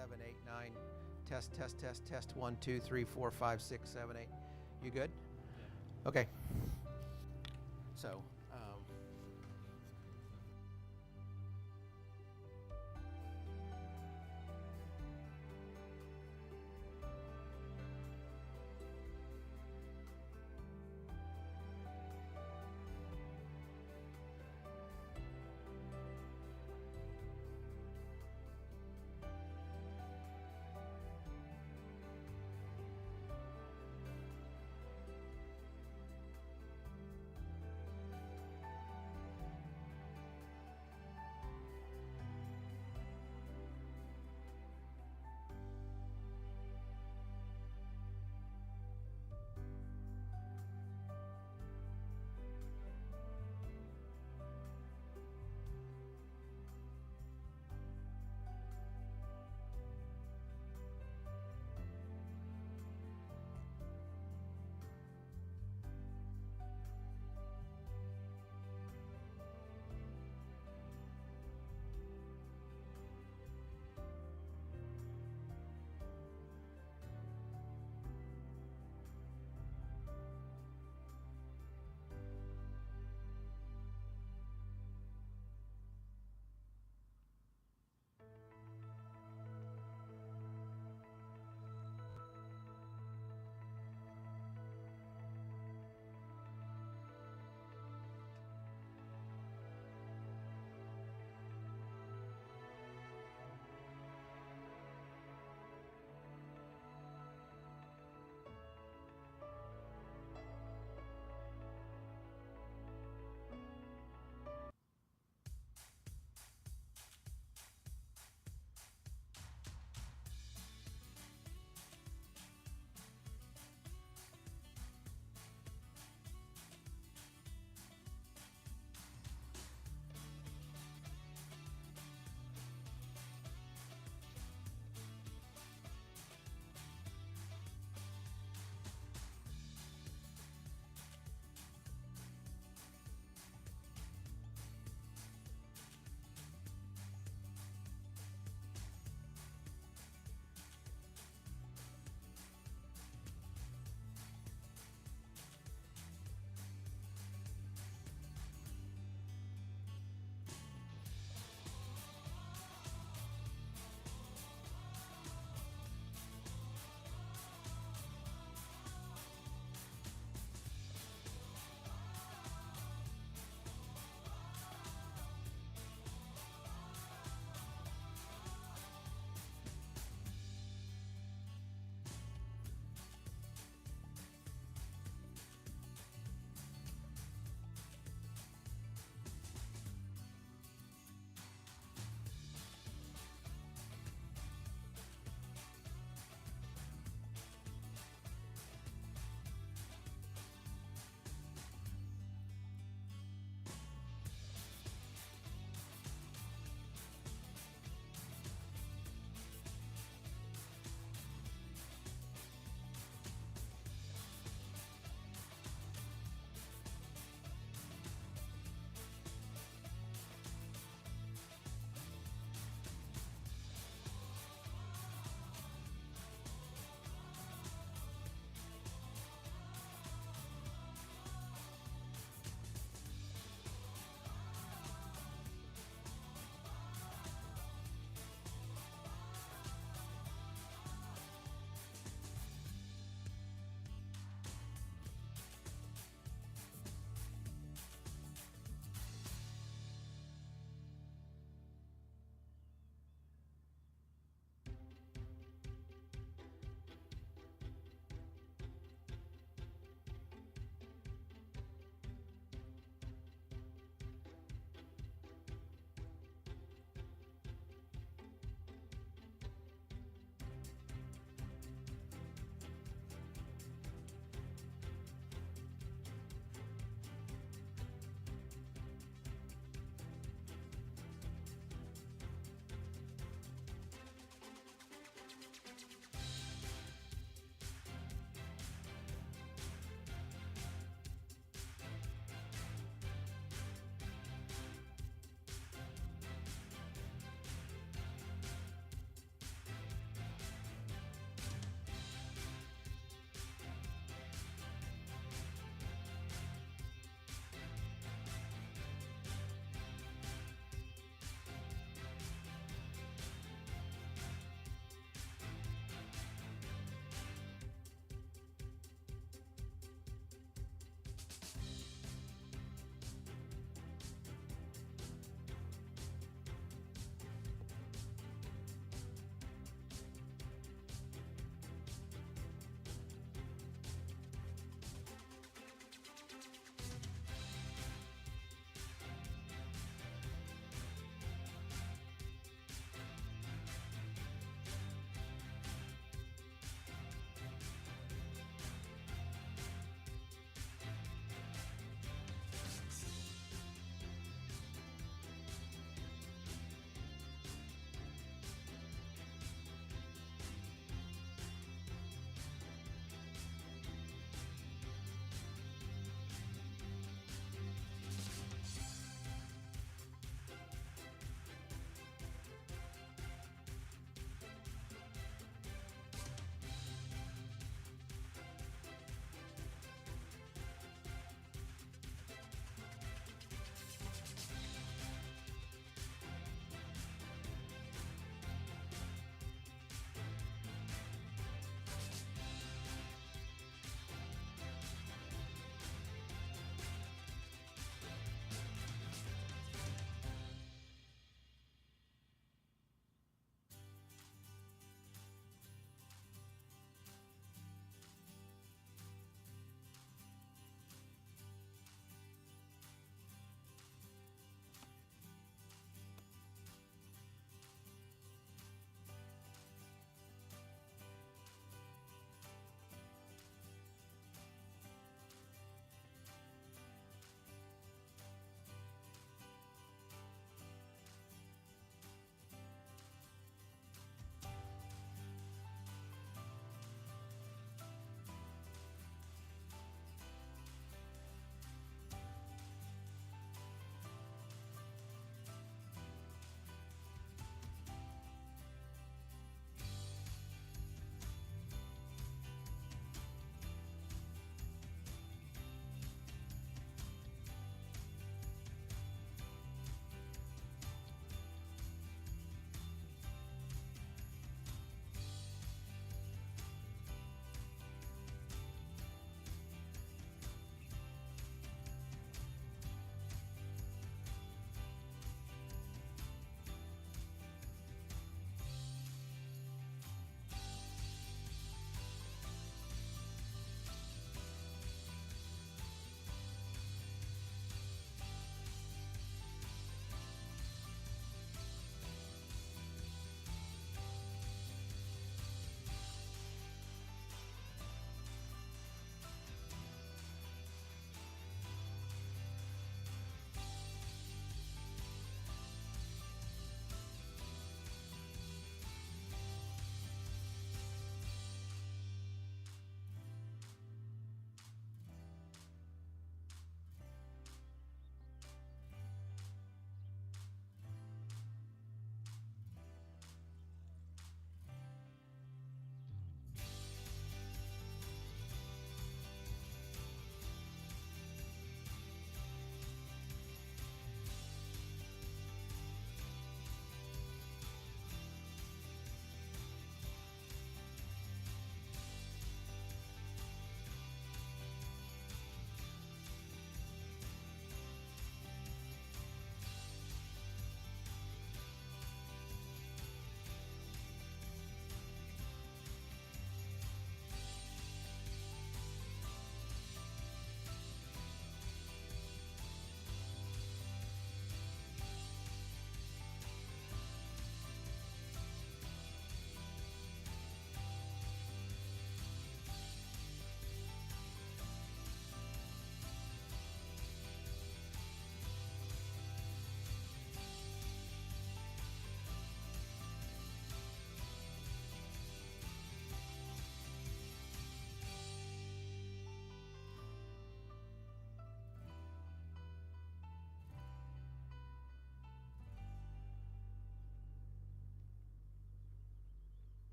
7, 8, 9. Test, test, test, test. 1, 2, 3, 4, 5, 6, 7, 8. You good? Okay. So,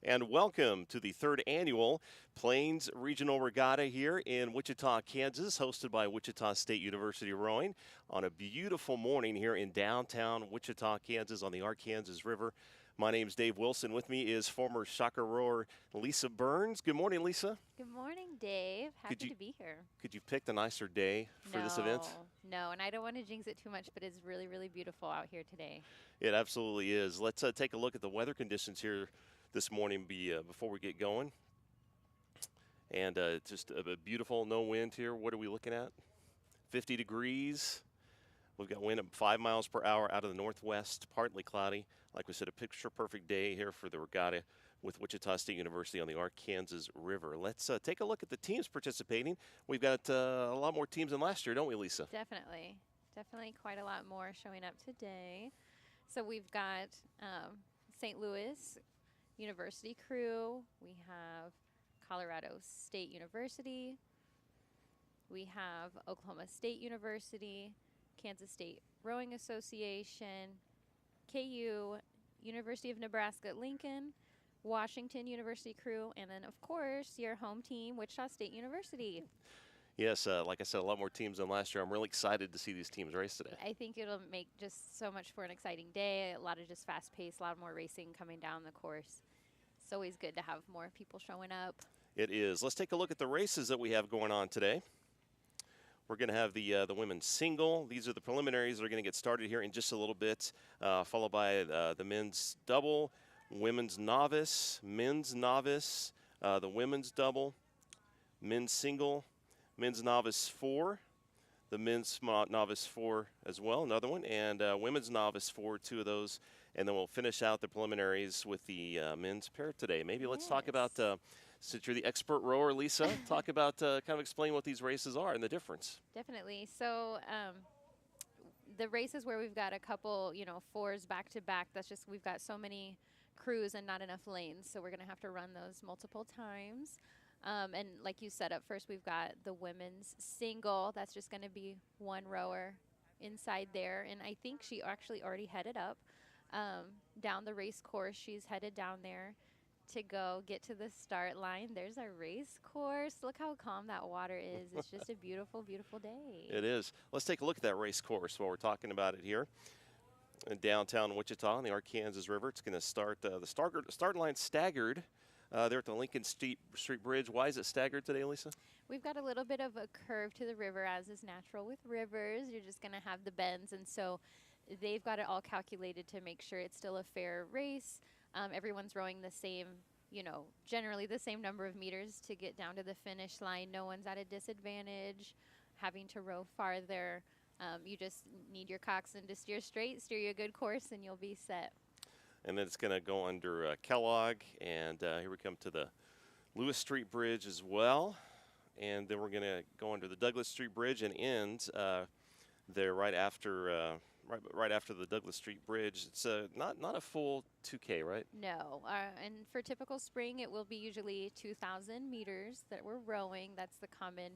And welcome to the third annual Plains Regional Regatta here in Wichita, Kansas, hosted by Wichita State University Rowing on a beautiful morning here in downtown Wichita, Kansas on the Arkansas River. My name's Dave Wilson. With me is former soccer rower Lisa Burns. Good morning, Lisa. Good morning, Dave. Happy to be here. Could you pick a nicer day for this event? No, and I don't want to jinx it too much, but it's really, really beautiful out here today. It absolutely is. Let's take a look at the weather conditions here this morning before we get going. And just a beautiful, no wind here. What are we looking at? 50 degrees. We've got wind at 5 miles per hour out of the northwest, partly cloudy. Like we said, a picture-perfect day here for the regatta with Wichita State University on the Arkansas River. Let's take a look at the teams participating. We've got a lot more teams than last year, don't we, Lisa? Definitely. Definitely quite a lot more showing up today. So we've got St. Louis University crew. We have Colorado State University. We have Oklahoma State University, Kansas State Rowing Association, KU, University of Nebraska-Lincoln, Washington University crew, and then, of course, your home team, Wichita State University. Yes, like I said, a lot more teams than last year. I'm really excited to see these teams race today. I think it'll make just so much for an exciting day, a lot of just fast pace, a lot more racing coming down the course. It's always good to have more people showing up. It is. Let's take a look at the races that we have going on today. We're going to have the women's single. These are the preliminaries that are going to get started here in just a little bit, followed by the men's double, women's novice, the women's double, men's single, men's novice 4, the men's novice 4 as well, another one, and women's novice 4, 2 of those. And then we'll finish out the preliminaries with the men's pair today. Maybe let's talk about, since you're the expert rower, Lisa, talk about, kind of explain what these races are and the difference. Definitely. So the races where we've got a couple, fours back to back, that's just we've got so many crews and not enough lanes. So we're going to have to run those multiple times. And like you said, up first we've got the women's single. That's just going to be one rower inside there. And I think she actually already headed up down the race course. She's headed down there to go get to the start line. There's our race course. Look how calm that water is. It's just a beautiful, beautiful day. It is. Let's take a look at that race course while we're talking about it here. In downtown Wichita on the Arkansas River. It's going to start, the start line staggered there at the Lincoln Street Bridge. Why is it staggered today, Lisa? We've got a little bit of a curve to the river, as is natural with rivers. You're just going to have the bends, and so they've got it all calculated to make sure it's still a fair race. Everyone's rowing the same, generally the same number of meters to get down to the finish line. No one's at a disadvantage having to row farther. You just need your coxswain to steer straight, steer you a good course, and you'll be set. And then it's going to go under Kellogg, and here we come to the Lewis Street Bridge as well. And then we're going to go under the Douglas Street Bridge and end there right after right after the Douglas Street Bridge. It's not a full 2K, right? No, and for typical spring, it will be usually 2,000 meters that we're rowing. That's the common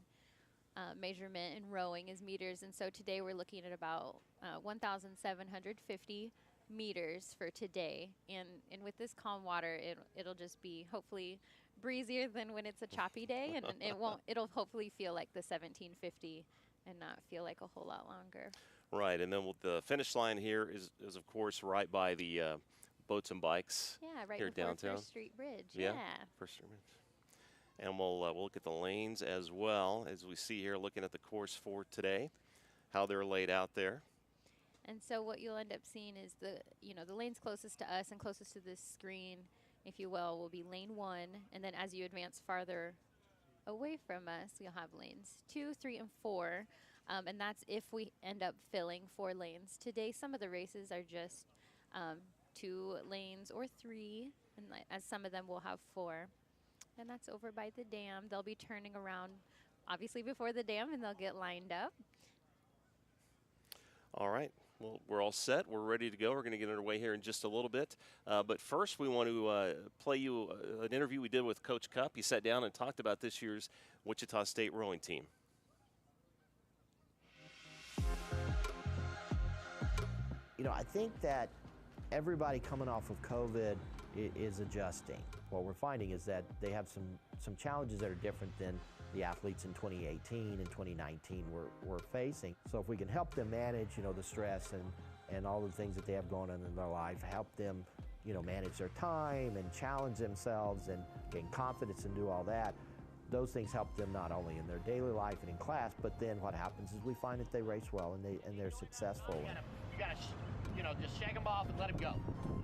measurement in rowing is meters, and so today we're looking at about 1,750 meters for today. And with this calm water, it'll just be hopefully breezier than when it's a choppy day, and it'll hopefully feel like the 1,750 and not feel like a whole lot longer. Right, and then the finish line here is of course right by the boats and bikes. Yeah, right here before downtown. First Street Bridge. Yeah. First Street Bridge. And we'll look at the lanes as well as we see here, looking at the course for today, how they're laid out there. And so what you'll end up seeing is the lanes closest to us and closest to this screen, if you will be lane 1, and then as you advance farther away from us, you'll have lanes 2, 3, and 4. And that's if we end up filling 4 lanes. Today, some of the races are just 2 lanes or 3, and as some of them will have 4. And that's over by the dam. They'll be turning around, obviously, before the dam, and they'll get lined up. All right. Well, we're all set. We're ready to go. We're going to get underway here in just a little bit. But first, we want to play you an interview we did with Coach Cupp. He sat down and talked about this year's Wichita State rowing team. I think that Everybody coming off of COVID is adjusting. What we're finding is that they have some challenges that are different than the athletes in 2018 and 2019 were facing. So if we can help them manage, the stress and all the things that they have going on in their life, help them, manage their time and challenge themselves and gain confidence and do all that, those things help them not only in their daily life and in class, but then what happens is we find that they race well and they're successful. You gotta, just shake them off and let them go.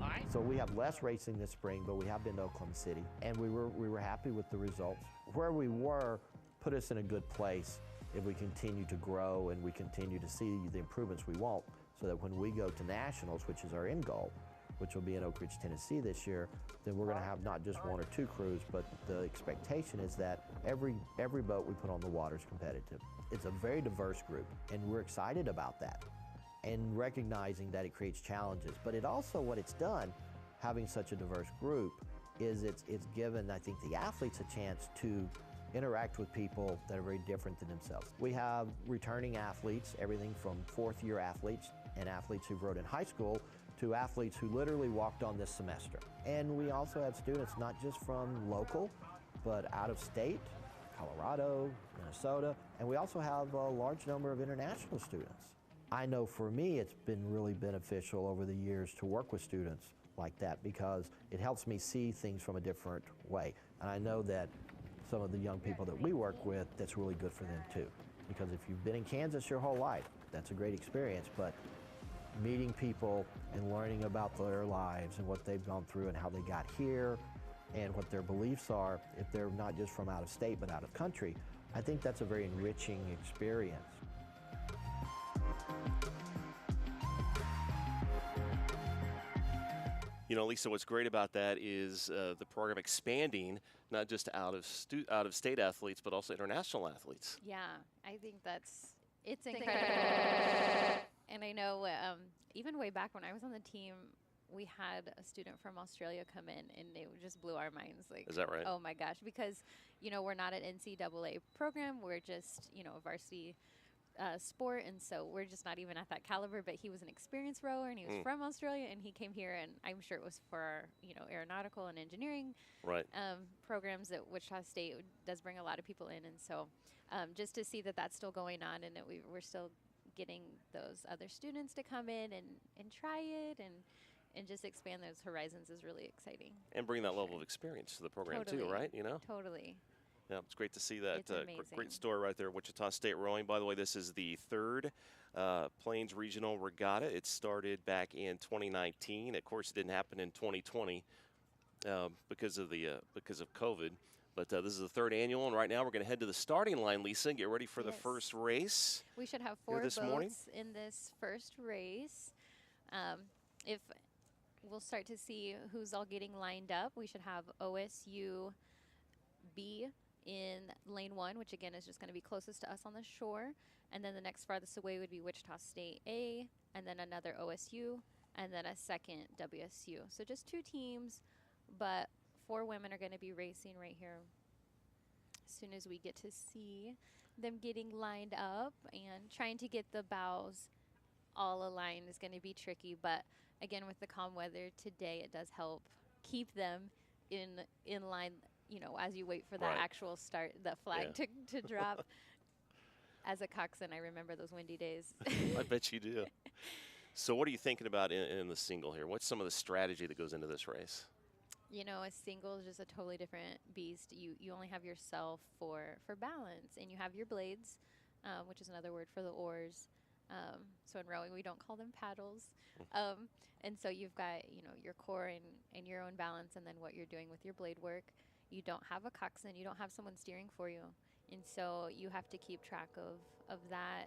All right. So we have less racing this spring, but we have been to Oklahoma City, and we were happy with the results. Where we were put us in a good place if we continue to grow and we continue to see the improvements we want, so that when we go to nationals, which is our end goal, which will be in Oak Ridge, Tennessee this year, then we're going to have not just 1 or 2 crews, but the expectation is that every boat we put on the water is competitive. It's a very diverse group, and we're excited about that, and recognizing that it creates challenges. But it also, what it's done, having such a diverse group, is it's given, I think, the athletes a chance to interact with people that are very different than themselves. We have returning athletes, everything from 4th-year athletes and athletes who've rowed in high school to athletes who literally walked on this semester. And we also have students not just from local, but out of state, Colorado, Minnesota, and we also have a large number of international students. I know for me it's been really beneficial over the years to work with students like that, because it helps me see things from a different way. And I know that some of the young people that we work with, that's really good for them too. Because if you've been in Kansas your whole life, that's a great experience, but meeting people and learning about their lives and what they've gone through and how they got here and what their beliefs are, if they're not just from out of state but out of country, I think that's a very enriching experience. Lisa, what's great about that is the program expanding not just out of state athletes, but also international athletes. Yeah, I think it's incredible. And I know even way back when I was on the team, we had a student from Australia come in, and it just blew our minds. Like, is that right? Oh my gosh, because we're not an NCAA program. We're just a varsity sport, and so we're just not even at that caliber. But he was an experienced rower, and he was from Australia, and he came here, and I'm sure it was for our aeronautical and engineering programs that Wichita State does bring a lot of people in, and so just to see that that's still going on, and that we're still getting those other students to come in and try it and just expand those horizons is really exciting. And bring that level of experience to the program too, right? Totally. Yeah, it's great to see that. It's amazing. Great story right there, Wichita State rowing. By the way, this is the 3rd Plains Regional Regatta. It started back in 2019. Of course, it didn't happen in 2020 because of COVID. But this is the 3rd annual, and right now we're going to head to the starting line, Lisa, and get ready for the first race. We should have 4 boats in this first race. If we'll start to see who's all getting lined up, we should have OSU B in lane 1, which again is just going to be closest to us on the shore. And then the next farthest away would be Wichita State A, and then another OSU, and then a second WSU. So just 2 teams, but 4 women are going to be racing right here. As soon as we get to see them getting lined up and trying to get the bows all aligned is going to be tricky. But again, with the calm weather today, it does help keep them in line, as you wait for that actual start, the flag to drop. As a coxswain, I remember those windy days. I bet you do. So what are you thinking about in the single here? What's some of the strategy that goes into this race? A single is just a totally different beast. You only have yourself for balance, and you have your blades, which is another word for the oars. So in rowing, we don't call them paddles. And so you've got, your core and your own balance, and then what you're doing with your blade work. You don't have a coxswain. You don't have someone steering for you. And so you have to keep track of that.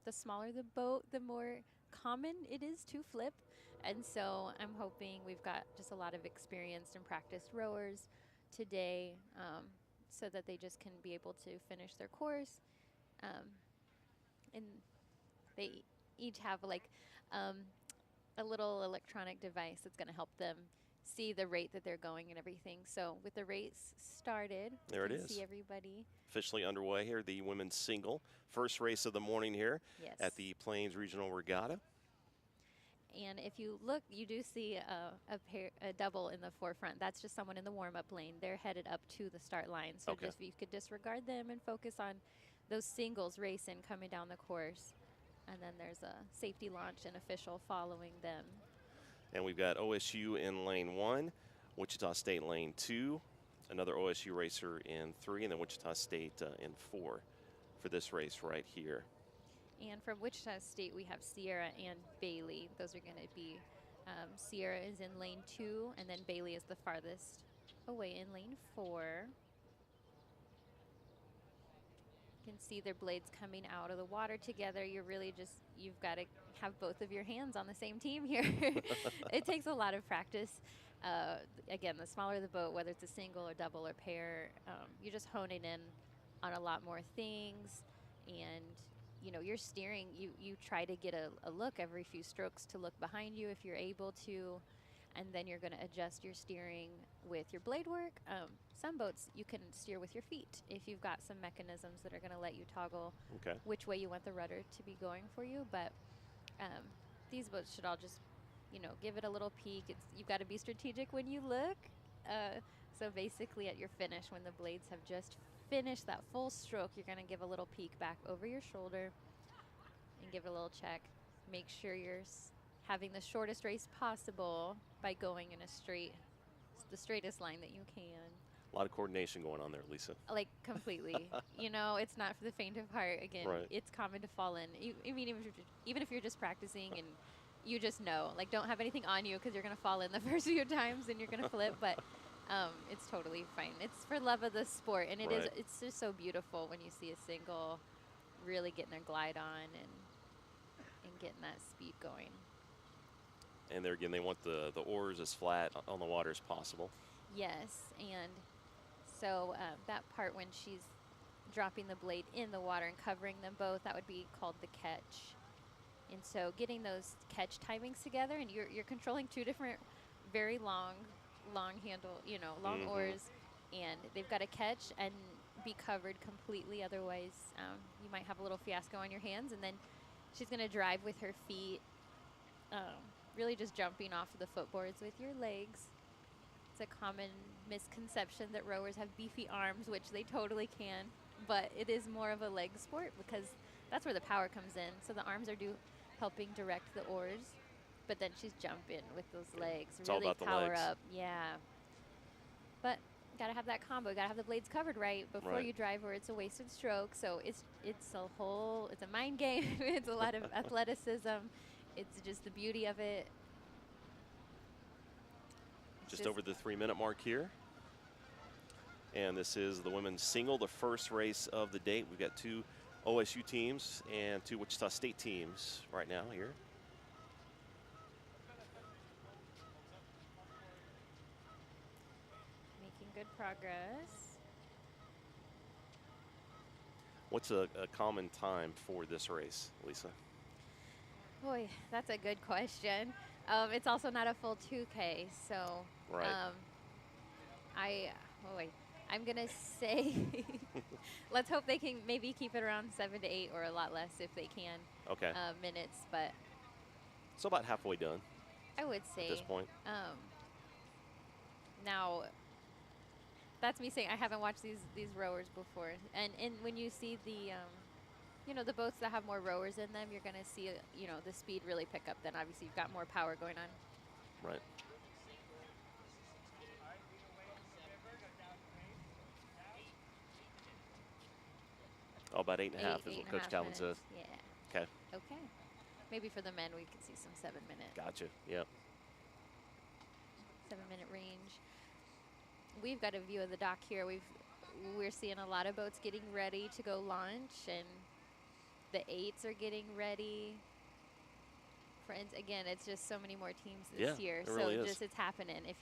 The smaller the boat, the more common it is to flip. And so I'm hoping we've got just a lot of experienced and practiced rowers today, so that they just can be able to finish their course. And they each have a little electronic device that's going to help them see the rate that they're going and everything. So with the race started, there it is. See everybody Officially underway here, the women's single. First race of the morning here yes. at the Plains Regional Regatta. And if you look, you do see a double in the forefront. That's just someone in the warm-up lane. They're headed up to the start line. So Okay. just you could disregard them and focus on those singles racing coming down the course. And then there's a safety launch and official following them. And we've got OSU in lane 1, Wichita State lane 2, another OSU racer in 3, and then Wichita State in 4 for this race right here. And from Wichita State, we have Sierra and Bailey. Those are going to be, Sierra is in lane 2, and then Bailey is the farthest away in lane 4. You can see their blades coming out of the water together. You're really just, you've got to have both of your hands on the same team here. It takes a lot of practice. Again, the smaller the boat, whether it's a single or double or pair, you're just honing in on a lot more things. And you know, you're steering, you try to get a look every few strokes to look behind you if you're able to, and then you're going to adjust your steering with your blade work. Some boats you can steer with your feet if you've got some mechanisms that are going to let you toggle which way you want the rudder to be going for you. But these boats should all just, you know, give it a little peek. You've got to be strategic when you look. So basically at your finish, when the blades have just finished that full stroke, you're going to give a little peek back over your shoulder and give it a little check. Make sure you're having the shortest race possible by going in the straightest line that you can. A lot of coordination going on there, Lisa. Like, completely. You know, it's not for the faint of heart. Again, Right. It's common to fall in. Even if you're just practicing and you just know, like, don't have anything on you because you're going to fall in the first few times and you're going to flip, but it's totally fine. It's for love of the sport, and it's just so beautiful when you see a single really getting their glide on and getting that speed going. And there again, they want the oars as flat on the water as possible. Yes, and so that part when she's dropping the blade in the water and covering them both, that would be called the catch. And so getting those catch timings together, and you're controlling two different very long handle, you know, long oars, and they've got to catch and be covered completely. Otherwise, you might have a little fiasco on your hands. And then she's going to drive with her feet, really just jumping off of the footboards with your legs. It's a common misconception that rowers have beefy arms, which they totally can, but it is more of a leg sport because that's where the power comes in. So the arms are helping direct the oars, but then she's jumping with those legs. It's really all about the power legs. up. Yeah. But gotta have that combo. Gotta have the blades covered right before you drive, or it's a wasted stroke. So it's a mind game. It's a lot of athleticism. It's just the beauty of it. Just over the 3-minute mark here. And this is the women's single, the first race of the date. We've got 2 OSU teams and 2 Wichita State teams right now here. Making good progress. What's a common time for this race, Lisa? Boy, that's a good question. It's also not a full 2K, so Right. I'm gonna say let's hope they can maybe keep it around 7 to 8 or a lot less if they can. Okay. Minutes, but So about halfway done I would say at this point. now that's me saying I haven't watched these rowers before, and when you see the the boats that have more rowers in them, you're going to see, the speed really pick up. Then obviously you've got more power going on. Right. Oh, about 8.5 is what Coach Calvin says. Yeah. Okay. Okay. Maybe for the men we could see some 7-minute. Gotcha. Yep. 7-minute range. We've got a view of the dock here. We're seeing a lot of boats getting ready to go launch, and the 8s are getting ready. Friends, again, it's just so many more teams this year. It really is. Just it's happening. If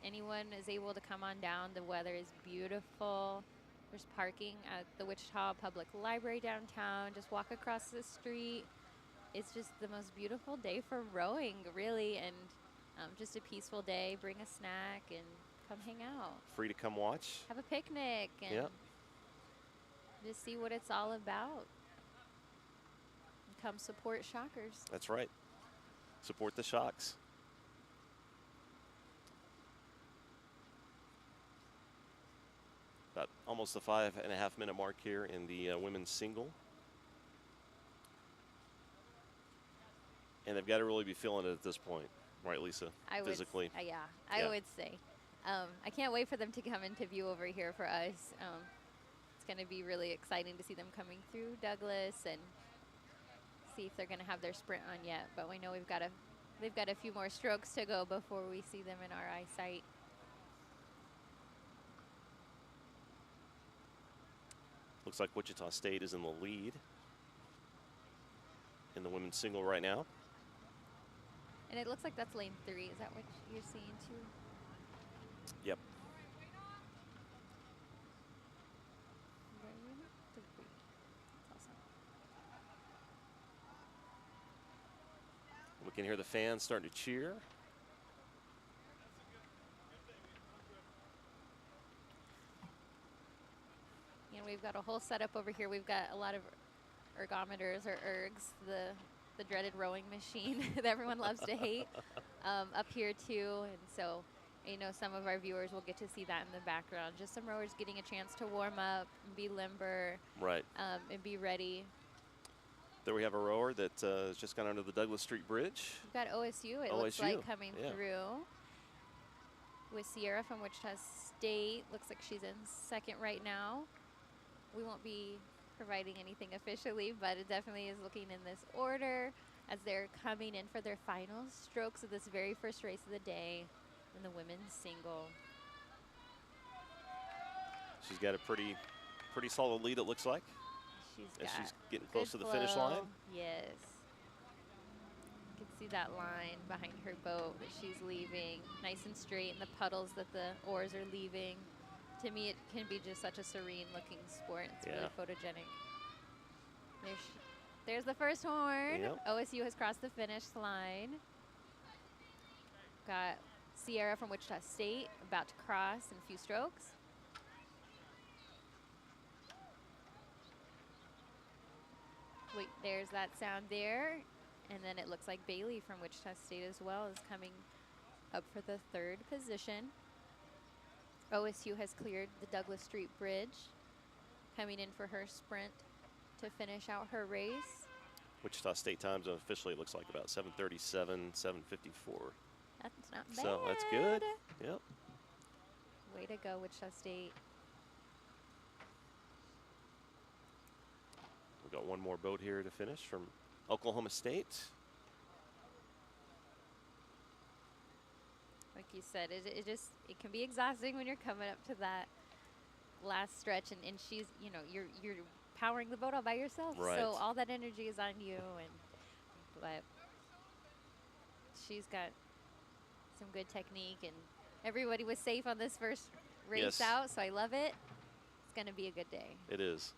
anyone is able to come on down, the weather is beautiful. There's parking at the Wichita Public Library downtown. Just walk across the street. It's just the most beautiful day for rowing, really, and just a peaceful day. Bring a snack and come hang out. Free to come watch. Have a picnic and just see what it's all about. And come support Shockers. That's right. support the Shocks. About almost the 5.5 minute mark here in the women's single. And they've got to really be feeling it at this point, right, Lisa? Physically. Yeah, Yeah. I would say. I can't wait for them to come into view over here for us. It's going to be really exciting to see them coming through Douglas and see if they're going to have their sprint on yet. But we know they've got a few more strokes to go before we see them in our eyesight. Looks like Wichita State is in the lead in the women's single right now. And it looks like that's lane 3. Is that what you're seeing too? Yep. That's awesome. We can hear the fans starting to cheer. And we've got a whole setup over here. We've got a lot of ergometers or ergs, the dreaded rowing machine that everyone loves to hate, up here too. And so, you know, some of our viewers will get to see that in the background. Just some rowers getting a chance to warm up and be limber, Right. and be ready. There we have a rower that has just gone under the Douglas Street Bridge. We've got OSU, it looks OSU, like, coming yeah. through. With Sierra from Wichita State. Looks like she's in second right now. We won't be providing anything officially, but it definitely is looking in this order as they're coming in for their final strokes of this very first race of the day in the women's single. She's got a pretty solid lead, it looks like. She's As got she's getting good close to the finish flow. line. Yes. You can see that line behind her boat that she's leaving, nice and straight, and the puddles that the oars are leaving. To me, it can be just such a serene looking sport. It's really photogenic. There's the first horn. Yep. OSU has crossed the finish line. Got Sierra from Wichita State about to cross in a few strokes. Wait, there's that sound there. And then it looks like Bailey from Wichita State as well is coming up for the 3rd position. OSU has cleared the Douglas Street Bridge, coming in for her sprint to finish out her race. Wichita State times officially it looks like about 7:37, 7:54. That's not bad. So that's good. Yep. Way to go, Wichita State. We've got one more boat here to finish from Oklahoma State. Like you said, it can be exhausting when you're coming up to that last stretch, and she's, you know, you're powering the boat all by yourself. Right. So all that energy is on you, but she's got some good technique, and everybody was safe on this first race out, so I love it. It's going to be a good day. It is.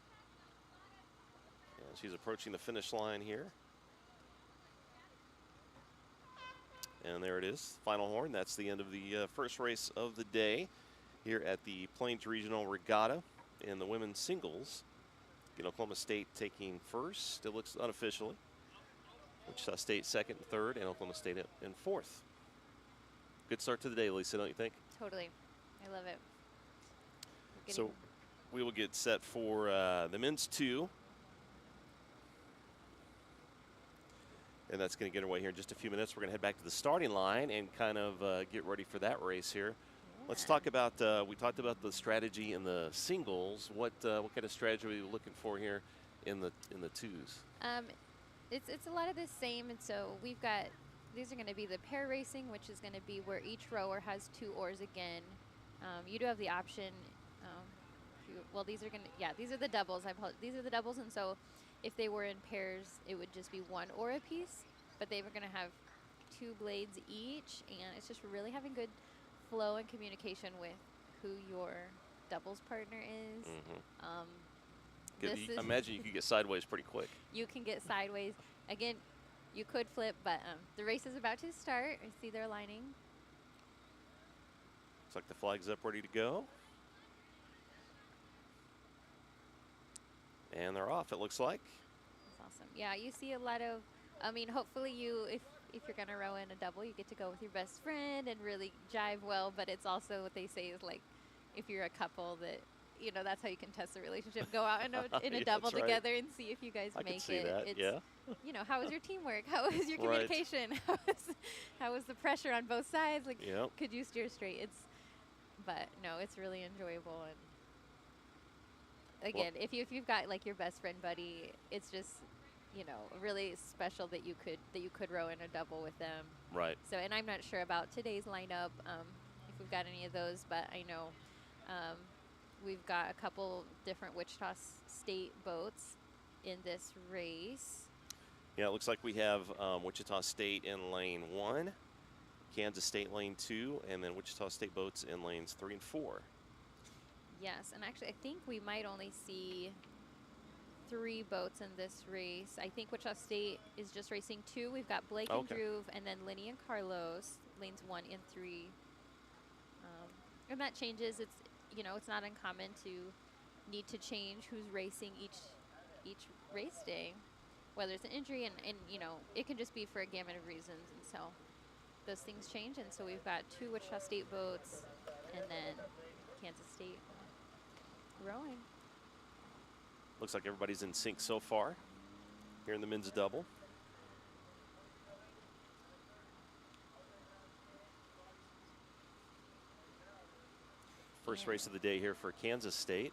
And she's approaching the finish line here. And there it is, final horn. That's the end of the first race of the day here at the Plains Regional Regatta in the women's singles. Again, Oklahoma State taking first, it looks unofficially. Wichita State second and third, and Oklahoma State in 4th. Good start to the day, Lisa, don't you think? Totally. I love it. So we will get set for the men's 2. And that's going to get underway here in just a few minutes. We're going to head back to the starting line and kind of get ready for that race here. Yeah. Let's talk about, we talked about the strategy in the singles. What kind of strategy are we looking for here in the 2s? It's a lot of the same, and so we've got, these are going to be the pair racing, which is going to be where each rower has 2 oars again. You do have the option, these are the doubles. These are the doubles, and so if they were in pairs, it would just be 1 oar apiece, but they were going to have 2 blades each, and it's just really having good flow and communication with who your doubles partner is. I imagine you could get sideways pretty quick. You can get sideways. Again, you could flip, but the race is about to start. I see they're lining. Looks like the flag's up, ready to go. And they're off, it looks like. That's awesome. Yeah, you see a lot of, I mean, hopefully if you're gonna row in a double, you get to go with your best friend and really jive well. But it's also what they say is like, if you're a couple that, you know, that's how you can test the relationship. Go out in a Yeah, double that's right. together and see if you guys I make can see it. that, It's, yeah. you know, how was your teamwork? How was your Right. communication? How was the pressure on both sides? Like, Yep. could you steer straight? But no, it's really enjoyable. And again, if you've got like your best friend buddy, it's just, you know, really special that you could row in a double with them. Right. So, and I'm not sure about today's lineup, if we've got any of those, but I know we've got a couple different Wichita State boats in this race. Yeah, it looks like we have Wichita State in lane 1, Kansas State lane 2, and then Wichita State boats in lanes 3 and 4. Yes, and actually I think we might only see 3 boats in this race. I think Wichita State is just racing 2. We've got Blake and Okay. Drew, and then Lenny and Carlos, lanes 1 and 3. And that changes. It's, you know, it's not uncommon to need to change who's racing each race day, whether it's an injury, and you know, it can just be for a gamut of reasons. And so those things change. And so we've got 2 Wichita State boats, and then Kansas State rowing. Looks like everybody's in sync so far here in the men's double. First race of the day here for Kansas State.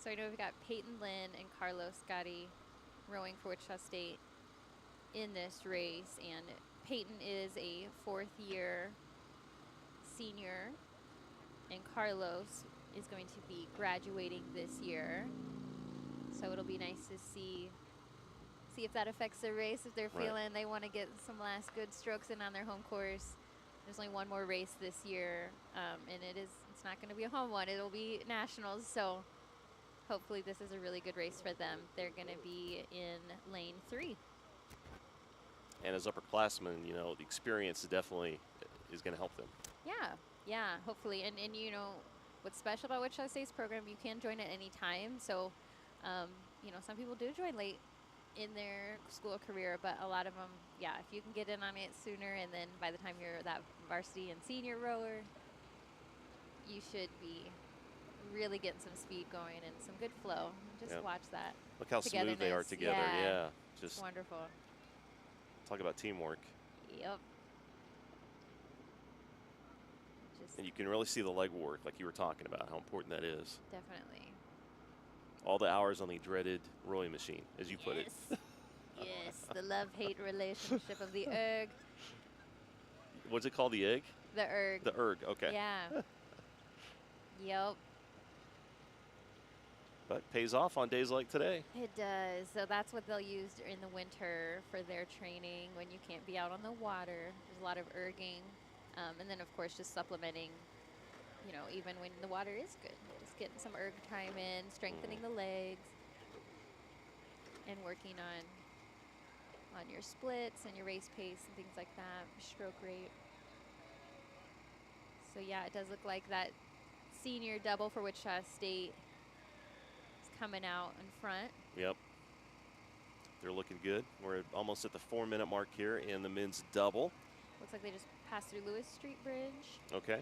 So I know we've got Peyton Lynn and Carlos Gotti rowing for Wichita State in this race. And Peyton is a 4th-year senior, and Carlos is going to be graduating this year. So it'll be nice to see if that affects their race, if they're Right. feeling they want to get some last good strokes in on their home course. There's only one more race this year, and it's not going to be a home one. It'll be nationals, so hopefully this is a really good race for them. They're going to be in lane 3. And as upperclassmen, you know, the experience definitely is going to help them. Yeah, hopefully. And you know, what's special about Wichita State's program, you can join at any time. So, you know, some people do join late in their school career, but a lot of them, yeah, if you can get in on it sooner, and then by the time you're that varsity and senior rower, you should be really getting some speed going and some good flow. Just Yep. watch that. Look how smooth they are Togetherness. together. Yeah. It's Just wonderful. talk about teamwork. Yep. Just And you can really see the leg work, like you were talking about, how important that is. definitely. All the hours on the dreaded rowing machine, as you put it. Yes, the love-hate relationship of the erg. What's it called? The egg? The erg. The erg. Okay. Yeah. Yep, But pays off on days like today. it does. So that's what they'll use in the winter for their training when you can't be out on the water. There's a lot of erging. And then, of course, just supplementing, you know, even when the water is good. Just getting some erg time in, strengthening the legs, and working on your splits and your race pace and things like that, stroke rate. So, yeah, it does look like that senior double for Wichita State is coming out in front. Yep. They're looking good. We're almost at the 4-minute mark here in the men's double. Looks like they just passed through Lewis Street Bridge. Okay.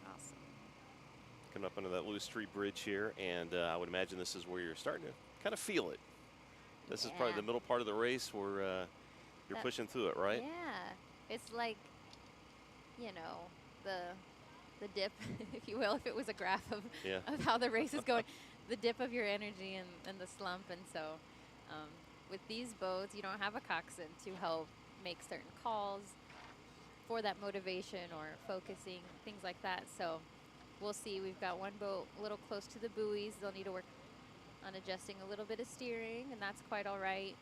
Awesome. Coming up under that Lewis Street Bridge here, and I would imagine this is where you're starting to kind of feel it. This is probably Yeah. the middle part of the race where you're That- pushing through it, right? Yeah. It's like, you know, the dip, if you will, if it was a graph of, Yeah. of how the race is going. The dip of your energy and the slump. And so with these boats, you don't have a coxswain to help make certain calls for that motivation or focusing, things like that. So we'll see. We've got one boat a little close to the buoys. They'll need to work on adjusting a little bit of steering, and that's quite all right.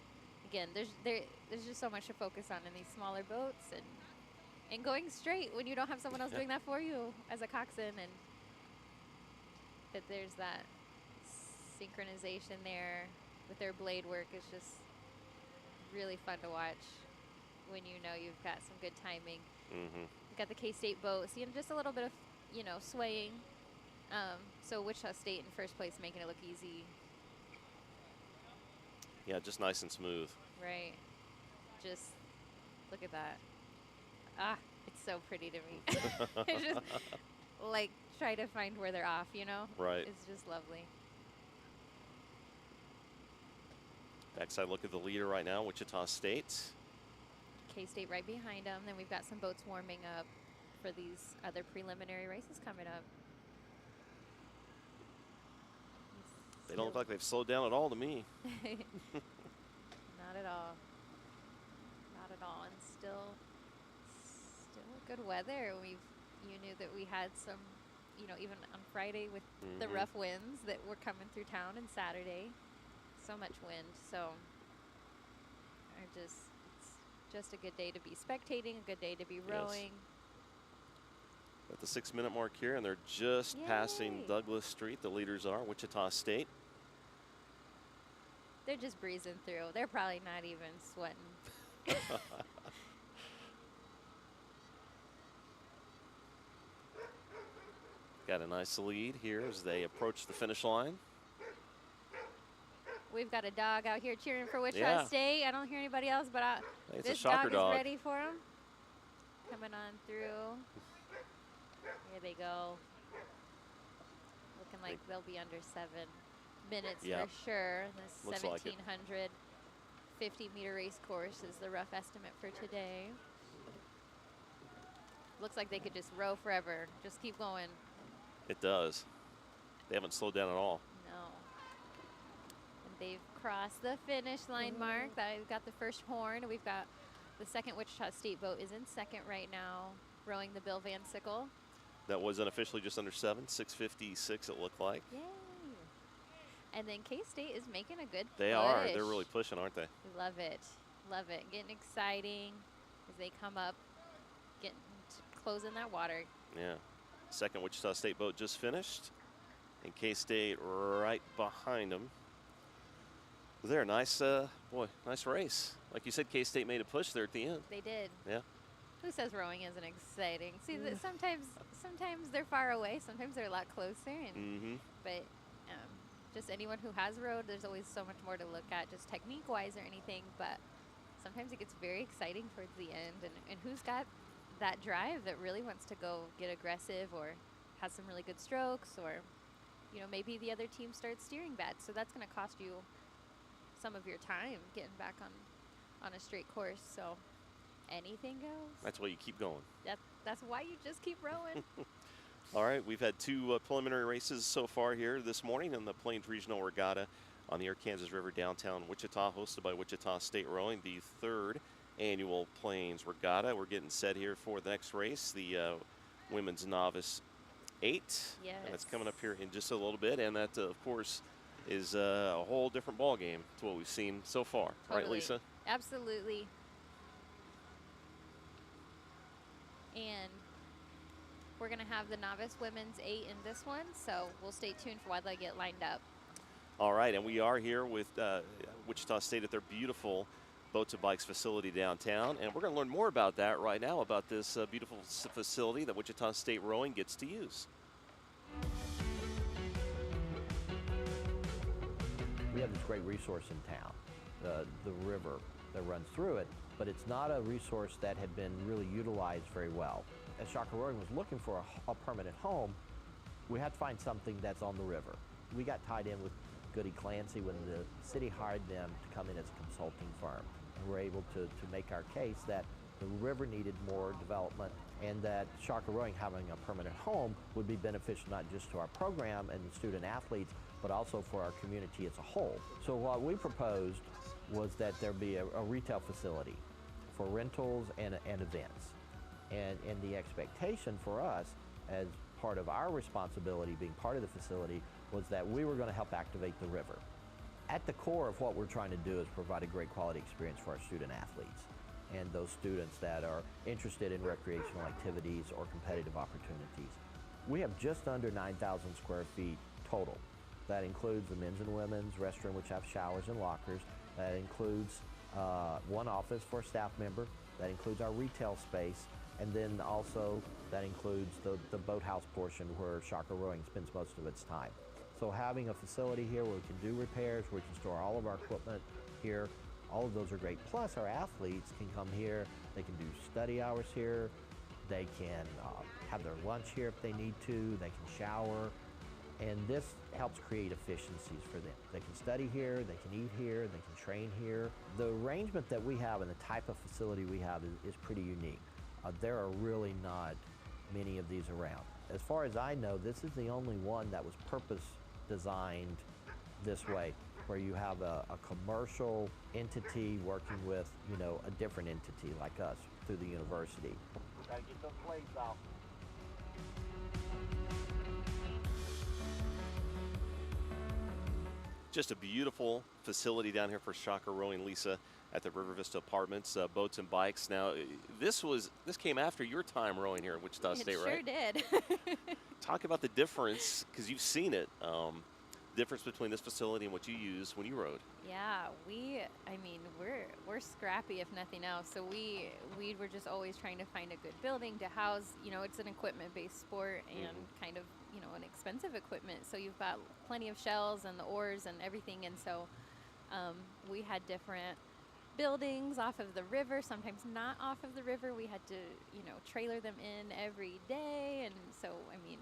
Again, there's just so much to focus on in these smaller boats, and going straight when you don't have someone else doing that for you as a coxswain, and that there's that synchronization there with their blade work is just really fun to watch when you know you've got some good timing. Mm-hmm. We've got the K-State boat, seeing just a little bit of, swaying. So Wichita State in first place, making it look easy. Yeah, just nice and smooth. Right. Just look at that. Ah, it's so pretty to me. It's just like try to find where they're off, Right. It's just lovely. Backside look at the leader right now, Wichita State. K-State right behind them. Then we've got some boats warming up for these other preliminary races coming up. They don't look like they've slowed down at all to me. Not at all. Not at all. And still good weather. You knew that we had some, even on Friday with the rough winds that were coming through town, and Saturday, so much wind. So it's just a good day to be spectating, a good day to be rowing. At the 6-minute mark here, and they're just passing Yay. Douglas Street. The leaders are Wichita State. They're just breezing through. They're probably not even sweating. Got a nice lead here as they approach the finish line. We've got a dog out here cheering for Wichita Yeah. State. I don't hear anybody else, but It's this a shocker dog dog. is ready for him. Coming on through. Here they go. Looking like they'll be under 7 minutes Yep. for sure. This Looks like it. 1,700 50-meter race course is the rough estimate for today. Looks like they could just row forever. Just keep going. It does. They haven't slowed down at all. No. And they've crossed the finish line mark. We've got the first horn. We've got the second Wichita State boat is in second right now, rowing the Bill Van Sickle. That was unofficially just under 7, 6:56 it looked like. Yay. And then K-State is making a good They push. are. They're really pushing, aren't they? Love it. Love it. Getting exciting as they come up, closing that water. Yeah. Second Wichita State boat just finished. And K-State right behind them. They're nice, nice race. Like you said, K-State made a push there at the end. They did. Yeah. Who says rowing isn't exciting? See, that sometimes they're far away. Sometimes they're a lot closer. And but just anyone who has rowed, there's always so much more to look at, just technique-wise or anything. But sometimes it gets very exciting towards the end. And who's got that drive that really wants to go get aggressive or has some really good strokes, or maybe the other team starts steering bad, so that's going to cost you some of your time getting back on a straight course. So anything goes. That's why you keep going. That's why you just keep rowing. All right, we've had 2 preliminary races so far here this morning in the Plains Regional Regatta on the Arkansas River downtown Wichita, hosted by Wichita State Rowing, the 3rd annual Plains Regatta. We're getting set here for the next race, the Women's Novice 8. Yes. And it's coming up here in just a little bit, and that, of course, is a whole different ball game to what we've seen so far. Totally. Right, Lisa? Absolutely. And we're going to have the Novice Women's 8 in this one, so we'll stay tuned for while they get lined up. All right, and we are here with Wichita State at their beautiful Boats and Bikes facility downtown, and we're going to learn more about that right now, about this beautiful facility that Wichita State Rowing gets to use. We have this great resource in town, the river that runs through it, but it's not a resource that had been really utilized very well. As Shocker Rowing was looking for a permanent home, we had to find something that's on the river. We got tied in with Goody Clancy when the city hired them to come in as a consulting firm. And we're able to make our case that the river needed more development and that Shocker Rowing having a permanent home would be beneficial not just to our program and the student athletes, but also for our community as a whole. So what we proposed was that there be a retail facility for rentals and events. And the expectation for us, as part of our responsibility being part of the facility, was that we were going to help activate the river. At the core of what we're trying to do is provide a great quality experience for our student athletes and those students that are interested in recreational activities or competitive opportunities. We have just under 9,000 square feet total. That includes the men's and women's restroom, which have showers and lockers. That includes one office for a staff member. That includes our retail space. And then also that includes the boathouse portion where Shocker Rowing spends most of its time. So having a facility here where we can do repairs, where we can store all of our equipment here, all of those are great. Plus our athletes can come here, they can do study hours here, they can have their lunch here if they need to, they can shower, and this helps create efficiencies for them. They can study here, they can eat here, they can train here. The arrangement that we have and the type of facility we have is pretty unique. There are really not many of these around. As far as I know, this is the only one that was purpose designed this way, where you have a commercial entity working with, you know, a different entity like us through the university. Gotta get those blades off. Just a beautiful facility down here for Shocker Rowing, Lisa, at the River Vista Apartments, boats and bikes. Now, this came after your time rowing here at Wichita State, right? It sure did. Talk about the difference, because you've seen it, difference between this facility and what you used when you rowed. Yeah, we're scrappy if nothing else. So we were just always trying to find a good building to house, you know, it's an equipment-based sport and kind of, you know, an expensive equipment. So you've got plenty of shells and the oars and everything. And so we had different buildings off of the river, sometimes not off of the river. We had to, you know, trailer them in every day. And so, I mean,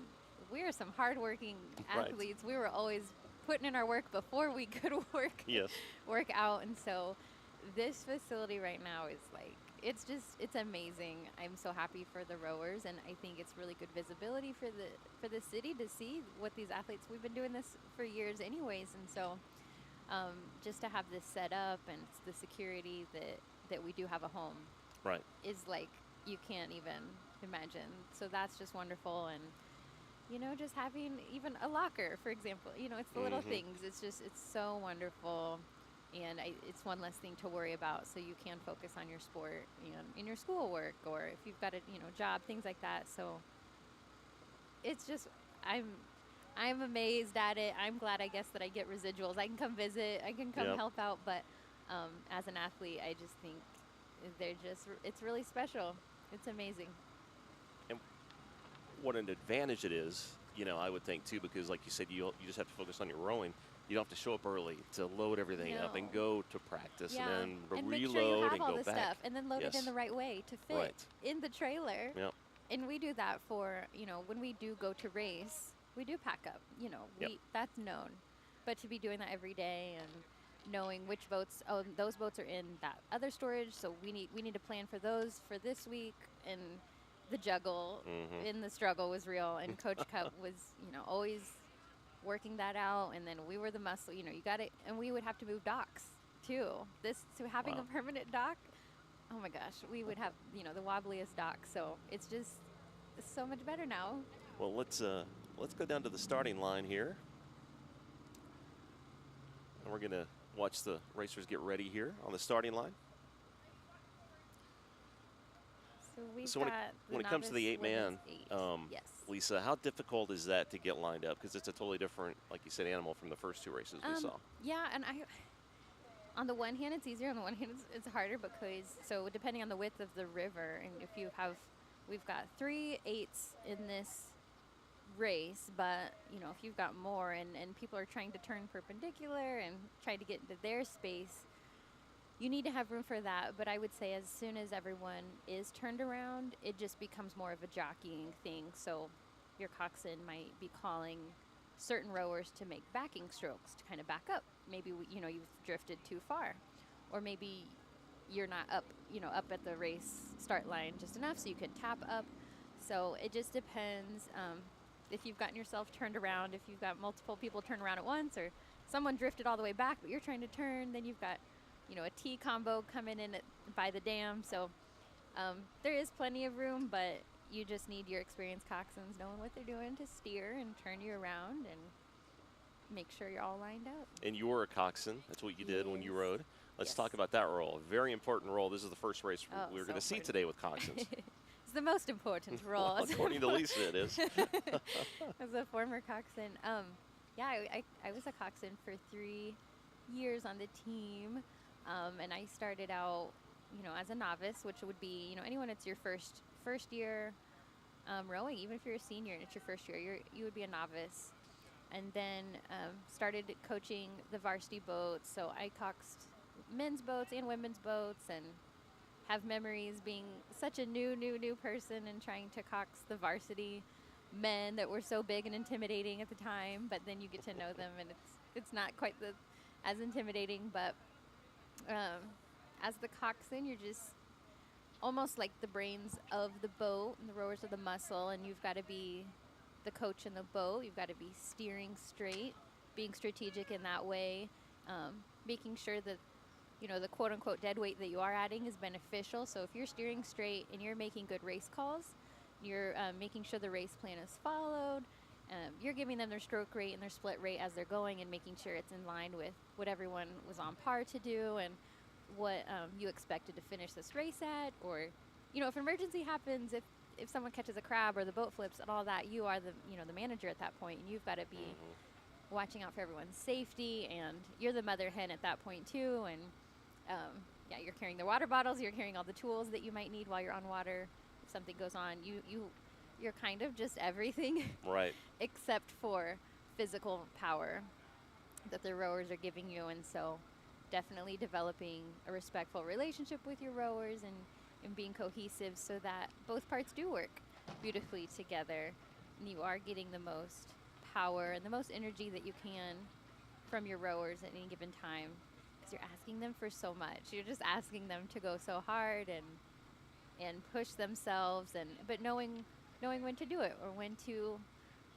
we're some hardworking athletes. We were always putting in our work before we could work out. And so this facility right now is like, it's amazing. I'm so happy for the rowers, and I think it's really good visibility for the city to see what these athletes, we've been doing this for years anyways. And so just to have this set up and the security that we do have a home is like, you can't even imagine. So that's just wonderful. And you know, just having even a locker, for example, you know, it's the little things. It's so wonderful. And it's one less thing to worry about, so you can focus on your sport and in your schoolwork, or if you've got a, you know, job, things like that. So it's just, I'm amazed at it. I'm glad, I guess, that I get residuals. I can come visit, I can come help out, but as an athlete, I just think it's really special. It's amazing. And what an advantage it is, you know, I would think too, because like you said, you just have to focus on your rowing. You don't have to show up early to load everything up and go to practice and then and reload make sure you have and all go the back. stuff, and then load it in the right way to fit in the trailer. Yep. And we do that for, you know, when we do go to race, we do pack up, you know, that's known. But to be doing that every day and knowing which boats, those boats are in that other storage, so we need to plan for those for this week. And the juggle in the struggle was real, and Coach Cup was, you know, always working that out. And then we were the muscle, you know, you got it. And we would have to move docks too. So having a permanent dock, oh my gosh, we would have, you know, the wobbliest dock. So it's so much better now. Well, let's go down to the starting line here, and we're gonna watch the racers get ready here on the starting line. So when it comes to the 8-man, Lisa, how difficult is that to get lined up? Because it's a totally different, like you said, animal from the first two races we saw. Yeah, and on the one hand, it's easier. On the one hand, it's harder because, so depending on the width of the river, and we've got 3 8s in this race, but, you know, if you've got more and people are trying to turn perpendicular and try to get into their space, you need to have room for that. But I would say as soon as everyone is turned around, it just becomes more of a jockeying thing. So your coxswain might be calling certain rowers to make backing strokes to kind of back up. Maybe, you know, you've drifted too far, or maybe you're not up, you know, up at the race start line just enough so you can tap up. So it just depends if you've gotten yourself turned around, if you've got multiple people turn around at once, or someone drifted all the way back but you're trying to turn, then you've got, you know, a T combo coming in by the dam. So there is plenty of room, but you just need your experienced coxswains knowing what they're doing to steer and turn you around and make sure you're all lined up. And you were a coxswain. That's what you did when you rowed. Let's talk about that role. A very important role. This is the first race we're going to see today with coxswains. It's the most important role. Well, according to Lisa, it is. As a former coxswain, I was a coxswain for 3 years on the team, and I started out, you know, as a novice, which would be, you know, anyone it's your first first year rowing, even if you're a senior and it's your first year, you would be a novice. And then started coaching the varsity boats. So I coxed men's boats and women's boats, and have memories being such a new person and trying to cox the varsity men that were so big and intimidating at the time. But then you get to know them, and it's not quite as intimidating. But as the coxswain, you're just almost like the brains of the boat, and the rowers are the muscle, and you've got to be the coach in the boat. You've got to be steering straight, being strategic in that way, making sure that, you know, the quote-unquote dead weight that you are adding is beneficial. So if you're steering straight and you're making good race calls, you're making sure the race plan is followed, you're giving them their stroke rate and their split rate as they're going, and making sure it's in line with what everyone was on par to do and what you expected to finish this race at. Or, you know, if an emergency happens, if someone catches a crab or the boat flips and all that, you are the manager at that point, and you've got to be watching out for everyone's safety, and you're the mother hen at that point too. And you're carrying the water bottles, you're carrying all the tools that you might need while you're on water. If something goes on, you're kind of just everything, Right. except for physical power that the rowers are giving you. And so definitely developing a respectful relationship with your rowers, and being cohesive so that both parts do work beautifully together, and you are getting the most power and the most energy that you can from your rowers at any given time, because you're asking them for so much. You're just asking them to go so hard and push themselves, but knowing when to do it, or when to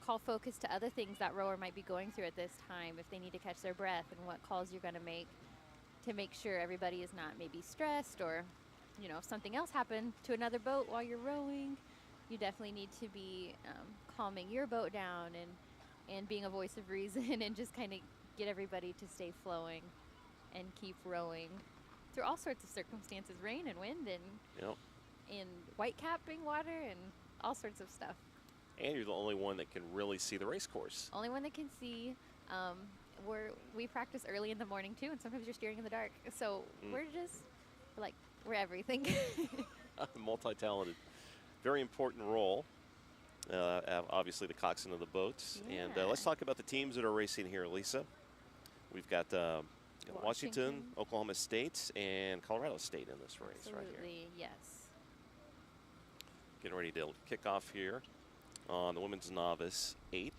call focus to other things that rower might be going through at this time, if they need to catch their breath, and what calls you're going to make sure everybody is not maybe stressed, or, you know, if something else happened to another boat while you're rowing, you definitely need to be calming your boat down and being a voice of reason, and just kind of get everybody to stay flowing and keep rowing through all sorts of circumstances, rain and wind and white capping water and all sorts of stuff. And you're the only one that can really see the race course. Only one that can see. We practice early in the morning too, and sometimes you're steering in the dark. So we're everything. Multi-talented. Very important role. Obviously the coxswain of the boats. Yeah. And let's talk about the teams that are racing here, Lisa. We've got Washington, Oklahoma State, and Colorado State in this race right here. Absolutely, yes. Getting ready to kick off here on the women's novice 8.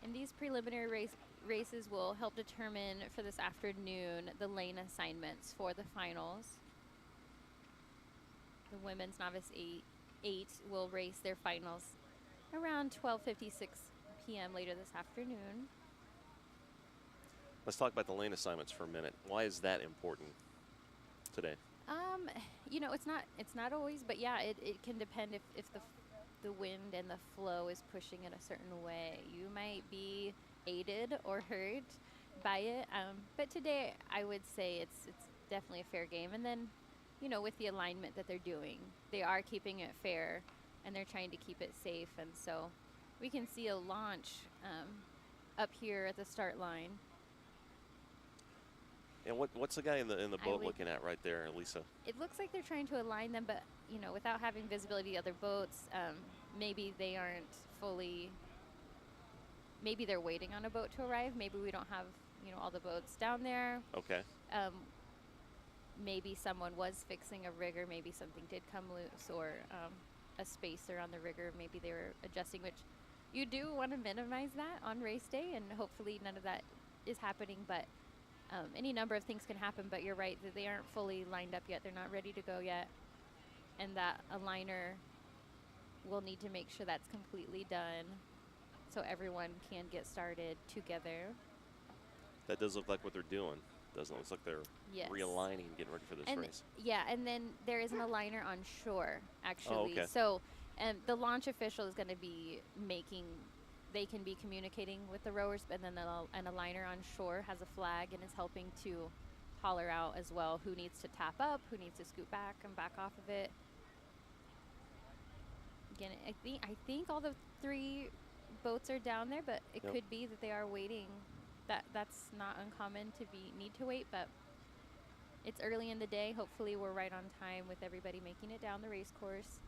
And these preliminary races will help determine for this afternoon the lane assignments for the finals. The women's novice 8 will race their finals around 12:56 p.m. later this afternoon. Let's talk about the lane assignments for a minute. Why is that important today? You know, it's not always, but yeah, it can depend if the wind and the flow is pushing in a certain way. You might be aided or hurt by it, but today I would say it's definitely a fair game. And then, you know, with the alignment that they're doing, they are keeping it fair, and they're trying to keep it safe. And so we can see a launch up here at the start line. And what's the guy in the boat looking at right there, Lisa? It looks like they're trying to align them, but, you know, without having visibility to other boats, maybe they aren't fully, maybe they're waiting on a boat to arrive. Maybe we don't have, you know, all the boats down there. Okay. Maybe someone was fixing a rigger. Maybe something did come loose, or a spacer on the rigger. Maybe they were adjusting, which you do want to minimize that on race day, and hopefully none of that is happening. But any number of things can happen, but you're right that they aren't fully lined up yet. They're not ready to go yet. And that aligner will need to make sure that's completely done so everyone can get started together. That does look like what they're doing, doesn't it? Looks like they're realigning, getting ready for this race. Yeah, and then there is an aligner on shore, actually. Oh, okay. So the launch official is going to be they can be communicating with the rowers, and then an aligner on shore has a flag and is helping to holler out as well who needs to tap up, who needs to scoot back and back off of it. Again, I think all the 3 boats are down there, but it could be that they are waiting. That's not uncommon to need to wait, but it's early in the day. Hopefully we're right on time with everybody making it down the race course.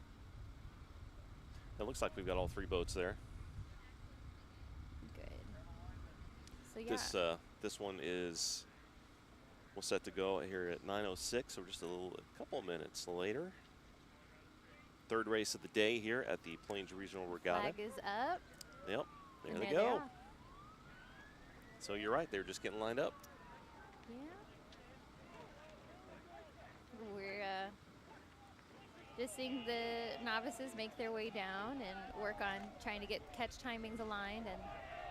It looks like we've got all 3 boats there. Good. So yeah. This one is set to go here at 9:06, so we're just a couple of minutes later. 3rd race of the day here at the Plains Regional Regatta. Flag is up. Yep, there and they they go. are. So you're right, they're just getting lined up. Yeah. We're just seeing the novices make their way down and work on trying to get catch timings aligned, and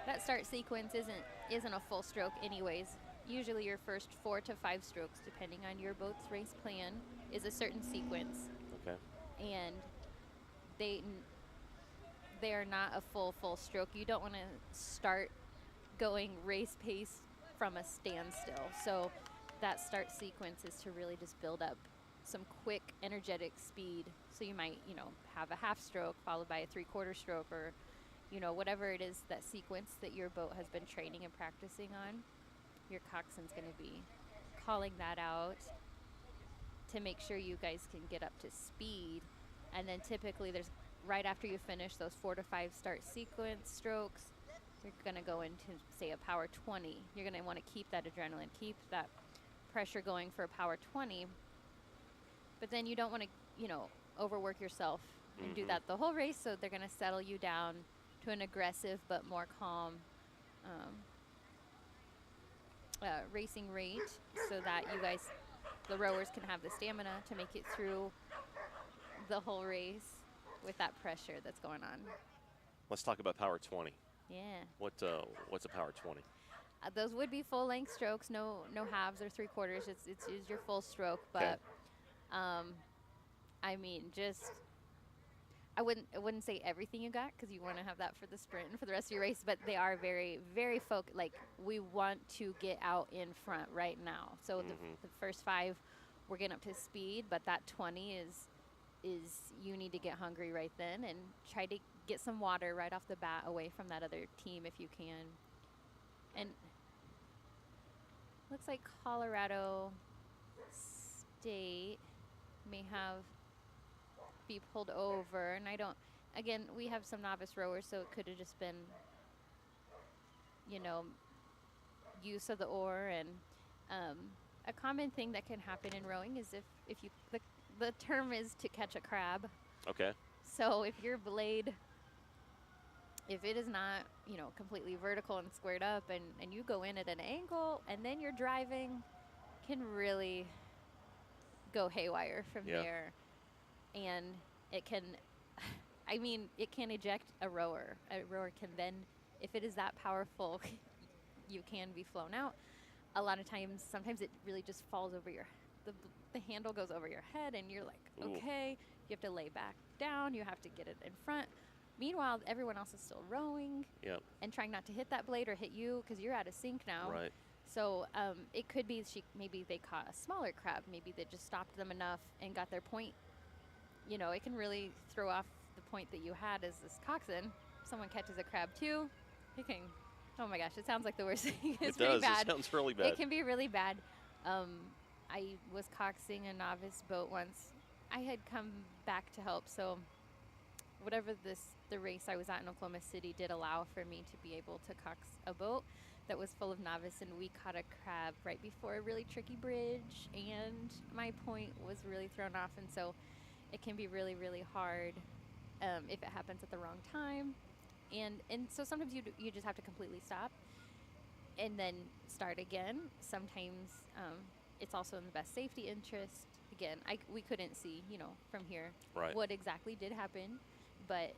that start sequence isn't a full stroke anyways. Usually your first 4 to 5 strokes, depending on your boat's race plan, is a certain sequence. Okay. And they are not a full stroke. You don't want to start going race pace from a standstill. So that start sequence is to really just build up some quick, energetic speed. So you might, have a half stroke followed by a 3/4 stroke, or, whatever it is, that sequence that your boat has been training and practicing on. Your coxswain's going to be calling that out to make sure you guys can get up to speed. And then typically there's, right after you finish those 4 to 5 start sequence strokes, you're going to go into, say, a power 20. You're going to want to keep that adrenaline, keep that pressure going for a power 20. But then you don't want to, overwork yourself and do that the whole race. So they're going to settle you down to an aggressive but more calm racing rate, so that you guys, the rowers, can have the stamina to make it through the whole race with that pressure that's going on. Let's talk about power 20. Yeah. What's a power 20? Those would be full length strokes, no halves or 3/4. It's your full stroke, but I mean, just I wouldn't say everything you got, because you want to have that for the sprint and for the rest of your race, but they are very, very focused. Like, we want to get out in front right now. So the first 5, we're getting up to speed, but that 20 is you need to get hungry right then and try to get some water right off the bat away from that other team if you can. And looks like Colorado State may be pulled over, and again, we have some novice rowers, so it could have just been, use of the oar. And a common thing that can happen in rowing is if you, the term is to catch a crab. Okay. So if your blade, if it is not, completely vertical and squared up, and you go in at an angle, and then you're driving, can really go haywire from there. And it can, it can eject a rower. A rower can then, if it is that powerful, you can be flown out. A lot of times, sometimes it really just falls over the handle goes over your head, and you're like, okay, you have to lay back down, you have to get it in front. Meanwhile, everyone else is still rowing and trying not to hit that blade or hit you, because you're out of sync now. Right. So it could be maybe they caught a smaller crab. Maybe they just stopped them enough and got their point. It can really throw off the point that you had as this coxswain. Someone catches a crab too, it can, oh my gosh, it sounds like the worst thing. It's it does. Bad. It sounds really bad. It can be really bad. I was coxing a novice boat once. I had come back to help, so whatever the race I was at in Oklahoma City did allow for me to be able to cox a boat that was full of novice, and we caught a crab right before a really tricky bridge, and my point was really thrown off. And so it can be really, really hard if it happens at the wrong time. And so sometimes you just have to completely stop and then start again. Sometimes it's also in the best safety interest. Again, we couldn't see, from here what exactly did happen, but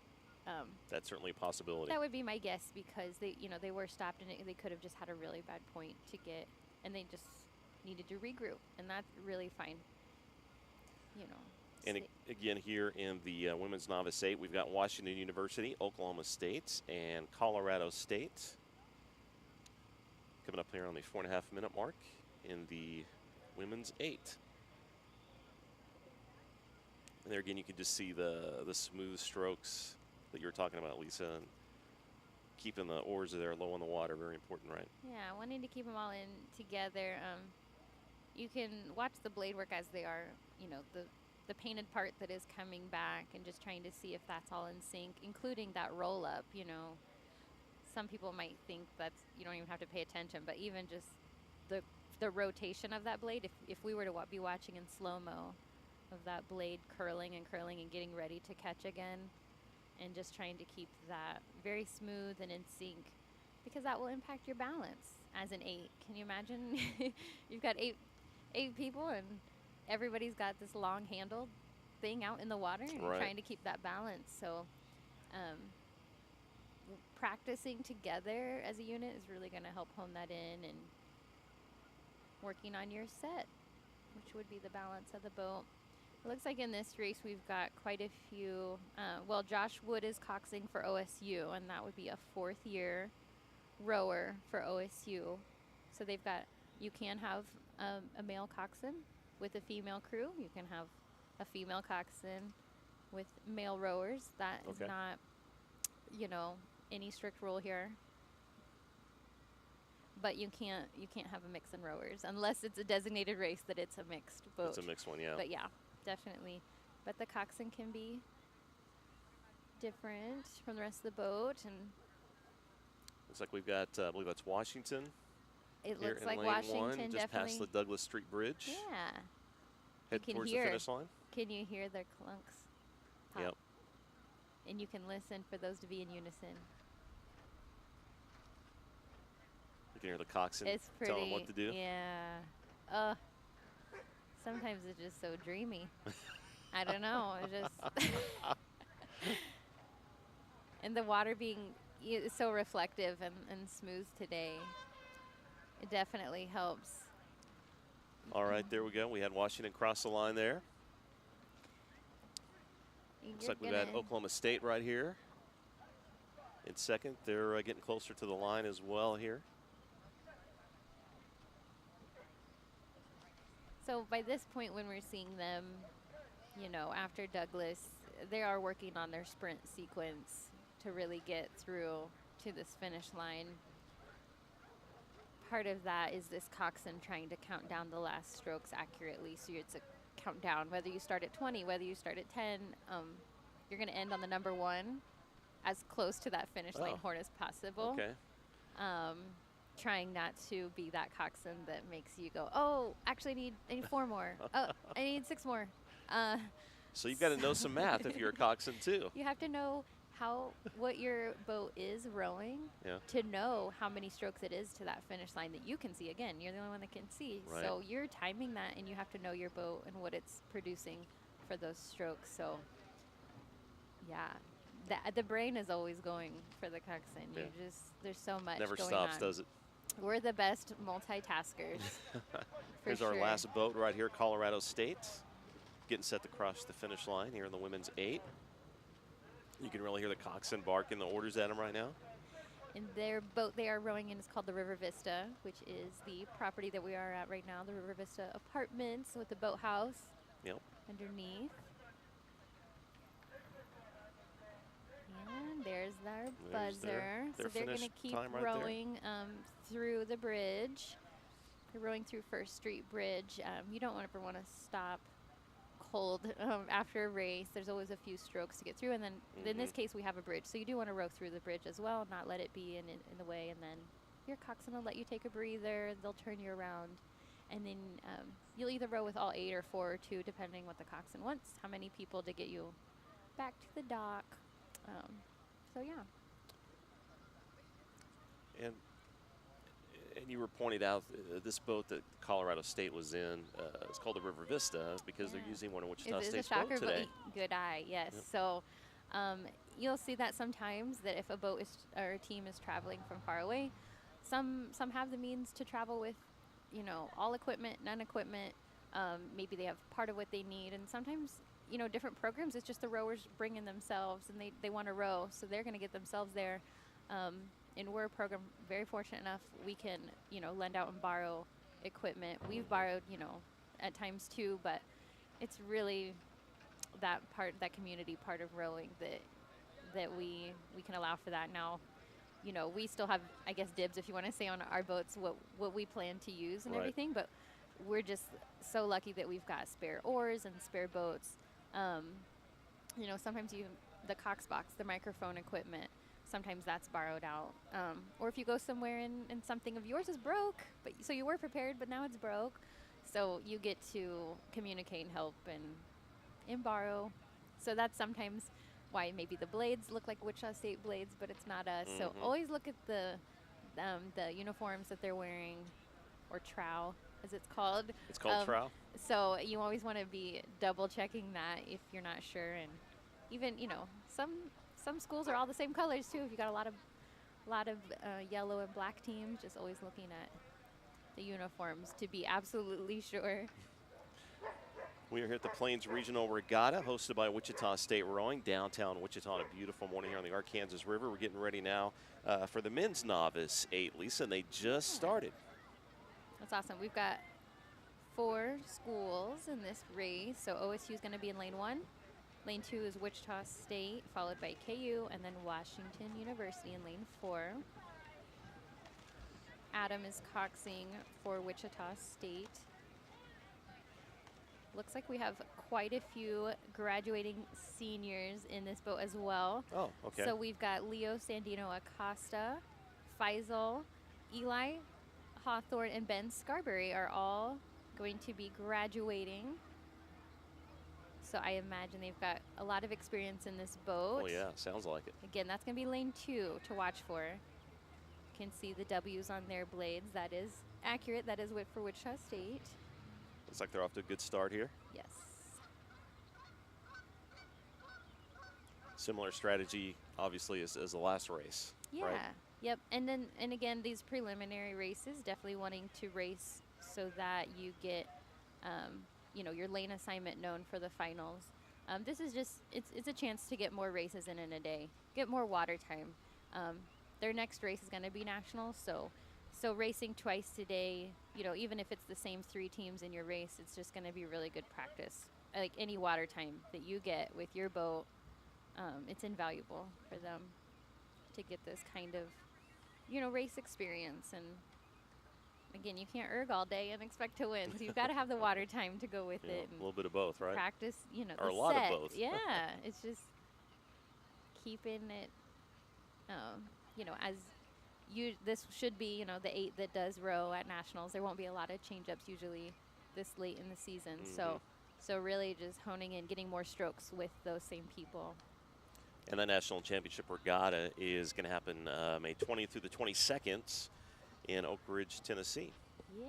that's certainly a possibility. That would be my guess, because they were stopped, and they could have just had a really bad point to get, and they just needed to regroup, and that's really fine. And again, here in the Women's Novice 8, we've got Washington University, Oklahoma State, and Colorado State. Coming up here on the 4.5-minute mark in the Women's 8. And there again, you can just see the smooth strokes that you were talking about, Lisa, and keeping the oars there low on the water, very important, right? Yeah, wanting to keep them all in together. You can watch the blade work as they are, the painted part that is coming back, and just trying to see if that's all in sync, including that roll up. You know, some people might think that's, you don't even have to pay attention, but even just the rotation of that blade, if we were to be watching in slow-mo of that blade curling and curling and getting ready to catch again, and just trying to keep that very smooth and in sync, because that will impact your balance as an 8. Can you imagine? You've got eight people and everybody's got this long handled thing out in the water, and Right. trying to keep that balance. So practicing together as a unit is really going to help hone that in, and working on your set, which would be the balance of the boat. It looks like in this race we've got quite a few. Well, Josh Wood is coxing for OSU, and that would be a 4th-year rower for OSU. So they've got, you can have a male coxswain with a female crew. You can have a female coxswain with male rowers. That is Okay. not, you know, any strict rule here. But you can't have a mix in rowers unless it's a designated race that it's a mixed boat. It's a mixed one, yeah. But yeah, definitely. But the coxswain can be different from the rest of the boat, and Looks like we've got, I believe that's Washington it here looks in like lane Washington 1, just definitely. past the Douglas Street Bridge. Yeah. Head can towards hear. the finish line. Can you hear their clunks? Pop? Yep. And you can listen for those to be in unison. You can hear the coxswain It's pretty. tell them what to do. Yeah. Sometimes it's just so dreamy. I don't know. It just. And the water being so reflective and smooth today, it definitely helps. All right, there we go. We had Washington cross the line there. Looks like we've got Oklahoma State right here in second. They're getting closer to the line as well here. So by this point, when we're seeing them, you know, after Douglas, they are working on their sprint sequence to really get through to this finish line. Part of that is this coxswain trying to count down the last strokes accurately. So it's a countdown, whether you start at 20, whether you start at 10, you're going to end on the number 1, as close to that finish line horn as possible. Okay. Trying not to be that coxswain that makes you go, oh, actually I need 4 more. Oh, I need 6 more. So you've got to know some math if you're a coxswain too. You have to know what your boat is rowing to know how many strokes it is to that finish line that you can see. Again, you're the only one that can see. Right. So you're timing that, and you have to know your boat and what it's producing for those strokes. So yeah, the brain is always going for the coxswain. Yeah. There's so much Never going stops, on. does it? We're the best multitaskers. Here's our last boat right here, Colorado State. Getting set to cross the finish line here in the women's 8. You can really hear the coxswain barking the orders at them right now. And their boat they are rowing in is called the River Vista, which is the property that we are at right now, the River Vista Apartments with the boathouse underneath. And there's our buzzer. So they're going to keep rowing through the bridge. They're rowing through First Street Bridge. You don't ever want to stop cold after a race. There's always a few strokes to get through, and then in this case we have a bridge, so you do want to row through the bridge as well, not let it be in the way, and then your coxswain will let you take a breather. They'll turn you around, and then you'll either row with all 8 or 4 or 2, depending what the coxswain wants, how many people to get you back to the dock. So yeah. And you were pointing out this boat that Colorado State was in, it's called the River Vista because they're using one of Wichita State's boat today. Good eye, yes. Yep. So you'll see that sometimes, that if a boat is or a team is traveling from far away, some have the means to travel with, you know, all equipment, none equipment. Maybe they have part of what they need, and sometimes, you know, different programs, it's just the rowers bringing themselves, and they want to row, so they're going to get themselves there. And we're a program very fortunate enough we can, you know, lend out and borrow equipment. We've borrowed, you know, at times too, but it's really that community part of rowing that we can allow for that. Now, you know, we still have, I guess, dibs, if you want to say, on our boats what we plan to use and everything, but we're just so lucky that we've got spare oars and spare boats. You know, sometimes the cox box, the microphone equipment, sometimes that's borrowed out. Or if you go somewhere and something of yours is broke, so you were prepared, but now it's broke. So you get to communicate and help and borrow. So that's sometimes why maybe the blades look like Wichita State blades, but it's not us. So always look at the uniforms that they're wearing, or trow, as it's called. It's called trow. So you always want to be double checking that if you're not sure. And even, you know, some schools are all the same colors too. If you got a lot of yellow and black teams, just always looking at the uniforms to be absolutely sure. We are here at the Plains Regional Regatta, hosted by Wichita State Rowing, downtown Wichita. On a beautiful morning here on the Arkansas River. We're getting ready now for the men's novice 8, Lisa, and they just started. That's awesome. We've got 4 schools in this race. So OSU is going to be in lane 1. Lane 2 is Wichita State, followed by KU, and then Washington University in lane 4. Adam is coxing for Wichita State. Looks like we have quite a few graduating seniors in this boat as well. Oh, okay. So we've got Leo Sandino Acosta, Faisal, Eli Hawthorne, and Ben Scarberry are all going to be graduating. So I imagine they've got a lot of experience in this boat. Oh, yeah, sounds like it. Again, that's going to be lane 2 to watch for. You can see the W's on their blades. That is accurate. That is for Wichita State. Looks like they're off to a good start here. Yes. Similar strategy, obviously, as the last race. Yeah. Right? Yep. And again, these preliminary races, definitely wanting to race so that you get, you know, your lane assignment known for the finals. This is just, it's a chance to get more races in a day, get more water time. Their next race is going to be nationals, so racing twice today, you know, even if it's the same 3 teams in your race, it's just going to be really good practice. Like any water time that you get with your boat, it's invaluable for them to get this kind of, you know, race experience. And again, you can't erg all day and expect to win. So you've got to have the water time to go with You know, it. a little bit of both, right? Practice, you know, Or the a lot of set. both. Yeah, it's just keeping it, you know, as this should be, you know, the 8 that does row at nationals. There won't be a lot of change-ups usually this late in the season. So really just honing in, getting more strokes with those same people. And the National Championship Regatta is going to happen May 20th through the 22nd in Oak Ridge, Tennessee. Yeah.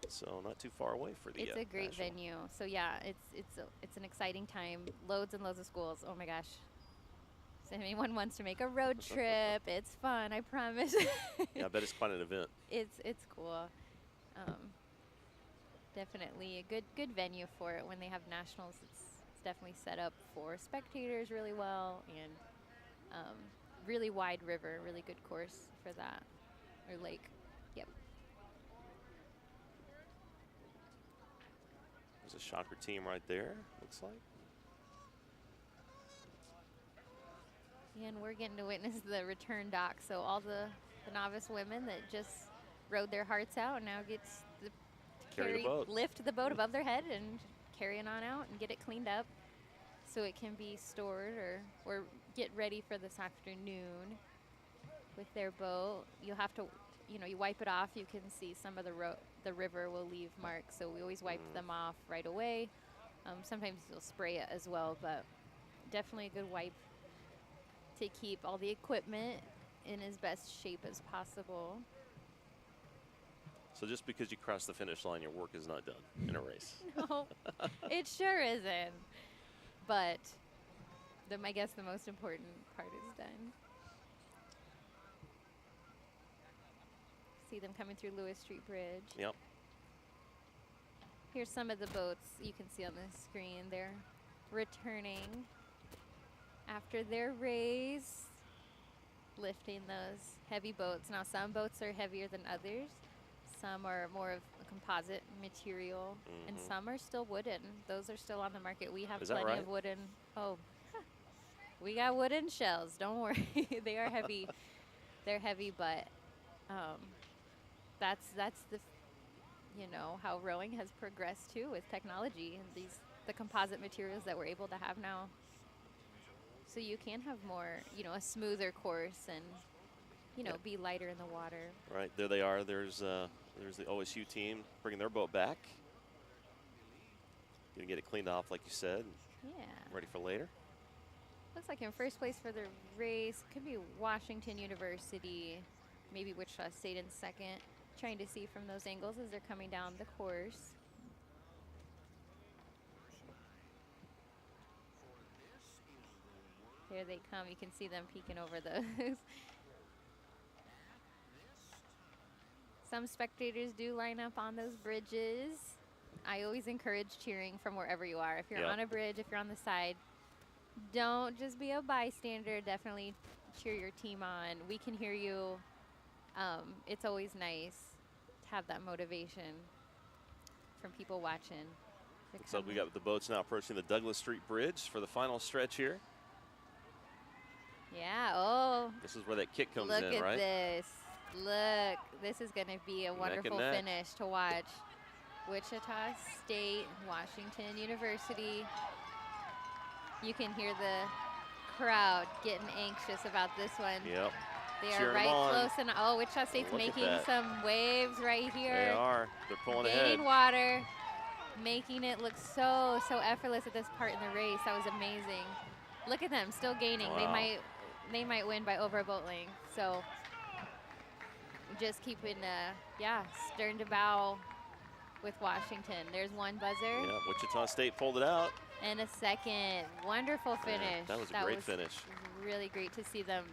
So not too far away for the It's a great national. venue. So yeah, it's an exciting time. Loads and loads of schools. Oh my gosh. So if anyone wants to make a road trip, it's fun, I promise. Yeah, I bet it's quite an event. It's cool. Definitely a good venue for it when they have nationals. It's definitely set up for spectators really well, and really wide river, really good course for that, or lake. Yep. There's a shocker team right there, looks like. And we're getting to witness the return dock. So all the novice women that just rode their hearts out now gets to Carry the boat. lift the boat above their head and carry it on out and get it cleaned up so it can be stored or get ready for this afternoon with their boat. You'll have to, you know, you wipe it off. You can see some of the river will leave marks, so we always wipe them off right away. Sometimes you'll spray it as well, but definitely a good wipe to keep all the equipment in as best shape as possible. So just because you cross the finish line, your work is not done in a race. No, it sure isn't. But I guess the most important part is done. See them coming through Lewis Street Bridge. Yep. Here's some of the boats you can see on the screen. They're returning after their race, lifting those heavy boats. Now, some boats are heavier than others. Some are more of a composite material, and some are still wooden. Those are still on the market. We have Is that plenty right? of wooden. Oh, we got wooden shells. Don't worry. They are heavy. They're heavy, but that's the you know, how rowing has progressed too with technology and the composite materials that we're able to have now. So you can have more, you know, a smoother course and, you know, be lighter in the water. Right, there they are. There's the OSU team bringing their boat back. Gonna get it cleaned off, like you said. Yeah. Ready for later. Looks like in first place for the race could be Washington University, maybe Wichita State in second. Trying to see from those angles as they're coming down the course. Here they come. You can see them peeking over those. Some spectators do line up on those bridges. I always encourage cheering from wherever you are. If you're on a bridge, if you're on the side, don't just be a bystander. Definitely cheer your team on. We can hear you. It's always nice to have that motivation from people watching. So we got the boats now approaching the Douglas Street Bridge for the final stretch here. Yeah, oh. This is where that kick comes in, right? Look at this. Look, this is going to be a wonderful finish to watch. Wichita State, Washington University. You can hear the crowd getting anxious about this one. Yep. They are right close, and oh, Wichita State's making some waves right here. They are. They're pulling ahead. Gaining water, making it look so effortless at this part in the race. That was amazing. Look at them, still gaining. Wow. They might win by over a boat length. So just keeping, stern to bow with Washington. There's one buzzer. Yeah, Wichita State pulled it out. And a second. Wonderful finish. Yeah, that was a great finish. Really great to see them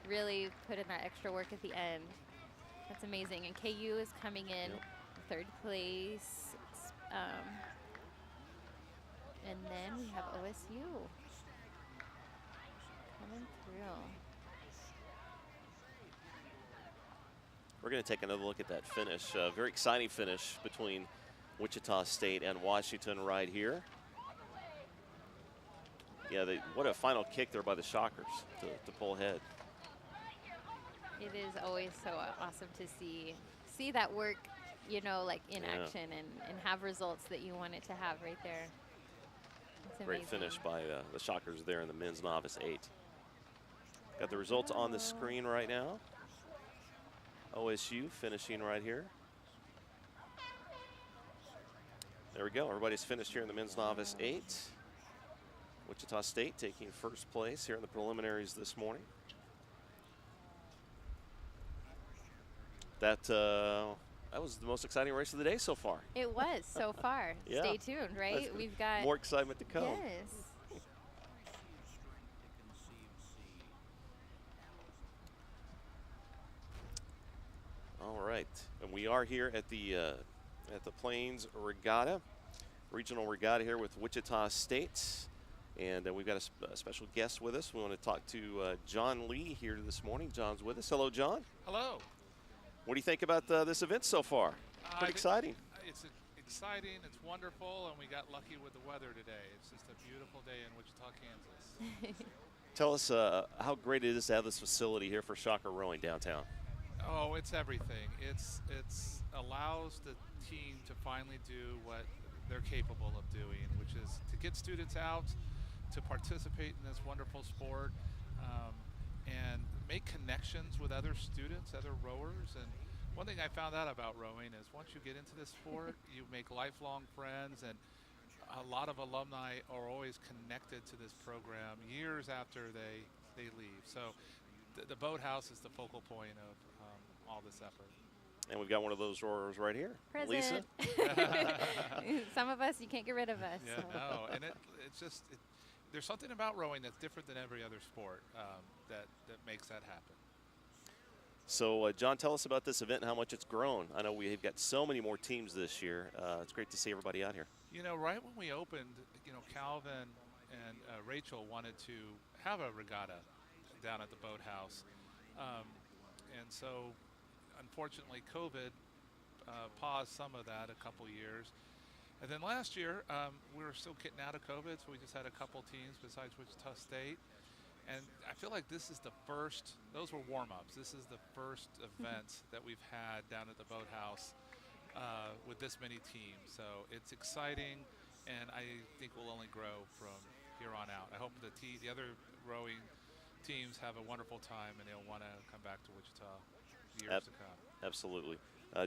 really put in that extra work at the end. That's amazing. And KU is coming in third place. And then we have OSU coming through. We're going to take another look at that finish. Very exciting finish between Wichita State and Washington right here. Yeah, what a final kick there by the Shockers to pull ahead. It is always so awesome to see that work, you know, like in action and have results that you want it to have right there. It's great amazing. finish by the Shockers there in the men's novice 8. Got the results on the screen right now. OSU finishing right here. There we go. Everybody's finished here in the men's novice 8. Wichita State taking first place here in the preliminaries this morning. That was the most exciting race of the day so far. It was so far. Yeah. Stay tuned, right? We've got more excitement to come. Yes. All right, and we are here at the Plains Regatta, regional regatta here with Wichita State, and we've got a special guest with us. We want to talk to John Lee here this morning. John's with us. Hello, John. Hello. What do you think about this event so far? Pretty exciting. It's exciting. It's wonderful, and we got lucky with the weather today. It's just a beautiful day in Wichita, Kansas. Tell us how great it is to have this facility here for Shocker Rowing downtown. Oh, it's everything. It's allows the team to finally do what they're capable of doing, which is to get students out, to participate in this wonderful sport, and make connections with other students, other rowers. And one thing I found out about rowing is once you get into this sport, you make lifelong friends, and a lot of alumni are always connected to this program years after they leave. So the boathouse is the focal point of all this effort. And we've got one of those rowers right here. Present. Lisa. Some of us, you can't get rid of us. Yeah, so. no, and it's just, there's something about rowing that's different than every other sport that makes that happen. So, John, tell us about this event and how much it's grown. I know we've got so many more teams this year. It's great to see everybody out here. You know, right when we opened, Calvin and Rachel wanted to have a regatta down at the boathouse. And so, unfortunately, COVID paused some of that a couple years. And then last year, we were still getting out of COVID, so we just had a couple teams besides Wichita State. And I feel like this is the first, those were warm-ups. This is the first event that we've had down at the boathouse with this many teams. So it's exciting, and I think will only grow from here on out. I hope the other rowing teams have a wonderful time, and they'll want to come back to Wichita years to come. Absolutely.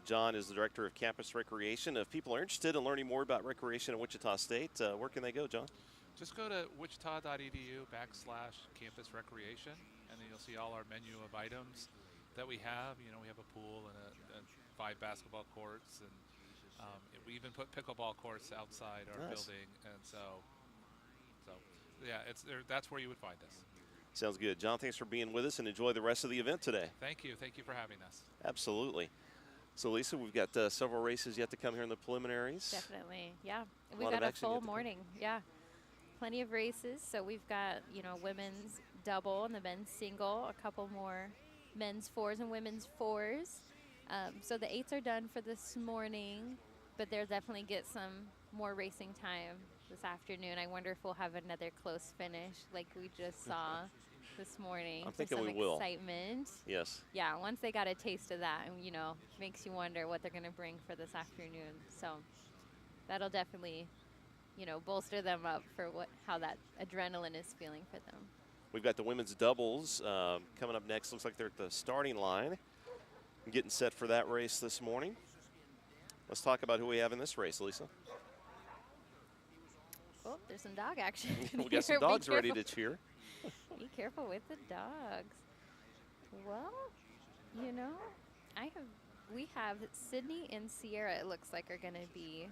John is the Director of Campus Recreation. If people are interested in learning more about recreation at Wichita State, where can they go, John? Just go to wichita.edu/campus recreation, and then you'll see all our menu of items that we have. You know, we have a pool and 5 basketball courts, and we even put pickleball courts outside our building. And so yeah, it's there. That's where you would find us. Sounds good. John, thanks for being with us, and enjoy the rest of the event today. Thank you. Thank you for having us. Absolutely. So, Lisa, we've got several races yet to come here in the preliminaries. Definitely, yeah. A We've lot of got a action yet full to come. morning, yeah. Plenty of races. So we've got, women's double and the men's single, a couple more men's 4s and women's 4s. So the 8s are done for this morning, but they'll definitely get some more racing time this afternoon. I wonder if we'll have another close finish like we just saw this morning. I'm for thinking some we will. excitement. Yes. Yeah, once they got a taste of that, makes you wonder what they're going to bring for this afternoon. So that'll definitely, bolster them up for how that adrenaline is feeling for them. We've got the women's doubles coming up next. Looks like they're at the starting line, getting set for that race this morning. Let's talk about who we have in this race, Lisa. Oh, there's some dog action. We got some dogs ready to cheer. Be careful with the dogs. Well, we have Sydney and Sierra, it looks like, are going to be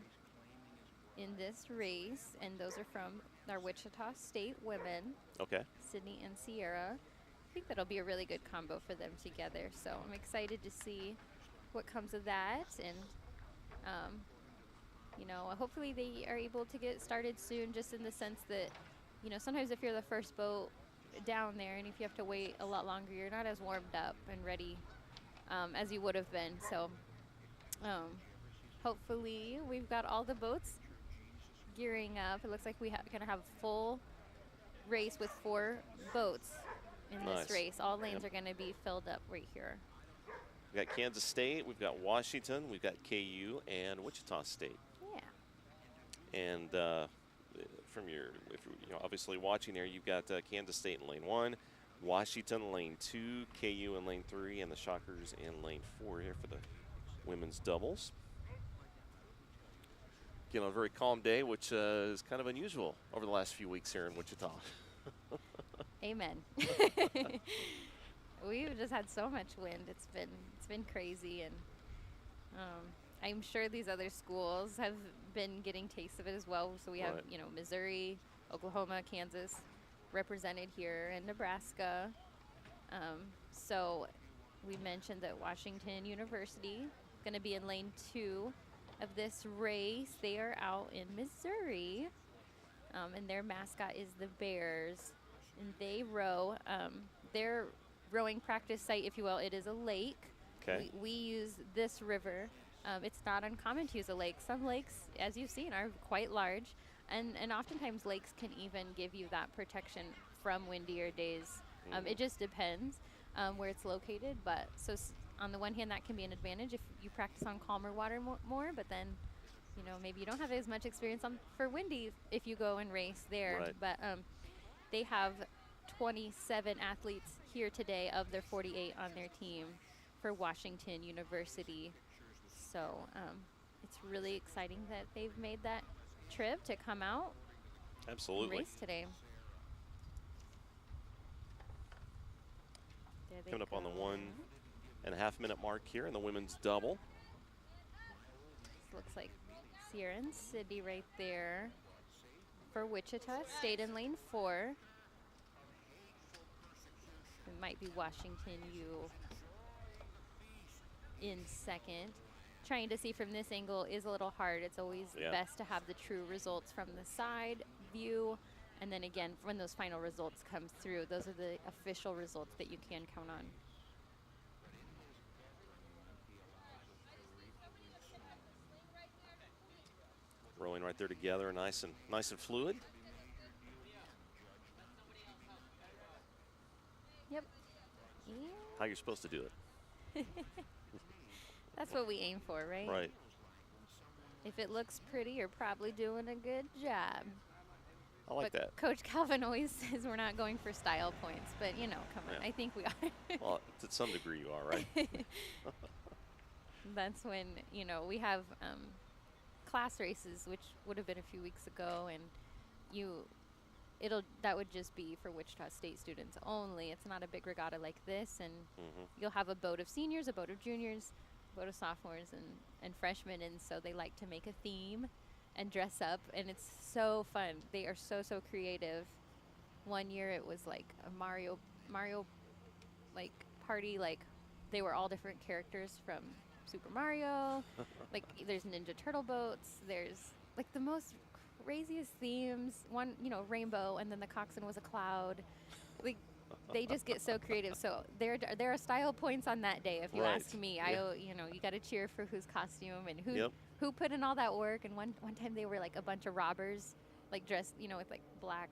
in this race, and those are from our Wichita State women. Okay. Sydney and Sierra. I think that'll be a really good combo for them together. So I'm excited to see what comes of that, and hopefully they are able to get started soon, just in the sense that, sometimes if you're the first boat down there and if you have to wait a lot longer, you're not as warmed up and ready as you would have been. So hopefully we've got all the boats gearing up. It looks like we're going to have a full race with 4 boats in this race. All lanes are going to be filled up right here. We've got Kansas State, we've got Washington, we've got KU, and Wichita State. Yeah. And if you're obviously watching there, you've got Kansas State in lane 1, Washington lane 2, KU in lane 3, and the Shockers in lane 4 here for the women's doubles. Again, a very calm day, which is kind of unusual over the last few weeks here in Wichita. Amen. We've just had so much wind. It's been crazy, and I'm sure these other schools have been getting tastes of it as well. So we have, Missouri, Oklahoma, Kansas represented here, and Nebraska. So we mentioned that Washington University is going to be in lane 2 of this race. They are out in Missouri, and their mascot is the Bears, and they row. Their rowing practice site, if you will, it is a lake. Okay. We use this river. It's not uncommon to use a lake. Some lakes, as you've seen, are quite large, and oftentimes lakes can even give you that protection from windier days. It just depends where it's located, but on the one hand, that can be an advantage if you practice on calmer water more, but then, maybe you don't have as much experience for windy if you go and race there. Right. But they have 27 athletes here today of their 48 on their team for Washington University. So it's really exciting that they've made that trip to come out Absolutely. and race today. There they Coming up on the go. 1.5 minute mark here in the women's double. Looks like Sierra and Sydney right there for Wichita State in lane 4. It might be Washington U in second. Trying to see from this angle is a little hard. It's always best to have the true results from the side view. And then again, when those final results come through, those are the official results that you can count on. Rowing right there together, nice and fluid. Yep. How you're supposed to do it. That's what we aim for, right? Right. If it looks pretty, you're probably doing a good job. I like But that. Coach Calvin always says we're not going for style points, but you know, come on, Yeah. I think we are. Well, to some degree you are, right? That's when, you know, we have class races, which would have been a few weeks ago, and that would just be for Wichita State students only. It's not a big regatta like this, and you'll have a boat of seniors, a boat of juniors, a boat of sophomores, and freshmen, and so they like to make a theme and dress up, and it's so fun. They are so creative. One year it was like a Mario like party, like they were all different characters from Super Mario. Like there's Ninja Turtle boats, there's like the most craziest themes. One, you know, rainbow, and then the coxswain was a cloud. Like they just get so creative. So there are style points on that day, if you Right. ask me. Yeah. You know, you got to cheer for whose costume and Yep. who put in all that work. And one time they were like a bunch of robbers, like dressed, you know, with like black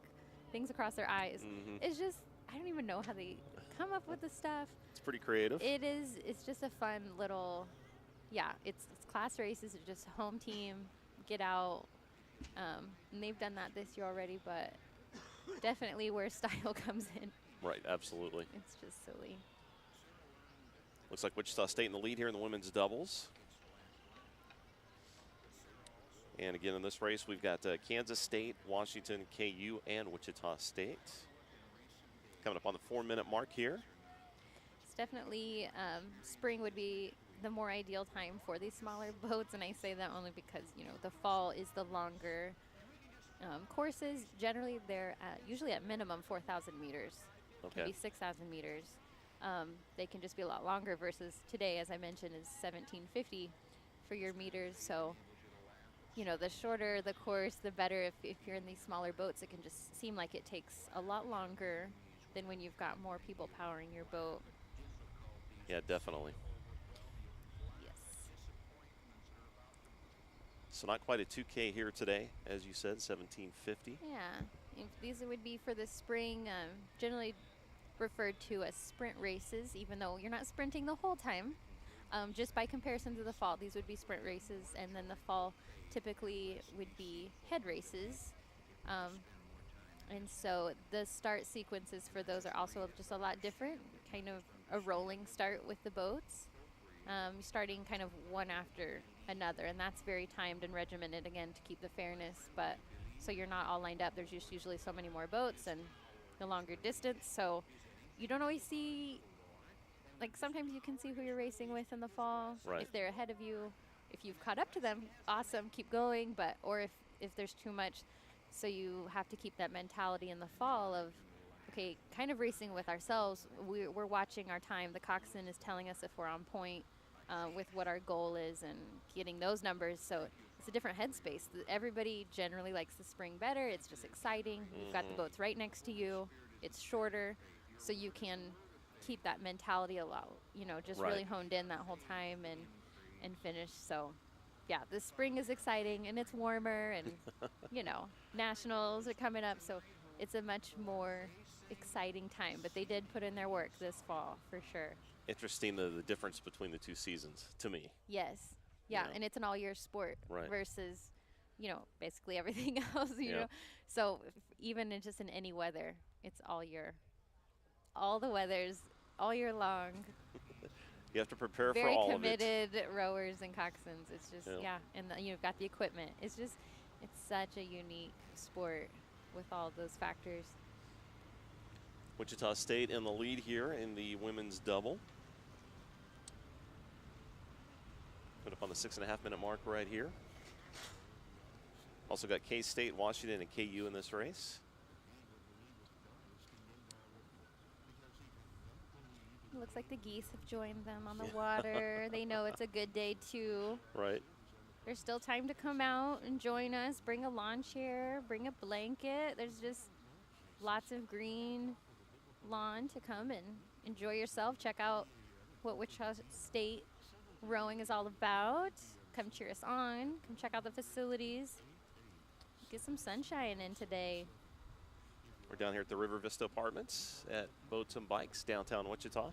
things across their eyes. It's just, I don't even know how they come up with the stuff. It's pretty creative. It is. It's just a fun little, yeah. It's class races. It's just home team, get out, and they've done that this year already. But definitely where style comes in. Right, absolutely. It's just silly. Looks like Wichita State in the lead here in the women's doubles. And again, in this race, we've got Kansas State, Washington, KU, and Wichita State. Coming up on the 4-minute mark here. It's definitely spring would be the more ideal time for these smaller boats, and I say that only because, you know, the fall is the longer courses. Generally, they're usually at minimum 4,000 meters. Can Okay. be 6,000 meters. They can just be a lot longer versus today, as I mentioned, is 1750 for your meters. So, you know, the shorter the course, the better. If you're in these smaller boats, it can just seem like it takes a lot longer than when you've got more people powering your boat. Yeah, definitely. Yes. So not quite a 2K here today, as you said, 1750. Yeah. If these would be for the spring, generally referred to as sprint races, even though you're not sprinting the whole time. Just by comparison to the fall, these would be sprint races, and then the fall typically would be head races. And so the start sequences for those are also just a lot different, kind of a rolling start with the boats, starting kind of one after another, and that's very timed and regimented, again, to keep the fairness. But so you're not all lined up. There's just usually so many more boats and the longer distance, so you don't always see, like sometimes you can see who you're racing with in the fall. Right. If they're ahead of you, if you've caught up to them, awesome, keep going. But or if there's too much, so you have to keep that mentality in the fall of, okay, kind of racing with ourselves. We're watching our time. The coxswain is telling us if we're on point with what our goal is and getting those numbers. So it's a different headspace. Everybody generally likes the spring better. It's just exciting. You've got the boats right next to you. It's shorter, so you can keep that mentality a lot, you know, just Right. really honed in that whole time and finish. So yeah, the spring is exciting and it's warmer and you know, nationals are coming up, so it's a much more exciting time. But they did put in their work this fall for sure. Interesting the difference between the two seasons to me. Yes. Yeah, Yeah. and it's an all-year sport Right. versus, you know, basically everything else, you Yeah. know. So even in just in any weather, it's all year. All the weathers, all year long. You have to prepare for Very all of it. committed rowers and coxswains. It's just, Yeah. yeah, and you've got the equipment. It's just, it's such a unique sport with all those factors. Wichita State in the lead here in the women's double. Put up on the 6.5-minute mark right here. Also got K-State, Washington, and KU in this race. Looks like the geese have joined them on the water. They know it's a good day too. Right. There's still time to come out and join us. Bring a lawn chair, bring a blanket. There's just lots of green lawn to come and enjoy yourself. Check out what Wichita State rowing is all about. Come cheer us on. Come check out the facilities. Get some sunshine in today. We're down here at the River Vista Apartments at Boats and Bikes, downtown Wichita.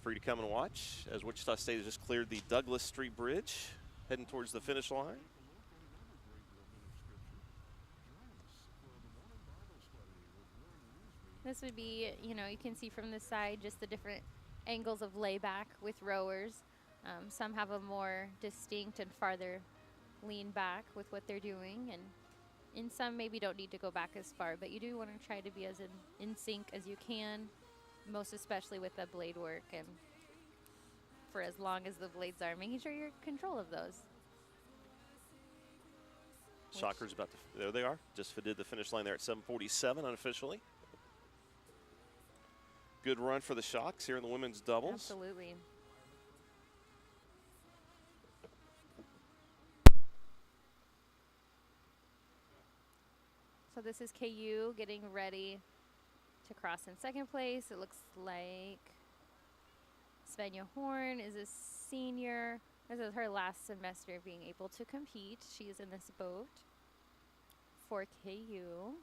Free to come and watch as Wichita State has just cleared the Douglas Street Bridge, heading towards the finish line. This would be, you know, you can see from the side just the different angles of layback with rowers. Some have a more distinct and farther lean back with what they're doing, and in some maybe don't need to go back as far, but you do want to try to be as in sync as you can, most especially with the blade work and for as long as the blades are, making sure you're in control of those. Shockers about to, there they are. Just did the finish line there at 7:47 unofficially. Good run for the Shocks here in the women's doubles. Absolutely. So this is KU getting ready to cross in second place. It looks like Svenja Horn is a senior. This is her last semester being able to compete. She is in this boat for KU.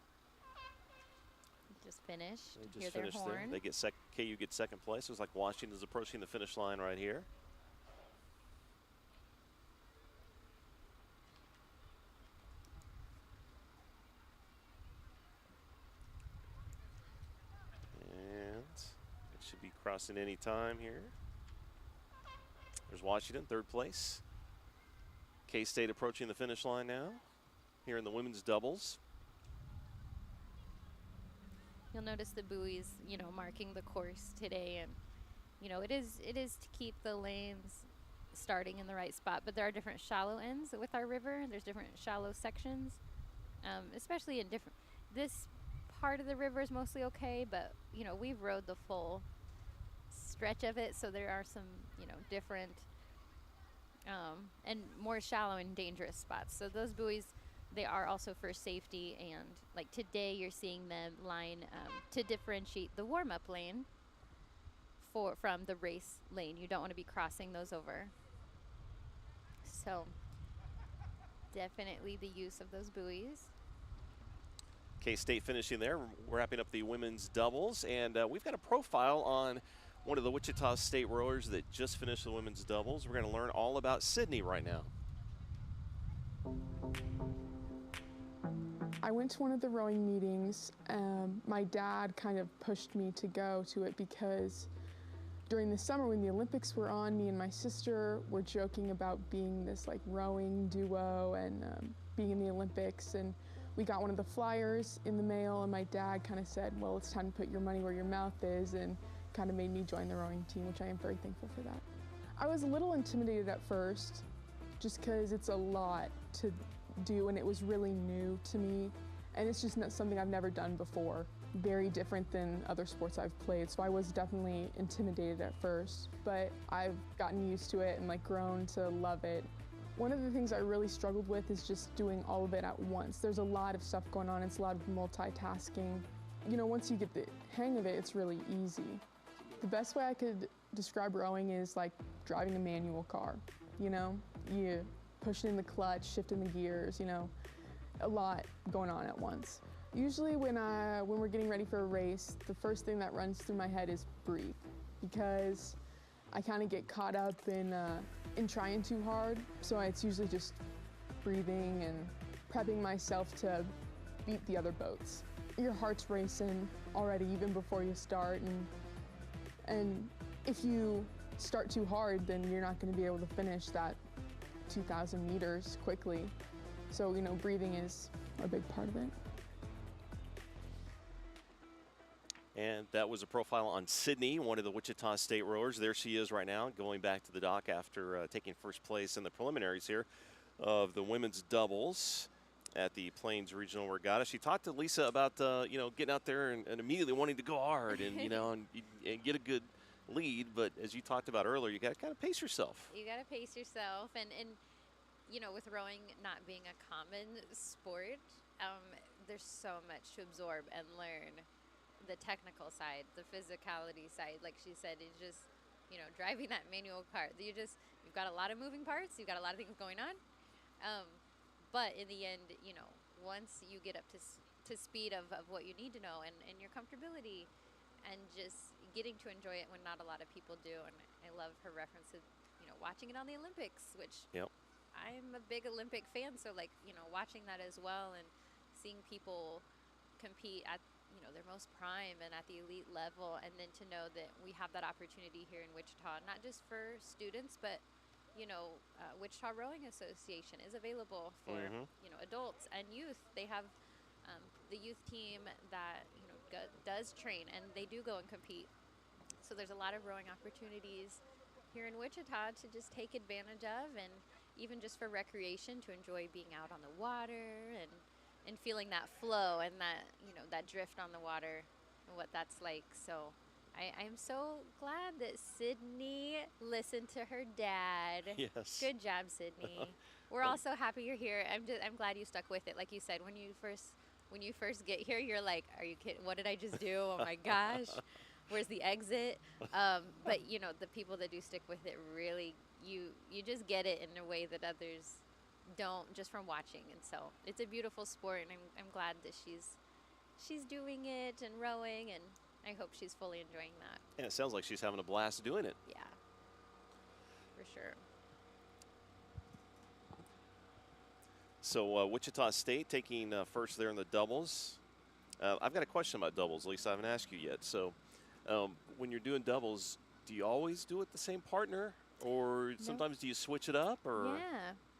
Just finished. They Hear just their finished there. horn. They get KU gets second place. It was like Washington's approaching the finish line right here. And it should be crossing any time here. There's Washington, third place. K-State approaching the finish line now here in the women's doubles. You'll notice the buoys, you know, marking the course today, and you know it is to keep the lanes starting in the right spot. But there are different shallow ends with our river. There's different shallow sections, especially in different. This part of the river is mostly okay, but you know we've rode the full stretch of it, so there are some different and more shallow and dangerous spots. So those buoys, they are also for safety, and like today you're seeing them line to differentiate the warm-up lane from the race lane. You don't want to be crossing those over. So definitely the use of those buoys. K-State finishing there, wrapping up the women's doubles, and we've got a profile on one of the Wichita State rowers that just finished the women's doubles. We're going to learn all about Sydney right now. I went to one of the rowing meetings. My dad kind of pushed me to go to it because during the summer when the Olympics were on, me and my sister were joking about being this like rowing duo and being in the Olympics, and we got one of the flyers in the mail, and my dad kind of said, well, it's time to put your money where your mouth is, and kind of made me join the rowing team, which I am very thankful for that. I was a little intimidated at first just because it's a lot to do, and it was really new to me, and it's just not something I've never done before. Very different than other sports I've played, so I was definitely intimidated at first, but I've gotten used to it and like grown to love it. One of the things I really struggled with is just doing all of it at once. There's a lot of stuff going on, it's a lot of multitasking. You know, once you get the hang of it, it's really easy. The best way I could describe rowing is like driving a manual car. You know, you pushing in the clutch, shifting the gears, you know, a lot going on at once. Usually when we're getting ready for a race, the first thing that runs through my head is breathe, because I kind of get caught up in trying too hard. So it's usually just breathing and prepping myself to beat the other boats. Your heart's racing already even before you start, and if you start too hard, then you're not going to be able to finish that 2,000 meters quickly. So, you know, breathing is a big part of it. And that was a profile on Sydney, one of the Wichita State rowers. There she is right now, going back to the dock after taking first place in the preliminaries here of the women's doubles at the Plains Regional Regatta. She talked to Lisa about, getting out there and immediately wanting to go hard and, and get a good lead. But as you talked about earlier, you got to kind of pace yourself. You got to pace yourself. And, with rowing not being a common sport, there's so much to absorb and learn. The technical side, the physicality side, like she said, is just, driving that manual car. You've got a lot of moving parts. You've got a lot of things going on. But in the end, once you get up to speed of what you need to know and your comfortability and just getting to enjoy it when not a lot of people do. And I love her reference to, watching it on the Olympics, which I'm a big Olympic fan, so like, you know, watching that as well and seeing people compete at, you know, their most prime and at the elite level, and then to know that we have that opportunity here in Wichita, not just for students, but you know, Wichita Rowing Association is available for you know, adults and youth. They have the youth team that, you know, does train, and they do go and compete. So there's a lot of rowing opportunities here in Wichita to just take advantage of, and even just for recreation, to enjoy being out on the water and feeling that flow and that, you know, that drift on the water and what that's like. So I'm so glad that Sydney listened to her dad. Yes. Good job, Sydney. We're all so happy you're here. I'm glad you stuck with it. Like you said, when you first get here, you're like, are you kidding? What did I just do? Oh my gosh. Where's the exit? But you know, the people that do stick with it, really, you just get it in a way that others don't, just from watching. And so it's a beautiful sport, and I'm glad that she's doing it and rowing, and I hope she's fully enjoying that. And it sounds like she's having a blast doing it. Yeah, for sure. So Wichita State taking first there in the doubles. I've got a question about doubles. At least I haven't asked you yet. So when you're doing doubles, do you always do it the same partner, or sometimes do you switch it up? Or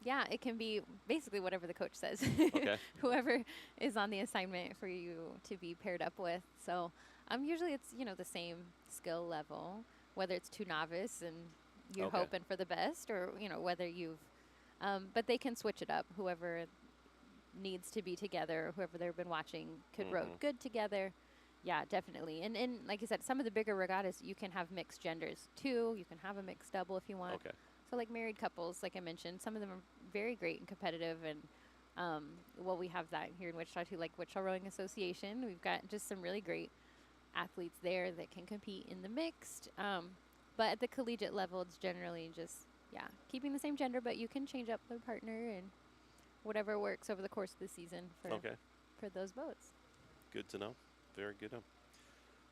yeah, it can be basically whatever the coach says. Okay. Whoever is on the assignment for you to be paired up with. So usually it's, you know, the same skill level, whether it's two novice and you're hoping for the best, or, you know, whether you've but they can switch it up. Whoever needs to be together, whoever they've been watching could row good together. Yeah, definitely. And like I said, some of the bigger regattas, you can have mixed genders too. You can have a mixed double if you want. Okay. So like married couples, like I mentioned, some of them are very great and competitive. And well, we have that here in Wichita too, like Wichita Rowing Association. We've got just some really great athletes there that can compete in the mixed. But at the collegiate level, it's generally just, keeping the same gender, but you can change up the partner and whatever works over the course of the season for those boats. Good to know. Very good to know.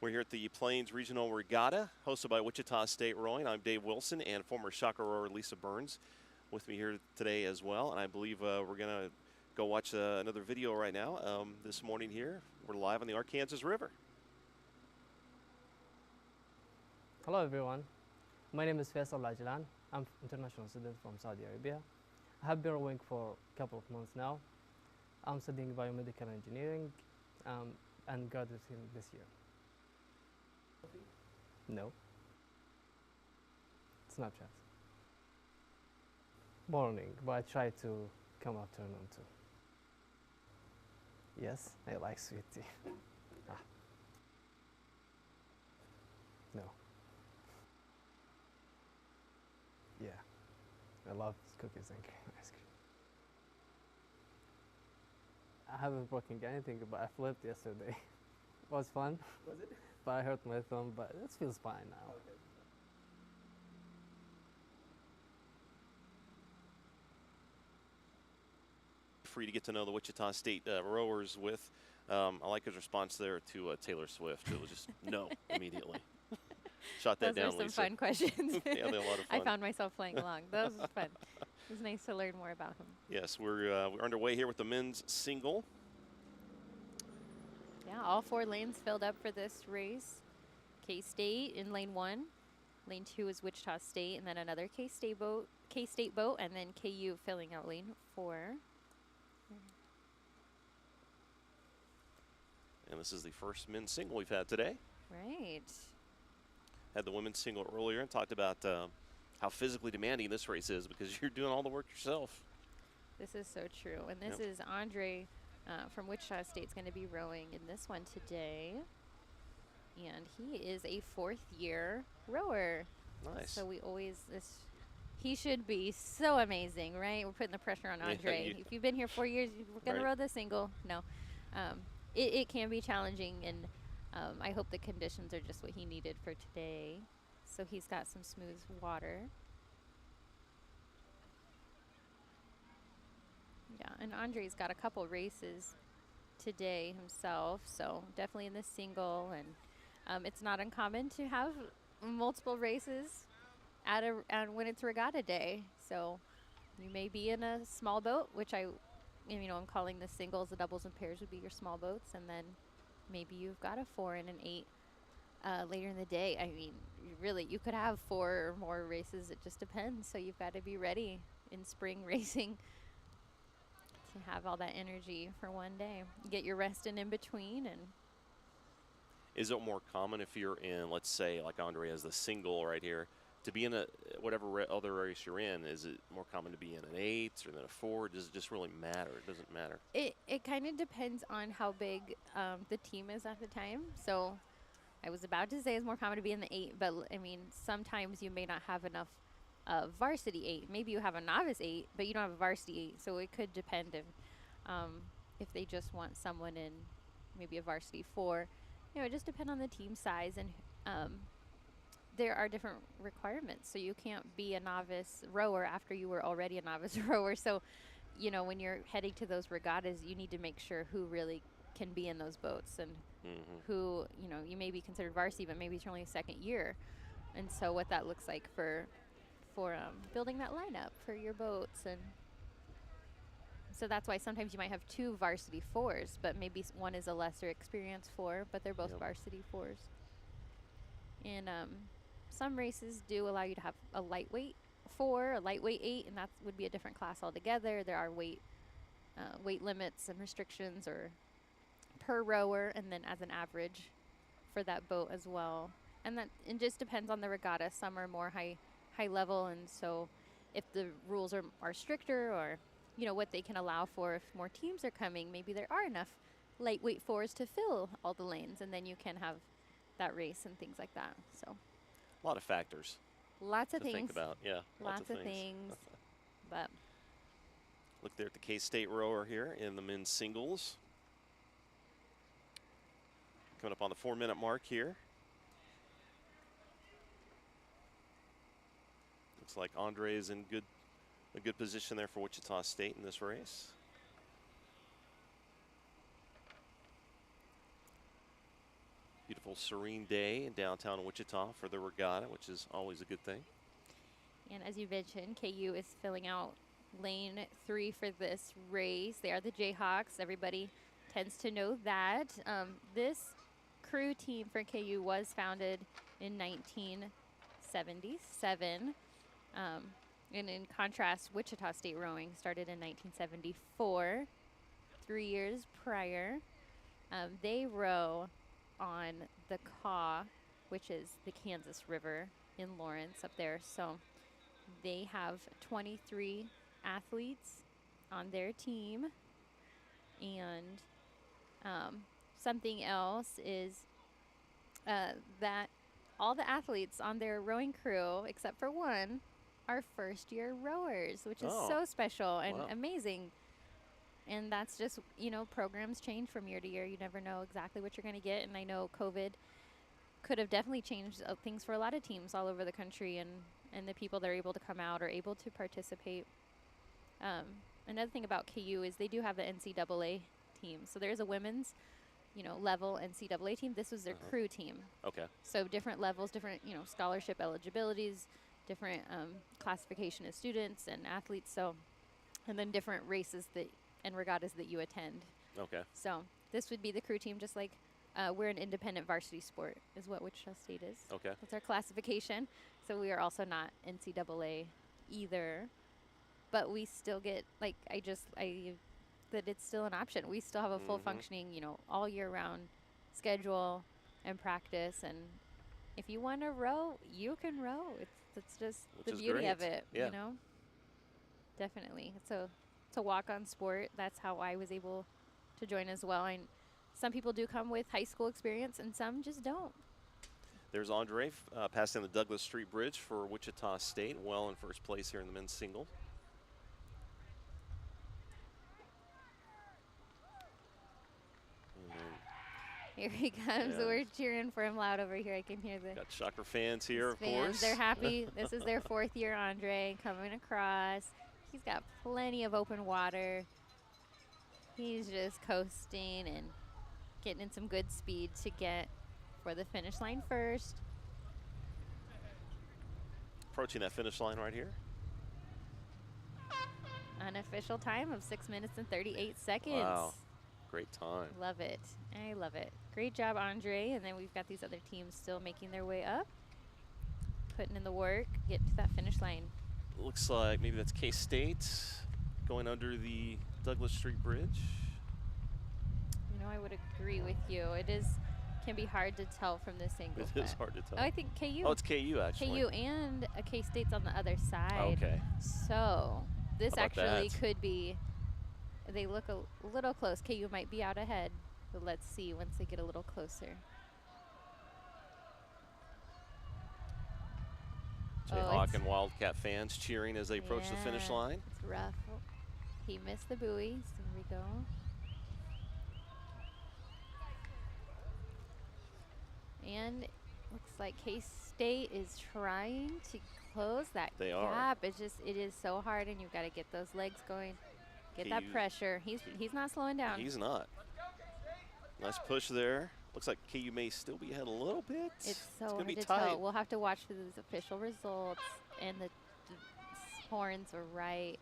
We're here at the Plains Regional Regatta, hosted by Wichita State Rowing. I'm Dave Wilson, and former shocker rower Lisa Burns with me here today as well. And I believe we're going to go watch another video right now. This morning here, we're live on the Arkansas River. Hello everyone, my name is Faisal Lajlan. I'm international student from Saudi Arabia. I have been rowing for a couple of months now. I'm studying biomedical engineering and graduating this year. No. Snapchat. Morning, but I try to come afternoon too. Yes, I like sweet tea. No. Yeah, I love cookies and ice cream. I haven't broken anything, but I flipped yesterday. It was fun. Was it? But I hurt my thumb, but it feels fine now. Okay. For you to get to know the Wichita State rowers with, I like his response there to Taylor Swift. It was just no immediatay. Shot that Those down, were some Lisa. fun questions. Yeah, they had a lot of I fun. found myself playing along. Those was fun. It was nice to learn more about him. Yes, we're underway here with the men's single. Yeah, all 4 lanes filled up for this race. K-State in lane 1. Lane 2 is Wichita State, and then another K-State boat, and then KU filling out lane 4. And this is the first men's single we've had today. Right. Had the women's single earlier and talked about how physically demanding this race is because you're doing all the work yourself. This is so true. And this is Andre from Wichita State's going to be rowing in this one today. And he is a 4th-year rower. Nice. So we always, he should be so amazing, right? We're putting the pressure on Andre. If you've been here 4 years, we're going to row the single. No. It can be challenging, and I hope the conditions are just what he needed for today. So he's got some smooth water. Yeah, and Andre's got a couple races today himself, so definitely in the single, and it's not uncommon to have multiple races when it's regatta day. So You may be in a small boat, which I'm calling the singles. The doubles and pairs would be your small boats, and then maybe you've got a 4 and an 8 later in the day. I mean, you could have 4 or more races. It just depends. So you've got to be ready in spring racing to have all that energy for one day. Get your rest in between. And Is it more common if you're in, let's say, like Andre has the single right here, to be in a whatever other race you're in? Is it more common to be in an 8 or than a 4? Does it just really matter? It doesn't matter. It kind of depends on how big the team is at the time. So I was about to say it's more common to be in the 8, but I mean, sometimes you may not have enough varsity 8. Maybe you have a novice 8, but you don't have a varsity 8. So it could depend if they just want someone in maybe a varsity 4. It just depends on the team size, and there are different requirements. So you can't be a novice rower after you were already a novice rower. So, when you're heading to those regattas, you need to make sure who really can be in those boats and who, you may be considered varsity, but maybe it's only a second year. And so what that looks like for building that lineup for your boats. And so that's why sometimes you might have 2 varsity 4s, but maybe one is a lesser experience 4, but they're both varsity 4s. And some races do allow you to have a lightweight 4, a lightweight 8, and that would be a different class altogether. There are weight limits and restrictions or per rower, and then as an average for that boat as well. And that it just depends on the regatta. Some are more high level, and so if the rules are stricter, or what they can allow for, if more teams are coming, maybe there are enough lightweight 4s to fill all the lanes, and then you can have that race and things like that. So A lot of factors. Lots of to things. think about. Yeah, Lots of things. But look there at the K-State rower here in the men's singles. Coming up on the 4-minute mark here. Looks like Andre is in a good position there for Wichita State in this race. Beautiful serene day in downtown Wichita for the regatta, which is always a good thing. And as you mentioned, KU is filling out lane 3 for this race. They are the Jayhawks. Everybody tends to know that. This crew team for KU was founded in 1977. And in contrast, Wichita State rowing started in 1974, 3 years prior. They row on the Kaw, which is the Kansas River in Lawrence up there. So they have 23 athletes on their team. And something else is that all the athletes on their rowing crew, except for one, are first-year rowers, which is so special and amazing. And that's just, programs change from year to year. You never know exactly what you're going to get. And I know COVID could have definitely changed things for a lot of teams all over the country, and the people that are able to come out are able to participate. Another thing about KU is they do have the NCAA team. So there's a women's, level NCAA team. This was their crew team. Okay. So different levels, different, scholarship eligibilities, different classification of students and athletes. So, and then different races and regattas that you attend. Okay. So this would be the crew team, just like we're an independent varsity sport is what Wichita State is. Okay. That's our classification. So we are also not NCAA either, but we still get, that it's still an option. We still have a full functioning, all year round schedule and practice. And if you want to row, you can row. It's just the beauty of it, Definitely. So it's a walk-on sport. That's how I was able to join as well. And some people do come with high school experience, and some just don't. There's Andre passing the Douglas Street Bridge for Wichita State, well in first place here in the men's single. Here he comes. Yeah. We're cheering for him loud over here. I can hear the Got Shocker fans here, of fans. course. They're happy. This is their 4th year, Andre, coming across. He's got plenty of open water. He's just coasting and getting in some good speed to get for the finish line first. Approaching that finish line right here. unofficial time of 6 minutes and 38 seconds. Wow. Great time. Love it. I love it. Great job, Andre. And then we've got these other teams still making their way up, putting in the work, get to that finish line. Looks like maybe that's K-State going under the Douglas Street Bridge. You know, I would agree with you. Can be hard to tell from this angle. It is hard to tell. Oh, I think KU. Oh, it's KU actually. KU and a K-State's on the other side. Okay. So this How about actually that? could be, they look a little close. KU might be out ahead, but let's see once they get a little closer. Jayhawk and Wildcat fans cheering as they approach the finish Yeah, line. It's rough. Oh, he missed the buoys. There we go. And looks like K-State is trying to close that They are. gap. It is so hard, and you've got to get those legs going, get that KU pressure. He's not slowing down. He's not. Nice push there. Looks like KU may still be ahead a little bit. It's so gonna hard be to tight. tell. We'll have to watch for these official results, and the horns are right.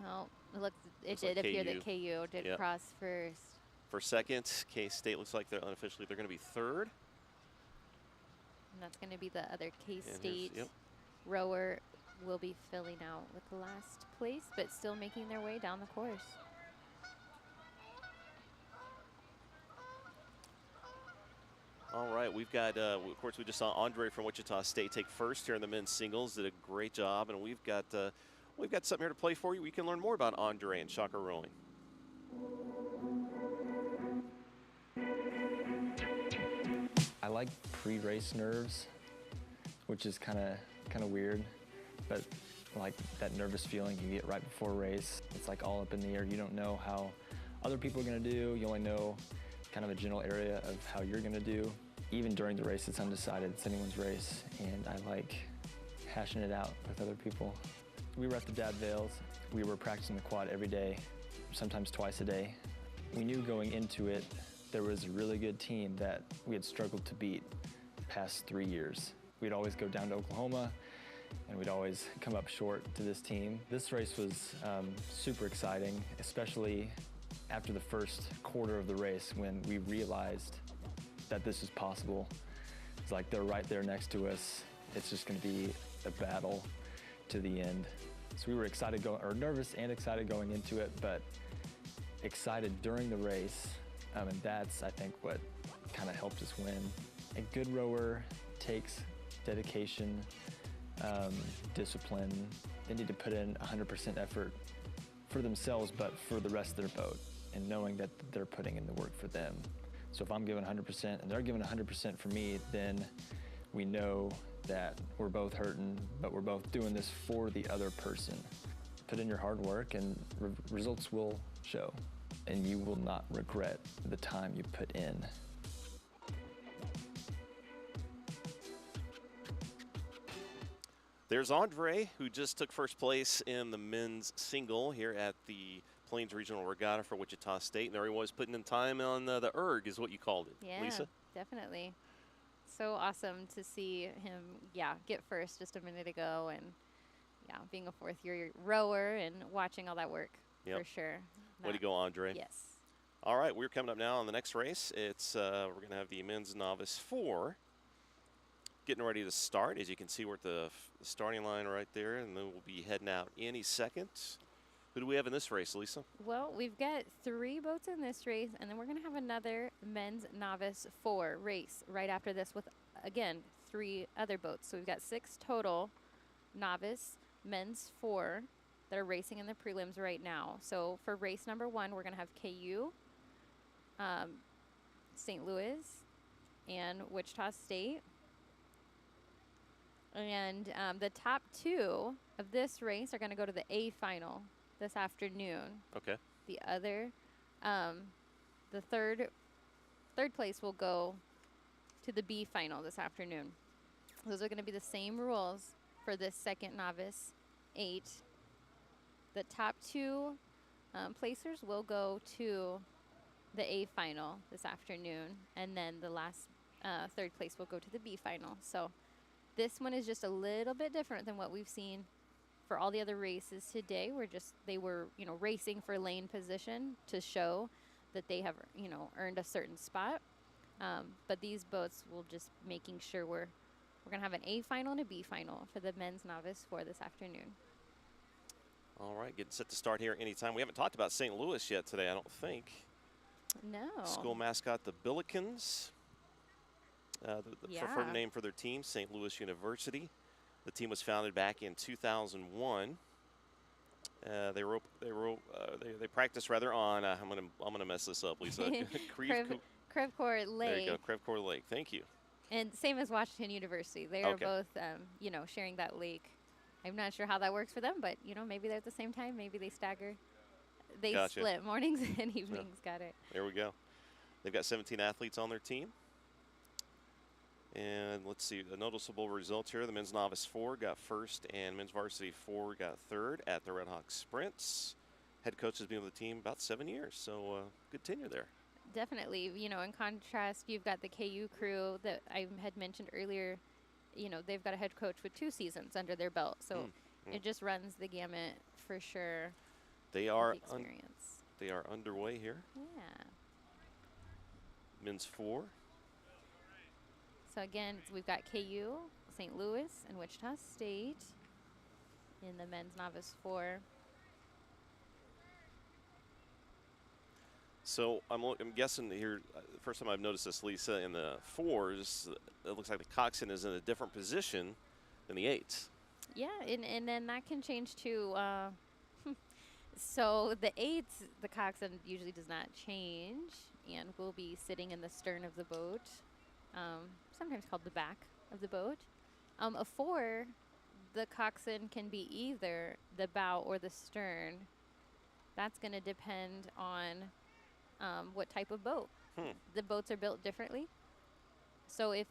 Oh, it Looks did like appear KU. that KU did Yep. cross first. For second, K-State looks like they're unofficially they're going to be third. And that's going to be the other here's- K-State yep. rower will be filling out with the last place, but still making their way down the course. All right, we've got, of course, we just saw Andre from Wichita State take first here in the men's singles. Did a great job, and we've got something here to play for you. We can learn more about Andre and shocker rowing. I like pre-race nerves, which is kind of weird, but like that nervous feeling you get right before a race. It's like all up in the air. You don't know how other people are going to do. You only know kind of a general area of how you're going to do. Even during the race, it's undecided. It's anyone's race, and I like hashing it out with other people. We were at the Dad Vales. We were practicing the quad every day, sometimes twice a day. We knew going into it there was a really good team that we had struggled to beat the past 3 years. We'd always go down to Oklahoma, and we'd always come up short to this team. This race was super exciting, especially after the first quarter of the race when we realized that this is possible. It's like they're right there next to us. It's just going to be a battle to the end. So we were excited, nervous and excited going into it, but excited during the race. And that's, I think, what kind of helped us win. A good rower takes dedication, discipline. They need to put in 100% effort for themselves, but for the rest of their boat, and knowing that they're putting in the work for them. So if I'm giving 100% and they're giving 100% for me, then we know that we're both hurting, but we're both doing this for the other person. Put in your hard work and results will show, and you will not regret the time you put in. There's Andre, who just took first place in the men's single here at the Plains Regional Regatta for Wichita State. And there he was putting in time on the erg, is what you called it, Yeah, Lisa. definitely. So awesome to see him, get first just a minute ago, and being a fourth-year rower and watching all that work for sure. Way to go, Andre. Yes. All right, we're coming up now on the next race. It's we're going to have the men's novice 4 getting ready to start. As you can see, we're at the starting line right there, and then we'll be heading out any second. Who do we have in this race, Lisa? Well, we've got 3 boats in this race, and then we're going to have another men's novice 4 race right after this with, again, 3 other boats. So we've got 6 total novice men's 4 that are racing in the prelims right now. So for race number 1, we're going to have KU, St. Louis, and Wichita State. And the top 2 of this race are going to go to the A final this afternoon. Okay. The other, the third place will go to the B final this afternoon. Those are going to be the same rules for this second novice 8. The top 2 placers will go to the A final this afternoon, and then the last third place will go to the B final. So this one is just a little bit different than what we've seen For all the other races today, they were racing for lane position to show that they have earned a certain spot. But these boats will just making sure we're gonna have an A final and a B final for the men's novice for this afternoon. All right, getting set to start here anytime. We haven't talked about St. Louis yet today, I don't think. No. School mascot, the Billikens. The preferred name for their team, St. Louis University. The team was founded back in 2001. They practiced rather on. I'm gonna mess this up, Lisa. Crevcourt Lake. There you go, Crevcourt Lake. Thank you. And same as Washington University. They are both, sharing that lake. I'm not sure how that works for them, but maybe they're at the same time. Maybe they stagger. They Gotcha. split mornings and evenings. Got it. There we go. They've got 17 athletes on their team. And let's see, the noticeable results here. The men's novice 4 got first, and men's varsity 4 got third at the Red Hawk Sprints. Head coach has been with the team about 7 years, so good tenure there. Definitely. In contrast, you've got the KU crew that I had mentioned earlier. They've got a head coach with 2 seasons under their belt, so it just runs the gamut for sure. They are experience. They are underway here. Yeah. Men's 4. So again, we've got KU, St. Louis, and Wichita State in the men's novice 4. So I'm guessing here, first time I've noticed this, Lisa, in the 4s, it looks like the coxswain is in a different position than the 8s. Yeah, and then that can change too. So the 8s, the coxswain usually does not change and will be sitting in the stern of the boat, sometimes called the back of the boat. A 4, the coxswain can be either the bow or the stern. That's going to depend on what type of boat. The boats are built differently. So if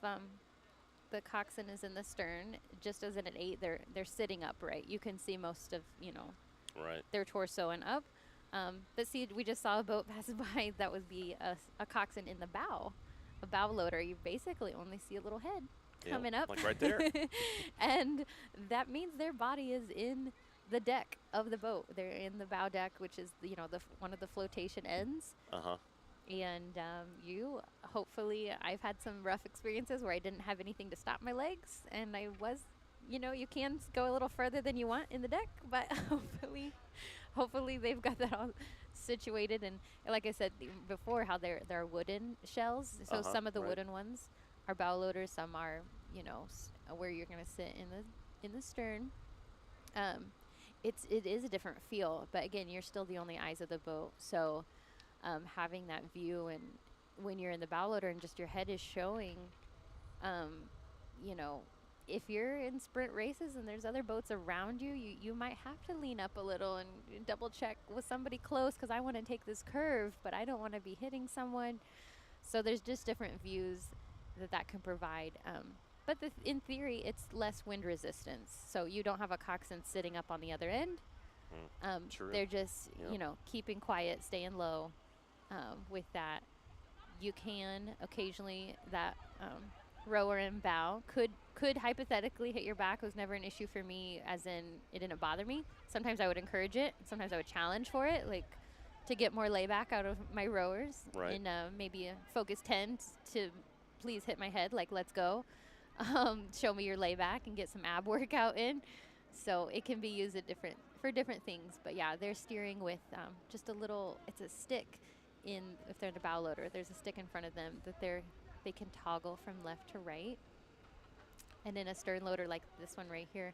the coxswain is in the stern, just as in an 8, they're sitting upright. You can see most of, their torso and up. But see, we just saw a boat pass by that would be a coxswain in the bow, a bow loader. You basically only see a little head coming up. Like right there. And that means their body is in the deck of the boat. They're in the bow deck, which is one of the flotation ends. And hopefully, I've had some rough experiences where I didn't have anything to stop my legs, and I was, you can go a little further than you want in the deck, but hopefully they've got that all situated. And like I said before, how there are wooden shells. So some of the wooden ones are bow loaders. Some are, where you're going to sit in the stern. It is a different feel, but again, you're still the only eyes of the boat. So having that view, and when you're in the bow loader and just your head is showing, if you're in sprint races and there's other boats around you, you might have to lean up a little and double check with somebody close, because I want to take this curve, but I don't want to be hitting someone. So there's just different views that can provide. But in theory, it's less wind resistance. So you don't have a coxswain sitting up on the other end. True. They're just, keeping quiet, staying low. With that, you can occasionally, that rower and bow could hypothetically hit your back. It was never an issue for me, as in it didn't bother me. Sometimes I would encourage it. Sometimes I would challenge for it, like to get more layback out of my rowers. Right. In maybe a focus 10 to please hit my head, like let's go. Show me your layback and get some ab workout in. So it can be used for different things. But yeah, they're steering with just a little, it's a stick if they're in a bow loader, there's a stick in front of them that they can toggle from left to right. And in a stern loader like this one right here,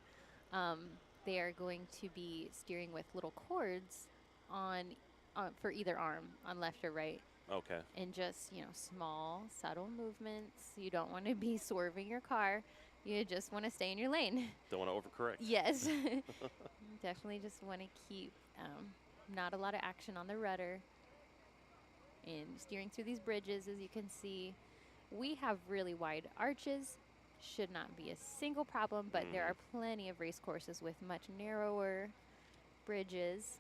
they are going to be steering with little cords for either arm, on left or right. Okay. And just, small, subtle movements. You don't want to be swerving your car. You just want to stay in your lane. Don't want to overcorrect. Yes. Definitely just want to keep not a lot of action on the rudder. And steering through these bridges, as you can see, we have really wide arches. Should not be a single problem, but there are plenty of race courses with much narrower bridges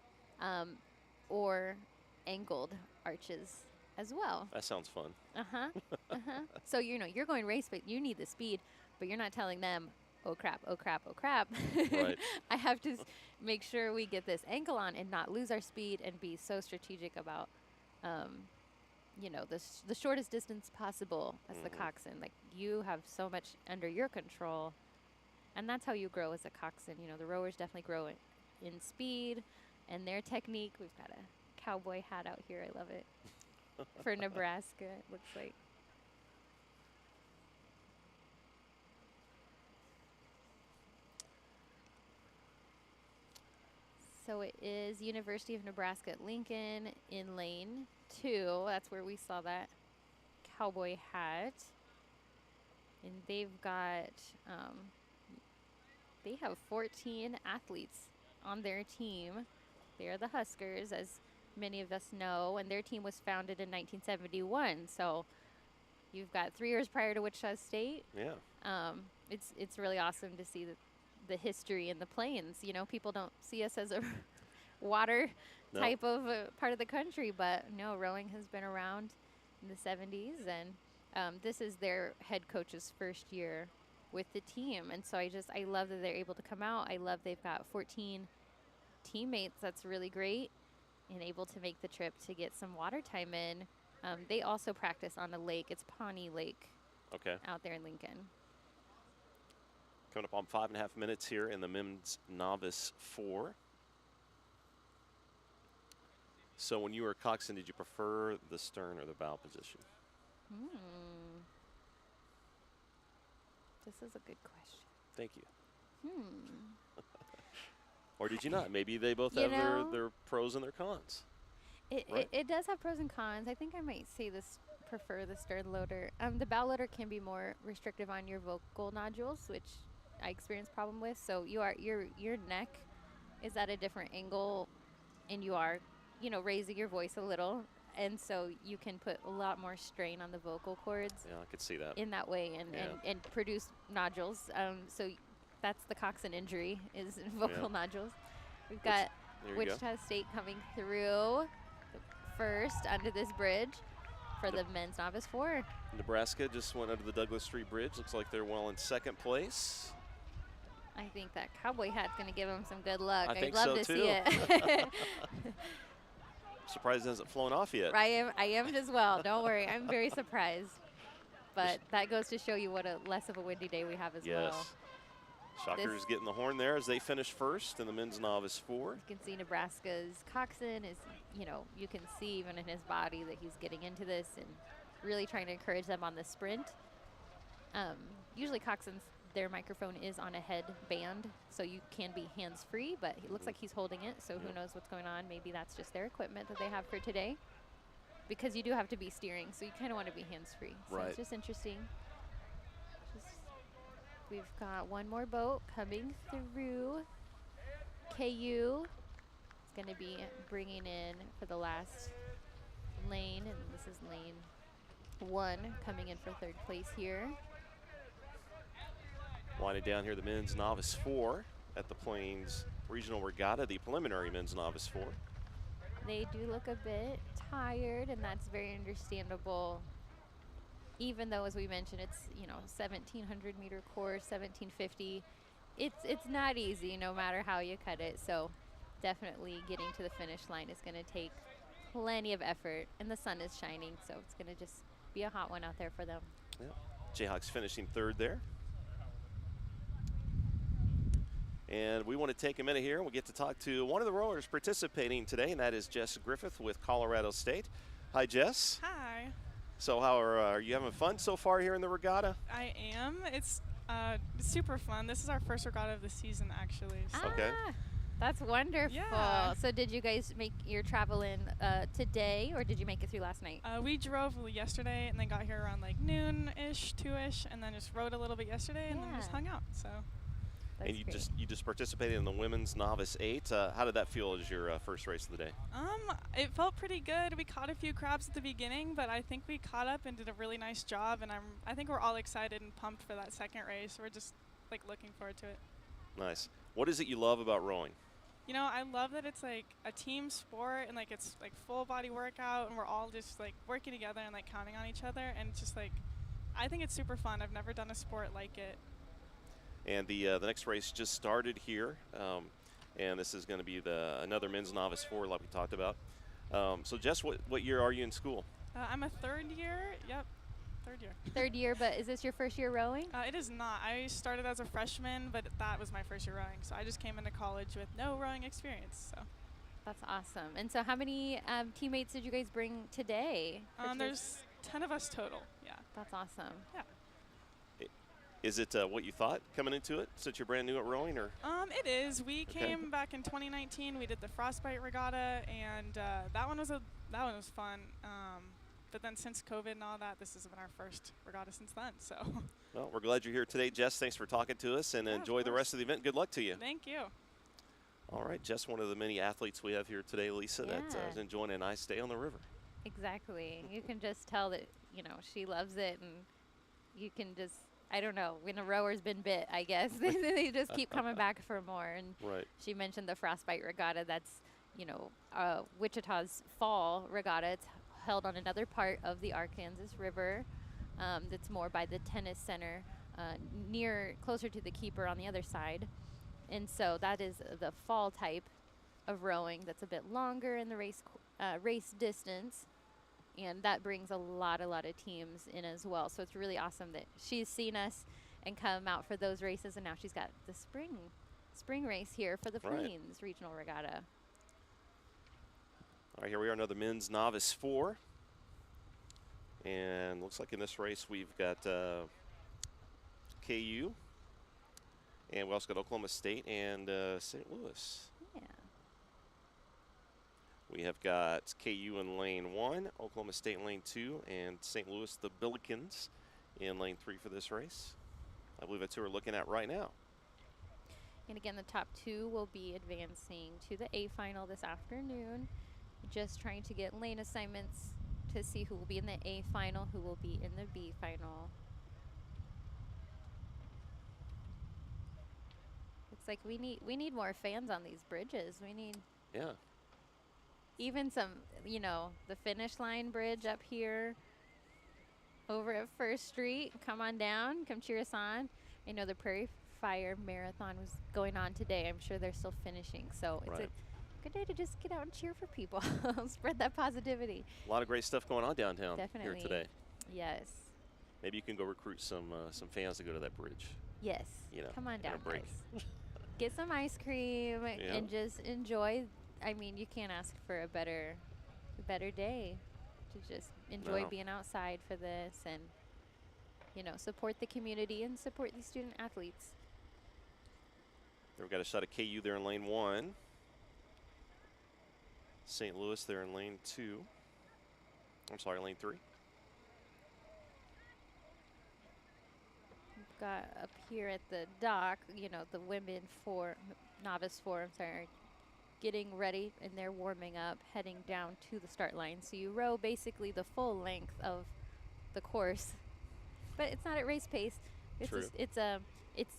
or angled arches as well. That sounds fun. So you're going race, but you need the speed, but you're not telling them, oh crap, oh crap, oh crap. Right. I have to make sure we get this angle on and not lose our speed and be so strategic about, the shortest distance possible as the coxswain. Like, you have so much under your control, and that's how you grow as a coxswain. The rowers definitely grow in speed and their technique. We've got a cowboy hat out here. I love it. For Nebraska, it looks like. So it is University of Nebraska at Lincoln in lane 2. That's where we saw that cowboy hat. And they've got, they have 14 athletes on their team. They are the Huskers, as many of us know, and their team was founded in 1971. So you've got 3 years prior to Wichita State. Yeah. It's really awesome to see the history in the plains. People don't see us as a water type of part of the country, but no, rowing has been around in the 70s, and this is their head coach's first year with the team. And so I love that they're able to come out. I love they've got 14 teammates. That's really great, and able to make the trip to get some water time in. They also practice on a lake. It's Pawnee Lake. Okay. Out there in Lincoln. Coming up on 5.5 minutes here in the men's novice 4. So when you were a coxswain, did you prefer the stern or the bow position? This is a good question. Thank you. Or did you not? Maybe they both have their pros and their cons. It does have pros and cons. I think I might say prefer the stern loader. The bow loader can be more restrictive on your vocal nodules, which I experienced problem with. So your neck is at a different angle, and you are, raising your voice a little, and so you can put a lot more strain on the vocal cords. Yeah, I could see that. In that way, and produce nodules. So that's the coxswain injury, is vocal nodules. We've got Wichita State coming through first under this bridge for the men's novice 4. Nebraska just went under the Douglas Street Bridge. Looks like they're well in second place. I think that cowboy hat's going to give them some good luck. I'd love to see it. Surprised it hasn't flown off yet. I am as well. Don't worry. I'm very surprised. But that goes to show you what a less of a windy day we have as well. Shockers getting the horn there as they finish first in the men's novice 4. You can see Nebraska's coxswain is, you can see even in his body that he's getting into this and really trying to encourage them on the sprint. Usually coxswains, their microphone is on a headband, so you can be hands-free, but it looks like he's holding it, so who knows what's going on. Maybe that's just their equipment that they have for today, because you do have to be steering, so you kind of want to be hands-free. So it's just interesting. We've got one more boat coming through. KU is going to be bringing in for the last lane, and this is lane 1 coming in for 3rd place here. Winding down here, the men's novice 4 at the Plains Regional Regatta, the preliminary men's novice 4. They do look a bit tired, and that's very understandable. Even though, as we mentioned, it's 1,700 meter course, 1,750. It's not easy, no matter how you cut it. So definitely getting to the finish line is going to take plenty of effort, and the sun is shining, so it's going to just be a hot one out there for them. Yeah. Jayhawks finishing 3rd there. And we want to take a minute here and we get to talk to one of the rowers participating today, and that is Jess Griffith with Colorado State. Hi, Jess. Hi. So how are you having fun so far here in the regatta? I am. It's super fun. This is our first regatta of the season, actually. So. Okay. That's wonderful. Yeah. So did you guys make your travel in today, or did you make it through last night? We drove yesterday and then got here around like noon-ish, 2-ish, and then just rode a little bit yesterday and then just hung out. So. That's and you great. just participated in the women's novice 8. How did that feel as your first race of the day? It felt pretty good. We caught a few crabs at the beginning, but I think we caught up and did a really nice job. And I think we're all excited and pumped for that second race. We're just looking forward to it. Nice. What is it you love about rowing? I love that it's like a team sport and it's like full body workout, and we're all just working together and counting on each other, and just I think it's super fun. I've never done a sport like it. And the next race just started here, and this is going to be another men's novice 4 like we talked about. So Jess, what year are you in school? I'm a third year. Yep, third year. Third year, but is this your first year rowing? It is not. I started as a freshman, but that was my first year rowing. So I just came into college with no rowing experience. So That's awesome. And so how many teammates did you guys bring today? there's 10 of us total. Yeah. That's awesome. Yeah. Is it what you thought coming into it, since you're brand new at rowing, or? It is. We came back in 2019. We did the Frostbite Regatta, and that one was fun. But then since COVID and all that, this has been our first regatta since then. So. Well, we're glad you're here today, Jess. Thanks for talking to us, and enjoy the rest of the event. Good luck to you. Thank you. All right, Jess, one of the many athletes we have here today, Lisa, that is enjoying a nice day on the river. Exactly. You can just tell that, she loves it, and you can just, I don't know, when a rower's been bit, I guess, they just keep coming back for more. And she mentioned the Frostbite Regatta. That's, Wichita's fall regatta. It's held on another part of the Arkansas River. That's more by the tennis center, closer to the keeper on the other side. And so that is the fall type of rowing that's a bit longer in the race distance. And that brings a lot of teams in as well. So it's really awesome that she's seen us and come out for those races. And now she's got the spring race here for the Plains Regional Regatta. All right, here we are, another men's novice 4. And looks like in this race we've got KU. And we also got Oklahoma State and St. Louis. Yeah. We have got KU in lane 1, Oklahoma State in lane 2, and St. Louis, the Billikens, in lane 3 for this race. I believe that's who we're looking at right now. And again, the top 2 will be advancing to the A final this afternoon. Just trying to get lane assignments to see who will be in the A final, who will be in the B final. Looks like we need more fans on these bridges. We need even some, the finish line bridge up here over at First Street. Come on down, come cheer us on. I know the Prairie Fire Marathon was going on today. I'm sure they're still finishing. So it's a good day to just get out and cheer for people. Spread that positivity. A lot of great stuff going on downtown Definitely. here today. Yes. Maybe you can go recruit some fans to go to that bridge. Yes. Come on down, break. guys. Get some ice cream and just enjoy. I mean, you can't ask for a better day to just enjoy being outside for this and, support the community and support these student athletes. We've got a shot of KU there in lane 1. St. Louis there in lane 2. I'm sorry, lane 3. We've got up here at the dock, the women novice 4, are getting ready and they're warming up, heading down to the start line. So you row basically the full length of the course, but it's not at race pace. It's it's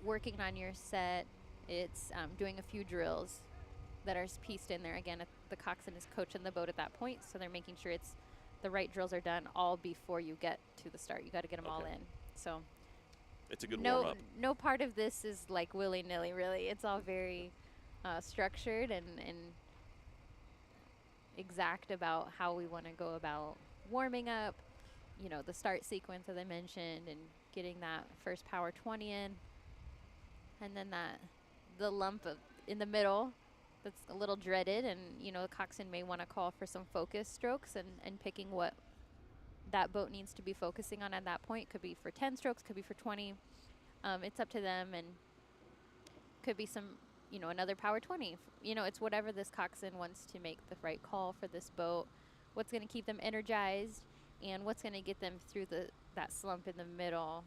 working on your set. It's doing a few drills that are pieced in there. Again, the coxswain is coaching the boat at that point, so they're making sure the right drills are done all before you get to the start. You got to get them all in. So it's a good warm-up. No part of this is like willy-nilly, really. It's all very structured and exact about how we want to go about warming up, the start sequence, as I mentioned, and getting that first power 20 in. And then the lump in the middle that's a little dreaded, and the coxswain may want to call for some focus strokes and picking what that boat needs to be focusing on at that point. Could be for 10 strokes, could be for 20. It's up to them, and could be some, another power 20. It's whatever this coxswain wants to make the right call for this boat, what's going to keep them energized, and what's going to get them through that slump in the middle,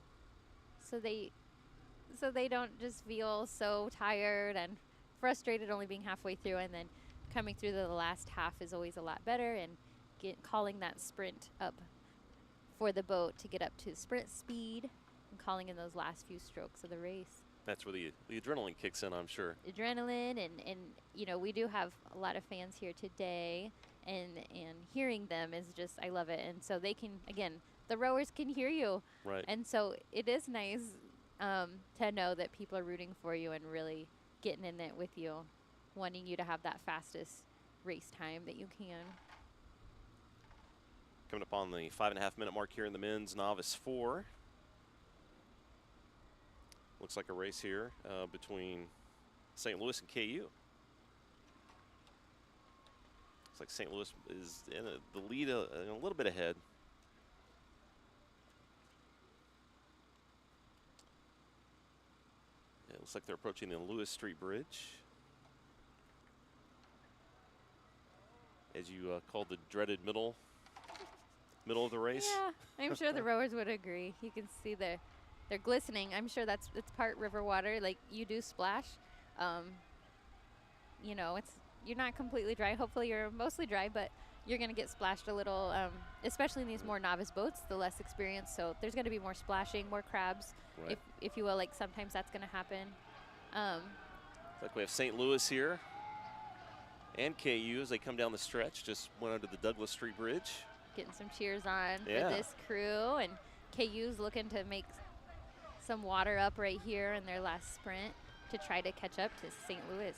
so they don't just feel so tired and frustrated only being halfway through, and then coming through the last half is always a lot better, and calling that sprint up for the boat to get up to sprint speed and calling in those last few strokes of the race. That's where the adrenaline kicks in, I'm sure. Adrenaline, and we do have a lot of fans here today, and hearing them is just, I love it. And so they can, again, the rowers can hear you. Right. And so it is nice to know that people are rooting for you and really getting in it with you, wanting you to have that fastest race time that you can. Coming up on the 5.5 minute mark here in the men's novice 4. Looks like a race here between St. Louis and KU. Looks like St. Louis is in the lead a little bit ahead. It looks like they're approaching the Lewis Street Bridge. As you called the dreaded middle of the race. Yeah, I'm sure the rowers would agree. You can see they're glistening. I'm sure it's part river water. Like, you do splash. You know, you're not completely dry. Hopefully you're mostly dry, but you're going to get splashed a little, especially in these more novice boats, the less experienced. So there's going to be more splashing, more crabs, right, if you will. Like, sometimes that's going to happen. Looks like we have St. Louis here and KU as they come down the stretch. Just went under the Douglas Street Bridge. Getting some cheers on for Yeah. this crew. And KU's looking to make some water up right here in their last sprint to try to catch up to St. Louis.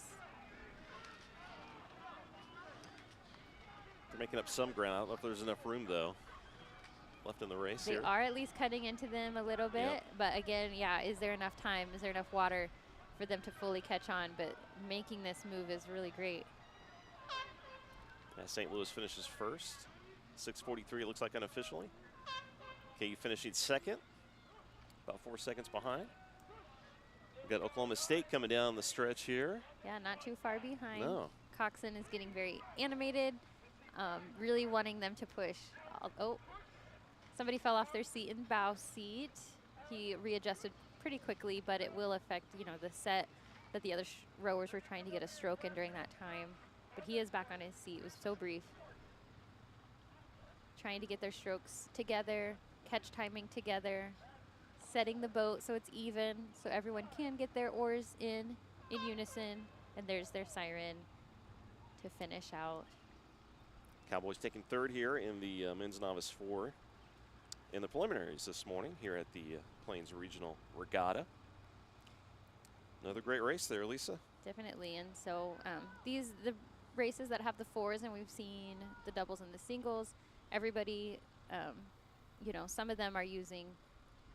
They're making up some ground. I don't know if there's enough room, though, left in the race They here. are at least cutting into them a little bit. Yep. But again, yeah, is there enough time? Is there enough water for them to fully catch on? But making this move is really great. St. Louis finishes first. 6:43, it looks like unofficially. KU finishing second, about 4 seconds behind. We've got Oklahoma State coming down the stretch here. Yeah, not too far behind. No. Coxswain is getting very animated, really wanting them to push. Oh, somebody fell off their seat in bow seat. He readjusted pretty quickly, but it will affect, you know, the set that the other rowers were trying to get a stroke in during that time. But he is back on his seat. It was so brief. Trying to get their strokes together, catch timing together, setting the boat so it's even, so everyone can get their oars in unison. And there's their siren to finish out. Cowboys taking third here in the men's novice 4 in the preliminaries this morning here at the Plains Regional Regatta. Another great race there, Lisa. Definitely. And so the races that have the 4s, and we've seen the doubles and the singles, everybody, you know, some of them are using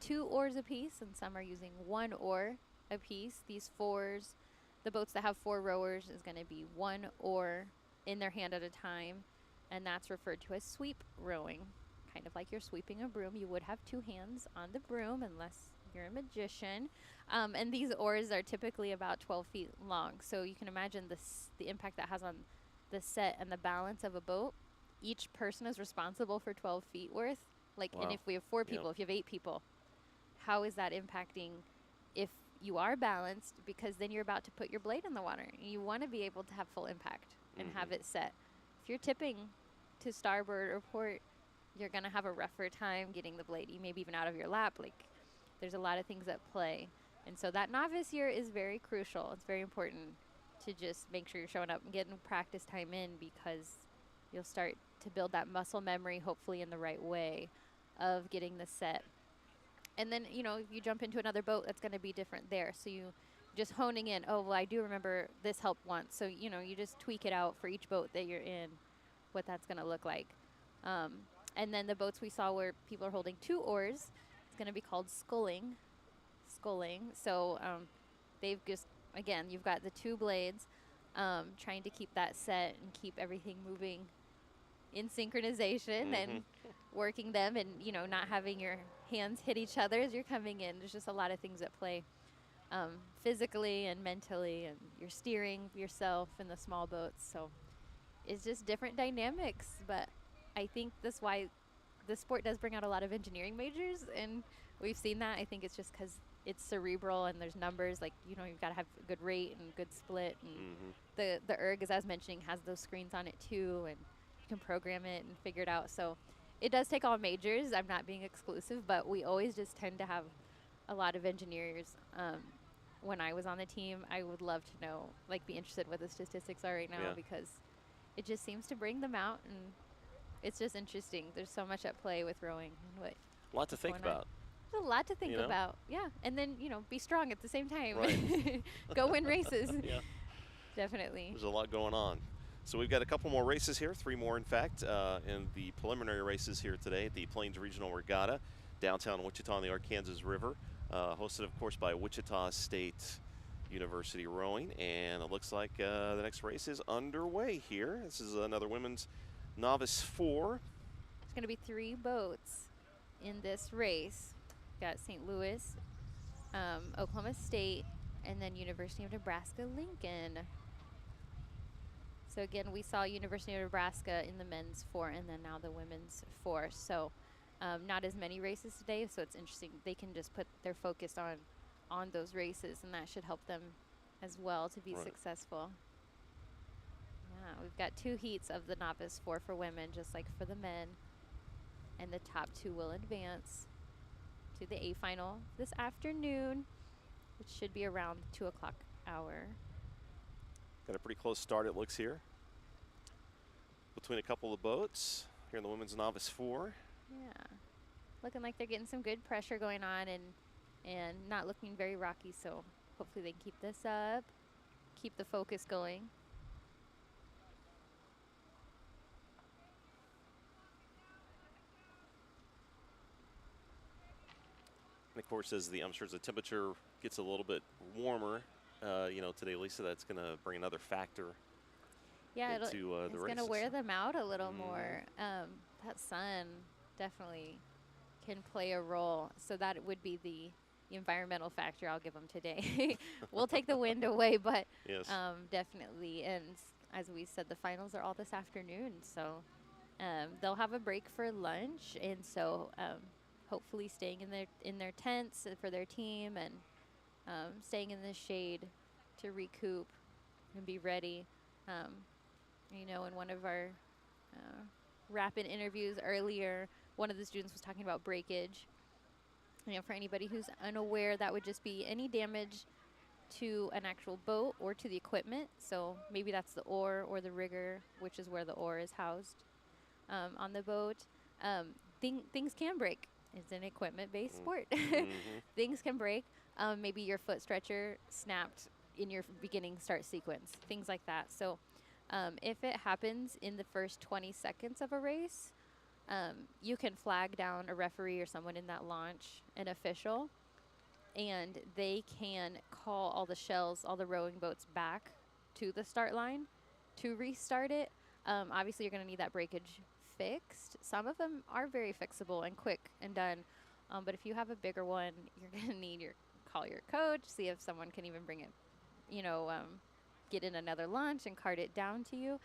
2 oars apiece and some are using 1 oar apiece. These 4s, the boats that have 4 rowers is going to be 1 oar in their hand at a time, and that's referred to as sweep rowing. Kind of like you're sweeping a broom. You would have 2 hands on the broom unless you're a magician. And these oars are typically about 12 feet long. So you can imagine the impact that has on the set and the balance of a boat. Each person is responsible for 12 feet worth. Like, Wow. and if we have 4 people, if you have 8 people, how is that impacting if you are balanced? Because then you're about to put your blade in the water. And you want to be able to have full impact and have it set. If you're tipping to starboard or port, you're going to have a rougher time getting the blade, maybe even out of your lap. Like, there's a lot of things at play. And so that novice year is very crucial. It's very important to just make sure you're showing up and getting practice time in, because you'll start to build that muscle memory, hopefully in the right way, of getting the set. And then, you know, if you jump into another boat, that's going to be different there. So you just honing in, oh, well, I do remember this helped once. So, you know, you just tweak it out for each boat that you're in, what that's going to look like. And then the boats we saw where people are holding 2 oars, it's going to be called sculling. So they've just, again, you've got the 2 blades, trying to keep that set and keep everything moving in synchronization and working them, and, you know, not having your hands hit each other as you're coming in. There's just a lot of things at play, physically and mentally, and you're steering yourself in the small boats. So it's just different dynamics. But I think that's why this sport does bring out a lot of engineering majors, and we've seen that. I think it's just because it's cerebral and there's numbers. Like, you know, you've got to have a good rate and good split. And the erg, as I was mentioning, has those screens on it too, and you can program it and figure it out. So it does take all majors. I'm not being exclusive, but we always just tend to have a lot of engineers. When I was on the team, I would love to know, like, be interested what the statistics are right now, because it just seems to bring them out, and it's just interesting. There's so much at play with rowing. And a lot to think about. A lot to think You know? about. Yeah. And then, be strong at the same time. Right. Go win races. Yeah. Definitely. There's a lot going on. So we've got a couple more races here, 3 more in fact, in the preliminary races here today at the Plains Regional Regatta, downtown Wichita on the Arkansas River, hosted of course by Wichita State University Rowing. And it looks like the next race is underway here. This is another women's Novice 4. There's going to be 3 boats in this race. Got St. Louis, Oklahoma State, and then University of Nebraska-Lincoln. So again, we saw University of Nebraska in the men's 4 and then now the women's 4. So not as many races today, so it's interesting. They can just put their focus on those races, and that should help them as well to be successful. Yeah, we've got 2 heats of the Novice 4 for women, just like for the men. And the top 2 will advance to the A final this afternoon, which should be around the 2 o'clock hour. Got a pretty close start, it looks here, between a couple of boats here in the women's Novice 4. Yeah, looking like they're getting some good pressure going on and not looking very rocky, so hopefully they can keep this up, keep the focus going. And of course, I'm sure as the temperature gets a little bit warmer, today, Lisa, that's going to bring another factor Yeah, into the races. it's going to wear them out a little more. That sun definitely can play a role. So that would be the environmental factor I'll give them today. We'll take the wind away, but Yes. definitely. And as we said, the finals are all this afternoon. So they'll have a break for lunch. And so hopefully staying in their tents for their team and staying in the shade to recoup and be ready. In one of our rapid interviews earlier, one of the students was talking about breakage. For anybody who's unaware, that would just be any damage to an actual boat or to the equipment. So maybe that's the oar or the rigger, which is where the oar is housed on the boat. Things can break. It's an equipment-based sport. Things can break. Maybe your foot stretcher snapped in your beginning start sequence, things like that. So if it happens in the first 20 seconds of a race, you can flag down a referee or someone in that launch, an official, and they can call all the rowing boats back to the start line to restart it. Obviously, you're going to need that breakage fixed. Some of them are very fixable and quick and done, but if you have a bigger one, you're going to need call your coach, see if someone can even bring it, get in another launch and cart it down to you.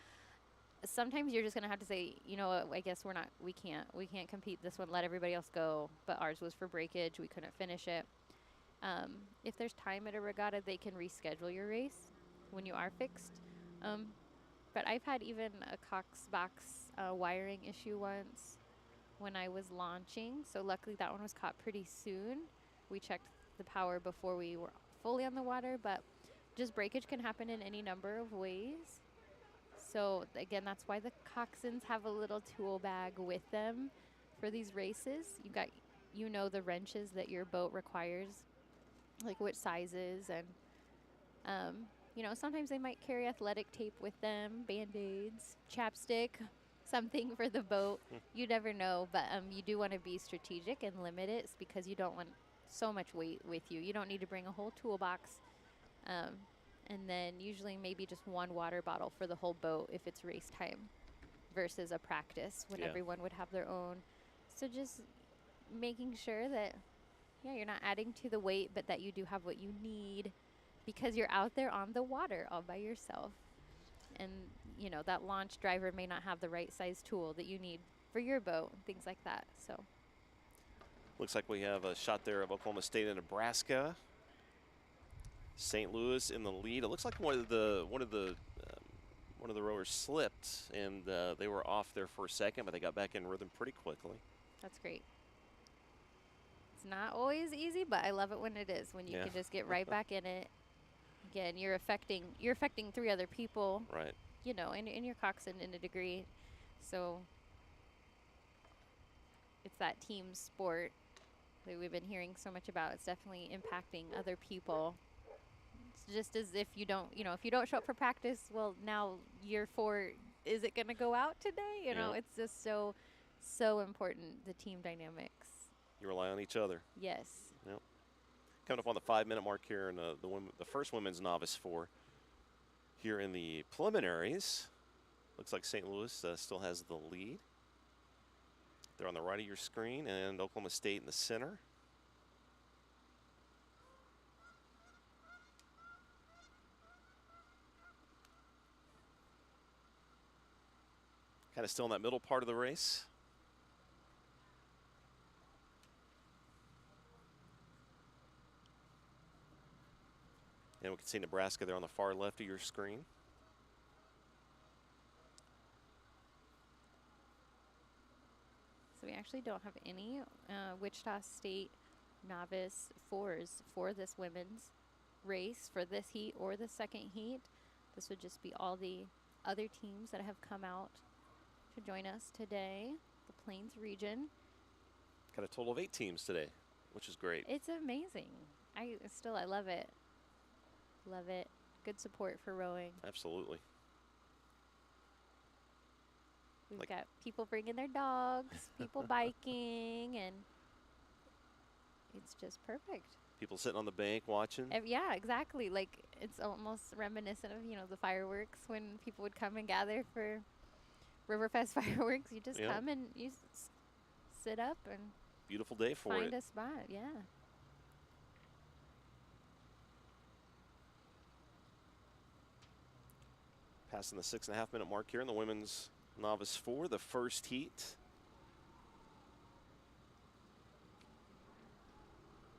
Sometimes you're just going to have to say, I guess we can't compete this one, let everybody else go, but ours was for breakage, we couldn't finish it. If there's time at a regatta, they can reschedule your race when you are fixed. But I've had even a Cox box wiring issue once when I was launching, so luckily that one was caught pretty soon. We checked the power before we were fully on the water, but just breakage can happen in any number of ways. So again, that's why the coxswains have a little tool bag with them for these races. You got, the wrenches that your boat requires, like which sizes, and sometimes they might carry athletic tape with them, Band-Aids, chapstick, something for the boat. You never know, but you do want to be strategic and limit it because you don't want so much weight with you. You don't need to bring a whole toolbox. And then usually maybe just one water bottle for the whole boat if it's race time versus a practice when everyone would have their own. So just making sure that, you're not adding to the weight, but that you do have what you need because you're out there on the water all by yourself. And, that launch driver may not have the right size tool that you need for your boat, things like that. So Looks like we have a shot there of Oklahoma State and Nebraska. St. Louis in the lead. It looks like one of the rowers slipped, and they were off there for a second, but they got back in rhythm pretty quickly. that's great. It's not always easy, but I love it when it is, when you can just get right back in it. Again, you're affecting 3 other people. Right. In your coxswain in a degree. So it's that team sport. that we've been hearing so much about. It's definitely impacting other people. It's just as if you don't, if you don't show up for practice, well, now year 4, is it going to go out today? You know, it's just so important, the team dynamics. You rely on each other. Yes. Yep. Coming up on the 5-minute mark here in the first women's novice 4 here in the preliminaries. Looks like St. Louis still has the lead. They're on the right of your screen, and Oklahoma State in the center. Kind of still in that middle part of the race. And we can see Nebraska there on the far left of your screen. So we actually don't have any Wichita State novice 4s for this women's race for this heat or the second heat. This would just be all the other teams that have come out to join us today, the Plains region. Got a total of 8 teams today, which is great. It's amazing. I love it. Love it. Good support for rowing. Absolutely. We've got people bringing their dogs, people biking, and it's just perfect. People sitting on the bank watching. Yeah, exactly. Like, it's almost reminiscent of, the fireworks when people would come and gather for Riverfest fireworks. You just come and you sit up and beautiful day for find a spot. Yeah. Passing the 6.5-minute mark here in the women's novice 4, the first heat.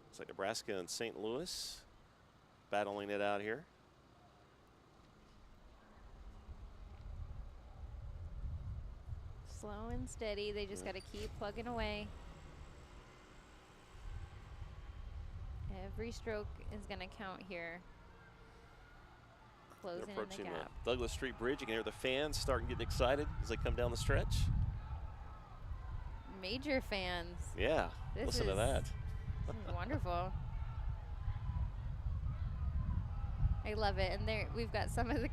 Looks like Nebraska and St. Louis battling it out here. Slow and steady. They just got to keep plugging away. Every stroke is going to count here. Closing in the Approaching gap. the Douglas Street Bridge. You can hear the fans starting getting excited as they come down the stretch. Major fans. Yeah, listen to that. This is wonderful. I love it. And we've got some of the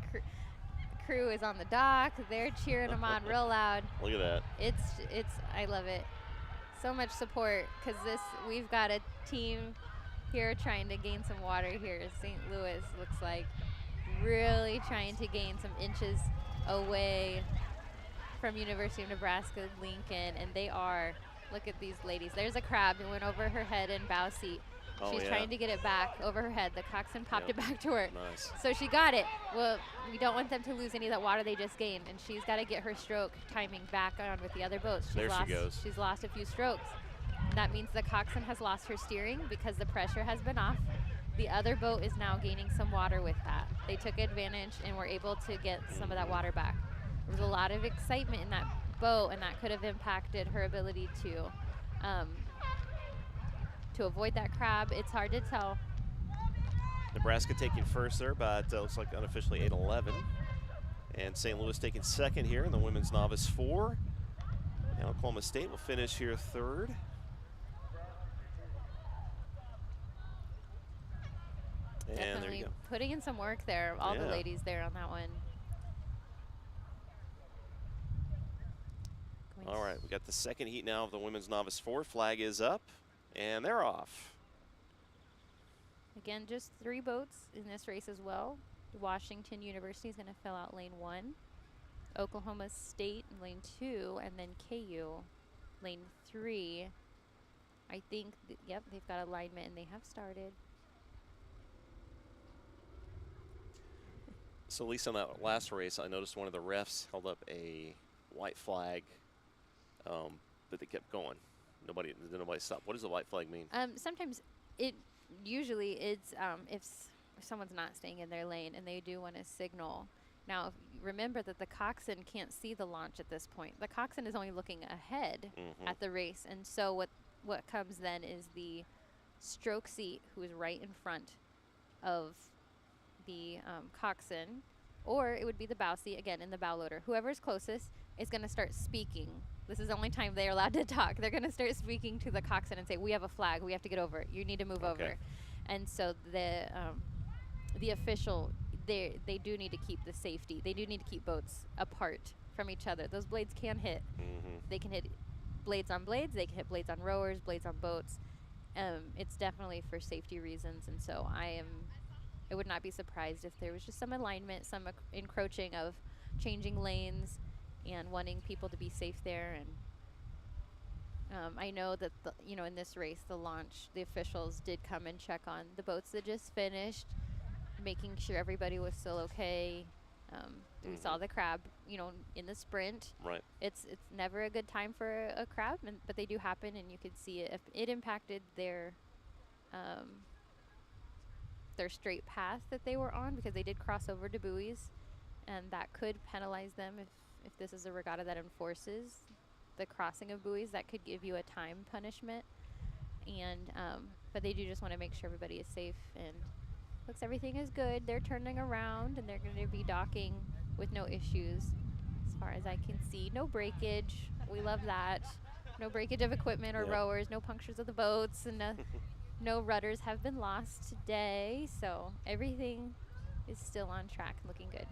crew is on the dock. They're cheering them on real loud. Look at that. I love it. So much support because we've got a team here trying to gain some water here. St. Louis looks like really trying to gain some inches away from University of Nebraska Lincoln, and they are. Look at these ladies. There's a crab that went over her head in bow seat. She's trying to get it back over her head. The coxswain popped it back to her. Nice. So she got it. Well, we don't want them to lose any of that water they just gained, and she's got to get her stroke timing back on with the other boats. There she goes. She's lost a few strokes. That means the coxswain has lost her steering because the pressure has been off. The other boat is now gaining some water with that. They took advantage and were able to get some of that water back. There was a lot of excitement in that boat, and that could have impacted her ability to avoid that crab. It's hard to tell. Nebraska taking first there, but looks like unofficially 8-11. And St. Louis taking second here in the women's novice 4. And Oklahoma State will finish here third. And Definitely there you go. putting in some work there. All the ladies there on that one. All right, we got the second heat now of the women's novice 4. Flag is up, and they're off. Again, just 3 boats in this race as well. Washington University is going to fill out lane 1. Oklahoma State lane 2, and then KU lane 3. I think, they've got alignment, and they have started. So, Lisa, in that last race, I noticed one of the refs held up a white flag, but they kept going. Nobody stopped. What does the white flag mean? Sometimes usually it's if someone's not staying in their lane and they do want to signal. Now, remember that the coxswain can't see the launch at this point. The coxswain is only looking ahead at the race, and so what comes then is the stroke seat, who is right in front of the coxswain, or it would be the bow seat, again, in the bow loader. Whoever's closest, is going to start speaking. This is the only time they're allowed to talk. They're going to start speaking to the coxswain and say, "We have a flag. We have to get over it. You need to move over." And so the official, they do need to keep the safety. They do need to keep boats apart from each other. Those blades can hit. They can hit blades on blades. They can hit blades on rowers, blades on boats. It's definitely for safety reasons. And so I would not be surprised if there was just some alignment, some encroaching of changing lanes and wanting people to be safe there. And I know that in this race, the officials did come and check on the boats that just finished, making sure everybody was still okay. We saw the crab, in the sprint. Right. It's never a good time for a crab, but they do happen, and you could see it. If it impacted their straight path that they were on, because they did cross over to buoys, and that could penalize them if this is a regatta that enforces the crossing of buoys. That could give you a time punishment. And but they do just want to make sure everybody is safe, and looks everything is good. They're turning around, and they're going to be docking with no issues as far as I can see. No breakage. We love that. No breakage of equipment or rowers, no punctures of the boats, and no rudders have been lost today. So everything is still on track, looking good.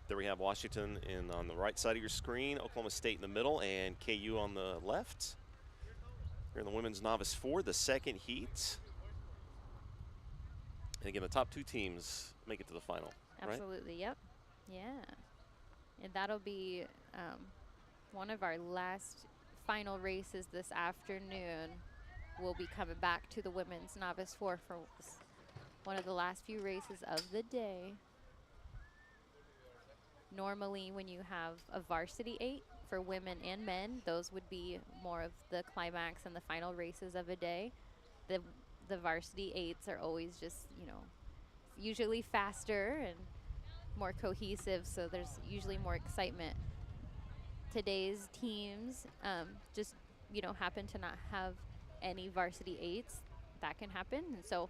There we have Washington on the right side of your screen, Oklahoma State in the middle, and KU on the left. Here in the women's novice 4, the second heat. And again, the top 2 teams make it to the final. Absolutely, right? Yep. Yeah. And that'll be one of our last final races this afternoon. We'll be coming back to the women's novice 4 for one of the last few races of the day. Normally, when you have a varsity 8 for women and men, those would be more of the climax and the final races of a day. The varsity 8s are always just, usually faster and more cohesive, so there's usually more excitement. Today's teams just, happen to not have any varsity 8s. That can happen, and so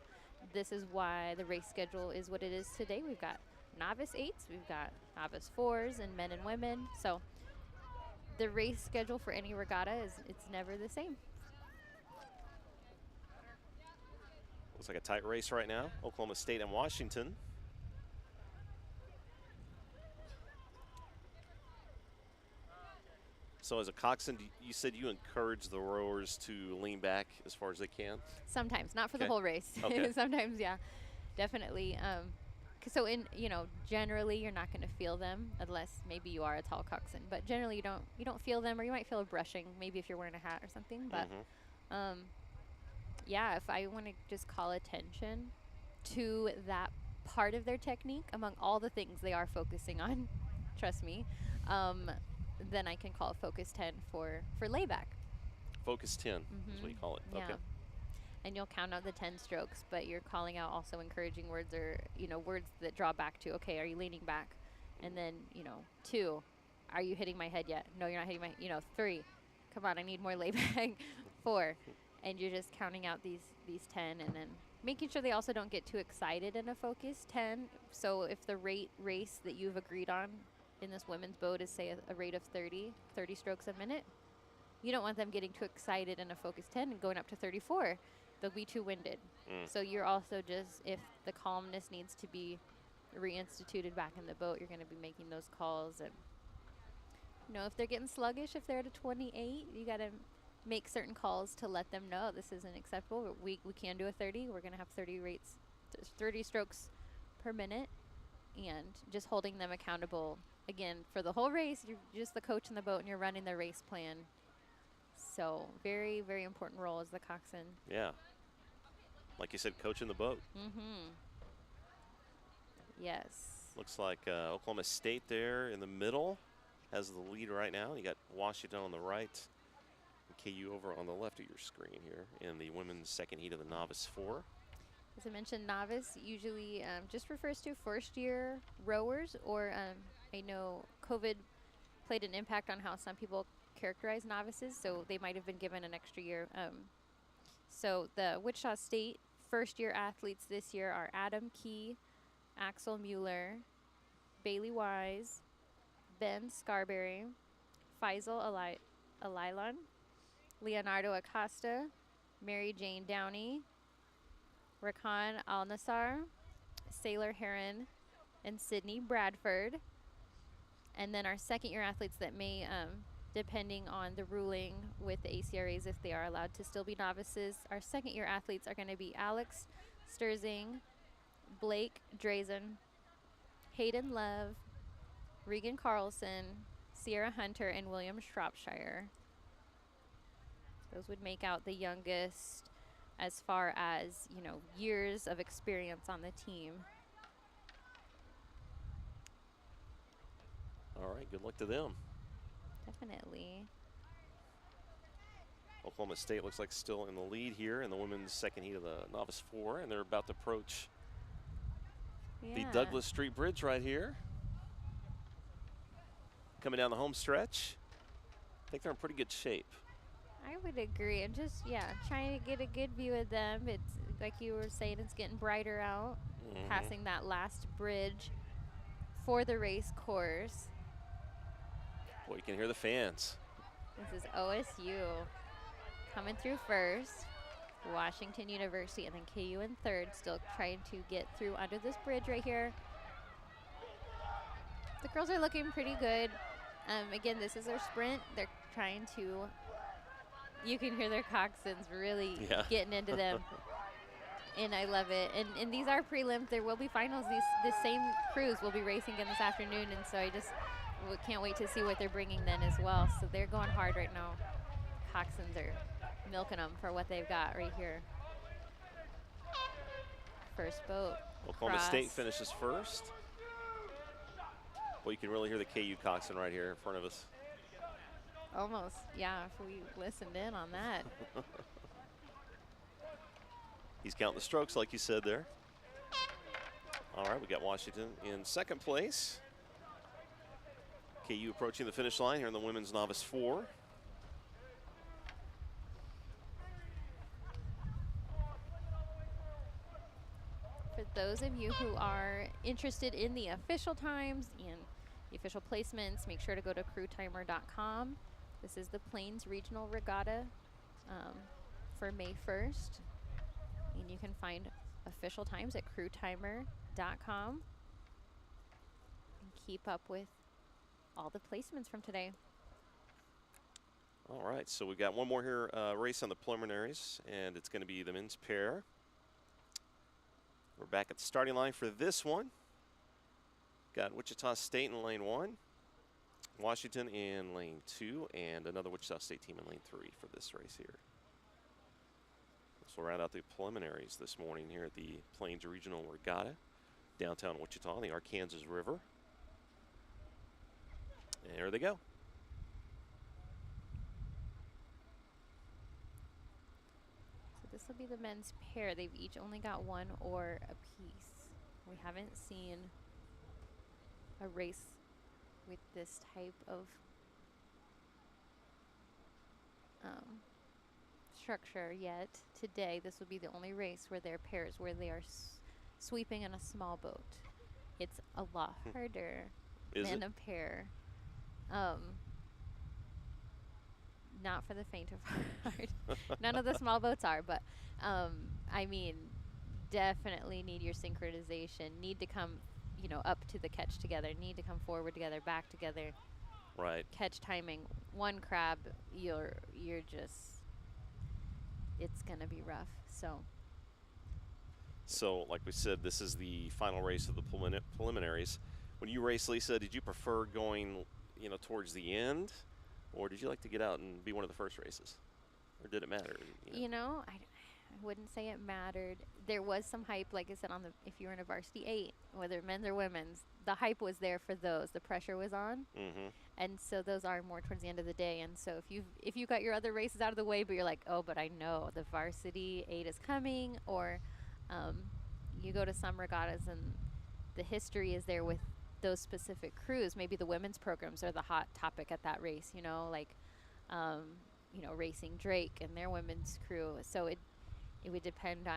this is why the race schedule is what it is today. We've got novice 8s, we've got novice 4s, and men and women. So the race schedule for any regatta it's never the same. Looks like a tight race right now, Oklahoma State and Washington. So as a coxswain, you said you encourage the rowers to lean back as far as they can? Sometimes, not for the whole race. Okay. Sometimes, yeah, definitely. So generally you're not going to feel them unless maybe you are a tall coxswain, but generally you don't feel them, or you might feel a brushing maybe if you're wearing a hat or something. But yeah, if I want to just call attention to that part of their technique among all the things they are focusing on, trust me, then I can call it Focus 10 for layback. Focus 10 is what you call it. Yeah. Okay. And you'll count out the 10 strokes, but you're calling out also encouraging words, or words that draw back to, okay, are you leaning back? And then 2, are you hitting my head yet? No, you're not hitting my 3, come on, I need more layback. 4, and you're just counting out these 10, and then making sure they also don't get too excited in a Focus 10. So if the race that you've agreed on in this women's boat is, say, a rate of 30 strokes a minute, you don't want them getting too excited in a Focus 10 and going up to 34. They'll be too winded. So you're also just, if the calmness needs to be reinstituted back in the boat, you're going to be making those calls. And if they're getting sluggish, if they're at a 28, you got to make certain calls to let them know this isn't acceptable. We can do a 30. We're going to have 30 strokes per minute, and just holding them accountable. Again, for the whole race, you're just the coach in the boat, and you're running the race plan. So very, very important role as the coxswain. Yeah. Like you said, coaching the boat. Yes. Looks like Oklahoma State there in the middle has the lead right now. You got Washington on the right, and KU over on the left of your screen here in the women's second heat of the novice 4. As I mentioned, novice usually just refers to first-year rowers, or I know COVID played an impact on how some people characterize novices, so they might have been given an extra year. So the Wichita State first-year athletes this year are Adam Key, Axel Muller, Bailey Wise, Ben Scarberry, Faisal Alilan, Leonardo Acosta, Mary Jane Downey, Rakan Al-Nassar, Sailor Heron, and Sydney Bradford. And then our second-year athletes that may, depending on the ruling with the ACRAs, if they are allowed to still be novices, our second-year athletes are going to be Alex Sturzing, Blake Drazen, Hayden Love, Regan Carlson, Sierra Hunter, and William Shropshire. Those would make out the youngest as far as, you know, years of experience on the team. All right, good luck to them. Definitely. Oklahoma State looks like still in the lead here in the women's second heat of the Novice 4, and they're about to approach the Douglas Street Bridge right here. Coming down the home stretch. I think they're in pretty good shape. I would agree. And just, trying to get a good view of them. It's like you were saying, it's getting brighter out. Passing that last bridge for the race course. Boy, you can hear the fans. This is OSU coming through first. Washington University, and then KU in third, still trying to get through under this bridge right here. The girls are looking pretty good. Again, this is their sprint. They're trying to, you can hear their coxswains really getting into them. And I love it. And these are prelims. There will be finals. The same crews will be racing again this afternoon, and so I just can't wait to see what they're bringing then as well. So they're going hard right now. Coxswains are milking them for what they've got right here. First boat. Oklahoma State finishes first. Well, you can really hear the KU coxswain right here in front of us. Almost, yeah, if we listened in on that. He's counting the strokes like you said there. All right, we got Washington in second place. KU approaching the finish line here in the women's Novice 4. For those of you who are interested in the official times and the official placements, make sure to go to crewtimer.com. This is the Plains Regional Regatta for May 1st. And you can find official times at crewtimer.com and keep up with all the placements from today. All right, so we've got one more here race on the preliminaries, and it's going to be the men's pair. We're back at the starting line for this one. Got Wichita State in lane 1, Washington in lane 2, and another Wichita State team in lane 3 for this race here. So we'll round out the preliminaries this morning here at the Plains Regional Regatta, downtown Wichita on the Arkansas River. And there they go. So this will be the men's pair. They've each only got one oar apiece. We haven't seen a race with this type of structure yet. Today, this will be the only race where they're pairs, where they are sweeping in a small boat. It's a lot harder than a pair. Not for the faint of heart. None of the small boats are, but I mean, definitely need your synchronization. Need to come, you know, up to the catch together. Need to come forward together, back together. Right. Catch timing. One crab, you're just, it's gonna be rough. So, like we said, this is the final race of the preliminaries. When you race, Lisa, did you prefer going, you know, towards the end, or did you like to get out and be one of the first races, or did it matter? You know, I wouldn't say it mattered. There was some hype, like I said, on the if you were in a Varsity 8, whether men's or women's, the hype was there for those. The pressure was on, and so those are more towards the end of the day. And so if you got your other races out of the way, but you're like, oh, but I know the Varsity 8 is coming, or you go to some regattas and the history is there with those specific crews. Maybe the women's programs are the hot topic at that race, you know, like, you know, Racing Drake and their women's crew. So it would depend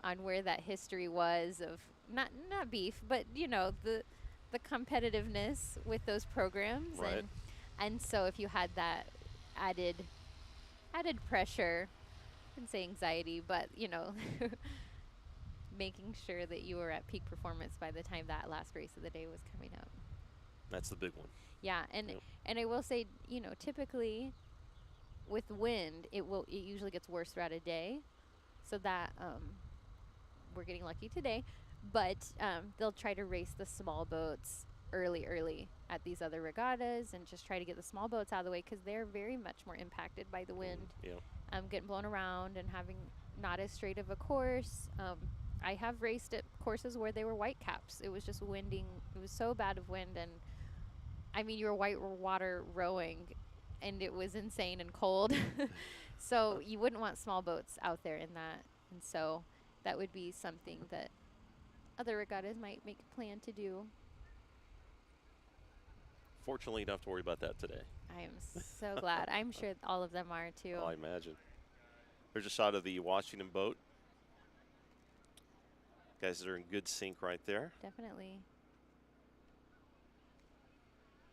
on where that history was of not beef, but, you know, the competitiveness with those programs, Right. and so if you had that added pressure, I wouldn't say anxiety, but you know, making sure that you were at peak performance by the time that last race of the day was coming up. That's the big one. Yeah, and Yep. and I will say, you know, typically with wind, it usually gets worse throughout a day, so that we're getting lucky today, but they'll try to race the small boats early at these other regattas and just try to get the small boats out of the way because they're very much more impacted by the wind, Yeah. getting blown around and having not as straight of a course. I have raced at courses where they were white caps. It was just winding. It was so bad of wind, and I mean, you were white water rowing, and it was insane and cold. So you wouldn't want small boats out there in that. And so that would be something that other regattas might make a plan to do. Fortunately, you don't have to worry about that today. I am so glad. I'm sure all of them are too. Oh, I imagine. There's a shot of the Washington boat. Guys are in good sync right there. Definitely.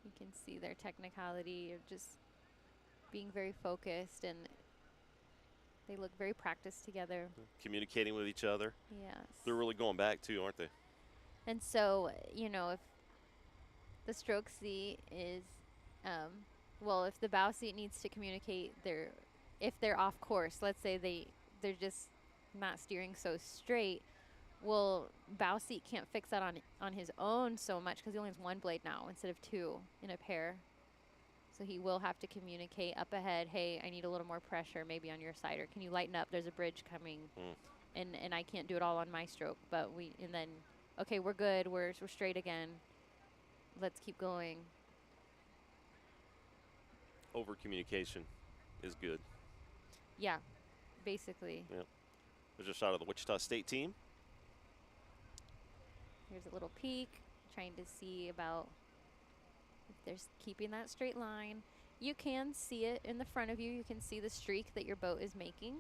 You can see their technicality of just being very focused, and they look very practiced together. Communicating with each other. Yes. They're really going back too, aren't they? And so, you know, if the stroke seat is, well, if the bow seat needs to communicate if they're off course, let's say they're just not steering so straight, well, bow seat can't fix that on his own so much because he only has one blade now instead of two in a pair. So he will have to communicate up ahead, hey, I need a little more pressure maybe on your side, or can you lighten up? There's a bridge coming. And I can't do it all on my stroke, but and then, okay, we're good, we're straight again. Let's keep going. Over communication is good. Yeah, basically. Yep. There's a shot of the Wichita State team. Here's a little peek, trying to see about if they're keeping that straight line. You can see it in the front of you. You can see the streak that your boat is making.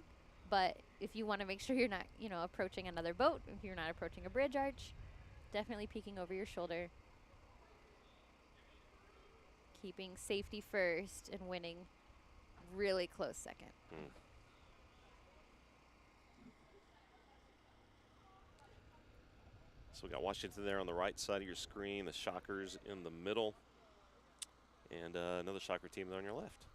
But if you want to make sure you're not, you know, approaching another boat, if you're not approaching a bridge arch, definitely peeking over your shoulder. Keeping safety first and winning really close second. So we got Washington there on the right side of your screen, the Shockers in the middle, and another Shocker team there on your left.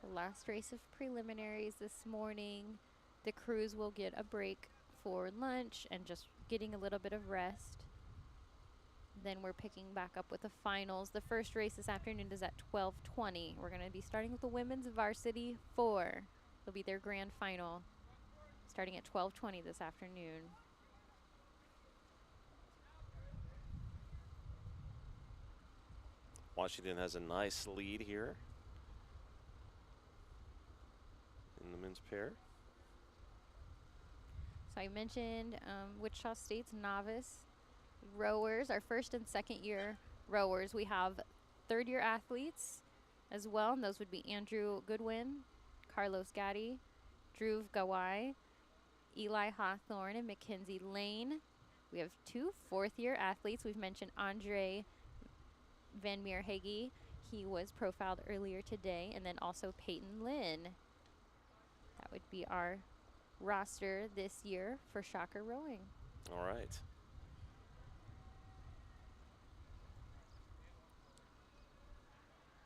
The last race of preliminaries this morning. The crews will get a break for lunch and just getting a little bit of rest. Then we're picking back up with the finals. The first race this afternoon is at 12:20. We're going to be starting with the women's Varsity 4. It'll be their grand final starting at 12:20 this afternoon. Washington has a nice lead here in the men's pair. So I mentioned Wichita State's novice rowers, our first and second year rowers. We have third year athletes as well, and those would be Andrew Goodwin, Carlos Gatti, Drew Gawai, Eli Hawthorne, and Mackenzie Lane. We have two fourth year athletes. We've mentioned Andre Van Meer Hagee. He was profiled earlier today, and then also Peyton Lynn. That would be our roster this year for Shocker Rowing. All right.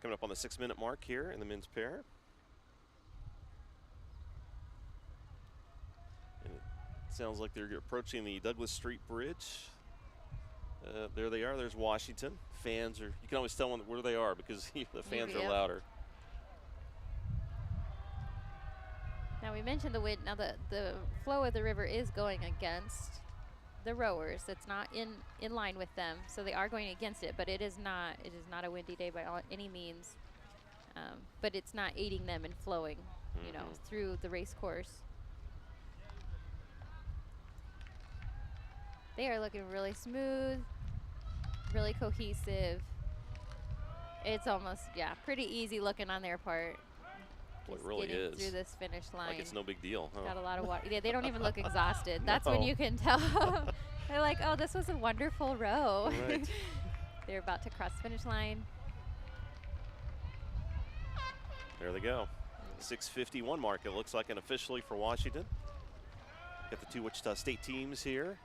Coming up on the 6-minute mark here in the men's pair. And it sounds like they're approaching the Douglas Street Bridge. There they are. There's Washington. Fans are, you can always tell where they are because the fans are louder. Now we mentioned the wind. Now the flow of the river is going against the rowers. It's not in line with them, so they are going against it. But it is not a windy day by any means. But it's not aiding them in flowing, you know, through the race course. They are looking really smooth, really cohesive. It's almost, pretty easy looking on their part. Well, it really getting is. through this finish line. Like it's no big deal, huh? Got a lot of water. Yeah, they don't even look exhausted. That's when you can tell. They're like, oh, this was a wonderful row. Right. They're about to cross the finish line. There they go. 6:51 mark, it looks like, unofficially for Washington. Got the two Wichita State teams here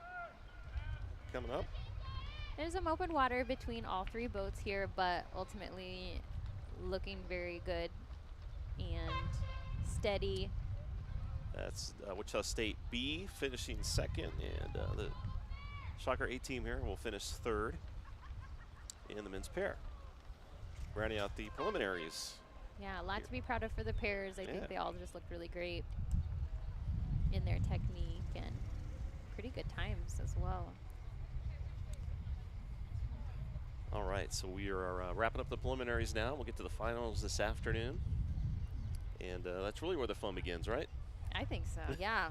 coming up. There's some open water between all three boats here, but ultimately looking very good and steady. That's Wichita State B finishing second, and the Shocker A team here will finish third in the men's pair. Rounding out the preliminaries. Yeah, a lot to be proud of for the pairs. I Yeah. think they all just looked really great in their technique and pretty good times as well. All right, so we are wrapping up the preliminaries now. We'll get to the finals this afternoon. And that's really where the fun begins, right? I think so, yeah.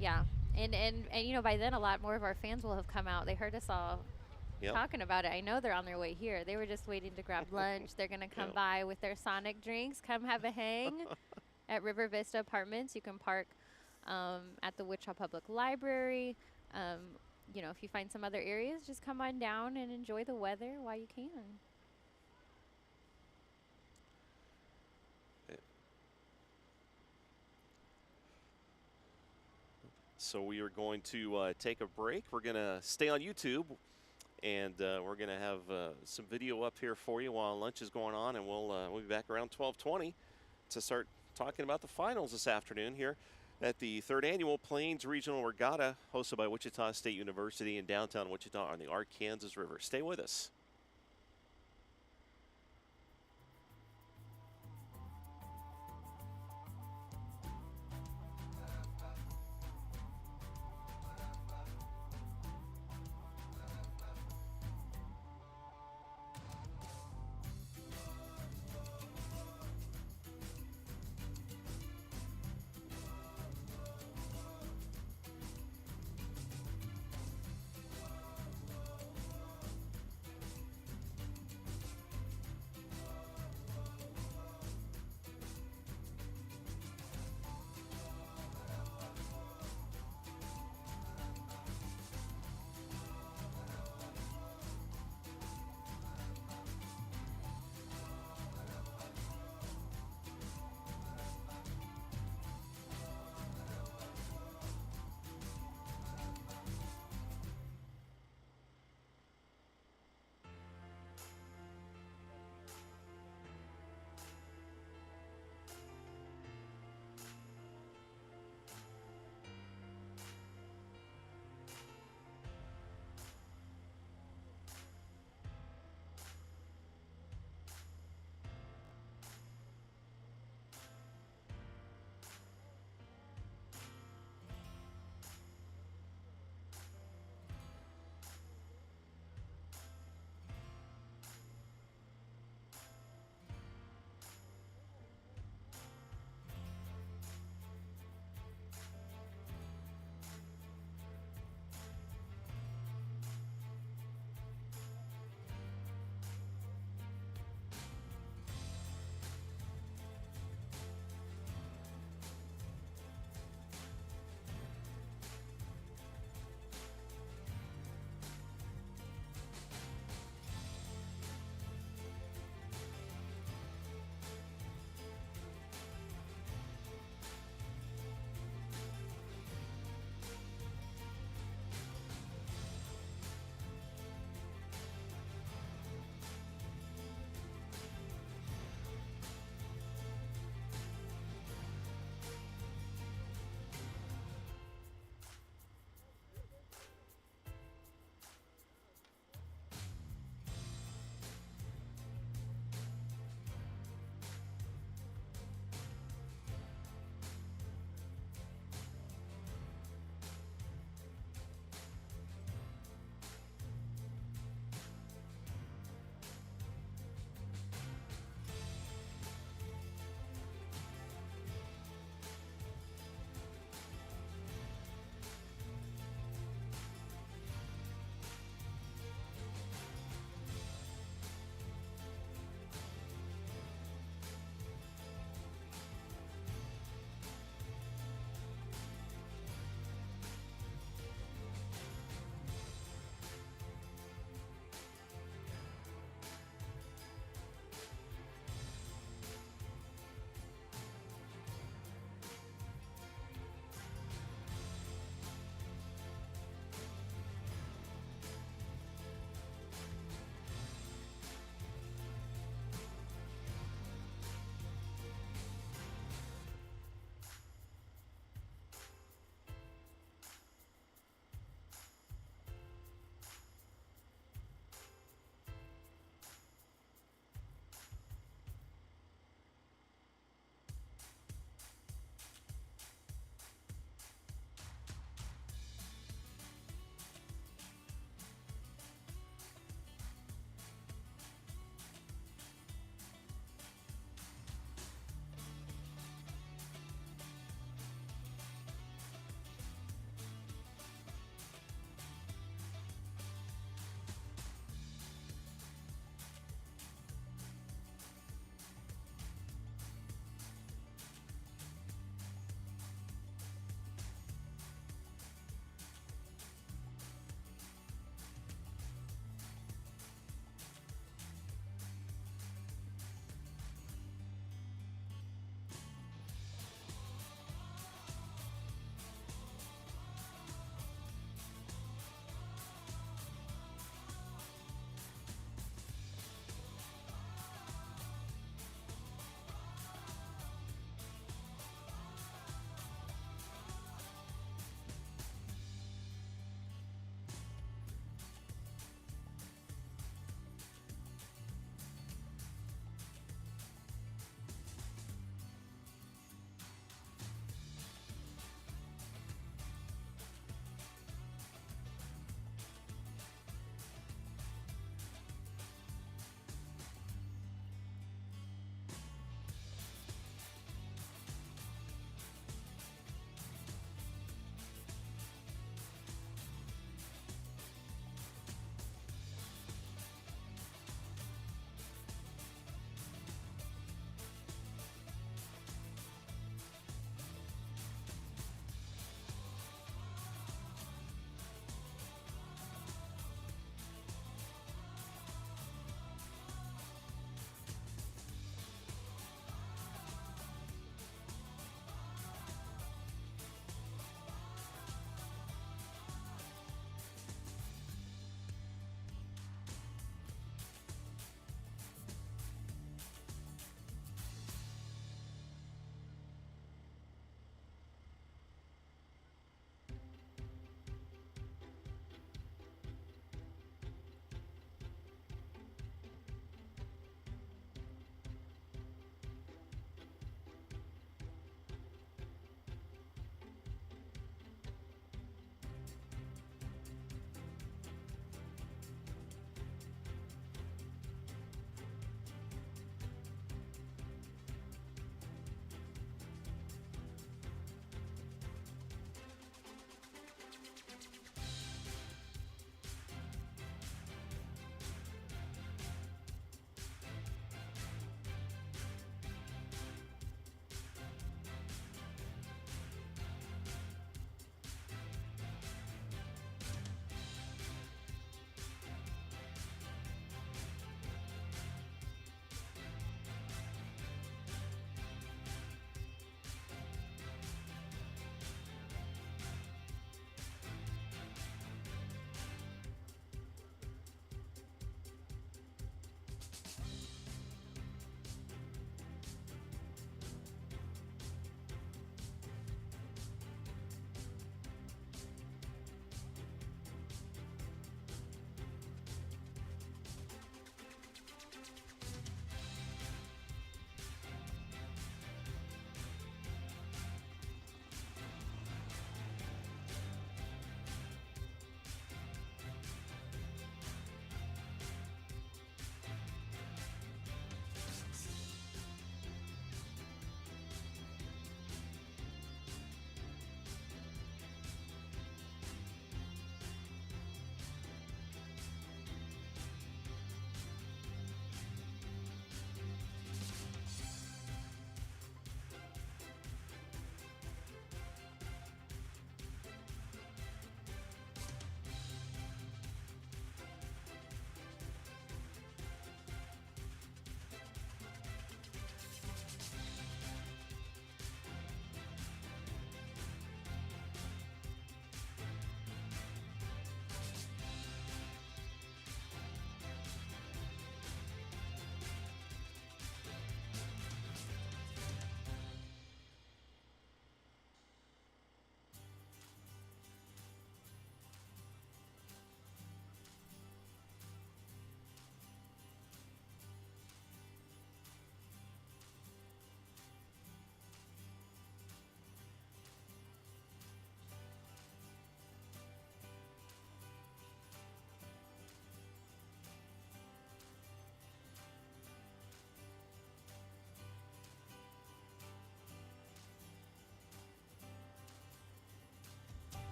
Yeah, and you know, by then a lot more of our fans will have come out. They heard us all Yep. talking about it. I know they're on their way here. They were just waiting to grab lunch. They're going to come Yep. by with their Sonic drinks. Come have a hang at River Vista Apartments. You can park at the Wichita Public Library. You know, if you find some other areas, just come on down and enjoy the weather while you can. So we are going to take a break. We're going to stay on YouTube, and we're going to have some video up here for you while lunch is going on, and we'll be back around 12:20 to start talking about the finals this afternoon here at the 3rd Annual Plains Regional Regatta, hosted by Wichita State University in downtown Wichita on the Arkansas River. Stay with us.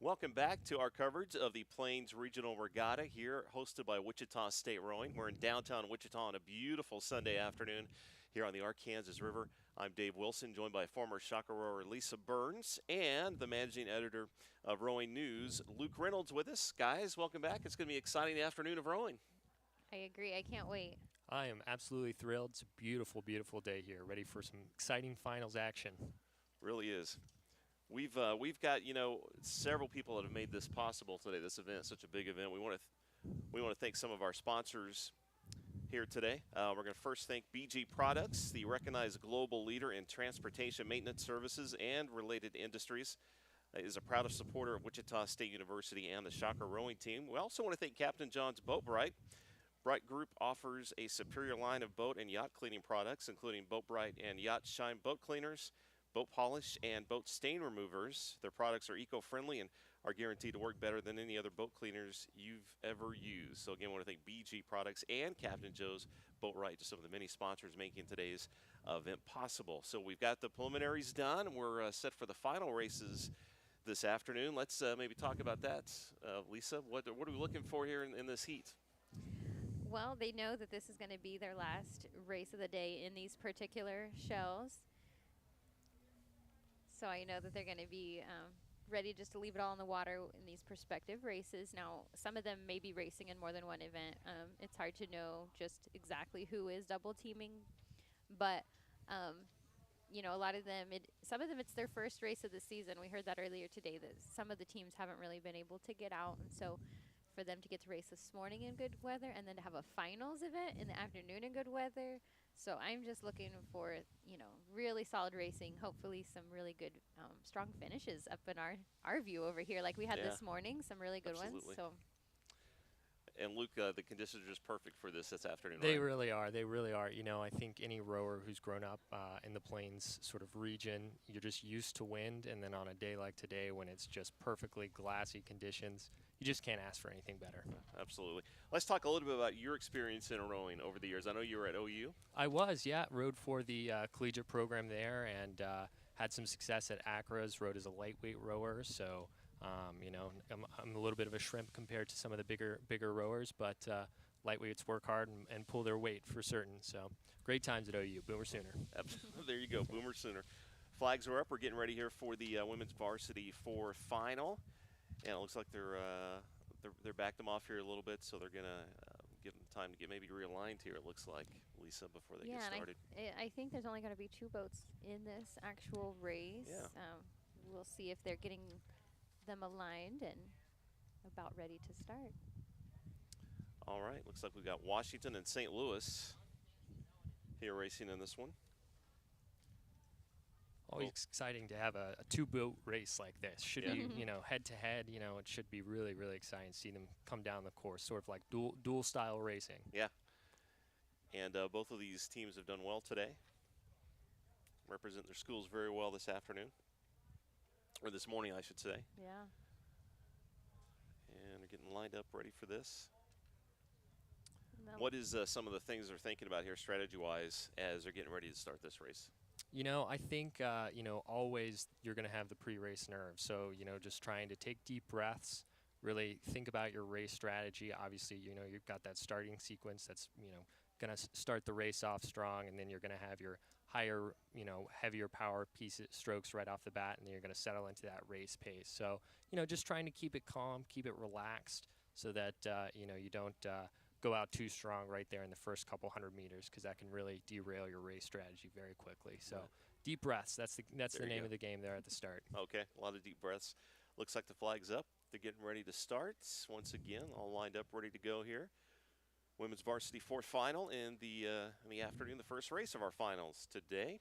Welcome back to our coverage of the Plains Regional Regatta here, hosted by Wichita State Rowing. We're in downtown Wichita on a beautiful Sunday afternoon here on the Arkansas River. I'm Dave Wilson, joined by former shocker rower Lisa Burns and the managing editor of Rowing News, Luke Reynolds, with us. Guys, welcome back. It's going to be an exciting afternoon of rowing. I agree. I can't wait. I am absolutely thrilled. It's a beautiful, beautiful day here, ready for some exciting finals action. Really is. We've got, you know, several people that have made this possible today. This event, such a big event. We want to thank some of our sponsors here today. We're going to first thank BG Products, the recognized global leader in transportation maintenance services and related industries. Is a proud supporter of Wichita State University and the Shocker rowing team. We also want to thank Captain John's Boat Bright. Bright Group offers a superior line of boat and yacht cleaning products, including Boat Bright and Yacht Shine boat cleaners, boat polish, and boat stain removers. Their products are eco-friendly and are guaranteed to work better than any other boat cleaners you've ever used. So again, I want to thank BG Products and Captain Joe's Boat Right, just some of the many sponsors making today's event possible. So we've got the preliminaries done. We're set for the final races this afternoon. Let's maybe talk about that. Lisa, what are we looking for here in this heat? Well, they know that this is going to be their last race of the day in these particular shells. So I know that they're going to be ready just to leave it all in the water in these prospective races. Now, some of them may be racing in more than one event. It's hard to know just exactly who is double teaming, but you know, a lot of them, some of them, it's their first race of the season. We heard that earlier today, that some of the teams haven't really been able to get out, and so for them to get to race this morning in good weather and then to have a finals event in the afternoon in good weather. So I'm just looking for, you know, really solid racing, hopefully some really good, strong finishes up in our view over here like we had this morning, some really good ones. So. And Luke, the conditions are just perfect for this afternoon. They right? really are. They really are. You know, I think any rower who's grown up in the Plains sort of region, you're just used to wind, and then on a day like today when it's just perfectly glassy conditions, you just can't ask for anything better. Absolutely. Let's talk a little bit about your experience in rowing over the years. I know you were at OU. I was, yeah. Rode for the collegiate program there and had some success at Acras, rode as a lightweight rower, so you know, I'm a little bit of a shrimp compared to some of the bigger rowers, but lightweights work hard and pull their weight for certain. So great times at OU. Boomer Sooner. There you go, Boomer Sooner. Flags are up. We're getting ready here for the women's varsity for final, and it looks like they're backed them off here a little bit, so they're gonna give them time to get maybe realigned here. It looks like, Lisa, before they get started. And I think there's only going to be 2 boats in this actual race. Yeah. We'll see if they're getting them aligned and about ready to start. All right, looks like we've got Washington and St. Louis here racing in this one. Always exciting to have a 2-boat race like this. Should be, you know, head to head. You know, it should be really, really exciting to see them come down the course, sort of like dual style racing. Yeah. And both of these teams have done well today. Represent their schools very well this afternoon. Or this morning, I should say. Yeah. And they're getting lined up, ready for this. No. What is some of the things they're thinking about here, strategy-wise, as they're getting ready to start this race? You know, I think, you know, always you're going to have the pre-race nerves. So, you know, just trying to take deep breaths, really think about your race strategy. Obviously, you know, you've got that starting sequence that's, you know, going to start the race off strong, and then you're going to have your higher, you know, heavier power strokes right off the bat, and then you're going to settle into that race pace. So, you know, just trying to keep it calm, keep it relaxed, so that, you know, you don't go out too strong right there in the first couple 100 meters, because that can really derail your race strategy very quickly. So deep breaths, that's the name of the game there at the start. Okay, a lot of deep breaths. Looks like the flag's up. They're getting ready to start. Once again, all lined up, ready to go here. Women's varsity 4th final in the afternoon, the first race of our finals today.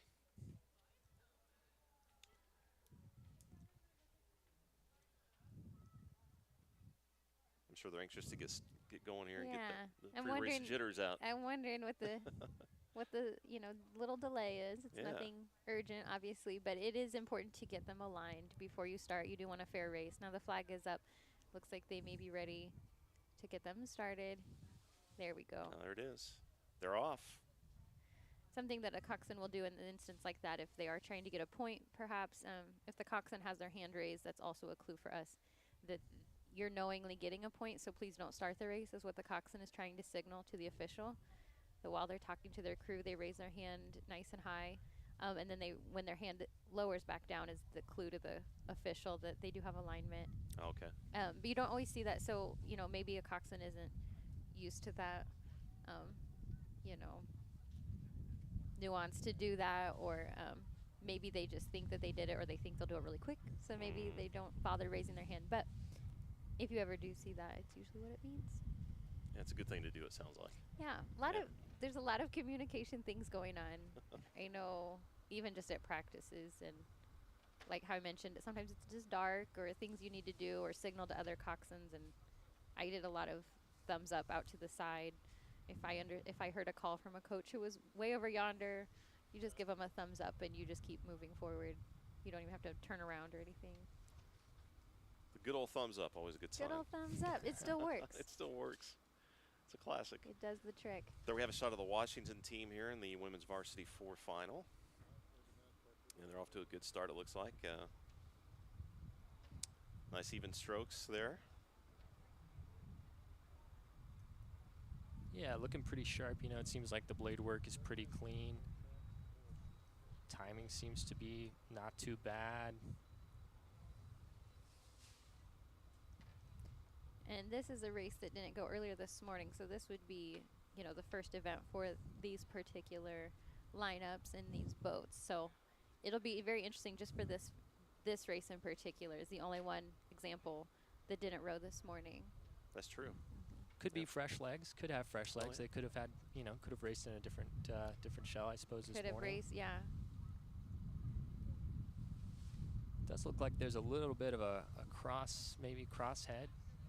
I'm sure they're anxious to get going here and get the pre-race jitters out. I'm wondering what the what the, you know, little delay is. It's nothing urgent, obviously, but it is important to get them aligned before you start. You do want a fair race. Now the flag is up. Looks like they may be ready to get them started. There we go. There it is. They're off. Something that a coxswain will do in an instance like that, if they are trying to get a point, perhaps, if the coxswain has their hand raised, that's also a clue for us that you're knowingly getting a point, so please don't start the race, is what the coxswain is trying to signal to the official. That while they're talking to their crew, they raise their hand nice and high. And then when their hand lowers back down is the clue to the official that they do have alignment. Okay. But you don't always see that. So, maybe a coxswain isn't used to that, nuance to do that, or maybe they just think that they did it, or they think they'll do it really quick. So maybe they don't bother raising their hand. But if you ever do see that, it's usually what it means. Yeah, it's a good thing to do, it sounds like. Yeah, there's a lot of communication things going on. I know, even just at practices, and like how I mentioned, sometimes it's just dark, or things you need to do, or signal to other coxswains. And I did a lot of thumbs up out to the side. If I heard a call from a coach who was way over yonder, you just give them a thumbs up and you just keep moving forward. You don't even have to turn around or anything. The good old thumbs up, always a good sign. Good old thumbs up. It still works. It still works. It's a classic. It does the trick. There we have a shot of the Washington team here in the women's varsity 4 final. And they're off to a good start, it looks like. Nice even strokes there. Yeah, looking pretty sharp. It seems like the blade work is pretty clean. Timing seems to be not too bad. And this is a race that didn't go earlier this morning, so this would be, the first event for these particular lineups and these boats. So it'll be very interesting just for this race in particular. Is the only one example that didn't row this morning. That's true. Could be fresh legs. Could have fresh legs. yeah. They could have had, could have raced in a different shell, I suppose, this Could have morning. raced, yeah. Does look like there's a little bit of a maybe crosshead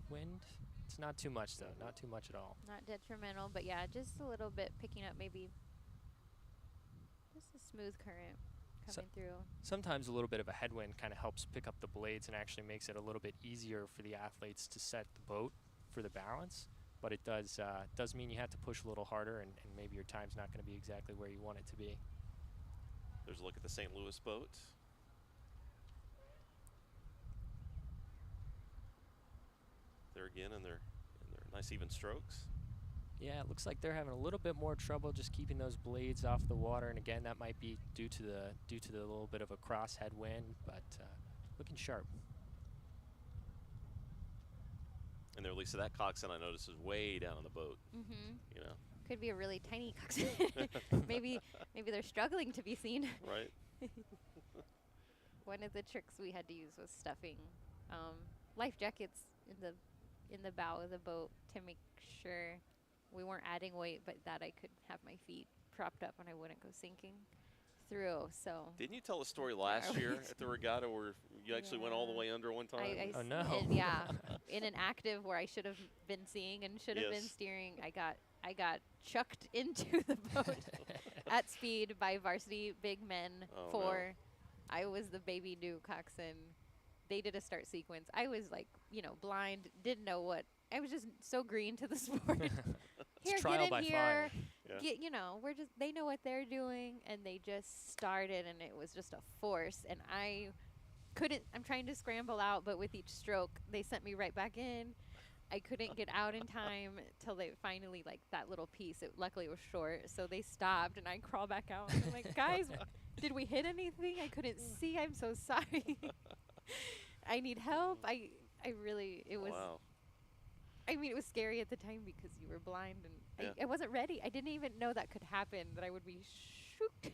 wind. It's not too much though, not too much at all. Not detrimental, but yeah, just a little bit picking up, maybe just a smooth current coming through. Sometimes a little bit of a headwind kind of helps pick up the blades and actually makes it a little bit easier for the athletes to set the boat for the balance. But it does mean you have to push a little harder, and maybe your time's not going to be exactly where you want it to be. There's a look at the St. Louis boat. There again, and their nice even strokes. Yeah, it looks like they're having a little bit more trouble just keeping those blades off the water, and again, that might be due to the little bit of a crosshead wind, but looking sharp. And there, Lisa, that coxswain I noticed is way down on the boat. Mm-hmm. Could be a really tiny coxswain. maybe they're struggling to be seen. Right. One of the tricks we had to use was stuffing life jackets in the bow of the boat to make sure we weren't adding weight, but that I could have my feet propped up and I wouldn't go sinking through. So didn't you tell a story last year at the regatta where you actually went all the way under one time? Oh no! Yeah, in an active where I should have been seeing and should have been steering, I got chucked into the boat at speed by Varsity big men. I was the baby new coxswain. They did a start sequence. I was like, blind, didn't know what. I was just so green to the sport. Here, trial get by in here. fire. Yeah. They know what they're doing, and they just started, and it was just a force. And I'm trying to scramble out, but with each stroke, they sent me right back in. I couldn't get out in time till they finally, that little piece, luckily it was short, so they stopped, and I crawled back out. And I'm like, guys, did we hit anything? I couldn't see. I'm so sorry. I need help. It was. Wow. I mean, it was scary at the time because you were blind, and I wasn't ready. I didn't even know that could happen, that I would be shooked.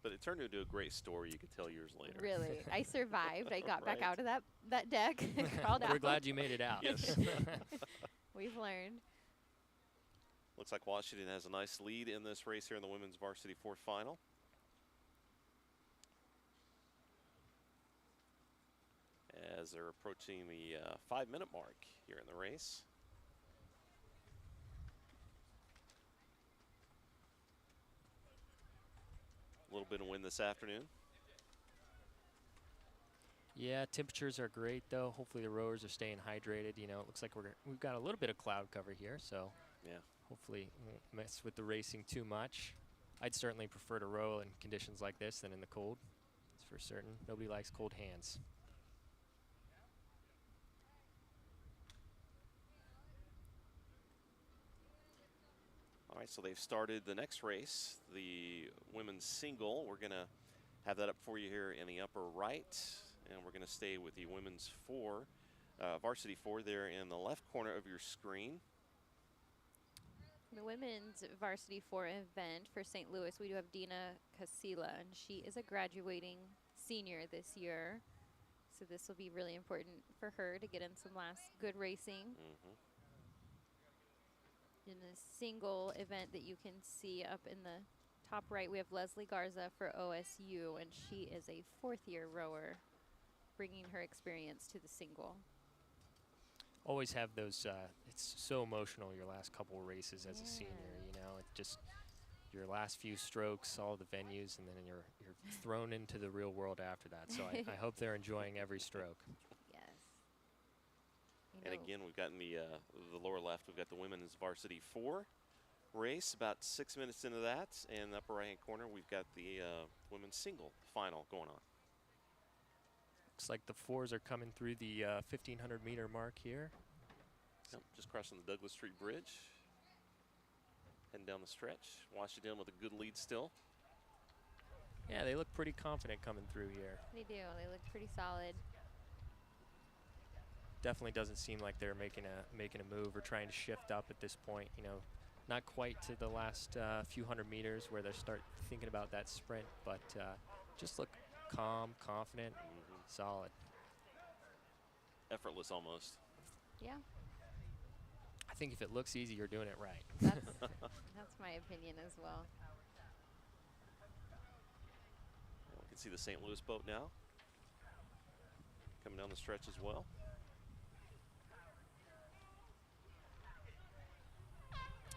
But it turned into a great story you could tell years later. Really. I survived. I got back out of that deck and crawled out. We're glad you made it out. Yes. We've learned. Looks like Washington has a nice lead in this race here in the women's varsity 4 final. As they're approaching the 5-minute mark here in the race. A little bit of wind this afternoon. Yeah, temperatures are great though. Hopefully the rowers are staying hydrated. It looks like we've got a little bit of cloud cover here, so yeah, hopefully we won't mess with the racing too much. I'd certainly prefer to row in conditions like this than in the cold. That's for certain. Nobody likes cold hands. All right, so they've started the next race, the women's single. We're going to have that up for you here in the upper right, and we're going to stay with the women's varsity 4 there in the left corner of your screen. The women's varsity 4 event for St. Louis, we do have Dina Casilla, and she is a graduating senior this year. So this will be really important for her to get in some last good racing. In the single event that you can see up in the top right, we have Leslie Garza for OSU, and she is a 4th-year rower, bringing her experience to the single. Always have those, it's so emotional your last couple races as a senior, you know, it just your last few strokes, all the venues, and then you're thrown into the real world after that. So I hope they're enjoying every stroke. Yes. And again, we've got in the lower left, we've got the women's varsity 4 race, about 6 minutes into that. And in the upper right-hand corner, we've got the women's single final going on. Looks like the 4s are coming through the 1,500-meter mark here. Yep, just crossing the Douglas Street Bridge. Heading down the stretch. Washington with a good lead still. Yeah, they look pretty confident coming through here. They do. They look pretty solid. Definitely doesn't seem like they're making a move or trying to shift up at this point. You know, not quite to the last few hundred meters where they start thinking about that sprint, but just look calm, confident, solid. Effortless almost. Yeah. I think if it looks easy, you're doing it right. That's my opinion as well. We can see the St. Louis boat now coming down the stretch as well.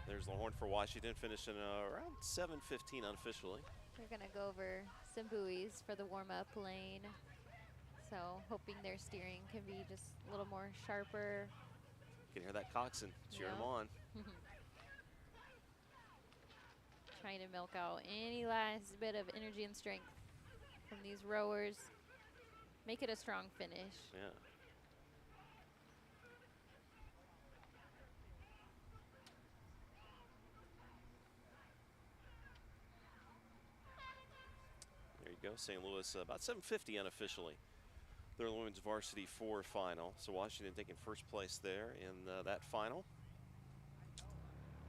There's the horn for Washington, finishing around 7:15 unofficially. We're going to go over some buoys for the warm-up lane. So hoping their steering can be just a little more sharper. You can hear that coxswain cheering them on. Trying to milk out any last bit of energy and strength from these rowers. Make it a strong finish. Yeah. There you go, St. Louis, about 7:50 unofficially. They're the women's varsity 4 final. So Washington taking first place there in that final.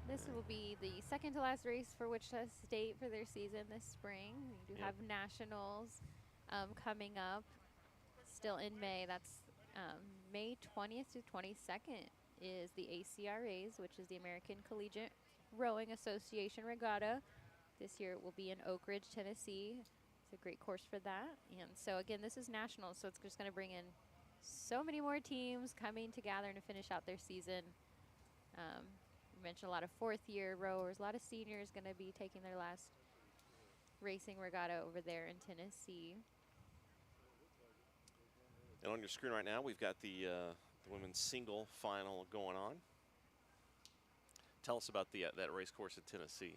This will be the second to last race for Wichita State for their season this spring. We do have nationals coming up still in May. That's May 20th to 22nd is the ACRAs, which is the American Collegiate Rowing Association Regatta. This year it will be in Oak Ridge, Tennessee. It's a great course for that. And so again, this is national, so it's just going to bring in so many more teams coming together to finish out their season. You mentioned a lot of 4th-year rowers, a lot of seniors going to be taking their last racing regatta over there in Tennessee. And on your screen right now, we've got the women's single final going on. Tell us about that race course in Tennessee,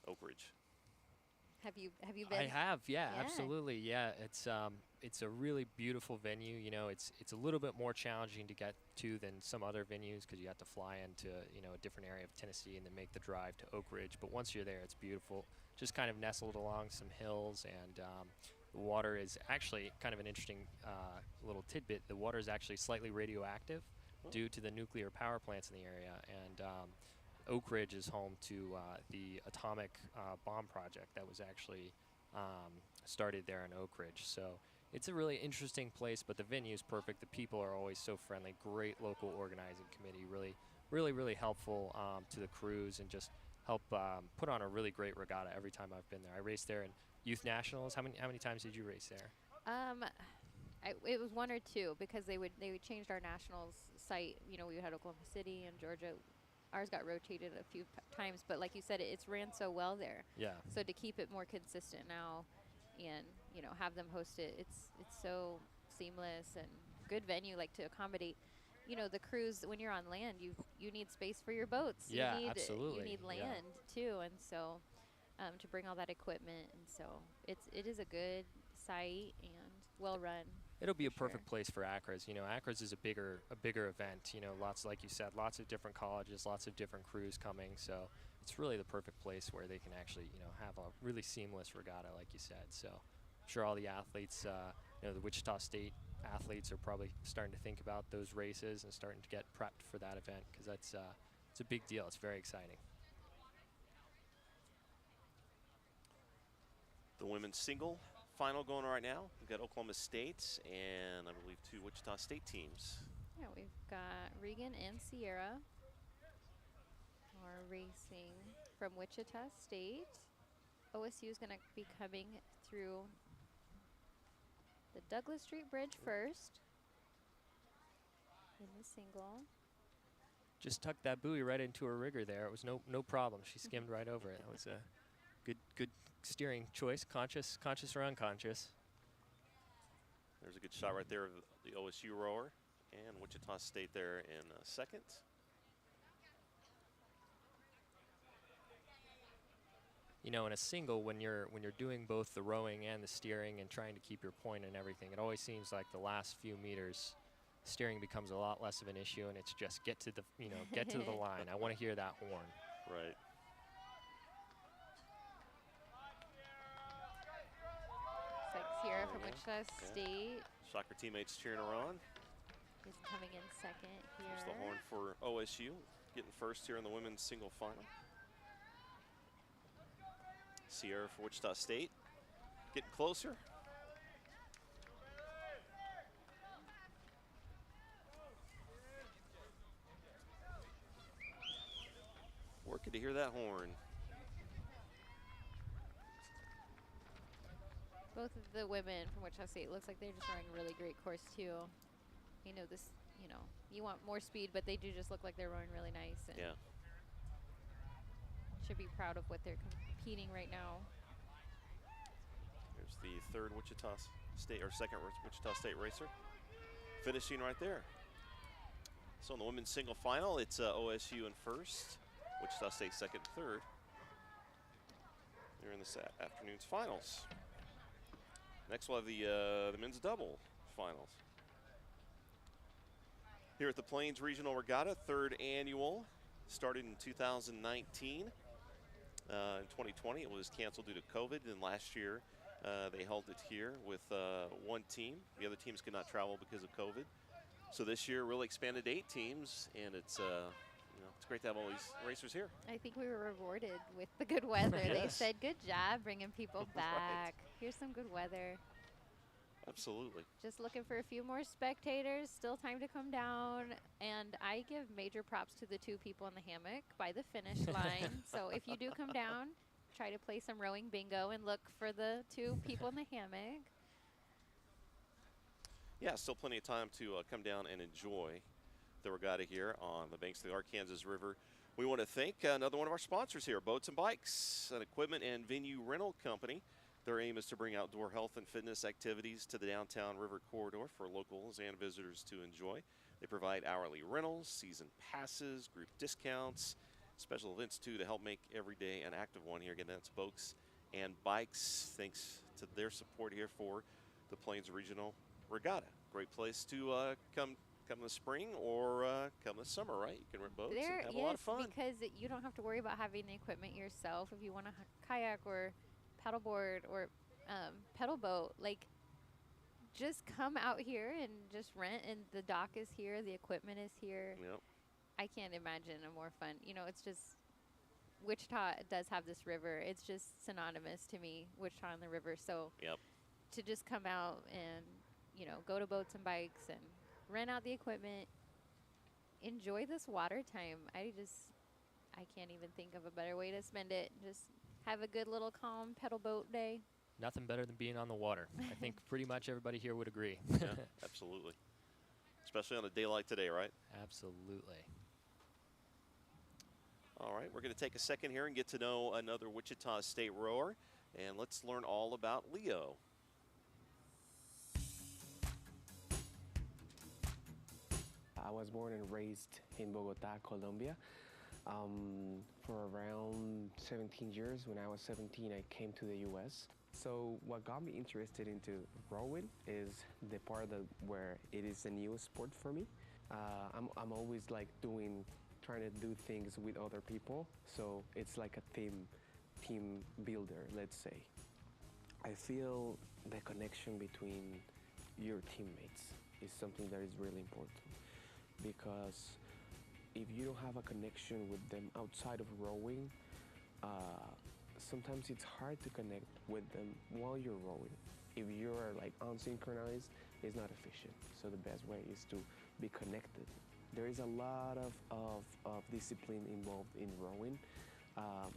Oak Ridge. Have you been? I have, yeah, absolutely, yeah. It's a really beautiful venue. You know, it's a little bit more challenging to get to than some other venues because you have to fly into a different area of Tennessee and then make the drive to Oak Ridge. But once you're there, it's beautiful. Just kind of nestled along some hills, and the water is actually kind of an interesting little tidbit. The water is actually slightly radioactive due to the nuclear power plants in the area, and Oak Ridge is home to the atomic bomb project that was actually started there in Oak Ridge. So it's a really interesting place, but the venue is perfect. The people are always so friendly. Great local organizing committee, really helpful to the crews, and just help put on a really great regatta every time I've been there. I raced there in youth nationals. How many times did you race there? It was 1 or 2 because they would change our nationals site. You know, we had Oklahoma City and Georgia. Ours got rotated a few times, but like you said, it's ran so well there. Yeah. So to keep it more consistent now, and have them host it, it's so seamless and good venue, like to accommodate, the crews. When you're on land, you need space for your boats. Yeah, you need, absolutely. You need land too, and so to bring all that equipment, and so it is a good site and well run. It'll be a for perfect place for ACRAS. You know, ACRAS is a bigger event. You know, lots, like you said, lots of different colleges, lots of different crews coming. So it's really the perfect place where they can actually, you know, have a really seamless regatta, like you said. So I'm sure all the athletes, you know, the Wichita State athletes are probably starting to think about those races and starting to get prepped for that event, because that's it's a big deal. It's very exciting. The women's single final going right now. We've got Oklahoma State and I believe 2 Wichita State teams. Yeah, we've got Regan and Sierra are racing from Wichita State. OSU is going to be coming through the Douglas Street Bridge first in the single. Just tucked that buoy right into her rigger there. It was no problem. She skimmed right over it. That was a good steering choice, conscious or unconscious. There's a good shot right there of the OSU rower, and Wichita State there in second. You know, in a single, when you're doing both the rowing and the steering and trying to keep your point and everything, it always seems like the last few meters, steering becomes a lot less of an issue, and it's just get to the line. I want to hear that horn. Right. It's like Sierra from Wichita State. Soccer teammates cheering her on. Is coming in second here. Here's the horn for OSU, getting first here in the women's single final. Sierra for Wichita State, getting closer. Working to hear that horn. Both of the women from Wichita State looks like they're just running a really great course too. You know, you want more speed, but they do just look like they're rowing really nice. And yeah. Should be proud of what they're competing right now. There's the third Wichita State, or second Wichita State racer, finishing right there. So in the women's single final, it's OSU in first, Wichita State second, third. They're in this afternoon's finals. Next we'll have the men's double finals. Here at the Plains Regional Regatta, third annual, started in 2019. In 2020, it was canceled due to COVID, and last year they held it here with one team. The other teams could not travel because of COVID. So this year really expanded to 8 teams, and it's it's great to have all these racers here. I think we were rewarded with the good weather. Yes. They said, good job bringing people back. Right. Here's some good weather. Absolutely. Just looking for a few more spectators. Still time to come down. And I give major props to the 2 people in the hammock by the finish line. So if you do come down, try to play some rowing bingo and look for the 2 people in the hammock. Yeah, still plenty of time to come down and enjoy the regatta here on the banks of the Arkansas River. We want to thank another one of our sponsors here, Boats and Bikes, an equipment and venue rental company. Their aim is to bring outdoor health and fitness activities to the downtown river corridor for locals and visitors to enjoy. They provide hourly rentals, season passes, group discounts, special events too to help make every day an active one here. Again, that's Boats and Bikes. Thanks to their support here for the Plains Regional Regatta. Great place to come this spring or come this summer, right? You can rent boats and have a lot of fun. Because you don't have to worry about having the equipment yourself. If you want a kayak or paddleboard or pedal boat, like, just come out here and just rent, and the dock is here, the equipment is here. Yep. I can't imagine a more fun, it's just, Wichita does have this river. It's just synonymous to me, Wichita and the river. So yep. To just come out and, go to Boats and Bikes and rent out the equipment, enjoy this water time. I can't even think of a better way to spend it. Just have a good little calm pedal boat day. Nothing better than being on the water. I think pretty much everybody here would agree. Yeah, absolutely. Especially on a day like today, right? Absolutely. All right, we're going to take a second here and get to know another Wichita State rower, and let's learn all about Leo. I was born and raised in Bogota, Colombia. For around 17 years. When I was 17, I came to the U.S. So what got me interested into rowing is the part that where it is a new sport for me. I'm always like trying to do things with other people. So it's like a team builder, let's say. I feel the connection between your teammates is something that is really important, because if you don't have a connection with them outside of rowing, sometimes it's hard to connect with them while you're rowing. If you're like unsynchronized, it's not efficient. So the best way is to be connected. There is a lot of discipline involved in rowing,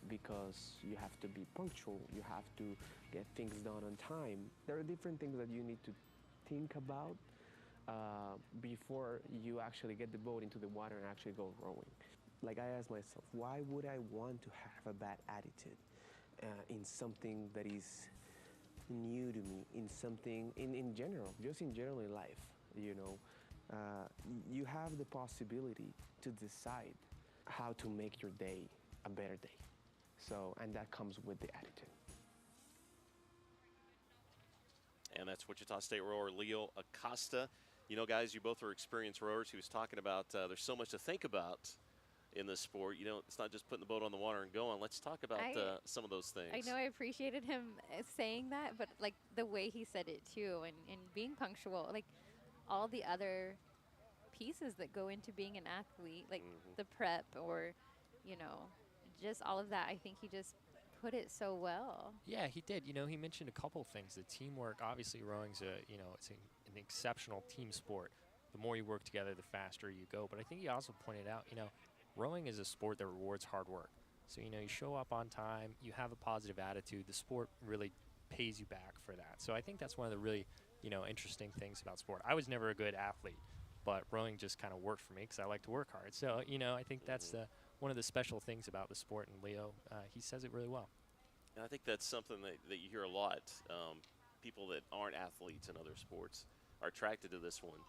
because you have to be punctual, you have to get things done on time. There are different things that you need to think about before you actually get the boat into the water and actually go rowing. Like, I asked myself, why would I want to have a bad attitude in something that is new to me, in something, in general, just in general in life, you know? You have the possibility to decide how to make your day a better day. So, and that comes with the attitude. And that's Wichita State rower Leo Acosta. You know, guys, you both are experienced rowers. He was talking about there's so much to think about in this sport. You know, it's not just putting the boat on the water and going. Let's talk about some of those things. I know I appreciated him saying that, but like the way he said it too, and being punctual, like all the other pieces that go into being an athlete, like the prep or, you know, just all of that. I think he just put it so well. Yeah, he did. You know, he mentioned a couple things. The teamwork, obviously rowing's it's an exceptional team sport. The more you work together, the faster you go. But I think he also pointed out, you know, rowing is a sport that rewards hard work. So, you know, you show up on time, you have a positive attitude, the sport really pays you back for that. So I think that's one of the really, you know, interesting things about sport. I was never a good athlete, but rowing just kind of worked for me because I like to work hard. So, you know, I think that's one of the special things about the sport, and Leo, he says it really well. And I think that's something that you hear a lot. People that aren't athletes in other sports are attracted to this one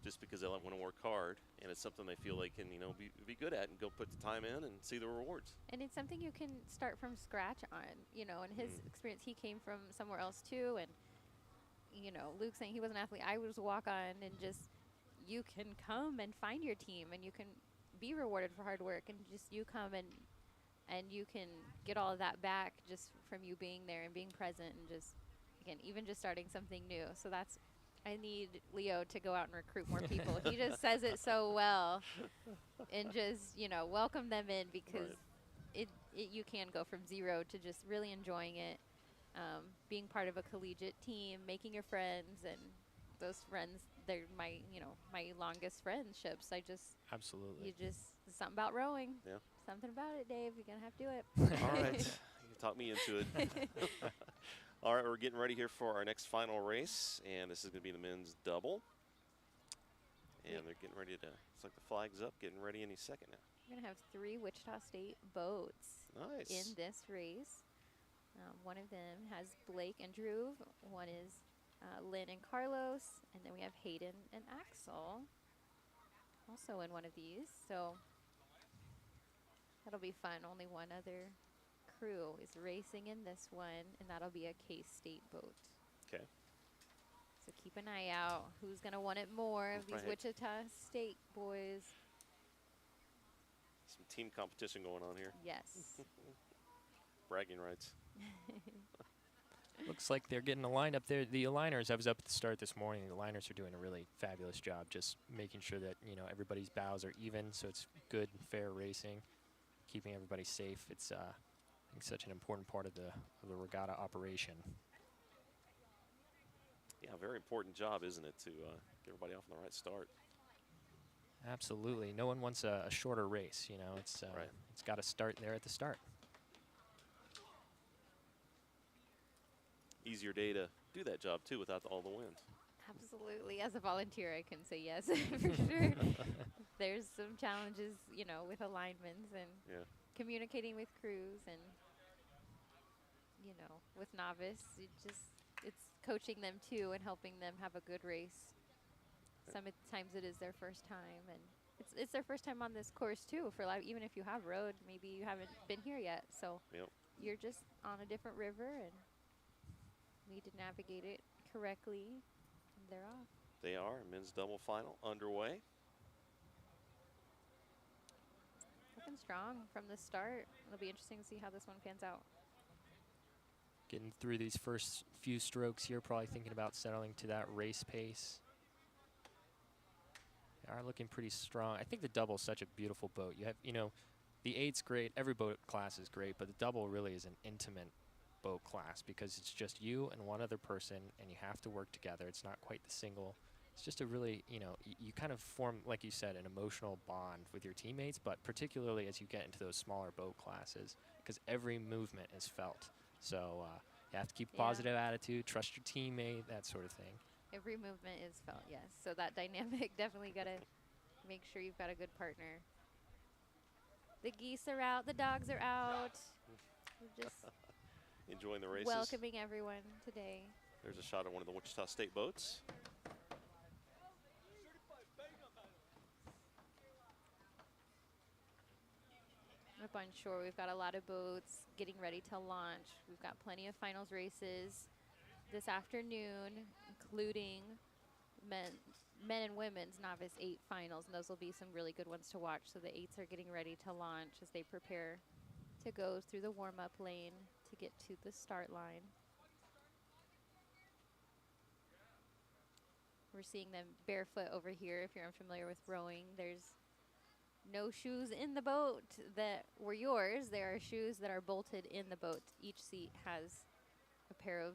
just because they want to work hard, and it's something they feel they can, you know, be good at and go put the time in and see the rewards. And it's something you can start from scratch on, you know, in his experience, he came from somewhere else too, and, you know, Luke saying he was an athlete, I was a walk-on, and just, you can come and find your team, and you can be rewarded for hard work, and just you come and you can get all of that back just from you being there and being present, and just, again, even just starting something new. So that's, I need Leo to go out and recruit more people. He just says it so well, and just, you know, welcome them in, because you can go from zero to just really enjoying it, being part of a collegiate team, making your friends, and those friends, they're my, you know, my longest friendships. Absolutely. You just, something about rowing. Yeah. Something about it, Dave. You're going to have to do it. All right. You talk me into it. All right, we're getting ready here for our next final race, and this is going to be the men's double. And they're getting ready to, it's like the flag's up, getting ready any second now. We're going to have 3 Wichita State boats in this race. One of them has Blake and Drew. One is Lynn and Carlos. And then we have Hayden and Axel also in one of these. So that'll be fun. Only one other crew is racing in this one, and that'll be a K-State boat. Okay. So keep an eye out. Who's going to want it more of these Wichita State boys? Some team competition going on here. Yes. Bragging rights. Looks like they're getting aligned up there. The aligners, I was up at the start this morning. The aligners are doing a really fabulous job just making sure that, you know, everybody's bows are even, so it's good, fair racing, keeping everybody safe. It's I think such an important part of the regatta operation. Yeah, very important job, isn't it, to get everybody off on the right start. Absolutely. No one wants a shorter race, you know. It's it's got to start there at the start. Easier day to do that job, too, without all the wind. Absolutely. As a volunteer, I can say yes, for sure. There's some challenges, you know, with alignments and communicating with crews, and, you know, with Novice, it's coaching them, too, and helping them have a good race. Sometimes it is their first time, and it's their first time on this course, too, for life. Even if you have rowed, maybe you haven't been here yet. So you're just on a different river, and need to navigate it correctly, and they're off. They are. Men's double final underway. Looking strong from the start. It'll be interesting to see how this one pans out. Getting through these first few strokes here, probably thinking about settling to that race pace. They are looking pretty strong. I think the double's such a beautiful boat. You have, you know, the 8's great. Every boat class is great, but the double really is an intimate boat class because it's just you and one other person, and you have to work together. It's not quite the single. It's just a really, you know, you kind of form, like you said, an emotional bond with your teammates, but particularly as you get into those smaller boat classes, because every movement is felt. So you have to keep a positive attitude, trust your teammate, that sort of thing. Every movement is felt, yes. So that dynamic, definitely got to make sure you've got a good partner. The geese are out, the dogs are out. We're just enjoying the races. welcoming everyone today. There's a shot of one of the Wichita State boats. Up on shore, we've got a lot of boats getting ready to launch. We've got plenty of finals races this afternoon, including men and women's Novice 8 finals, and those will be some really good ones to watch. So the 8s are getting ready to launch as they prepare to go through the warm-up lane to get to the start line. We're seeing them barefoot over here. If you're unfamiliar with rowing, there's no shoes in the boat that were yours. There are shoes that are bolted in the boat. Each seat has a pair of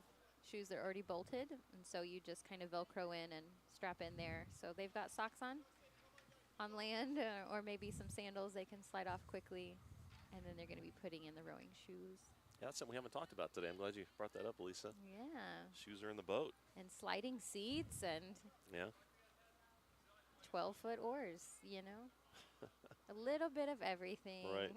shoes that are already bolted, and so you just kind of Velcro in and strap in there. So they've got socks on land, or maybe some sandals they can slide off quickly, and then they're going to be putting in the rowing shoes. Yeah, that's something we haven't talked about today. I'm glad you brought that up, Elisa. Yeah. Shoes are in the boat. And sliding seats and 12-foot oars, you know. A little bit of everything. Right.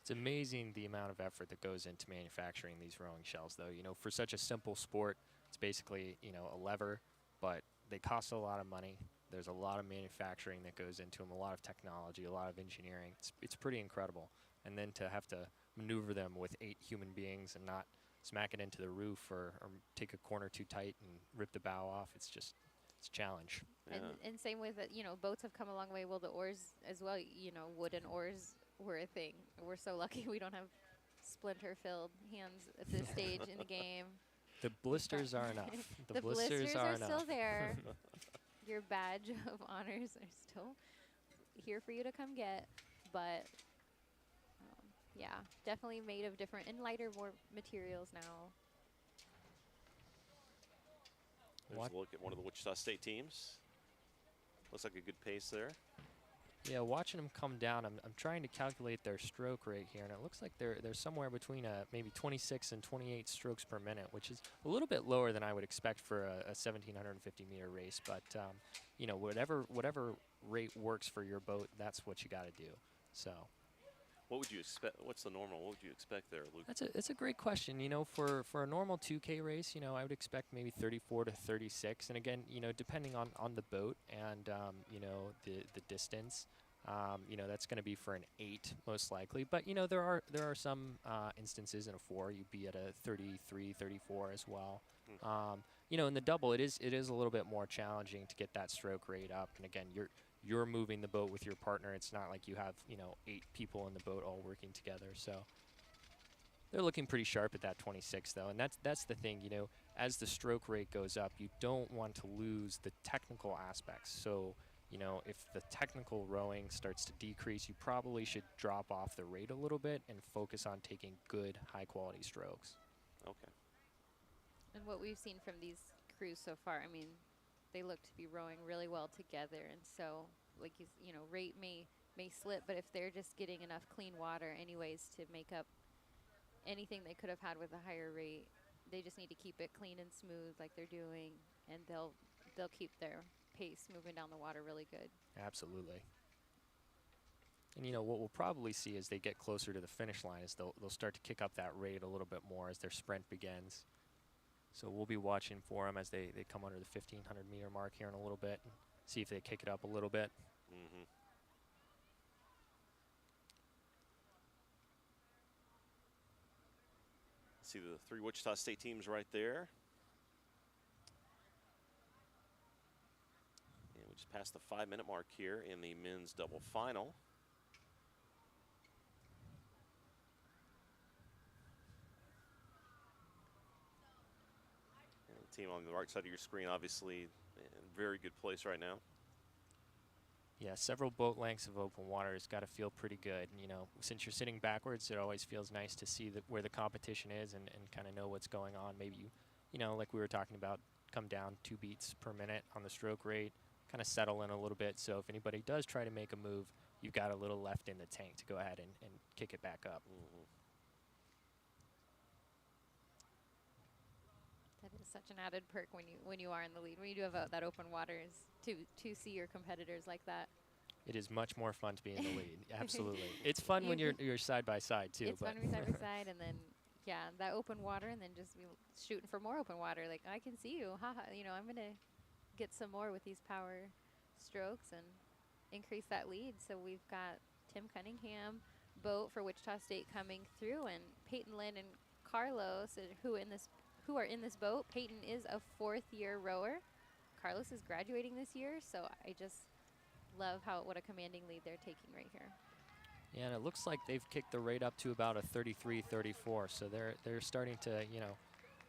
It's amazing the amount of effort that goes into manufacturing these rowing shells, though. You know, for such a simple sport, it's basically, you know, a lever, but they cost a lot of money. There's a lot of manufacturing that goes into them, a lot of technology, a lot of engineering. It's pretty incredible. And then to have to maneuver them with 8 human beings and not smack it into the roof or take a corner too tight and rip the bow off, it's just, it's a challenge. And same with, you know, boats have come a long way. Well, the oars as well, you know, wooden oars were a thing. We're so lucky we don't have splinter-filled hands at this stage in the game. The blisters are enough. The blisters are still there. Your badge of honors are still here for you to come get. But, yeah, definitely made of different and lighter, more materials now. There's a look at one of the Wichita State teams. Looks like a good pace there. Yeah, watching them come down, I'm trying to calculate their stroke rate here, and it looks like they're somewhere between maybe 26 and 28 strokes per minute, which is a little bit lower than I would expect for a 1,750-meter race. But you know, whatever rate works for your boat, that's what you got to do. So. What would you expect? What's the normal? What would you expect there, Luke? That's a great question. You know, for a normal 2K race, you know, I would expect maybe 34 to 36. And again, you know, depending on the boat and you know, the distance, you know, that's going to be for an 8 most likely. But you know, there are some instances in a 4 you'd be at a 33, 34 as well. You know, in the double, it is a little bit more challenging to get that stroke rate up. And again, you're moving the boat with your partner. It's not like you have, you know, 8 people in the boat all working together. So they're looking pretty sharp at that 26, though. And that's the thing, you know, as the stroke rate goes up, you don't want to lose the technical aspects. So, you know, if the technical rowing starts to decrease, you probably should drop off the rate a little bit and focus on taking good, high-quality strokes. Okay. And what we've seen from these crews so far, I mean, they look to be rowing really well together, and so, like you know, rate may slip, but if they're just getting enough clean water anyways to make up anything they could have had with a higher rate, they just need to keep it clean and smooth like they're doing, and they'll keep their pace moving down the water really good. Absolutely. And you know what we'll probably see as they get closer to the finish line is they'll start to kick up that rate a little bit more as their sprint begins. So we'll be watching for them as they come under the 1,500-meter mark here in a little bit and see if they kick it up a little bit. See the 3 Wichita State teams right there. And we just passed the 5-minute mark here in the men's double final. And the team on the right side of your screen, obviously, in very good place right now. Yeah, several boat lengths of open water has got to feel pretty good. You know, since you're sitting backwards, it always feels nice to see where the competition is and kind of know what's going on. Maybe you know, like we were talking about, come down 2 beats per minute on the stroke rate, kind of settle in a little bit. So if anybody does try to make a move, you've got a little left in the tank to go ahead and kick it back up. That is such an added perk when you are in the lead. When you do have that open water, is to see your competitors like that. It is much more fun to be in the lead. Absolutely, it's fun when you're side by side too. It's fun to be side by side, and then yeah, that open water, and then just be shooting for more open water. Like, I can see you, haha. You know, I'm gonna get some more with these power strokes and increase that lead. So we've got Tim Cunningham boat for Wichita State coming through, and Peyton Lynn and Carlos who are in this boat. Peyton is a 4th-year rower. Carlos is graduating this year, so I just love what a commanding lead they're taking right here. Yeah, and it looks like they've kicked the rate up to about a 33-34, so they're starting to, you know,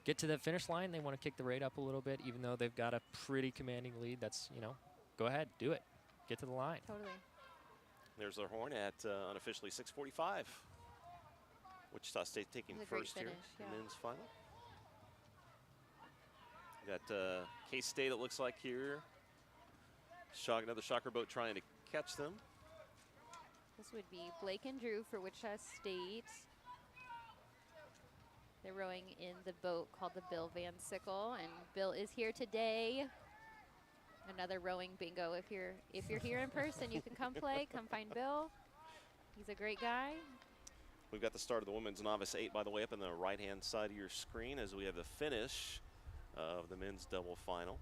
get to the finish line. They want to kick the rate up a little bit, even though they've got a pretty commanding lead. That's, you know, go ahead, do it. Get to the line. Totally. There's their horn at unofficially 6:45. Wichita State taking first here in the men's final. Got K-State, it looks like here. Another shocker boat trying to catch them. This would be Blake and Drew for Wichita State. They're rowing in the boat called the Bill Van Sickle, and Bill is here today. Another rowing bingo. If you're here in person, you can come play. Come find Bill. He's a great guy. We've got the start of the women's novice 8, by the way, up on the right-hand side of your screen as we have the finish of the men's double final.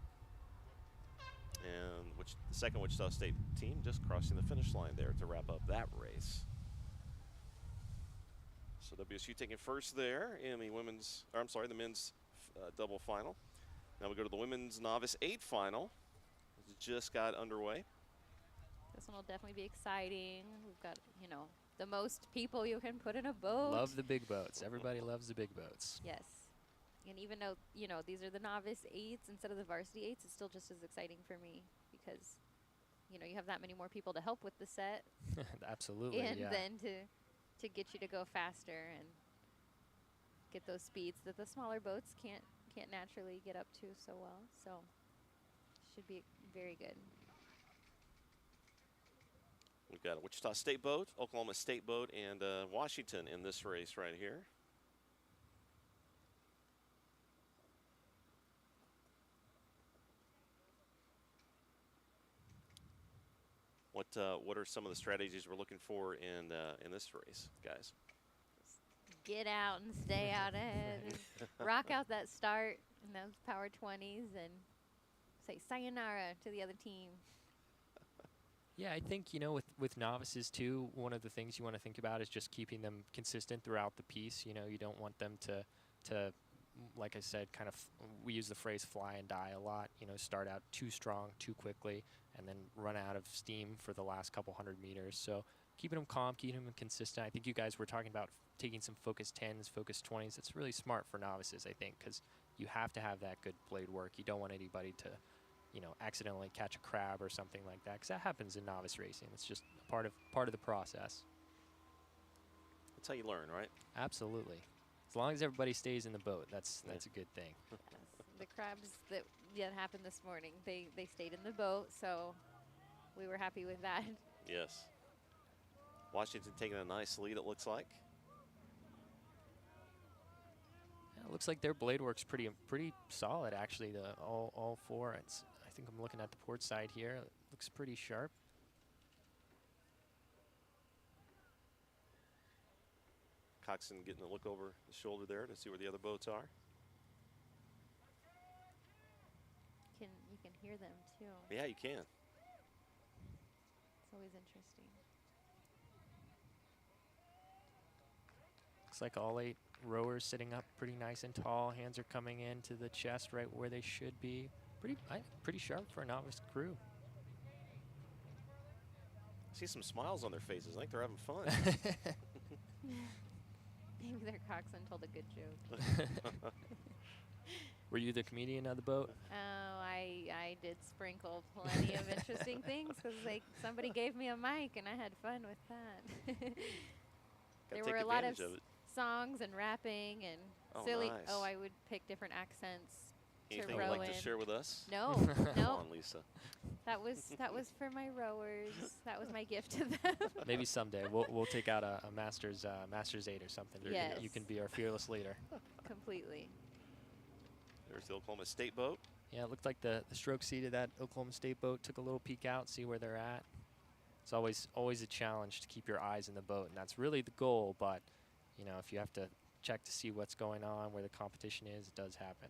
And the second Wichita State team just crossing the finish line there to wrap up that race. So WSU taking first there in the the men's double final. Now we go to the women's novice 8 final. It just got underway. This one will definitely be exciting. We've got, you know, the most people you can put in a boat. Love the big boats. Everybody loves the big boats. Yes. And even though, you know, these are the novice 8s instead of the varsity 8s, it's still just as exciting for me because, you know, you have that many more people to help with the set. Absolutely, and yeah. then to get you to go faster and get those speeds that the smaller boats can't naturally get up to so well. So should be very good. We've got a Wichita State boat, Oklahoma State boat, and Washington in this race right here. What are some of the strategies we're looking for in this race, guys? Get out and stay out ahead. And rock out that start in those power 20s and say sayonara to the other team. Yeah, I think, you know, with novices too, one of the things you want to think about is just keeping them consistent throughout the piece. You know, you don't want them to like I said, kind of, we use the phrase fly and die a lot. You know, start out too strong, too quickly, and then run out of steam for the last couple hundred meters. So keeping them calm, keeping them consistent. I think you guys were talking about taking some focus 10s, focus 20s. It's really smart for novices, I think, because you have to have that good blade work. You don't want anybody to, you know, accidentally catch a crab or something like that, because that happens in novice racing. It's just part of the process. That's how you learn, right? Absolutely. As long as everybody stays in the boat, that's a good thing. Yes. The crabs that happened this morning, they stayed in the boat, so we were happy with that. Yes. Washington taking a nice lead, it looks like. Yeah, it looks like their blade work's pretty solid, actually. All four. I think I'm looking at the port side here. It looks pretty sharp. Coxswain getting a look over the shoulder there to see where the other boats are. You can hear them too. Yeah, you can. It's always interesting. Looks like all eight rowers sitting up pretty nice and tall. Hands are coming into the chest right where they should be. Pretty sharp for a novice crew. I see some smiles on their faces. I think they're having fun. Maybe their coxswain told a good joke. Were you the comedian of the boat? Oh, I did sprinkle plenty of interesting things because somebody gave me a mic and I had fun with that. There were a lot of songs and rapping and silly. Nice. Oh, I would pick different accents. Anything to row you'd like in. to share with us? No, Come no. on, Lisa. That was for my rowers. That was my gift to them. Maybe someday we'll take out a Masters 8 or something. Yes. You can be our fearless leader. Completely. There's the Oklahoma State boat. Yeah, it looked like the stroke seat of that Oklahoma State boat took a little peek out, see where they're at. It's always a challenge to keep your eyes in the boat, and that's really the goal. But you know, if you have to check to see what's going on, where the competition is, it does happen.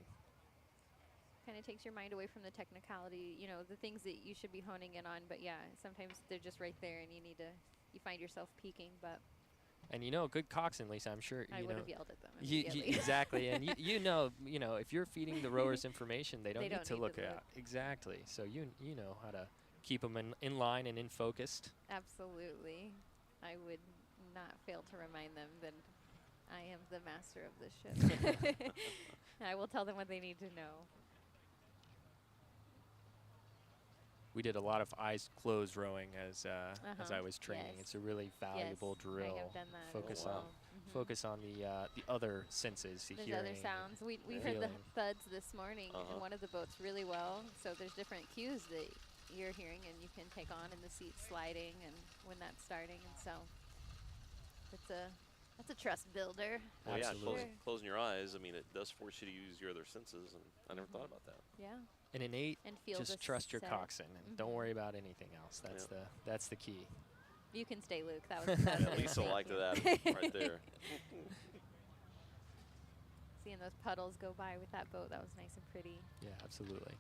Kind of takes your mind away from the technicality, you know, the things that you should be honing in on. But yeah, sometimes they're just right there, and you find yourself peeking. But And you know, a good coxswain, Lisa, I'm sure I you would know. have yelled at them You immediately. exactly, and you know, if you're feeding the rowers information, they don't They need don't to need look to it look. out. Exactly. So you know how to keep them in line and in focused. Absolutely. I would not fail to remind them that I am the master of this ship. I will tell them what they need to know. We did a lot of eyes closed rowing as I was training. Yes. It's a really valuable Yes, drill. I have done that Focus as on well. focus on the other senses, the There's hearing. other sounds. We and heard the feeling. thuds this morning in one of the boats really well. So there's different cues that you're hearing and you can take on in the seat sliding and when that's starting. And so that's a trust builder. Well, yeah, Absolutely. closing your eyes. I mean, it does force you to use your other senses, and I never thought about that. Yeah. An innate, And feel just the trust your set. coxswain and don't worry about anything else. That's the key. You can stay, Luke. That was Yeah, nice. Lisa Thank liked you. that right there. Seeing those puddles go by with that boat, that was nice and pretty. Yeah, absolutely.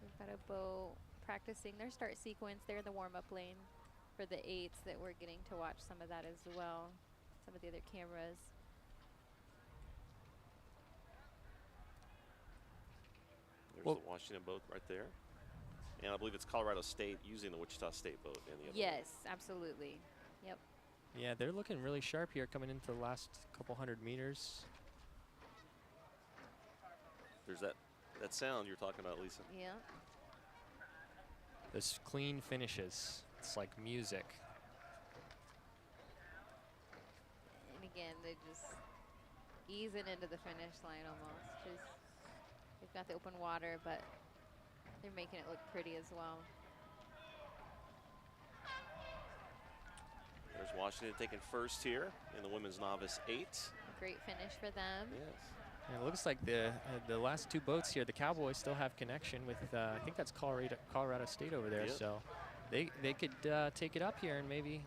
We've got a boat practicing their start sequence. They're in the warm-up lane for the 8s that we're getting to watch some of that as well. Some of the other cameras. There's the Washington boat right there. And I believe it's Colorado State using the Wichita State boat in the other. Yes, absolutely. Yep. Yeah, they're looking really sharp here coming into the last couple 100 meters. There's that sound you're talking about, Lisa. Yeah. This clean finishes. It's like music. And again, they're just easing into the finish line almost. Just they've got the open water, but they're making it look pretty as well. There's Washington taking first here in the women's novice 8. Great finish for them. Yes. And it looks like the last two boats here, the Cowboys still have connection with, I think that's Colorado State over there. Yep. So they could take it up here and maybe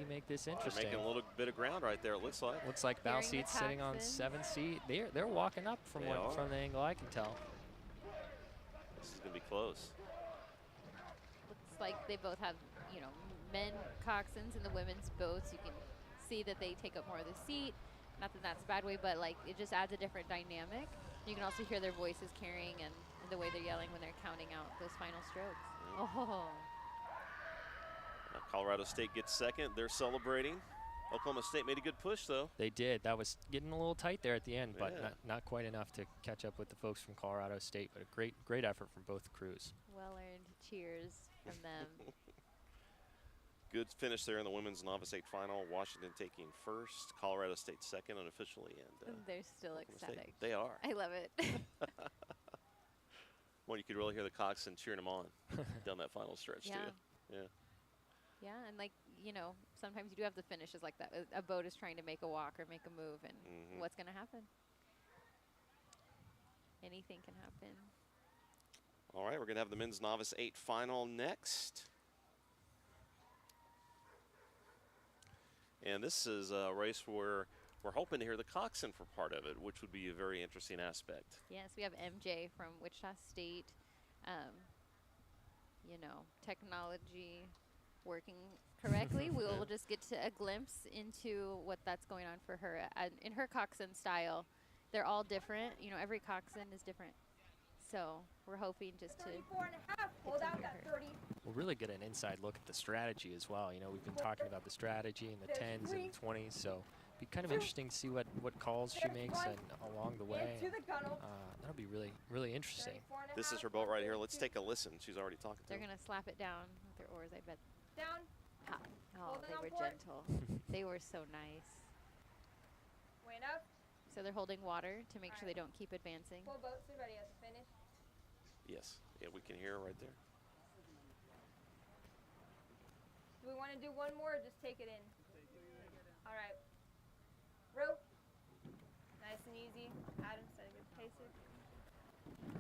make this They're interesting. making a little bit of ground right there, it looks like. Looks like bow Hearing the seat's sitting on coxswain. 7th seat. They're walking up from They are. from the angle I can tell. This is going to be close. Looks like they both have, you know, men coxswains in the women's boats. You can see that they take up more of the seat. Not that that's a bad way, but like it just adds a different dynamic. You can also hear their voices carrying and the way they're yelling when they're counting out those final strokes. Oh. Colorado State gets second. They're celebrating. Oklahoma State made a good push, though. They did. That was getting a little tight there at the end, but Yeah. not quite enough to catch up with the folks from Colorado State. But a great effort from both crews. Well-earned cheers from them. Good finish there in the women's novice 8 final. Washington taking first, Colorado State second unofficially, and They're still Oklahoma State. ecstatic. They are. I love it. Well, you could really hear the coxswain cheering them on down that final stretch Yeah. too. Yeah. Yeah, and like, you know, sometimes you do have the finishes like that. A boat is trying to make a walk or make a move, and what's going to happen? Anything can happen. All right, we're going to have the men's novice 8 final next. And this is a race where we're hoping to hear the coxswain for part of it, which would be a very interesting aspect. Yes, we have MJ from Wichita State. You know, technology working correctly. We'll just get to a glimpse into what that's going on for her. In her coxswain style, they're all different. You know, every coxswain is different. So we're hoping just to 34.5. Hold out that 30. We'll really get an inside look at the strategy as well. You know, we've been talking about the strategy in the 10s and 20s, so it'd be kind of interesting to see what calls she makes and along the way. That'll be really interesting. This is her boat right here. Let's take a listen. She's already talking to They're him. going to slap it down with their oars, I bet. Down. Oh, Holding they on were port. gentle. They were so nice. Wind up. So they're holding water to make sure they don't keep advancing. Full boat suit ready at the finish. Yes. Yeah, we can hear her right there. Do we want to do one more or just take it in? All right. Row. Nice and easy. Adam said a good pace it.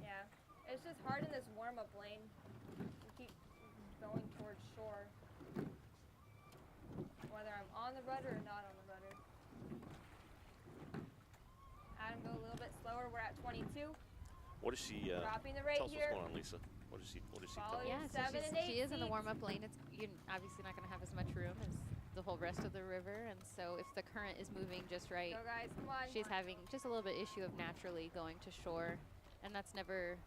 Yeah. It's just hard in this warm-up lane. You keep going towards shore. Whether I'm on the rudder or not on the rudder. Adam, go a little bit slower. We're at 22. What is she? Dropping the rate tell us here. what's going on, Lisa. What is she? Follow telling your us? Yeah, so 7 and 8 she is in the feet. warm-up lane. You're obviously not going to have as much room as the whole rest of the river, and so if the current is moving just right, Go guys, come on. she's having just a little bit issue of naturally going to shore, and that's never,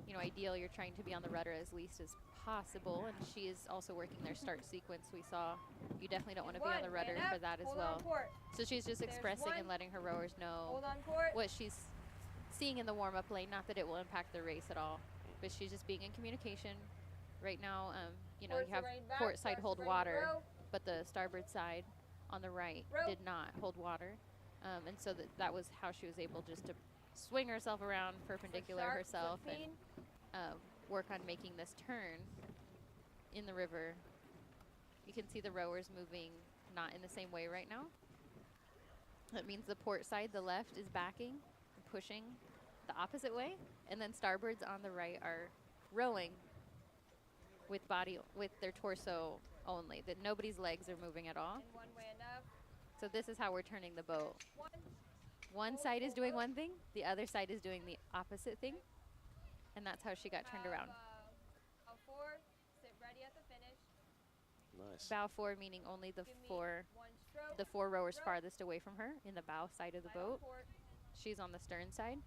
you know, ideal. You're trying to be on the rudder as least as possible, and she is also working their start sequence. We saw you definitely don't want to be on the rudder for that as well. So she's just expressing and letting her rowers know Hold on port. what she's seeing in the warm-up lane. Not that it will impact the race at all, but she's just being in communication. Right now, you know, Force you have the rein back, port side force hold the rein water, row. but the starboard side on the right Row. did not hold water. And so that was how she was able just to swing herself around perpendicular sharp, herself foot and work on making this turn in the river. You can see the rowers moving not in the same way right now. That means the port side, the left, is backing and pushing the opposite way, and then starboards on the right are rowing with their torso only. That nobody's legs are moving at all. In one way enough. So this is how we're turning the boat. One side is doing one thing, the other side is doing the opposite thing, and that's how she got turned around. Bow 4. Sit ready at the finish. Nice. Bow 4 meaning only the Give me four one stroke. rowers farthest away from her in the bow side of the Light on boat. port. She's on the stern side,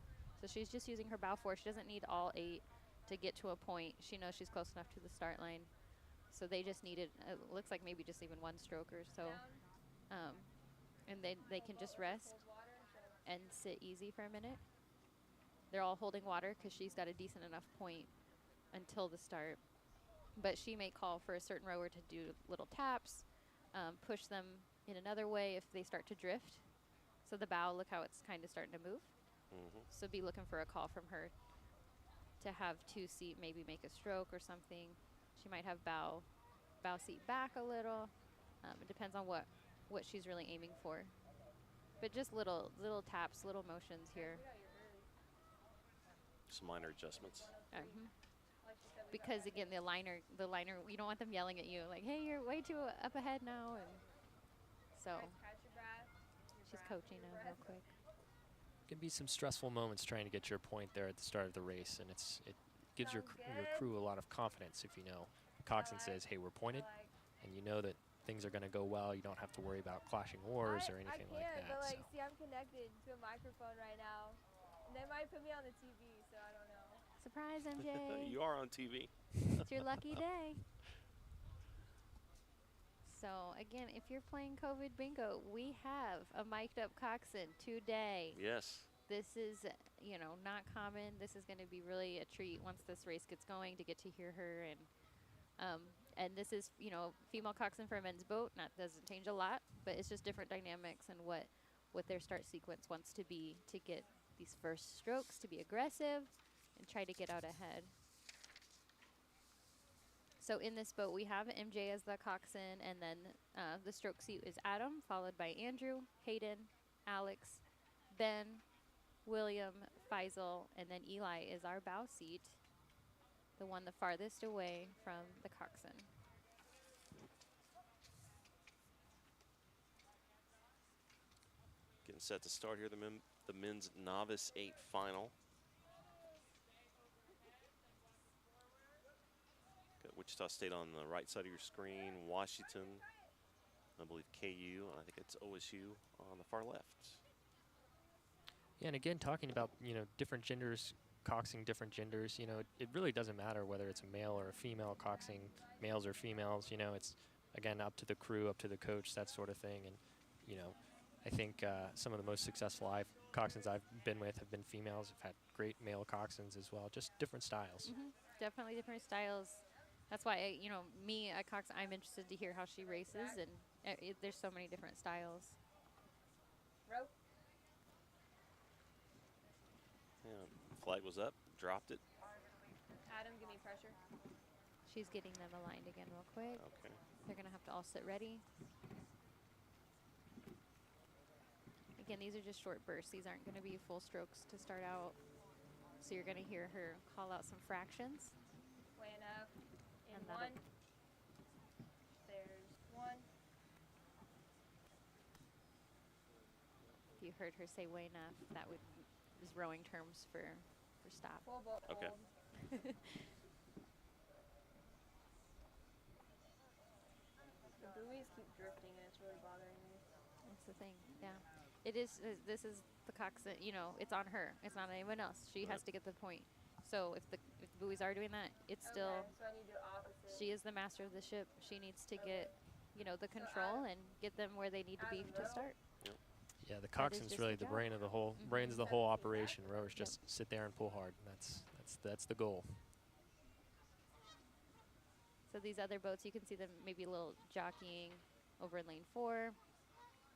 so she's just using her bow 4. She doesn't need all 8 to get to a point. She knows she's close enough to the start line, so they just needed, it looks like maybe just even one stroke or so, and they can just rest and sit easy for a minute. They're all holding water because she's got a decent enough point until the start, but she may call for a certain rower to do little taps, push them in another way if they start to drift. So the bow, look how it's kind of starting to move. So be looking for a call from her to have 2 seat, maybe make a stroke or something. She might have bow seat back a little. It depends on what she's really aiming for. But just little taps, little motions here. Some minor adjustments. Because again, the liner, you don't want them yelling at you like, "Hey, you're way too up ahead now." And so Catch your breath. she's coaching them real quick. Can be some stressful moments trying to get your point there at the start of the race, and it gives your crew a lot of confidence if you know the coxswain says, "Hey, we're pointed," and you know that things are going to go well. You don't have to worry about clashing oars or anything like that. But like, so. see, I'm connected to a microphone right now. And they might put me on the TV, so I don't know. Surprise, MJ. You are on TV. It's your lucky day. So again, if you're playing COVID bingo, we have a mic'd up coxswain today. Yes. This is, you know, not common. This is going to be really a treat once this race gets going to get to hear her. And this is, you know, female coxswain for a men's boat. That doesn't change a lot, but it's just different dynamics and what their start sequence wants to be to get these first strokes, to be aggressive and try to get out ahead. So in this boat, we have MJ as the coxswain, and then the stroke seat is Adam, followed by Andrew, Hayden, Alex, Ben, William, Faisal, and then Eli is our bow seat, the one the farthest away from the coxswain. Getting set to start here, the men's Novice 8 final. Got Wichita Wichita State on the right side of your screen, Washington, I believe KU, and I think it's OSU on the far left. Yeah, and again, talking about, different genders, coxing different genders, it really doesn't matter whether it's a male or a female coxing, males or females, it's, again, up to the crew, up to the coach, that sort of thing. And, I think some of the most successful coxswains I've been with have been females. I've had great male coxswains as well, just different styles. Definitely different styles. That's why, me, a cox, I'm interested to hear how she races, and there's so many different styles. Rope. Yeah, flag was up, dropped it. Adam, give me pressure. She's getting them aligned again real quick. Okay. They're going to have to all sit ready. Again, these are just short bursts. These aren't going to be full strokes to start out. So you're going to hear her call out some fractions. Weighing up in And one. There's one. If you heard her say weigh enough, that is rowing terms for stop. Full boat Okay. hold. The buoys keep drifting and it's really bothering me. That's the thing, yeah. It is, this is the coxswain, it's on her. It's not anyone else. She has to get the point. So if the buoys are doing that, it's still, Okay, so I need to do opposite. she is the master of the ship. She needs to get, the control and get them where they need to be to start. Yeah, the That is coxswain's just really the the job. brain of the whole, brains of the whole operation. Rowers just sit there and pull hard. That's the goal. So these other boats, you can see them maybe a little jockeying over in lane 4,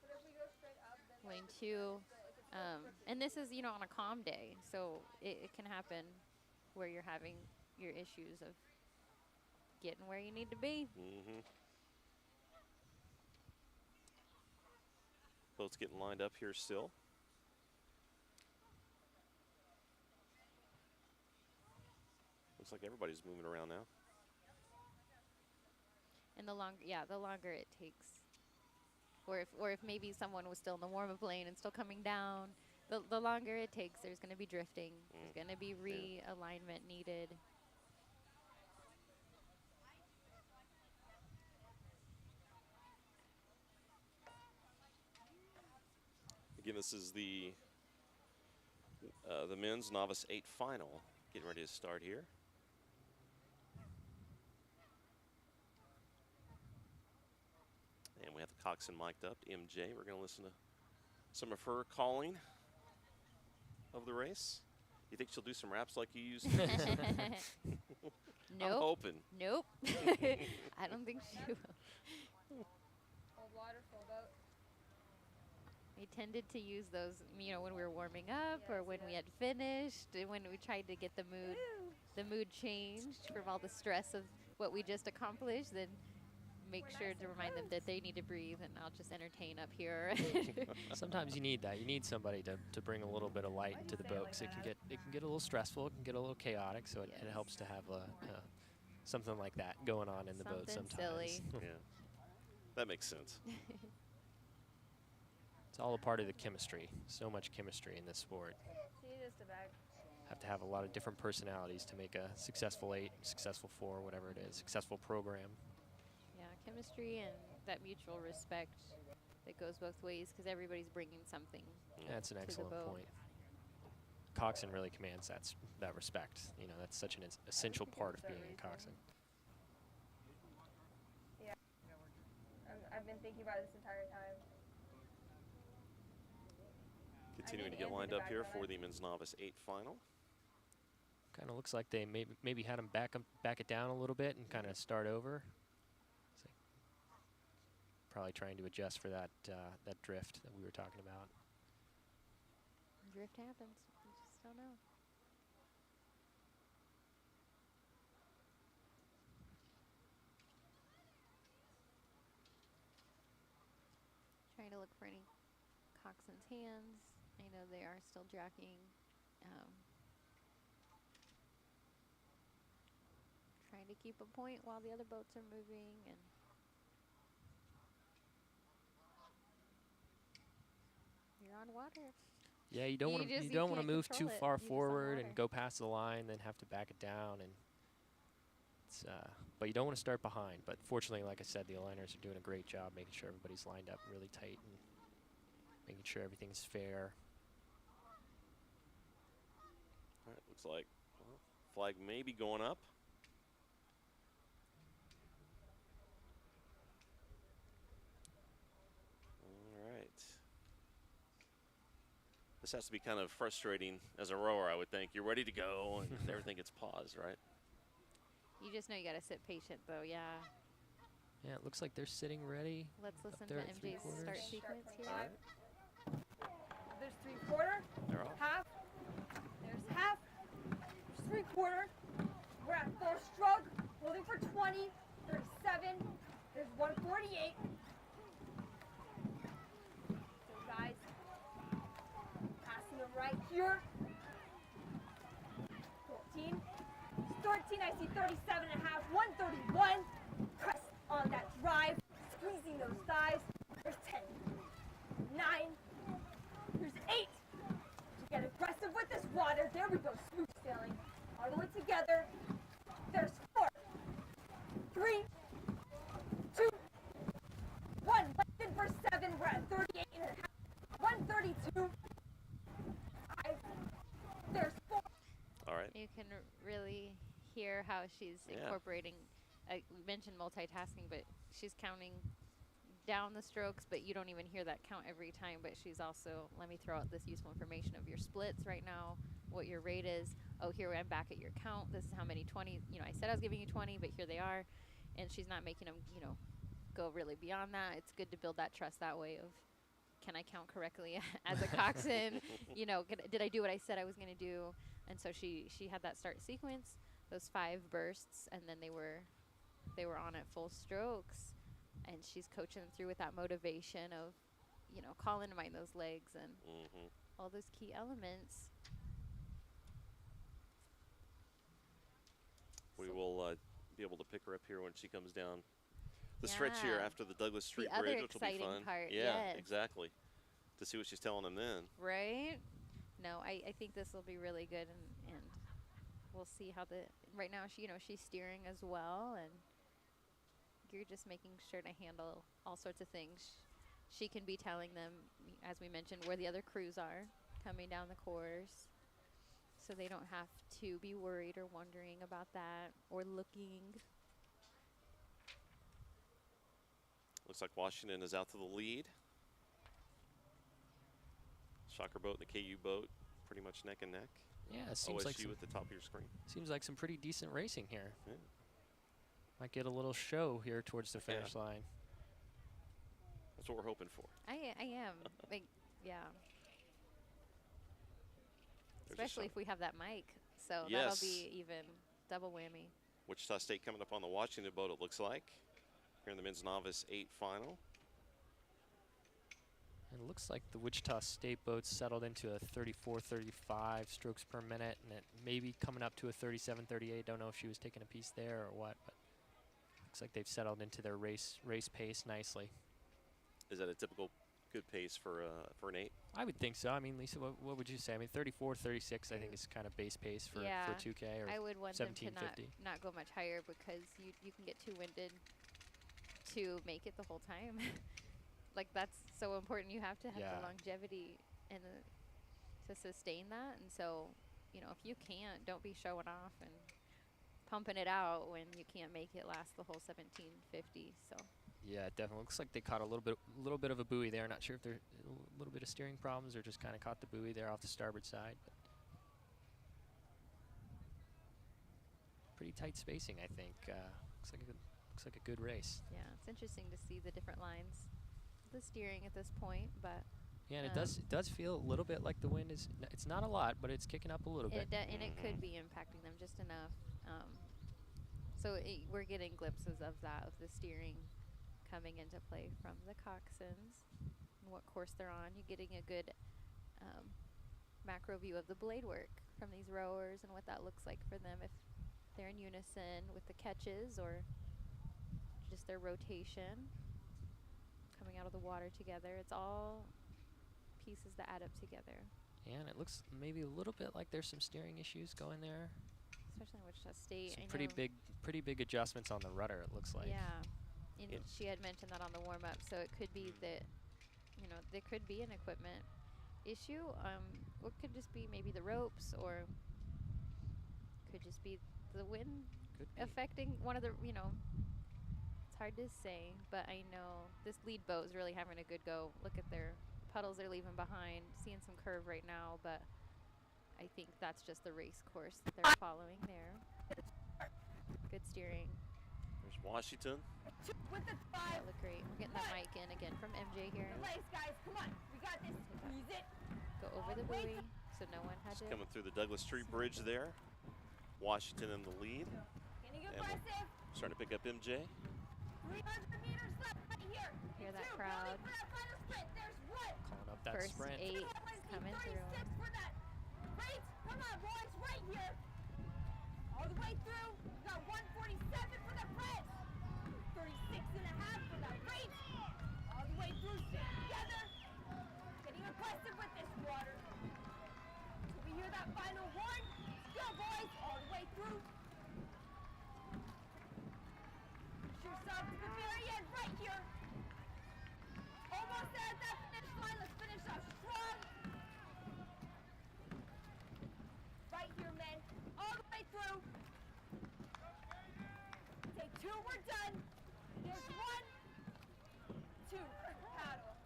But if we go straight up, then lane 2. And this is, on a calm day. So it can happen where you're having your issues of getting where you need to be. Mm-hmm. Boats getting lined up here still. Looks like everybody's moving around now. And the longer it takes, or if maybe someone was still in the warm-up lane and still coming down, the longer it takes, there's going to be drifting. There's going to be realignment needed. Again, this is the men's Novice 8 final. Getting ready to start here. And we have the coxswain mic'd up, MJ. We're going to listen to some of her calling of the race. You think she'll do some raps like you used to? Nope. I'm hoping. Nope. I don't think she will. hold water, full boat. We tended to use those, when we were warming up or when we had finished, and when we tried to get the mood changed from all the stress of what we just accomplished, then make sure to remind them that they need to breathe, and I'll just entertain up here. Sometimes you need that. You need somebody to bring a little bit of light into the boat, because it can get a little stressful, it can get a little chaotic. So it helps to have something like that going on in the boat sometimes. Silly. Yeah, that makes sense. It's all a part of the chemistry. So much chemistry in this sport. See, just a bag. Have to have a lot of different personalities to make a successful 8, successful 4, whatever it is, successful program. Yeah, chemistry and that mutual respect that goes both ways, because everybody's bringing something. That's an to the excellent boat. point. Coxswain really commands that respect. That's such an essential part of being a coxswain. Yeah. I've been thinking about it this entire time. Continuing to get lined up here for the men's Novice 8 final. Kind of looks like they maybe had him back it down a little bit and kind of start over. So probably trying to adjust for that drift that we were talking about. Drift happens. You just don't know. Trying to look for any coxswain's hands. I know they are still jockeying. Trying to keep a point while the other boats are moving, and you're on water. Yeah, you don't want to move too far forward and go past the line, then have to back it down. And It's, but you don't want to start behind. But fortunately, like I said, the aligners are doing a great job making sure everybody's lined up really tight and making sure everything's fair. All right, looks like flag may be going up. All right. This has to be kind of frustrating as a rower, I would think. You're ready to go, and everything gets paused, right? You just know you got to sit patient, though. Yeah. Yeah, it looks like they're sitting ready. Let's listen there to at MJ's start 3/4. sequence here. There's 3/4. They're off. Half. There's half. There's 3/4. We're at full stroke. Holding for 20. 37. There's 148. So guys, passing them right here. 14. 13. I see 37 and a half. 131. Press on that drive. Squeezing those thighs. There's 10. 9. There's 8. Get aggressive with this water. There we go. Smooth sailing. All the way together. There's 4. 3. 2. 1. Lengthen for 7. We're at 38 and a half. 132. 5. There's 4. All right. You can really hear how she's Yeah. incorporating. We mentioned multitasking, but she's counting down the strokes, but you don't even hear that count every time. But she's also, let me throw out this useful information of your splits right now, what your rate is. Oh, here I'm back at your count. This is how many 20. You know, I said I was giving you 20, but here they are. And she's not making them, you know, go really beyond that. It's good to build that trust that way of, can I count correctly as a coxswain? You know, did I do what I said I was going to do? And so she had that start sequence, those 5 bursts, and then they were on at full strokes. And she's coaching them through with that motivation of, you know, calling to mind those legs and all those key elements. We will be able to pick her up here when she comes down the stretch here Yeah. after the Douglas Street other Bridge, which will be exciting fun. part, Yeah, yes. exactly. To see what she's telling them then. Right? No, I think this will be really good, and we'll see how right now she, you know, she's steering as well, and you're just making sure to handle all sorts of things. She can be telling them, as we mentioned, where the other crews are coming down the course, so they don't have to be worried or wondering about that or looking. Looks like Washington is out to the lead. Shocker boat and the KU boat pretty much neck and neck. Yeah, it seems like OSU at the top of your screen. Seems like some pretty decent racing here. Yeah. Might get a little show here towards the finish line. That's what we're hoping for. I am. Like, yeah. There's a Especially shot. if we have that mic. So Yes. that'll be even double whammy. Wichita State coming up on the Washington boat, it looks like. Here in the men's novice 8 final. And it looks like the Wichita State boat settled into a 34, 35 strokes per minute, and it may be coming up to a 37, 38. Don't know if she was taking a piece there or what, but looks like they've settled into their race pace nicely. Is that a typical good pace for an 8? I would think so. I mean, Lisa, what would you say? I mean, 34, 36, I think is kind of base pace for 2K or I would want them to 1750. not go much higher because you can get too winded to make it the whole time. Like, that's so important. You have to have the longevity and to sustain that. And so, you know, if you can't, don't be showing off and pumping it out when you can't make it last the whole 1750. So. Yeah, it definitely looks like they caught a little bit of a buoy there. Not sure if they're a little bit of steering problems or just kind of caught the buoy there off the starboard side. But pretty tight spacing, I think. Looks like a good race. Yeah, it's interesting to see the different lines, the steering at this point, but. Yeah, and it does feel a little bit like the wind is. It's not a lot, but it's kicking up a little bit. And it could be impacting them just enough. So we're getting glimpses of that, of the steering coming into play from the coxswains and what course they're on. You're getting a good macro view of the blade work from these rowers and what that looks like for them if they're in unison with the catches or just their rotation coming out of the water together. It's all pieces that add up together. Yeah, and it looks maybe a little bit like there's some steering issues going there. especially in Wichita State. Some I pretty big adjustments on the rudder, it looks like. Yeah. And she had mentioned that on the warm-up, so it could be that, there could be an equipment issue. Or it could just be maybe the ropes, or could just be the wind affecting one of the, it's hard to say, but I know this lead boat is really having a good go. Look at their puddles they're leaving behind, seeing some curve right now, but I think that's just the race course that they're following there. Good steering. There's Washington. That looked great. We're getting that mic in again from MJ here. Guys, come on. We got this. Squeeze it. Go over the buoy, so no one had Just to. coming through the Douglas Street Bridge there. Washington in the lead. Getting And aggressive. starting to pick up MJ. 300 meters left right here. Hear that crowd. There's one. Calling up that First sprint. 8 coming through. For that. Great. Come on, boys. Right here. All the way through. We got 147 for the press. 36 and a half for the race. All the way through. Stay together. Getting aggressive with this water. Till we hear that final horn. Let's go, boys. All the way through. Push yourself to the very end right here. Almost there at that finish line. Let's finish off strong. Right here, men. All the way through. Take 2, we're done. There's 1, 2, paddle.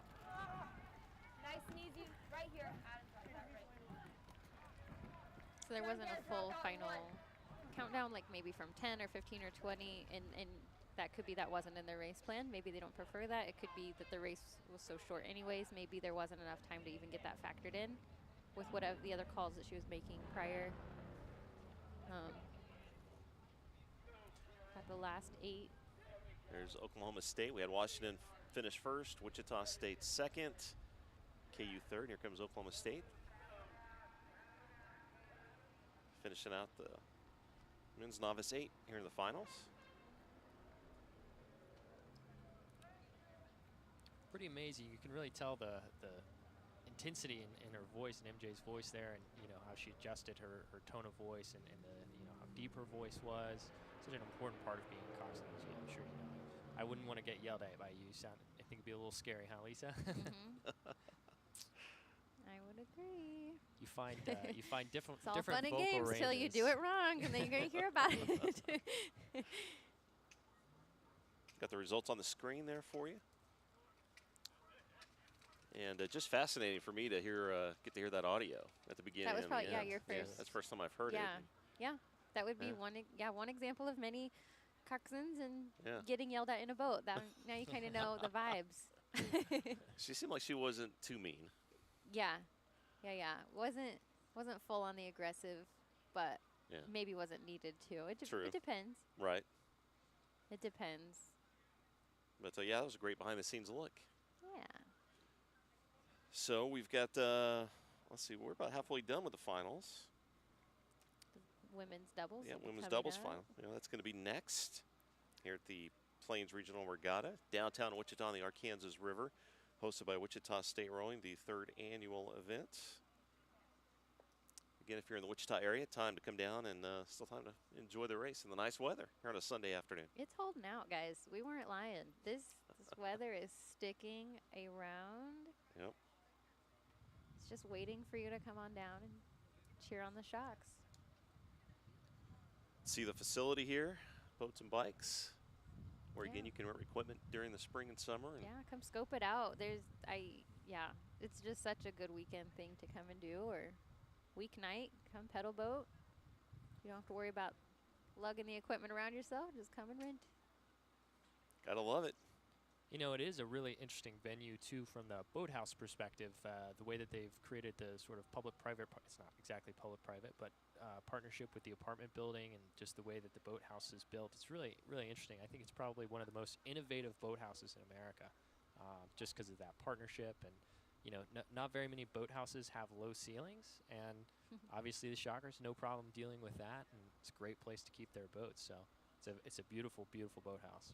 Nice and easy, right here. So there wasn't a full final countdown, like maybe from 10 or 15 or 20, and that could be that wasn't in their race plan. Maybe they don't prefer that. It could be that the race was so short anyways. Maybe there wasn't enough time to even get that factored in with whatever the other calls that she was making prior. At the last 8. There's Oklahoma State. We had Washington finish first, Wichita State second, KU third. Here comes Oklahoma State. Finishing out the men's novice 8 here in the finals. Pretty amazing. You can really tell the intensity in her voice and MJ's voice there, and how she adjusted her tone of voice and the how deep her voice was. Such an important part of being a coxswain, as I'm sure you know. I wouldn't want to get yelled at by you. I think it'd be a little scary, huh, Lisa? I would agree. You find different it's all different fun and vocal games ranges. till you do it wrong, and then you're gonna hear about it. Got the results on the screen there for you. And just fascinating for me to get to hear that audio at the beginning. That was probably and the your end. first. Yeah, that's the first time I've heard it. Yeah, that would be Yeah. one example of many coxswains and Yeah. getting yelled at in a boat. Now you kind of know the vibes. She seemed like she wasn't too mean. Yeah. Wasn't full on the aggressive, but maybe wasn't needed to. It depends. Right. It depends. But yeah, that was a great behind the scenes look. Yeah. So we've got, let's see, we're about halfway done with the finals. Women's doubles. Yeah, will be women's coming doubles up. final. That's going to be next here at the Plains Regional Regatta, downtown Wichita on the Arkansas River, hosted by Wichita State Rowing, the 3rd annual event. Again, if you're in the Wichita area, time to come down and still time to enjoy the race in the nice weather here on a Sunday afternoon. It's holding out, guys. We weren't lying. This weather is sticking around. Yep. It's just waiting for you to come on down and cheer on the Shocks. See the facility here, boats and bikes, where again you can rent equipment during the spring and summer. And Yeah, come scope it out. It's just such a good weekend thing to come and do, or weeknight, come pedal boat. You don't have to worry about lugging the equipment around yourself. Just come and rent. Gotta love it. It is a really interesting venue, too, from the boathouse perspective. The way that they've created the sort of public-private, it's not exactly public-private, but partnership with the apartment building and just the way that the boathouse is built. It's really, really interesting. I think it's probably one of the most innovative boathouses in America, just because of that partnership. And, not very many boathouses have low ceilings, and obviously the Shockers, no problem dealing with that, and it's a great place to keep their boats. So it's a beautiful, beautiful boathouse.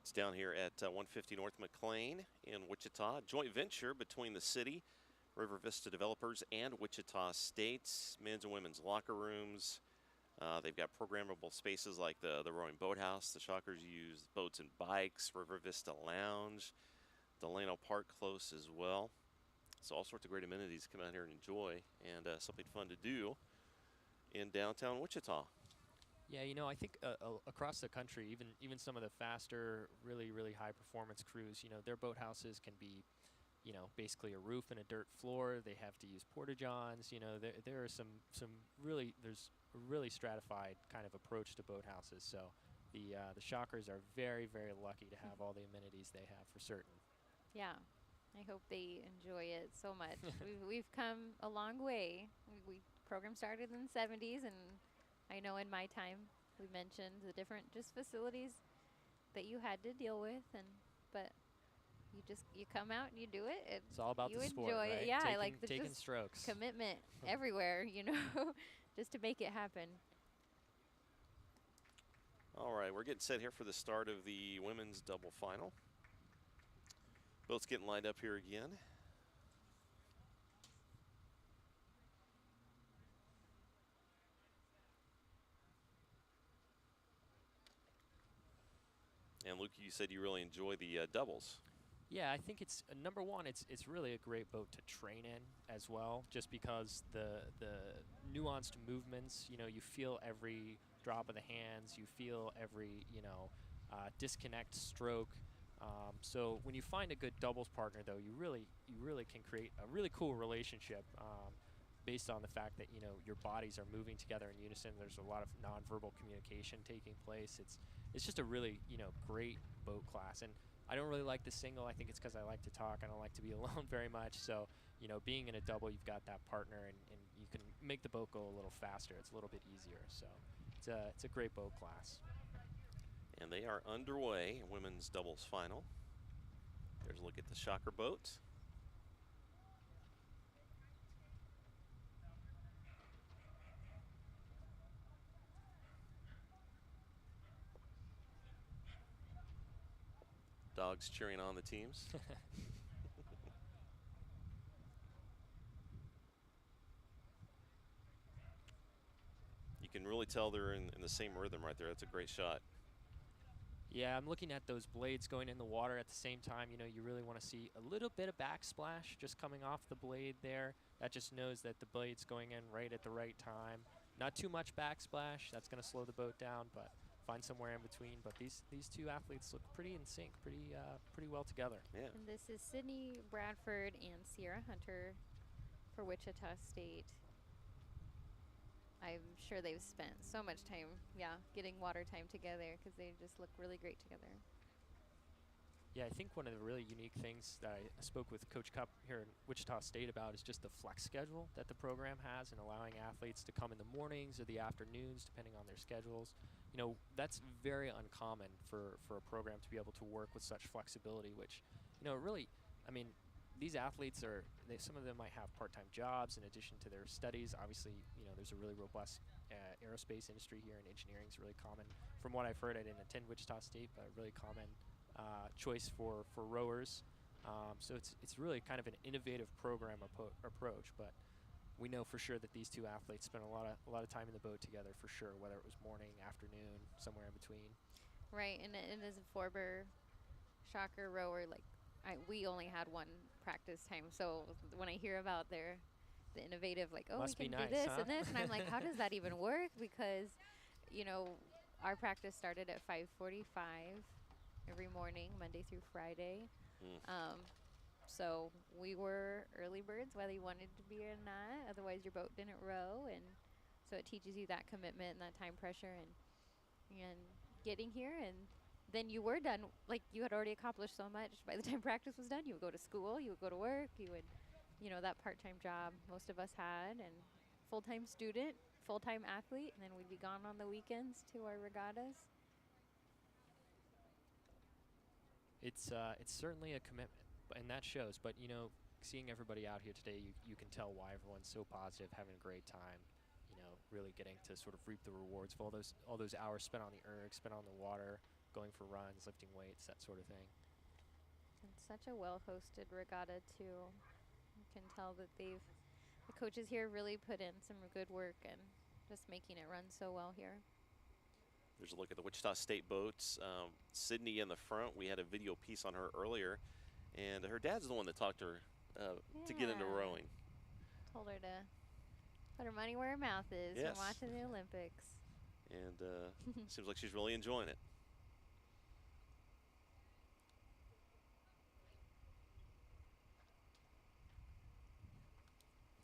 It's down here at 150 North McLean in Wichita, a joint venture between the city, River Vista Developers, and Wichita State's men's and women's locker rooms, They've got programmable spaces like the rowing boathouse. The Shockers use boats and bikes, River Vista Lounge, Delano Park close as well. So all sorts of great amenities to come out here and enjoy, and something fun to do in downtown Wichita. Yeah, you know, I think across the country, even some of the faster, really high performance crews, you know, their boathouses can be, you know, basically a roof and a dirt floor. They have to use porta-johns. You know, there are some there's a really stratified kind of approach to boathouses. So the Shockers are very lucky to have all the amenities they have for certain. Yeah, I hope they enjoy it so much. we've come a long way. We program started in the 70s, and I know in my time we mentioned the different just facilities that you had to deal with, but you come out and you do it. And it's all about you the sport, enjoy right? it. Yeah, I taking, like the taking just strokes. Commitment everywhere, you know, just to make it happen. All right, we're getting set here for the start of the women's double final. Boats getting lined up here again. And Luke, you said you really enjoy the doubles. Yeah, I think it's number one. It's really a great boat to train in as well, just because the nuanced movements. You know, you feel every drop of the hands. You feel every disconnect stroke. So when you find a good doubles partner, though, you really can create a really cool relationship based on the fact that, you know, your bodies are moving together in unison. There's a lot of nonverbal communication taking place. It's just a really, you know, great boat class. And I don't really like the single. I think it's because I like to talk. I don't like to be alone very much. So, you know, being in a double, you've got that partner, and you can make the boat go a little faster. It's a little bit easier. So it's a great boat class. And they are underway, women's doubles final. There's a look at the Shocker boat. Dogs cheering on the teams. You can really tell they're in the same rhythm right there. That's a great shot. Yeah, I'm looking at those blades going in the water at the same time. You know, you really want to see a little bit of backsplash just coming off the blade there. That just knows that the blade's going in right at the right time. Not too much backsplash. That's going to slow the boat down, but find somewhere in between. But these two athletes look pretty in sync, pretty well together. Yeah. And this is Sydney Bradford and Sierra Hunter for Wichita State. I'm sure they've spent so much time, getting water time together, because they just look really great together. Yeah, I think one of the really unique things that I spoke with Coach Cup here in Wichita State about is just the flex schedule that the program has, and allowing athletes to come in the mornings or the afternoons, depending on their schedules. You know, that's very uncommon for a program to be able to work with such flexibility, which, you know, really, I mean, these athletes some of them might have part-time jobs in addition to their studies. Obviously, you know, there's a really robust aerospace industry here, and engineering is really common. From what I've heard, I didn't attend Wichita State, but a really common choice for rowers. So it's really kind of an innovative program approach, but we know for sure that these two athletes spent a lot of time in the boat together for sure, whether it was morning, afternoon, somewhere in between. Right, and as a former Shocker rower, like we only had one practice time, so when I hear about the innovative, like, oh, Must we can be do nice, this huh? and this, and I'm like, how does that even work? Because, you know, our practice started at 5:45 every morning, Monday through Friday. So we were early birds, whether you wanted to be or not. Otherwise, your boat didn't row, and so it teaches you that commitment and that time pressure, and getting here, and then you were done. Like, you had already accomplished so much. By the time practice was done, you would go to school, you would go to work, you would, you know, that part-time job most of us had, and full-time student, full-time athlete, and then we'd be gone on the weekends to our regattas. It's certainly a commitment, and that shows. But, you know, seeing everybody out here today, you can tell why everyone's so positive, having a great time. You know, really getting to sort of reap the rewards of all those hours spent on the erg, spent on the water, going for runs, lifting weights, that sort of thing. It's such a well-hosted regatta too. You can tell that the coaches here really put in some good work and just making it run so well here. There's a look at the Wichita State boats. Sydney in the front. We had a video piece on her earlier, and her dad's the one that talked to her to get into Yeah. rowing. Told her to put her money where her mouth is Yes. from watching the Olympics. And seems like she's really enjoying it.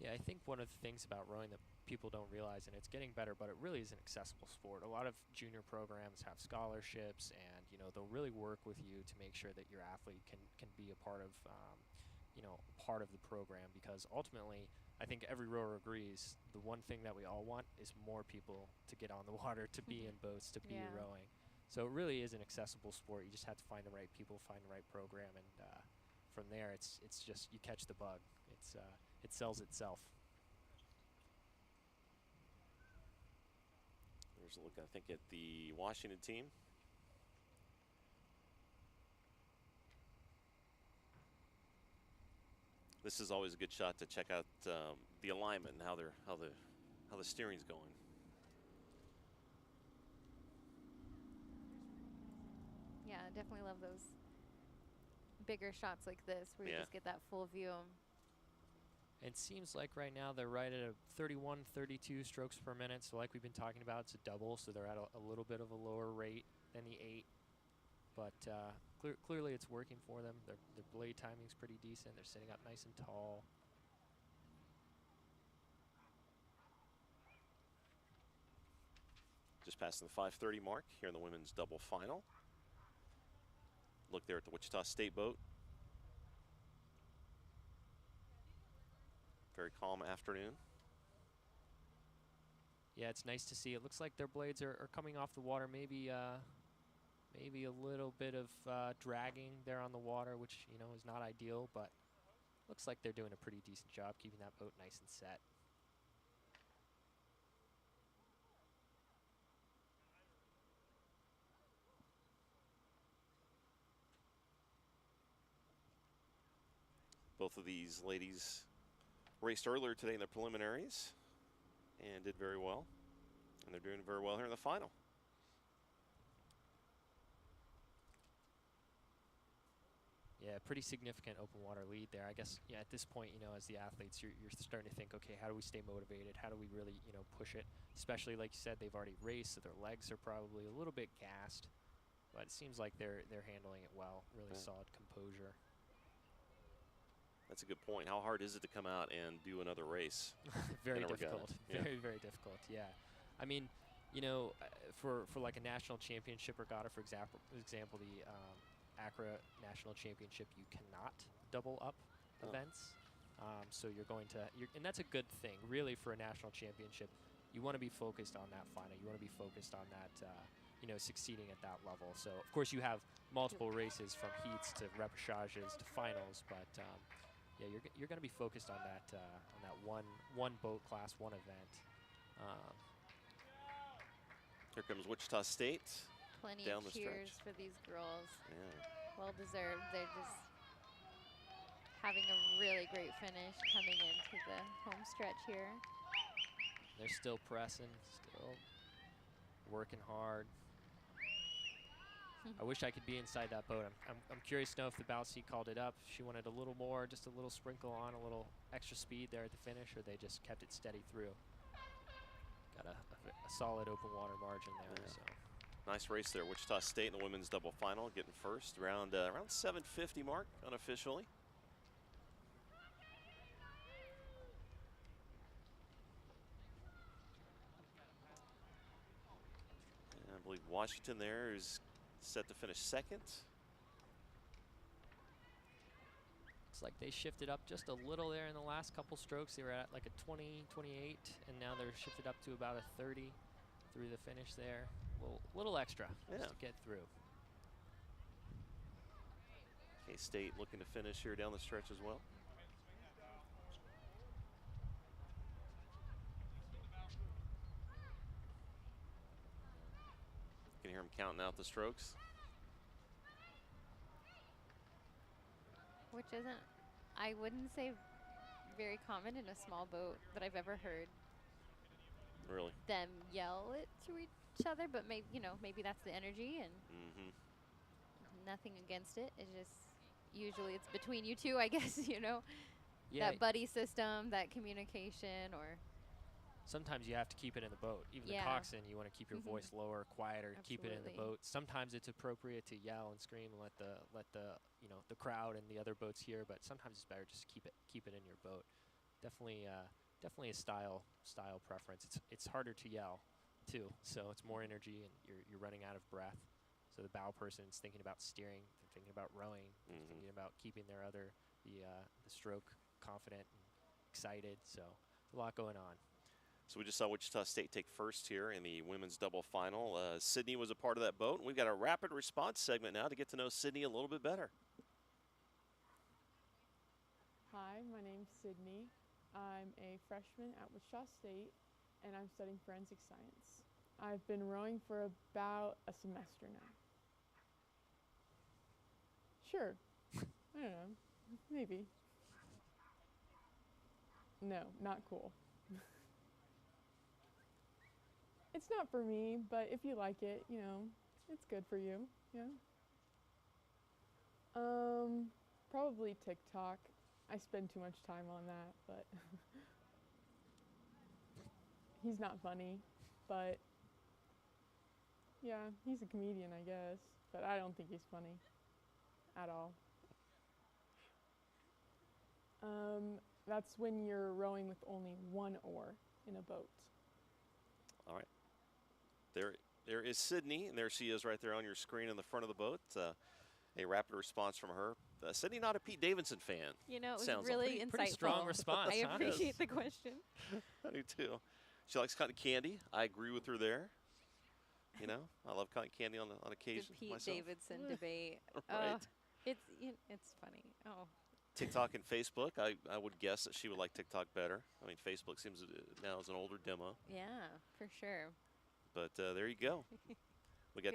Yeah, I think one of the things about rowing that people don't realize, and it's getting better, but it really is an accessible sport. A lot of junior programs have scholarships, and you know they'll really work with you to make sure that your athlete can be a part of part of the program, because ultimately I think every rower agrees the one thing that we all want is more people to get on the water, to be in boats, to be Yeah. rowing. So it really is an accessible sport. You just have to find the right people, find the right program, and from there it's just you catch the bug. It sells itself. There's a look, I think, at the Washington team. This is always a good shot to check out the alignment and how the steering's going. Yeah, I definitely love those bigger shots like this where you Yeah. just get that full view. It seems like right now they're right at a 31, 32 strokes per minute. So like we've been talking about, it's a double, so they're at a little bit of a lower rate than the 8. But clearly it's working for them. Their blade timing's pretty decent. They're sitting up nice and tall. Just passing the 5:30 mark here in the women's double final. Look there at the Wichita State boat. Very calm afternoon. Yeah, it's nice to see. It looks like their blades are coming off the water. Maybe maybe a little bit of dragging there on the water, which you know is not ideal, but looks like they're doing a pretty decent job keeping that boat nice and set. Both of these ladies raced earlier today in the preliminaries and did very well. And they're doing very well here in the final. Yeah, pretty significant open water lead there. I guess, yeah, at this point, you know, as the athletes, you're starting to think, okay, how do we stay motivated? How do we really, you know, push it? Especially, like you said, they've already raced, so their legs are probably a little bit gassed. But it seems like they're handling it well. Really solid composure. That's a good point. How hard is it to come out and do another race? Very in a regatta? difficult. Yeah. Very, very difficult. Yeah. I mean, you know, for like a national championship regatta, for example, the Accra National Championship, you cannot double up events. So you're going to, and that's a good thing, really, for a national championship. You want to be focused on that final. You want to be focused on that, you know, succeeding at that level. So, of course, you have multiple races from heats to repêchages to finals, but yeah, you're going to be focused on that one boat class, one event. Here comes Wichita State. Plenty down of the cheers stretch. for these girls. Yeah. Well deserved. They're just having a really great finish coming into the home stretch here. They're still pressing, still working hard. I wish I could be inside that boat. I'm curious to know if the bow seat called it up. She wanted a little more, just a little sprinkle on, a little extra speed there at the finish, or they just kept it steady through. Got a solid open water margin there. Yeah. So Nice race there. Wichita State in the women's double final, getting first around 7:50 mark unofficially. And I believe Washington there is set to finish second. looks like they shifted up just a little there in the last couple strokes. They were at like a 20, 28, and now they're shifted up to about a 30 through the finish there. Little extra just to get through. K-State looking to finish here down the stretch as well. You can hear them counting out the strokes. Which isn't, I wouldn't say very common in a small boat that I've ever heard. them yell it to each other, but maybe maybe that's the energy and nothing against it. It's just usually it's between you two, I guess. Yeah. That buddy system, that communication, or Sometimes you have to keep it in the boat. Even the coxswain, you want to keep your voice lower, quieter, keep it in the boat. Sometimes it's appropriate to yell and scream and let the crowd and the other boats hear, but sometimes it's better just keep it in your boat. Definitely a style preference. It's harder to yell too, so it's more energy and you're running out of breath. So the bow person's thinking about steering, they're thinking about rowing, they're thinking about keeping the stroke confident and excited. So a lot going on. So we just saw Wichita State take first here in the women's double final. Sydney was a part of that boat. We've got a rapid response segment now to get to know Sydney a little bit better. Hi, my name's Sydney. I'm a freshman at Wichita State, and I'm studying forensic science. I've been rowing for about a semester now. Sure. I don't know. Maybe. No, not cool. It's not for me, but if you like it, it's good for you, yeah. Probably TikTok. I spend too much time on that, but he's not funny, but yeah, he's a comedian, I guess, but I don't think he's funny at all. That's when you're rowing with only one oar in a boat. All right. There is Sydney, and there she is right there on your screen in the front of the boat. A rapid response from her. Sydney, not a Pete Davidson fan. It was Sounds really like. insightful. Pretty strong response. I appreciate the question. I do too. She likes cotton candy. I agree with her there. I love cotton candy on occasion. The Pete myself. Davidson debate. Right. It's funny. Oh. TikTok and Facebook. I would guess that she would like TikTok better. I mean, Facebook seems now is an older demo. Yeah, for sure. But there you go. We get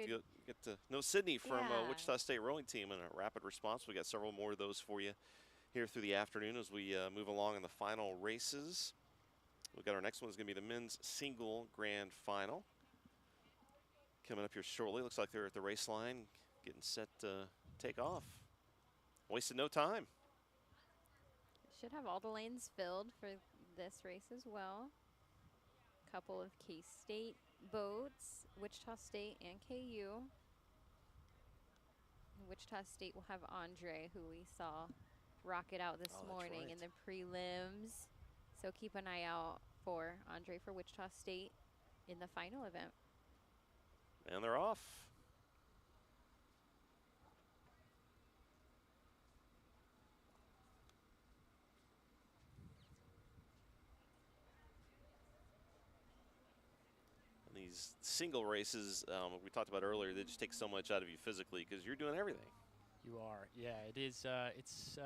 to know Sydney from Wichita State rowing team in a rapid response. We got several more of those for you here through the afternoon as we move along in the final races. We got our next one is going to be the men's single grand final. Coming up here shortly. Looks like they're at the race line getting set to take off. Wasted no time. Should have all the lanes filled for this race as well. Couple of K-State boats, Wichita State and KU. Wichita State will have Andre, who we saw rock it out this morning in the prelims. So keep an eye out for Andre for Wichita State in the final event. And they're off. These single races, we talked about earlier, they just take so much out of you physically because you're doing everything. You are, yeah. It is. It's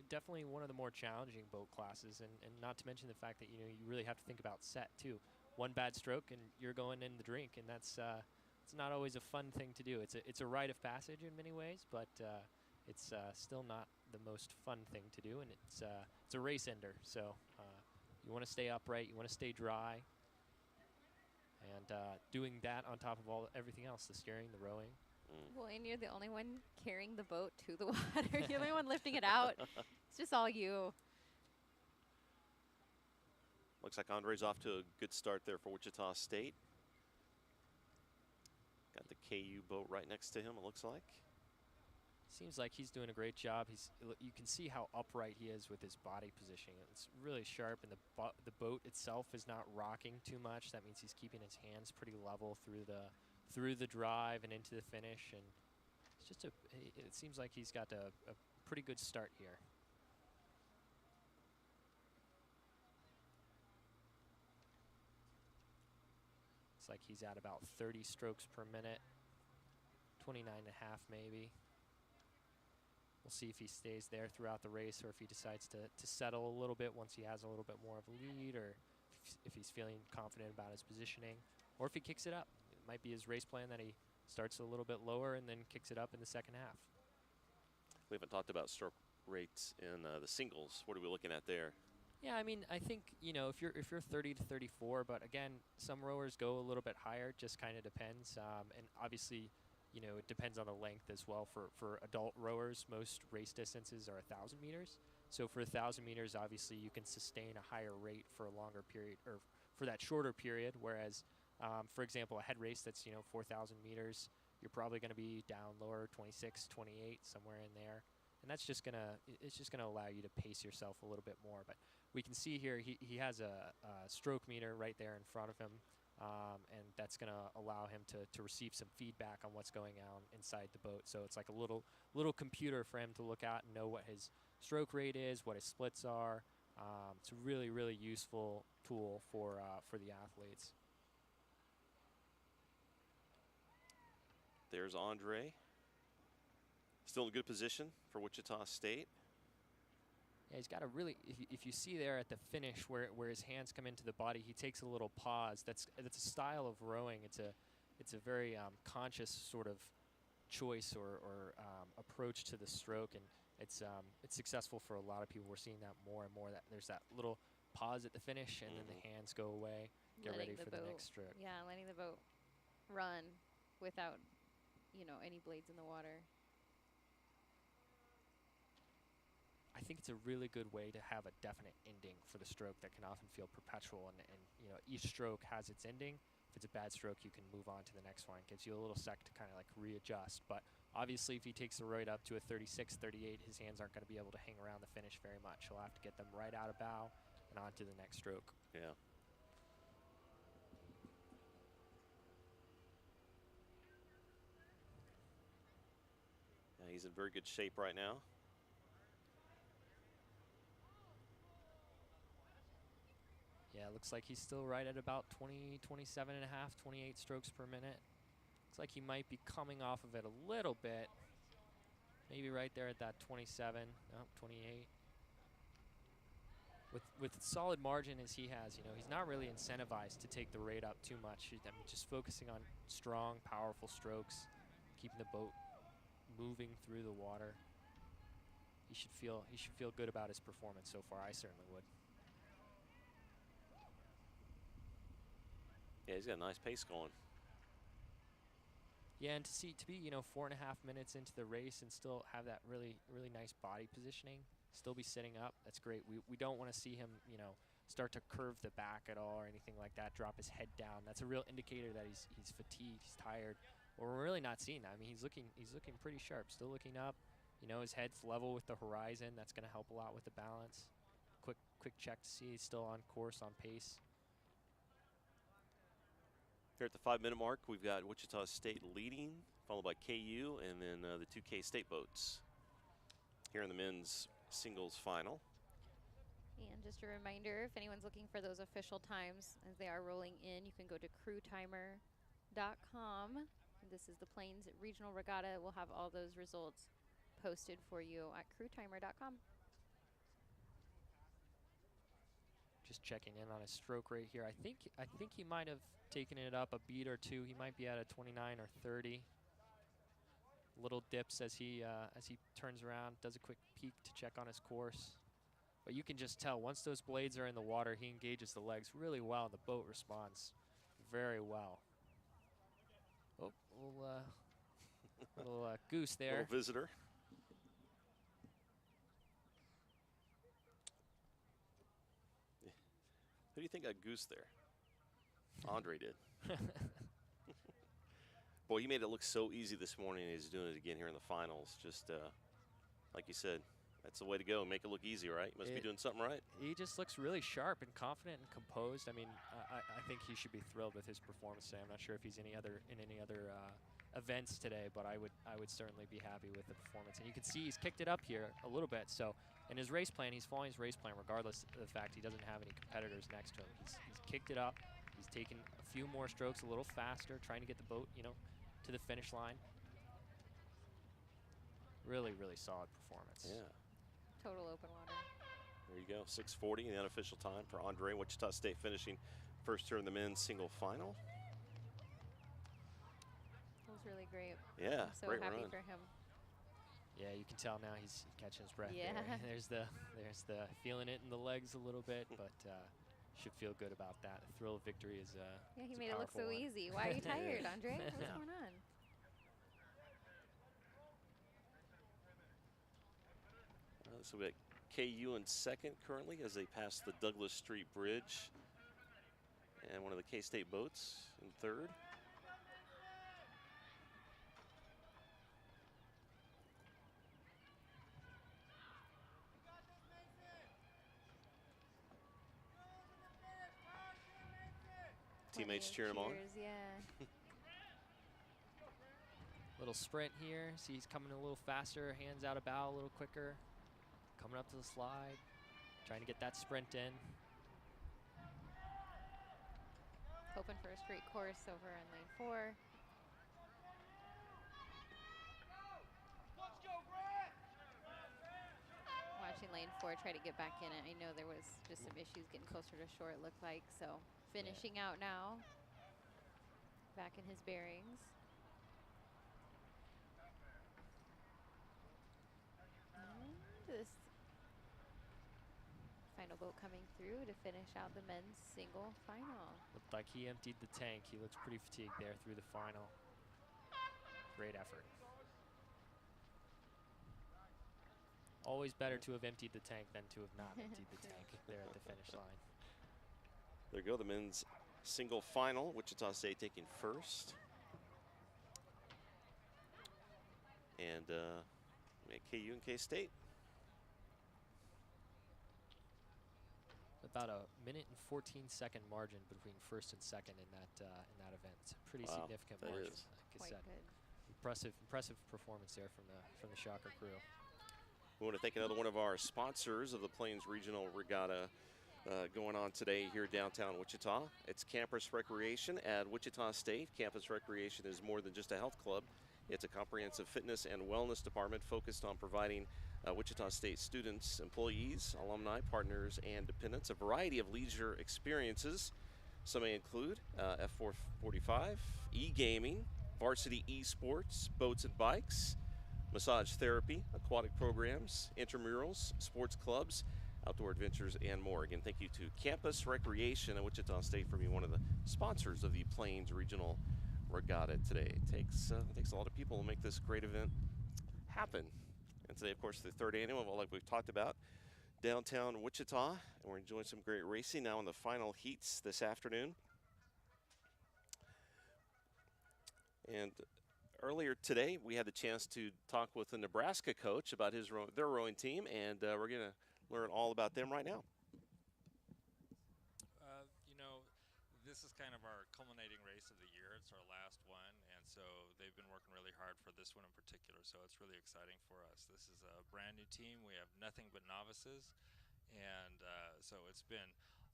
definitely one of the more challenging boat classes, and not to mention the fact that you really have to think about set too. One bad stroke and you're going in the drink, and that's it's not always a fun thing to do. It's a rite of passage in many ways, but it's still not the most fun thing to do, and it's a race ender. So you want to stay upright, you want to stay dry. And doing that on top of everything else, the steering, the rowing. Well, and you're the only one carrying the boat to the water. You're the only one lifting it out. It's just all you. Looks like Andre's off to a good start there for Wichita State. Got the KU boat right next to him, it looks like. Seems like he's doing a great job. You can see how upright he is with his body positioning. It's really sharp, and the boat itself is not rocking too much. That means he's keeping his hands pretty level through the drive and into the finish. And it's just it seems like he's got a pretty good start here. It's like he's at about 30 strokes per minute, 29 and a half maybe. We'll see if he stays there throughout the race or if he decides to settle a little bit once he has a little bit more of a lead, or if he's feeling confident about his positioning, or if he kicks it up. It might be his race plan that he starts a little bit lower and then kicks it up in the second half. We haven't talked about stroke rates in the singles. What are we looking at there? Yeah, I mean, I think, you know, if you're 30 to 34, but again, some rowers go a little bit higher. Just kind of depends, and obviously, you know, it depends on the length as well. For adult rowers, most race distances are 1,000 meters. So for 1,000 meters, obviously, you can sustain a higher rate for a longer period, or for that shorter period. Whereas, for example, a head race that's, you know, 4,000 meters, you're probably going to be down lower, 26, 28, somewhere in there. And that's just it's just gonna allow you to pace yourself a little bit more. But we can see here he has a stroke meter right there in front of him, and that's gonna allow him to receive some feedback on what's going on inside the boat. So it's like a little computer for him to look at and know what his stroke rate is, what his splits are. It's a really useful tool for the athletes. There's Andre. Still in a good position for Wichita State. Yeah, he's got a really, if you see there at the finish where his hands come into the body, he takes a little pause. That's a style of rowing. It's a very conscious sort of choice or approach to the stroke, and it's successful for a lot of people. We're seeing that more and more, that there's that little pause at the finish, and then the hands go away, get ready for the next stroke. Yeah, letting the boat run without, you know, any blades in the water. I think it's a really good way to have a definite ending for the stroke that can often feel perpetual, and you know, each stroke has its ending. If it's a bad stroke, you can move on to the next one. It gives you a little sec to kind of like readjust. But obviously, if he takes the ride up to a 36, 38, his hands aren't going to be able to hang around the finish very much. He'll have to get them right out of bow and on to the next stroke. Yeah. Yeah, he's in very good shape right now. Yeah, looks like he's still right at about 20, 27 and a half, 28 strokes per minute. Looks like he might be coming off of it a little bit. Maybe right there at that 27, oh, 28. With solid margin as he has, you know, he's not really incentivized to take the rate up too much. I mean, just focusing on strong, powerful strokes, keeping the boat moving through the water. He should feel good about his performance so far. I certainly would. Yeah, he's got a nice pace going. Yeah, and to be, you know, 4.5 minutes into the race and still have that really nice body positioning, still be sitting up, that's great. We don't want to see him, you know, start to curve the back at all or anything like that, drop his head down. That's a real indicator that he's fatigued, he's tired. Well, we're really not seeing that. I mean, he's looking pretty sharp, still looking up. You know, his head's level with the horizon. That's going to help a lot with the balance. Quick check to see he's still on course, on pace. Here at the 5-minute mark, we've got Wichita State leading, followed by KU, and then the two K-State boats here in the men's singles final. And just a reminder, if anyone's looking for those official times as they are rolling in, you can go to crewtimer.com. This is the Plains Regional Regatta. We'll have all those results posted for you at crewtimer.com. Just checking in on his stroke rate here. I think he might have taken it up a beat or two. He might be at a 29 or 30. Little dips as he turns around, does a quick peek to check on his course. But you can just tell once those blades are in the water, he engages the legs really well. The boat responds very well. Oh, little goose there. Little visitor. Who do you think got goose there? Andre did. Boy, he made it look so easy this morning, and he's doing it again here in the finals. Just like you said, that's the way to go. Make it look easy, right? Must be doing something right. He just looks really sharp and confident and composed. I mean, I think he should be thrilled with his performance today. I'm not sure if he's in any other events today, but I would certainly be happy with the performance. And you can see he's kicked it up here a little bit. So in his race plan, he's following his race plan regardless of the fact he doesn't have any competitors next to him. He's kicked it up. He's taken a few more strokes a little faster, trying to get the boat, you know, to the finish line. Really solid performance. Yeah. Total open water. There you go, 6:40, the unofficial time for Andre. Wichita State finishing first here in the men's single final. That was really great. Yeah, I'm so great happy run. for him. Yeah, you can tell now he's catching his breath. Yeah. There. there's the feeling it in the legs a little bit, but should feel good about that. The thrill of victory is Yeah, he is a made it look powerful so one. easy. Why are you tired, Andre? What's Yeah. going on? So we got KU in second currently as they pass the Douglas Street Bridge. And one of the K-State boats in third. Teammates cheering him on. Yeah. Little sprint here. See, he's coming a little faster. Hands out a bow a little quicker. Coming up to the slide. Trying to get that sprint in. Hoping for a straight course over in lane 4. Watching lane 4 try to get back in it. I know there was just some issues getting closer to shore, it looked like. So finishing out now. Back in his bearings. And this final boat coming through to finish out the men's single final. Looked like he emptied the tank. He looks pretty fatigued there through the final. Great effort. Always better to have emptied the tank than to have not emptied the tank there at the finish line. There you go, the men's single final. Wichita State taking first. And we had KU and K-State. About a minute and 14-second margin between first and second in that event. It's a pretty significant that margin. is. Like I said, impressive performance there from the Shocker crew. We want to thank another one of our sponsors of the Plains Regional Regatta going on today here downtown Wichita. It's Campus Recreation at Wichita State. Campus Recreation is more than just a health club. It's a comprehensive fitness and wellness department focused on providing Wichita State students, employees, alumni, partners, and dependents a variety of leisure experiences. Some may include F445, e-gaming, varsity e-sports, boats and bikes, massage therapy, aquatic programs, intramurals, sports clubs, outdoor adventures, and more. Again, thank you to Campus Recreation at Wichita State for being one of the sponsors of the Plains Regional Regatta today. It takes a lot of people to make this great event happen. And today, of course, the third annual, like we've talked about, downtown Wichita, and we're enjoying some great racing now in the final heats this afternoon. And earlier today, we had the chance to talk with the Nebraska coach about their rowing team, and we're going to learn all about them right now. You know, this is kind of our culminating race of the year. It's our last one, and so they've been working really hard for this one in particular, so it's really exciting for us. This is a brand new team. We have nothing but novices, and so it's been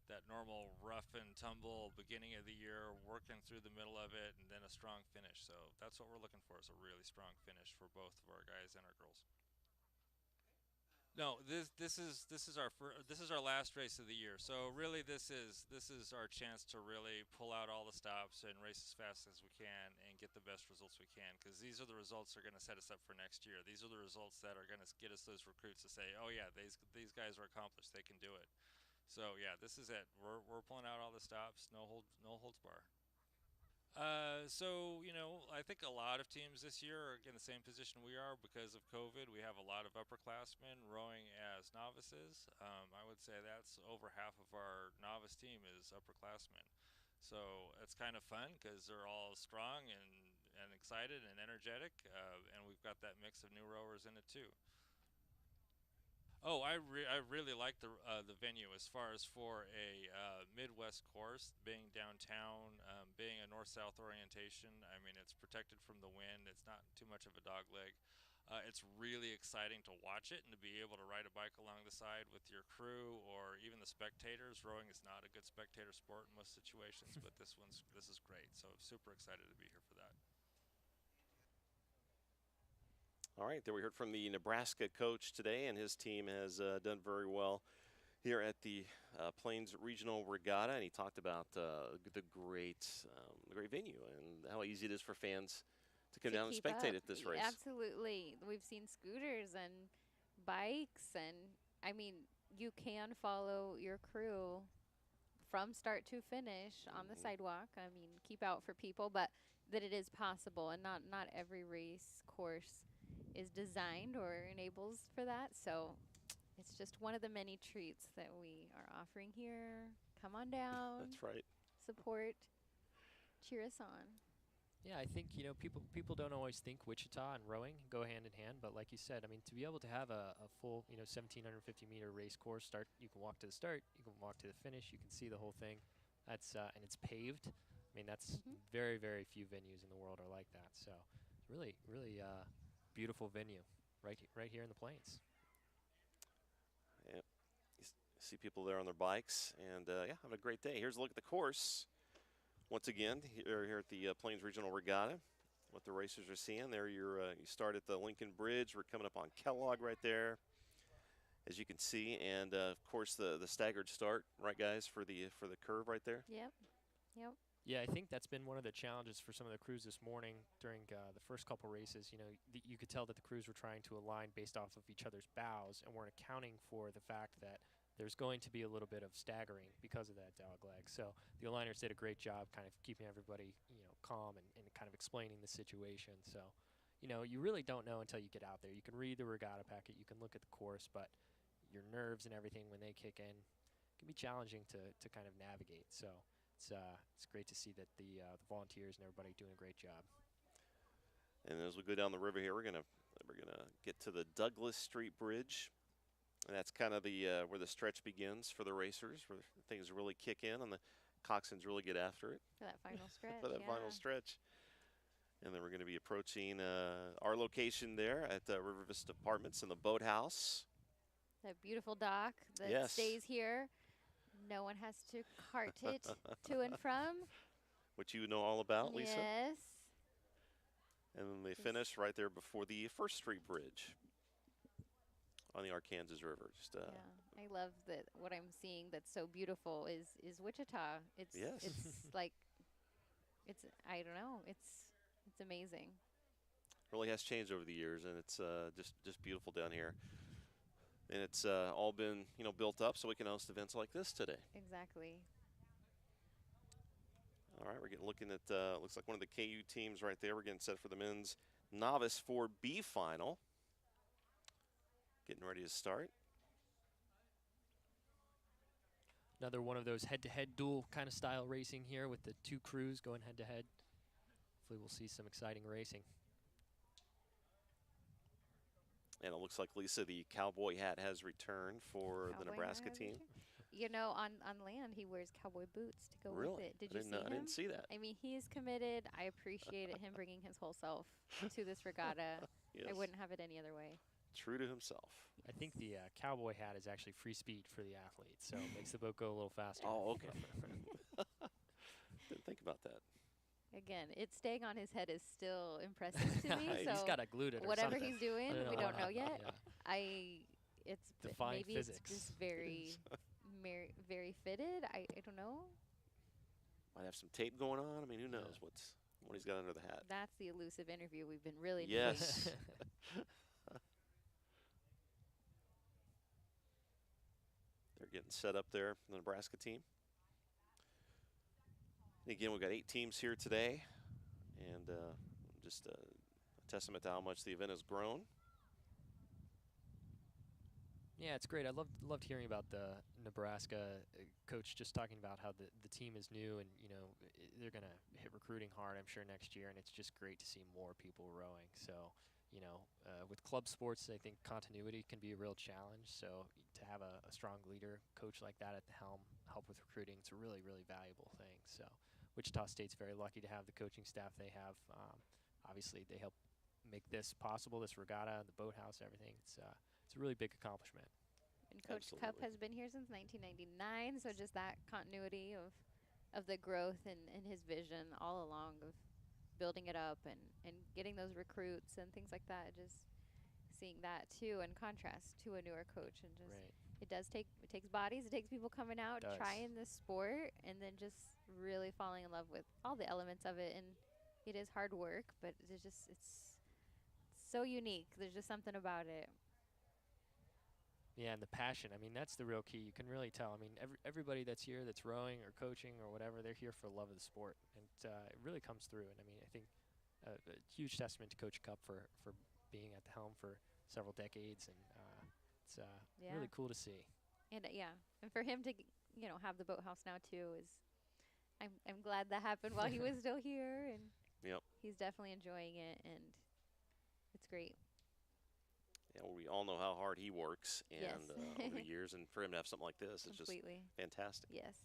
that normal rough and tumble beginning of the year, working through the middle of it, and then a strong finish. So that's what we're looking for, is a really strong finish for both of our guys and our girls. No, this is our last race of the year. So really, this is our chance to really pull out all the stops and race as fast as we can and get the best results we can, because these are the results that are going to set us up for next year. These are the results that are going to get us those recruits to say, oh yeah, these guys are accomplished. They can do it. So yeah, this is it. We're pulling out all the stops. No holds bar. So, you know, I think a lot of teams this year are in the same position we are because of COVID. We have a lot of upperclassmen rowing as novices. I would say that's over half of our novice team is upperclassmen. So it's kind of fun because they're all strong and excited and energetic, and we've got that mix of new rowers in it too. Oh, I really like the venue as far as for a Midwest course, being downtown, being a north-south orientation. I mean, it's protected from the wind. It's not too much of a dog leg. It's really exciting to watch it and to be able to ride a bike along the side with your crew or even the spectators. Rowing is not a good spectator sport in most situations, but this is great. So I'm super excited to be here for that. All right, there we heard from the Nebraska coach today, and his team has done very well here at the Plains Regional Regatta, and he talked about the great venue and how easy it is for fans to come down and keep spectate up. at this race. Absolutely. We've seen scooters and bikes, and I mean, you can follow your crew from start to finish on the sidewalk. I mean, keep out for people, but that it is possible, and not every race course is designed or enables for that. So it's just one of the many treats that we are offering here. Come on down. That's right. Support. Cheer us on. Yeah, I think, you know, people don't always think Wichita and rowing go hand in hand, but like you said, I mean, to be able to have a full, you know, 1,750-meter race course start, you can walk to the start, you can walk to the finish, you can see the whole thing. That's and it's paved. I mean, that's very, very few venues in the world are like that. So, really, really beautiful venue right here in the Plains. Yep. You see people there on their bikes, and yeah, have a great day. Here's a look at the course. Once again, here at the Plains Regional Regatta, what the racers are seeing. There you start at the Lincoln Bridge. We're coming up on Kellogg right there, as you can see. And, of course, the staggered start, right, guys, for the curve right there? Yep. Yep. Yeah, I think that's been one of the challenges for some of the crews this morning during the first couple races. You know, you could tell that the crews were trying to align based off of each other's bows and weren't accounting for the fact that there's going to be a little bit of staggering because of that dog leg. So the aligners did a great job kind of keeping everybody, you know, calm and kind of explaining the situation. So, you know, you really don't know until you get out there. You can read the regatta packet, you can look at the course, but your nerves and everything when they kick in can be challenging to kind of navigate. So it's great to see that the volunteers and everybody doing a great job. And as we go down the river here, we're gonna get to the Douglas Street Bridge. And that's kind of the where the stretch begins for the racers, where things really kick in and the coxswains really get after it. For that final stretch. For that final stretch. And then we're going to be approaching our location there at River Vista Apartments in the boathouse. That beautiful dock that stays here. No one has to cart it to and from. Which you know all about, Lisa. Yes. And then they finish right there before the First Street Bridge on the Arkansas River. Just, yeah, I love that. What I'm seeing that's so beautiful is Wichita. It's like I don't know. It's amazing. Really has changed over the years, and it's just beautiful down here. And it's all been built up so we can host events like this today. Exactly. All right, we're looking at looks like one of the KU teams right there. We're getting set for the men's Novice 4B final. Getting ready to start. Another one of those head-to-head duel kind of style racing here with the two crews going head-to-head. Hopefully we'll see some exciting racing. And it looks like, Lisa, the cowboy hat has returned for the Nebraska team. You know, on land, he wears cowboy boots to go with it. Did you see him? I didn't see that. I mean, he is committed. I appreciated him bringing his whole self to this regatta. Yes. I wouldn't have it any other way. True to himself. I think the cowboy hat is actually free speed for the athletes, so it makes the boat go a little faster. Oh, okay. Didn't think about that. Again, it staying on his head is still impressive to me. So he's got to glued it or whatever something. he's doing, we don't know yet. Yeah. It's Defying maybe physics. it's just very, very fitted. I don't know. Might have some tape going on. I mean, who knows what he's got under the hat. That's the elusive interview we've been really Yes. They're getting set up there, the Nebraska team. Again, we've got 8 teams here today, and just a testament to how much the event has grown. Yeah, it's great. I loved hearing about the Nebraska coach just talking about how the team is new and, they're going to hit recruiting hard, I'm sure, next year, and it's just great to see more people rowing. So, with club sports, I think continuity can be a real challenge. So to have a strong leader, coach like that at the helm, help with recruiting, it's a really, really valuable thing. So Wichita State's very lucky to have the coaching staff they have. Obviously, they help make this possible, this regatta, the boathouse, everything. It's a really big accomplishment. And Coach Cup has been here since 1999, so just that continuity of the growth and his vision all along of building it up and getting those recruits and things like that, just seeing that too in contrast to a newer coach. And just it takes bodies, it takes people coming out, trying this sport, and then just really falling in love with all the elements of it. And It is hard work, but it's so unique. There's just something about it. Yeah, and the passion. I mean, that's the real key. You can really tell. I mean, everybody that's here, that's rowing or coaching or whatever, they're here for love of the sport, and it really comes through. And I mean, I think a huge testament to Coach Cup for being at the helm for several decades, and it's really cool to see. And and for him to have the boathouse now too is, I'm glad that happened while he was still here, and he's definitely enjoying it, and it's great. Yeah, well, we all know how hard he works, and Yes. over the years, and for him to have something like this is just Completely. fantastic. Yes.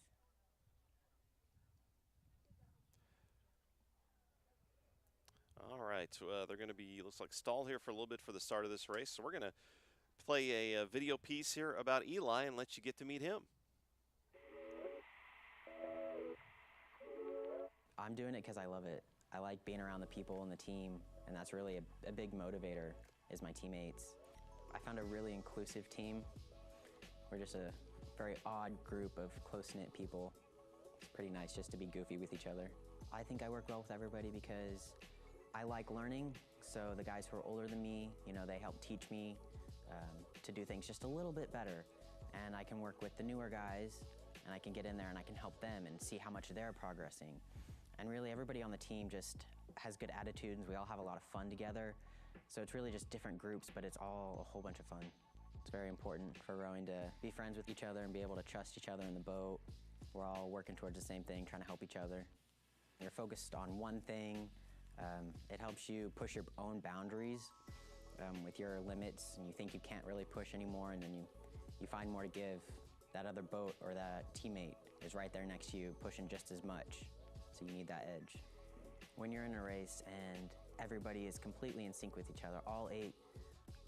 All right, they're going to be, looks like, stalled here for a little bit for the start of this race. So we're going to play a video piece here about Eli and let you get to meet him. I'm doing it because I love it. I like being around the people and the team, and that's really a big motivator is my teammates. I found a really inclusive team. We're just a very odd group of close-knit people. It's pretty nice just to be goofy with each other. I think I work well with everybody because I like learning, so the guys who are older than me, they help teach me to do things just a little bit better. And I can work with the newer guys, and I can get in there and I can help them and see how much they're progressing. And really everybody on the team just has good attitudes. We all have a lot of fun together. So it's really just different groups, but it's all a whole bunch of fun. It's very important for rowing to be friends with each other and be able to trust each other in the boat. We're all working towards the same thing, trying to help each other. You're focused on one thing. It helps you push your own boundaries with your limits, and you think you can't really push anymore, and then you find more to give. That other boat or that teammate is right there next to you, pushing just as much, so you need that edge. When you're in a race and everybody is completely in sync with each other, all 8,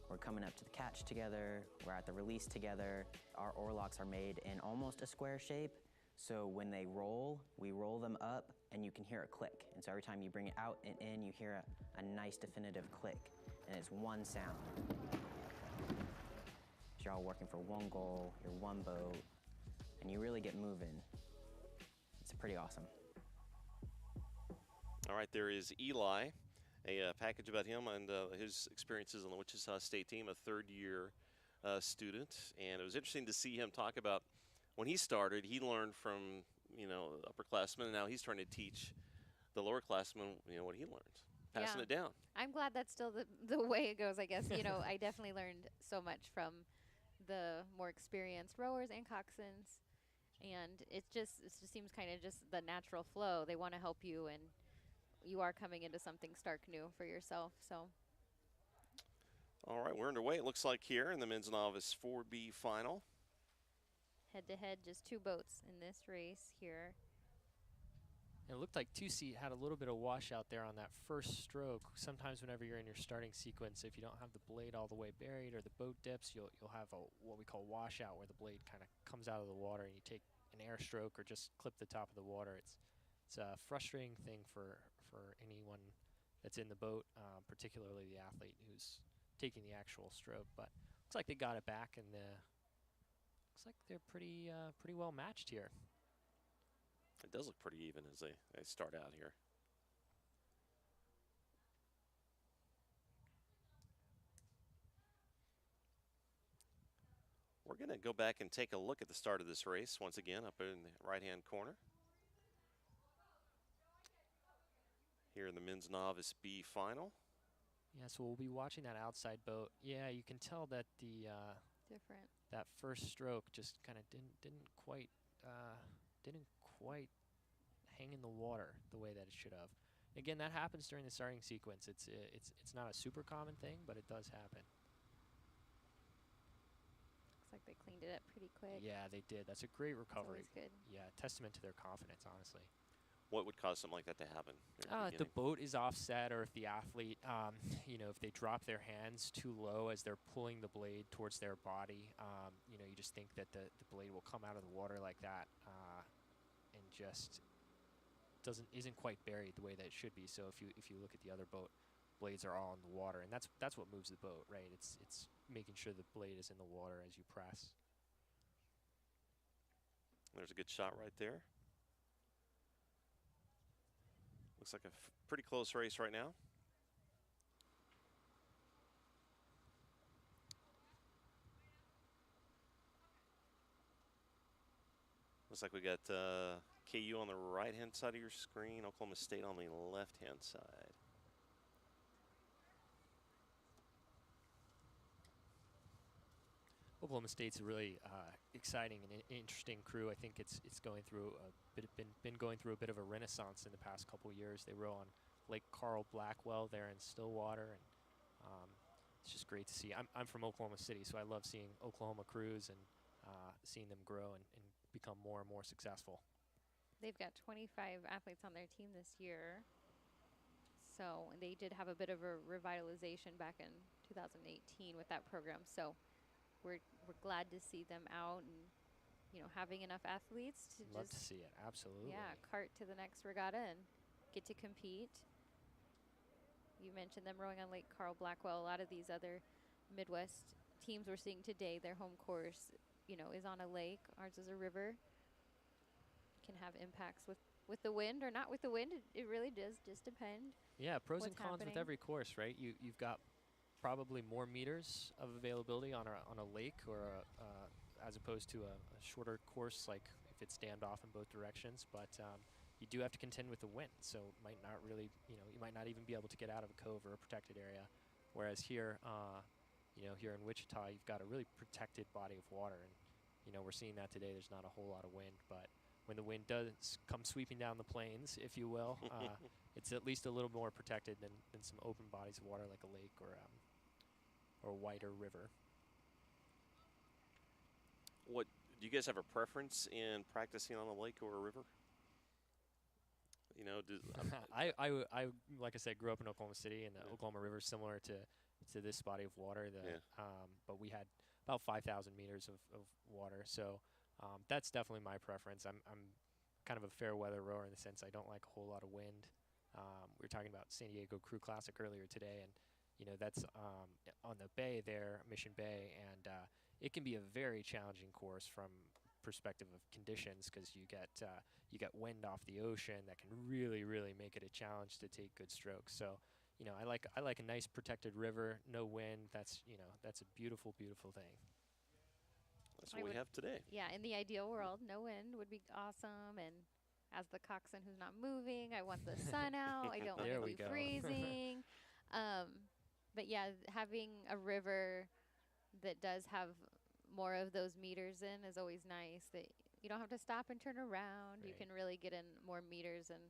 we're coming up to the catch together, we're at the release together. Our oarlocks are made in almost a square shape, so when they roll, we roll them up and you can hear a click. And so every time you bring it out and in, you hear a nice definitive click, and it's one sound. You're all working for one goal, you're one boat, and you really get moving. It's pretty awesome. All right, there is Eli, a package about him and his experiences on the Wichita State team, a third-year student. And it was interesting to see him talk about when he started, he learned from, upperclassmen, and now he's trying to teach the lowerclassmen, what he learned, passing it down. I'm glad that's still the way it goes, I guess. I definitely learned so much from the more experienced rowers and coxswains, and it just seems kind of just the natural flow. They want to help you, and you are coming into something stark new for yourself. So. All right, we're underway, it looks like, here in the men's novice 4B final. Head-to-head, just 2 boats in this race here. It looked like 2C had a little bit of washout there on that first stroke. Sometimes whenever you're in your starting sequence, if you don't have the blade all the way buried or the boat dips, you'll have what we call washout, where the blade kind of comes out of the water and you take an air stroke or just clip the top of the water. It's a frustrating thing for anyone that's in the boat, particularly the athlete who's taking the actual stroke. But looks like they got it back, and looks like they're pretty well matched here. It does look pretty even as they start out here. We're going to go back and take a look at the start of this race once again up in the right-hand corner. Here in the men's novice B final. Yeah, so we'll be watching that outside boat. Yeah, you can tell that the different. That first stroke just kind of didn't quite hang in the water the way that it should have. Again, that happens during the starting sequence. It's not a super common thing, but it does happen. Looks like they cleaned it up pretty quick. Yeah, they did. That's a great recovery. That's always good. Yeah, testament to their confidence, honestly. What would cause something like that to happen? If the boat is offset, or if the athlete, if they drop their hands too low as they're pulling the blade towards their body, you just think that the blade will come out of the water like that, and just isn't quite buried the way that it should be. So if you look at the other boat, blades are all in the water, and that's what moves the boat, right? It's making sure the blade is in the water as you press. There's a good shot right there. Looks like a pretty close race right now. Looks like we got KU on the right-hand side of your screen, Oklahoma State on the left-hand side. Oklahoma State's a really exciting and interesting crew. I think it's going through been going through a bit of a renaissance in the past couple years. They row on Lake Carl Blackwell there in Stillwater, and it's just great to see. I'm from Oklahoma City, so I love seeing Oklahoma crews and seeing them grow and become more and more successful. They've got 25 athletes on their team this year. So they did have a bit of a revitalization back in 2018 with that program. So we're glad to see them out and, you know, having enough athletes to Love just to see it, absolutely. Yeah, cart to the next regatta and get to compete. You mentioned them rowing on Lake Carl Blackwell. A lot of these other Midwest teams we're seeing today, their home course, you know, is on a lake. Ours is a river. Can have impacts with the wind or not with the wind. It really does just depend. Yeah, pros and what's cons happening. with every course, right? You've got probably more meters of availability on a lake or as opposed to a shorter course, like if it's standoff in both directions. But you do have to contend with the wind, so might not really, you might not even be able to get out of a cove or a protected area. Whereas here, here in Wichita, you've got a really protected body of water, and we're seeing that today. There's not a whole lot of wind, but when the wind does come sweeping down the plains, if you will, it's at least a little more protected than some open bodies of water like a lake or a wider river. What do you guys have a preference in practicing on a lake or a river? I like I said, grew up in Oklahoma City, and the Oklahoma River is similar to this body of water. But we had about 5,000 meters of water, so that's definitely my preference. I'm kind of a fair weather rower in the sense I don't like a whole lot of wind. We were talking about San Diego Crew Classic earlier today, and that's on the bay there, Mission Bay, and it can be a very challenging course from perspective of conditions because you get wind off the ocean that can really make it a challenge to take good strokes. So I like a nice protected river, no wind. That's a beautiful thing. That's what we have today. Yeah, in the ideal world, no wind would be awesome. And as the coxswain who's not moving, I want the sun out. I don't want it to be freezing. But yeah, having a river that does have more of those meters in is always nice. That you don't have to stop and turn around. Right. You can really get in more meters and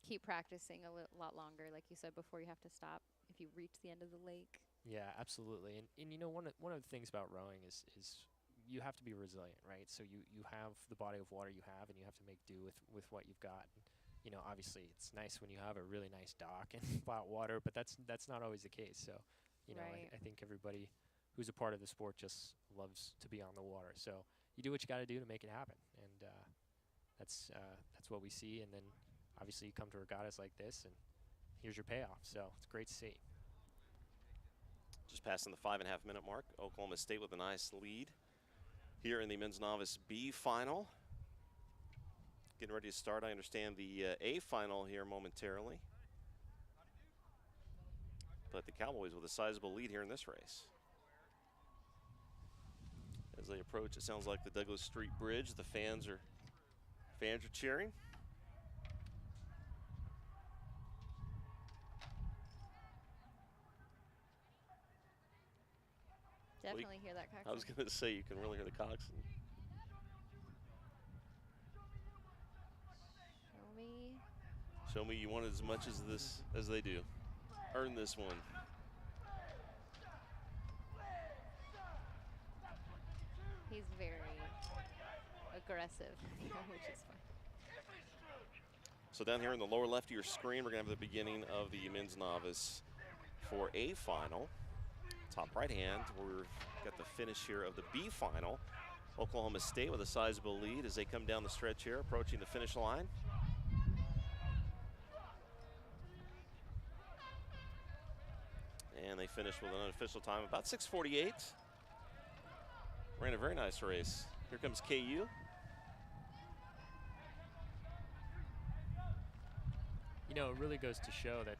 keep practicing a lot longer, like you said, before you have to stop if you reach the end of the lake. Yeah, absolutely. And one of the things about rowing is you have to be resilient, right? So you have the body of water you have, and you have to make do with what you've got. And, obviously it's nice when you have a really nice dock and flat water, but that's not always the case. So, Right. I think everybody who's a part of the sport just loves to be on the water. So you do what you got to do to make it happen, and that's what we see. And then obviously you come to regattas like this, and here's your payoff. So it's great to see. Just passing the 5.5-minute mark. Oklahoma State with a nice lead here in the men's novice B final. Getting ready to start. I understand the A final here momentarily. But the Cowboys with a sizable lead here in this race. As they approach, it sounds like the Douglas Street Bridge. The fans are cheering. Definitely hear that coxswain. I was going to say, you can really hear the coxswain. Show me. Show me you want as much as this as they do. Earn this one. He's very aggressive, which is fun. So down here in the lower left of your screen, we're going to have the beginning of the men's novice for A final. Top right hand, we've got the finish here of the B final. Oklahoma State with a sizable lead as they come down the stretch here, approaching the finish line. And they finish with an unofficial time, about 6:48. Ran a very nice race. Here comes KU. you know, it really goes to show that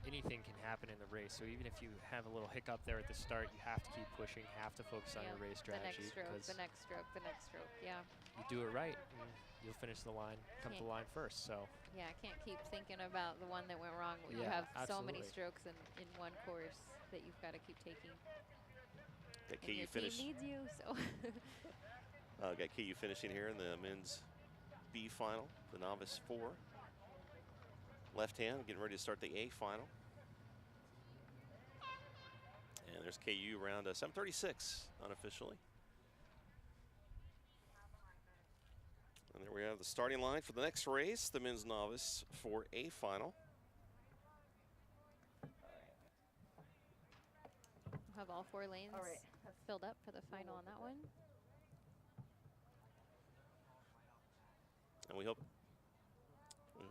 anything can happen in the race. So even if you have a little hiccup there at the start, you have to keep pushing, have to focus on your race strategy. The next stroke, the next stroke, yeah. You do it right, and you'll finish the line, come to the line first. So yeah, I can't keep thinking about the one that went wrong. You Yeah, have so many absolutely. strokes in one course that you've got to keep taking. Got And KU your finish. team needs you, so. Got KU finishing here in the men's B final, the novice 4. Left hand, getting ready to start the A final. And there's KU around 7:36 unofficially. And there we have the starting line for the next race, the men's novice 4A final. We'll have all 4 lanes filled up for the final on that one. And we hope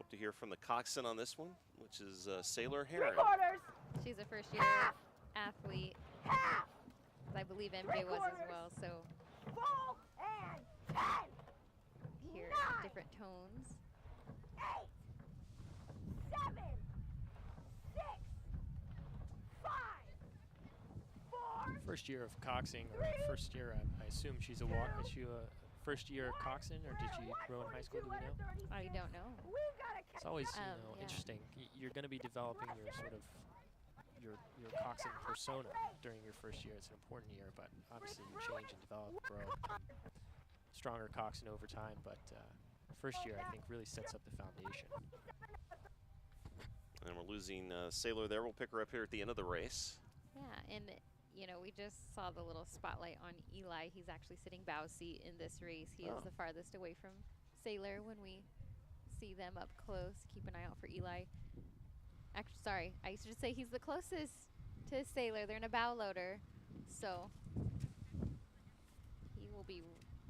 to hear from the coxswain on this one, which is Sailor Heron. She's a first-year athlete. I believe MJ was as well, so hear different tones. 8, 7, 6, 5, 4. first year of coxing, or first year, I assume she's a is she a first year coxswain, or did she row in high school? Do we know? I don't know. It's always yeah. interesting. You're going to be developing your sort of your coxswain persona during your first year. It's an important year, but obviously you change and develop, grow, become stronger coxswain over time. But first year, I think, really sets up the foundation. And we're losing Sailor there. We'll pick her up here at the end of the race. Yeah, and you know, we just saw the little spotlight on Eli. He's actually sitting bow seat in this race. He is the farthest away from Sailor when we see them up close. Keep an eye out for Eli. Actually, sorry, I should say he's the closest to Sailor. They're in a bow loader, so he will be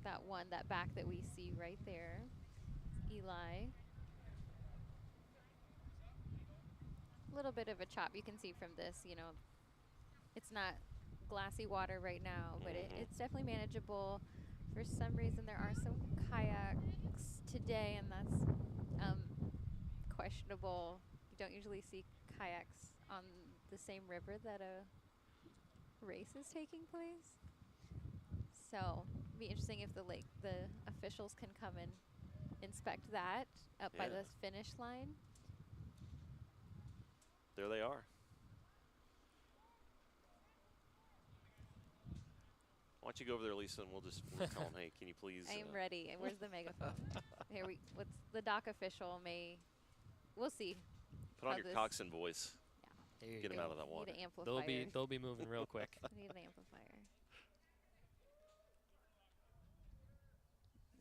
that one, that back that we see right there. Eli. A little bit of a chop you can see from this, you know. It's not glassy water right now, but it's definitely manageable. For some reason, there are some kayaks today, and that's questionable. You don't usually see kayaks on the same river that a race is taking place. So it'd be interesting if the officials can come and inspect that up by the finish line. There they are. Why don't you go over there, Lisa, and we'll tell them, hey, can you please? I am ready. And where's the megaphone? Here what's the dock official we'll see. Put on your coxswain voice. Yeah. Get them out of that water. Need an amplifier. They'll be moving real quick. Need an amplifier.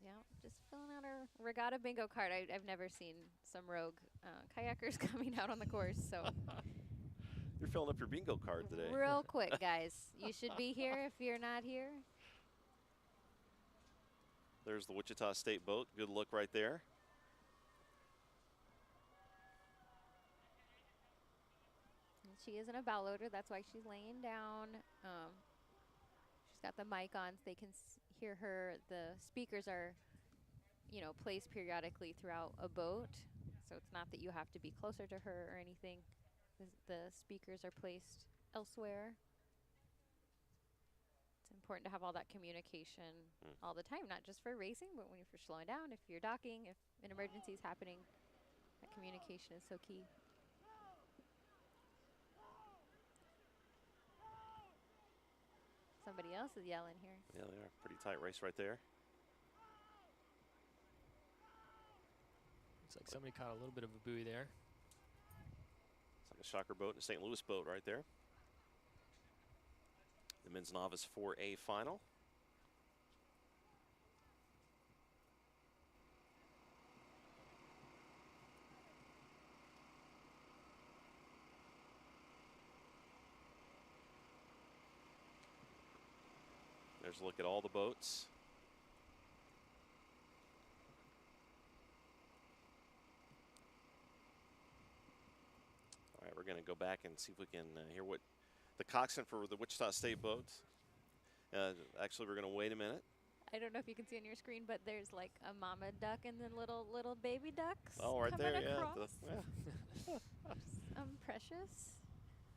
Yeah, just filling out our regatta bingo card. I've never seen some rogue kayakers coming out on the course, so. You're filling up your bingo card today. Real quick, guys. You should be here if you're not here. There's the Wichita State boat. Good look right there. And she is in a bow loader. That's why she's laying down. She's got the mic on so they can hear her. The speakers are, you know, placed periodically throughout a boat. So it's not that you have to be closer to her or anything. The speakers are placed elsewhere. It's important to have all that communication all the time, not just for racing, but when you're slowing down, if you're docking, if an emergency is happening, that communication is so key. Somebody else is yelling here. Yeah, they are. Pretty tight race right there. Looks like somebody caught a little bit of a buoy there. It's like a shocker boat and a St. Louis boat right there. The men's novice 4A final. There's a look at all the boats. All right, we're going to go back and see if we can hear what the coxswain for the Wichita State boat. Actually, we're going to wait a minute I don't know if you can see on your screen, but there's like a mama duck and then little baby ducks. Oh, right coming there, yeah. across. Yeah. Precious.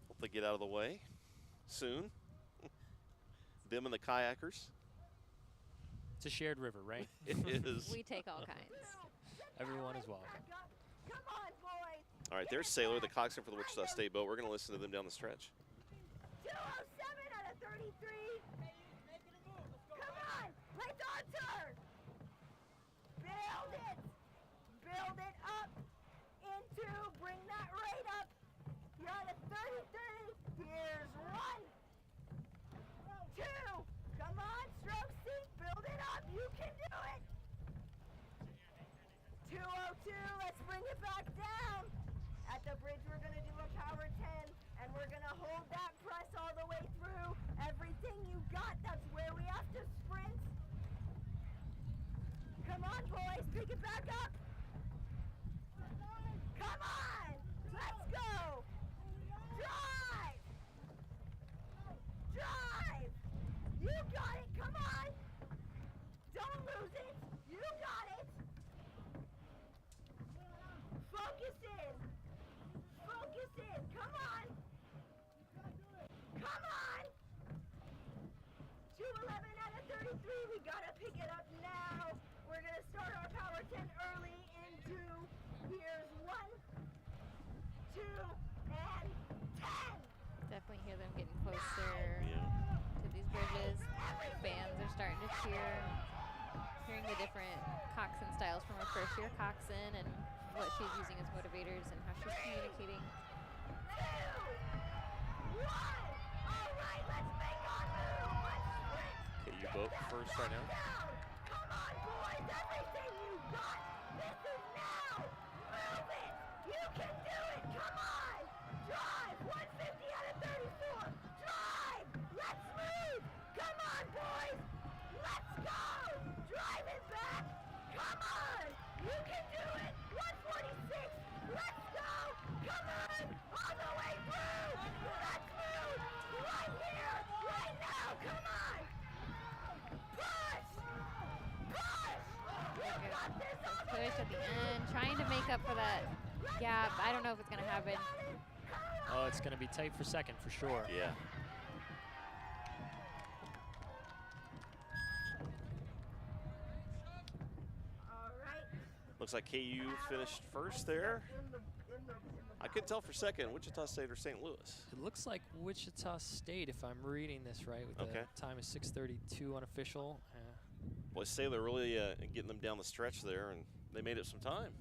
Hope they get out of the way soon. Them and the kayakers. It's a shared river, right? It is. We take all kinds. Everyone is welcome. Come on, boys. All right, there's Sailor, the coxswain for the Wichita State boat. We're going to listen to them down the stretch. 207 out of 33. Come on, let's on turn. Build it. Build it up into, bring that rate up. You're at a 33. Here's 1, 2. Come on, stroke seat, build it up. You can do it. 202, let's bring it back down. At the bridge, we're going to do a power 10, and we're going to hold that press all the way through. Everything you got, that's where we have to sprint. Come on, boys, pick it back up. Come on, let's go. Drive. Drive. You got it, come on. Don't lose it. You got it. Focus in. Focus in. Come on. Come on. 211 out of 33. We gotta pick it up now. We're gonna start our power 10 early into, here's 1, 2, and 10. Definitely hear them getting closer to these bridges. Fans are starting to cheer. Hearing the different coxswain styles from our first year coxswain and what she's using as motivators and how she's communicating. 2, 1. All right, let's make our move. Let's sprint. Okay, you boat first right now. Come on, boys. Everything you got. This is now. Move it. You can do it. Come on. Drive. 150 out of 34. Drive. Let's move. Come on, boys. Let's go. Drive it back. Come on. You can do it. 146. Let's go. Come on. All the way through. Let's move. Right here. Right now. Come on. Push. Push. You got this. All the way Push at the end, trying to make up for that gap. I don't know if it's going to happen. Oh, it's going to be tight for second for sure. Yeah. All right. Looks like KU finished first there. I couldn't tell for second, Wichita State or St. Louis. It looks like Wichita State, if I'm reading this right, with Okay. the time is 6:32 unofficial. Boy, Sailor really getting them down the stretch there, and they made it some time.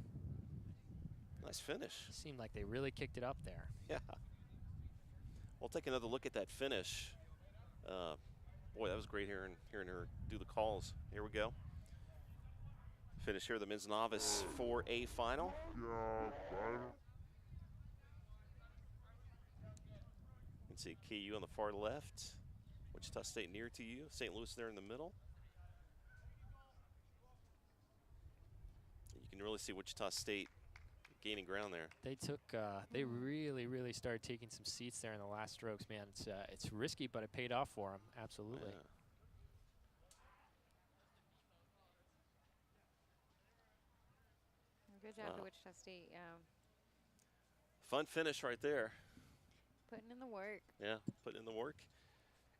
Nice finish. Seemed like they really kicked it up there. Yeah. We'll take another look at that finish. Boy, that was great hearing her do the calls. Here we go. Finish here, the men's novice 4A final. You can see KU on the far left, Wichita State near to you, St. Louis there in the middle. You can really see Wichita State gaining ground there. They took, they really started taking some seats there in the last strokes, man. It's risky, but it paid off for them, absolutely. Yeah. Good job to Wow. Wichita State, yeah. Fun finish right there. Putting in the work. Yeah, putting in the work.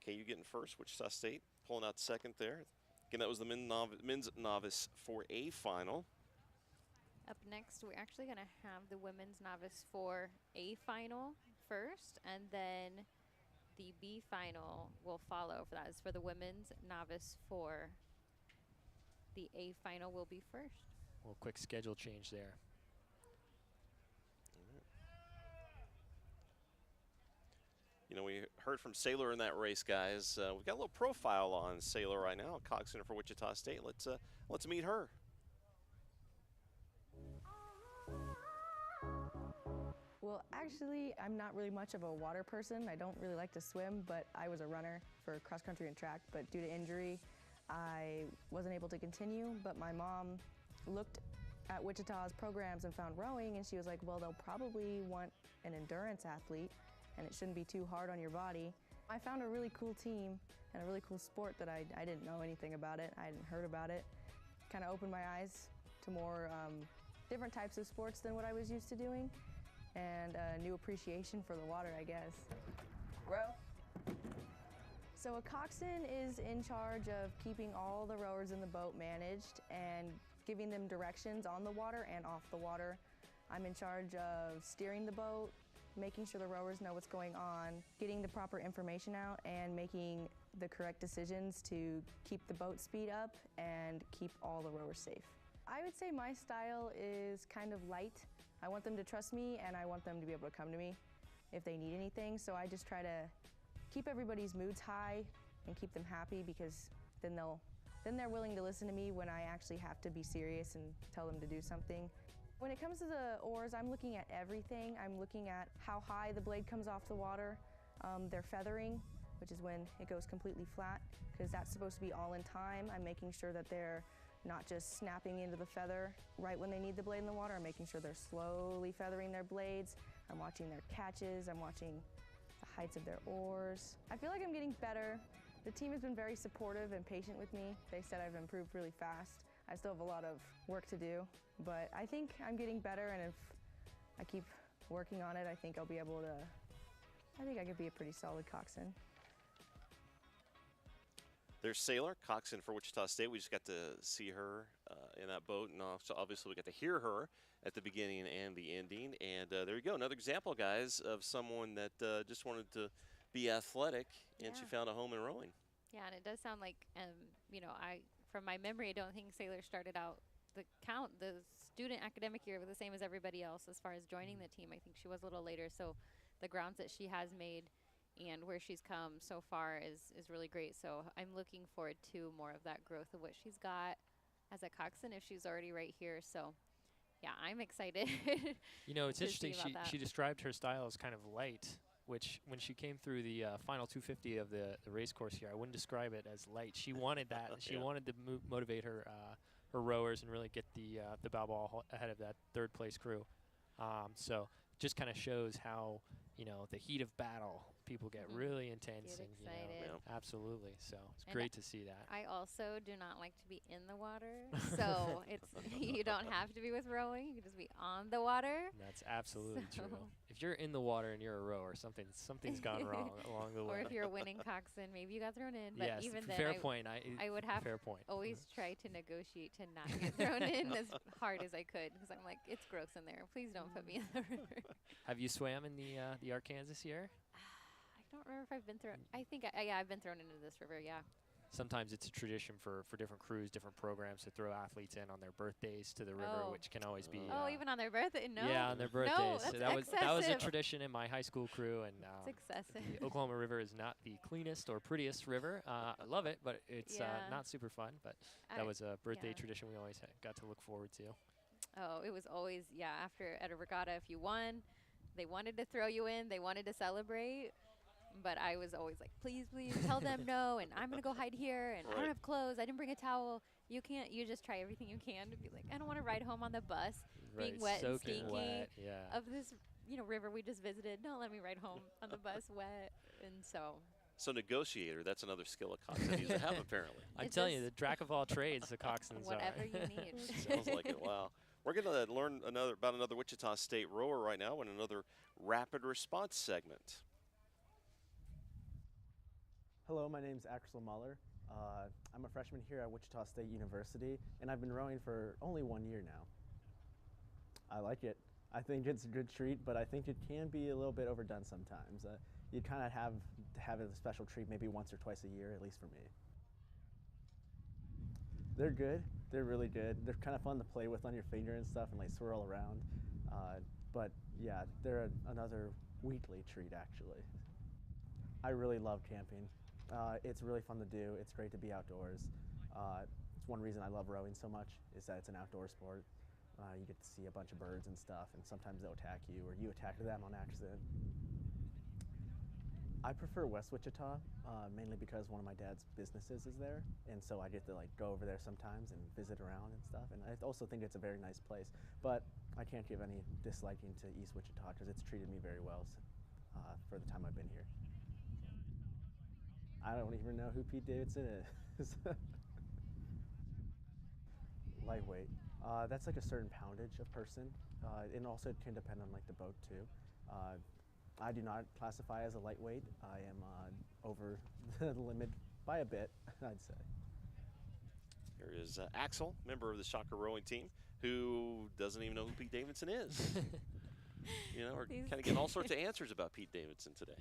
KU getting first, Wichita State pulling out second there. Again, that was the men's novice 4A final. Up next, we're actually going to have the women's novice 4A final first, and then the B final will follow. For that is for the women's novice 4. The A final will be first. Well, quick schedule change there. You know, we heard from Sailor in that race, guys. We've got a little profile on Sailor right now, coxswain for Wichita State. Let's meet her. Well, actually, I'm not really much of a water person. I don't really like to swim, but I was a runner for cross country and track. But due to injury, I wasn't able to continue. But my mom looked at Wichita's programs and found rowing, and she was like, well, they'll probably want an endurance athlete, and it shouldn't be too hard on your body. I found a really cool team and a really cool sport that I didn't know anything about it. I hadn't heard about it. Kind of opened my eyes to more different types of sports than what I was used to doing, and a new appreciation for the water, I guess. Row. So a coxswain is in charge of keeping all the rowers in the boat managed and giving them directions on the water and off the water. I'm in charge of steering the boat, making sure the rowers know what's going on, getting the proper information out, and making the correct decisions to keep the boat speed up and keep all the rowers safe. I would say my style is kind of light. I want them to trust me, and I want them to be able to come to me if they need anything, so I just try to keep everybody's moods high and keep them happy, because then they're willing to listen to me when I actually have to be serious and tell them to do something. When it comes to the oars, I'm looking at everything. I'm looking at how high the blade comes off the water, their feathering, which is when it goes completely flat, because that's supposed to be all in time. I'm making sure that they're not just snapping into the feather right when they need the blade in the water. I'm making sure they're slowly feathering their blades. I'm watching their catches. I'm watching the heights of their oars. I feel like I'm getting better. The team has been very supportive and patient with me. They said I've improved really fast. I still have a lot of work to do, but I think I'm getting better, and if I keep working on it, I think I'll be able to, I think I could be a pretty solid coxswain. There's Sailor, coxswain for Wichita State. We just got to see her in that boat, and also obviously we got to hear her at the beginning and the ending. And there you go, another example, guys, of someone that just wanted to be athletic, and she found a home in rowing. Yeah, and it does sound like, you know, from my memory, I don't think Sailor started out the student academic year the same as everybody else as far as joining the team. I think she was a little later, so the grounds that she has made and where she's come so far is really great. So I'm looking forward to more of that growth of what she's got as a coxswain if she's already right here. So yeah, I'm excited. You know, it's to interesting. see about She that. described her style as kind of light, which when she came through the final 250 of the race course here, I wouldn't describe it as light. She wanted that. She wanted to motivate her her rowers and really get the bow ball ahead of that third place crew. So just kind of shows how, you know, the heat of battle, people get really intense. Get and, excited. you know, absolutely. So it's And great to see that. I also do not like to be in the water, so it's you don't have to be with rowing. You can just be on the water. That's absolutely So- true. If you're in the water and you're a rower, something's gone wrong along the way. Or if you're a winning coxswain, maybe you got thrown in. But Yes, even then, fair point. I would have fair point. always try to negotiate to not get thrown in as hard as I could, because I'm like, it's gross in there. Please don't put me in the river. Have you swam in the Arkansas year? I don't remember if I've been thrown. I think I've been thrown into this river. Yeah. Sometimes it's a tradition for different crews, different programs to throw athletes in on their birthdays to the river, Oh. which can always be. Oh, even on their birthday? No. Yeah, on their birthdays. No, So that's that was a excessive. tradition in my high school crew, and It's excessive. the Oklahoma River is not the cleanest or prettiest river. I love it, but it's Yeah. not super fun. But that was a birthday tradition we always got to look forward to. Oh, it was always, after at a regatta, if you won, they wanted to throw you in, they wanted to celebrate. But I was always like, please, tell them no, and I'm going to go hide here, and I don't have clothes, I didn't bring a towel. You just try everything you can to be like, I don't want to ride home on the bus being Right, wet and soaking stinky wet, yeah. of this, river we just visited. Don't let me ride home on the bus wet. And so So negotiator, that's another skill a coxswain needs to have, apparently. I'm telling you, the jack of all trades, the coxswains are. whatever you need. Sounds like it. Wow. We're going to learn about another Wichita State rower right now in another rapid response segment. Hello, my name is Axel Muller. I'm a freshman here at Wichita State University, and I've been rowing for only 1 year now. I like it. I think it's a good treat, but I think it can be a little bit overdone sometimes. You kind of have to have a special treat maybe once or twice a year, at least for me. They're good. They're really good. They're kind of fun to play with on your finger and stuff and like swirl around. But yeah, they're another weekly treat actually. I really love camping. It's really fun to do. It's great to be outdoors. It's one reason I love rowing so much is that it's an outdoor sport. You get to see a bunch of birds and stuff, and sometimes they'll attack you or you attack them on accident. I prefer West Wichita, mainly because one of my dad's businesses is there, and so I get to like go over there sometimes and visit around and stuff. And I also think it's a very nice place, but I can't give any disliking to East Wichita because it's treated me very well for the time I've been here. I don't even know who Pete Davidson is. Lightweight. That's like a certain poundage of person, and also it can depend on like the boat too. I do not classify as a lightweight. I am over the limit by a bit, I'd say. Here is Axel, member of the Shocker rowing team, who doesn't even know who Pete Davidson is. You know, we're kind of getting all sorts of answers about Pete Davidson today.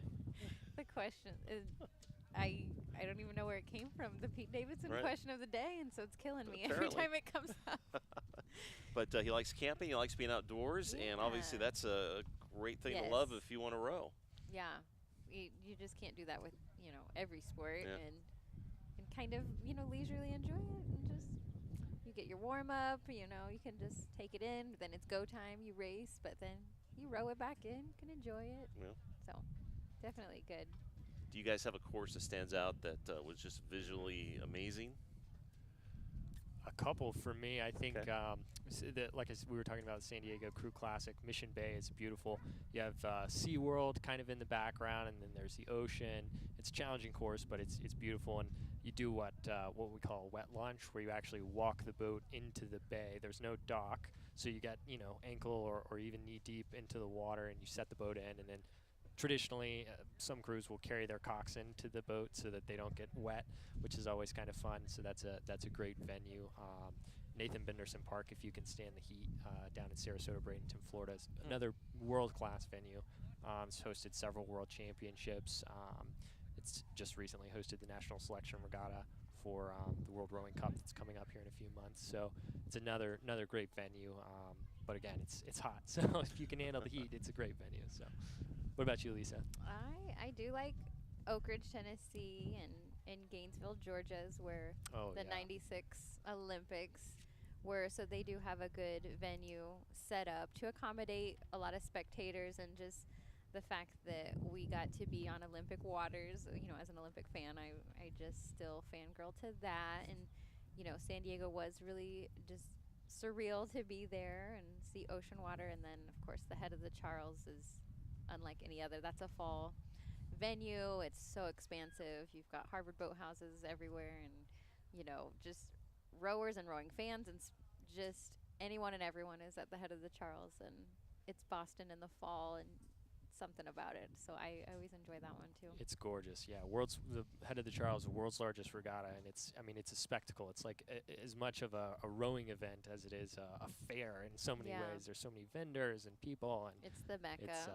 The question is, I don't even know where it came from. The Pete Davidson Right. question of the day, and so it's killing me Apparently. every time it comes up. But he likes camping, he likes being outdoors, and obviously that's a great thing to love if you want to row. Yeah, you just can't do that with, you know, every sport, Yeah. and kind of, you know, leisurely enjoy it, and just you get your warm up, you know, you can just take it in, then it's go time, you race, but then you row it back in, you can enjoy it. Yeah. So definitely good. Do you guys have a course that stands out that was just visually amazing? A couple for me, I think. Like we were talking about, the San Diego Crew Classic, Mission Bay is beautiful. You have SeaWorld kind of in the background, and then there's the ocean. It's a challenging course, but it's beautiful. And you do what we call a wet launch, where you actually walk the boat into the bay. There's no dock, so you get, you know, ankle or even knee deep into the water, and you set the boat in, and then traditionally, some crews will carry their coxswain to the boat so that they don't get wet, which is always kind of fun. So that's a great venue. Nathan Benderson Park, if you can stand the heat, down in Sarasota, Bradenton, Florida, is another world-class venue. It's hosted several world championships. It's just recently hosted the National Selection Regatta for the World Rowing Cup that's coming up here in a few months. So it's another great venue. But again, it's hot. So if you can handle the heat, it's a great venue. So. What about you, Lisa? I do like Oak Ridge, Tennessee, and in Gainesville, Georgia's where the '96 Olympics were. So they do have a good venue set up to accommodate a lot of spectators, and just the fact that we got to be on Olympic waters. You know, as an Olympic fan, I just still fangirl to that. And, you know, San Diego was really just surreal to be there and see ocean water. And then, of course, the head of the Charles is unlike any other. That's a fall venue. It's so expansive. You've got Harvard boat houses everywhere, and, you know, just rowers and rowing fans, and just anyone and everyone is at the head of the Charles. And it's Boston in the fall, and something about it. So I always enjoy that one too. It's gorgeous. Yeah, the head of the Charles, the world's largest regatta, and it's a spectacle. It's like as much of a rowing event as it is a fair in so many ways. There's so many vendors and people, and it's the mecca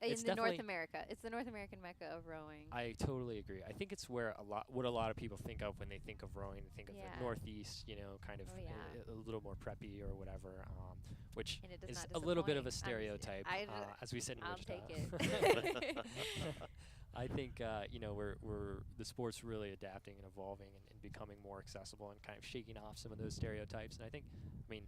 it's in North America. It's the North American mecca of rowing. I totally agree. I think it's where what a lot of people think of when they think of rowing. They think of the Northeast, you know, kind of a little more preppy or whatever, which is a little bit of a stereotype, as we said in Wichita. I'll take it. I think you know, we're the sport's really adapting and evolving and becoming more accessible and kind of shaking off some of those stereotypes. And I think, I mean,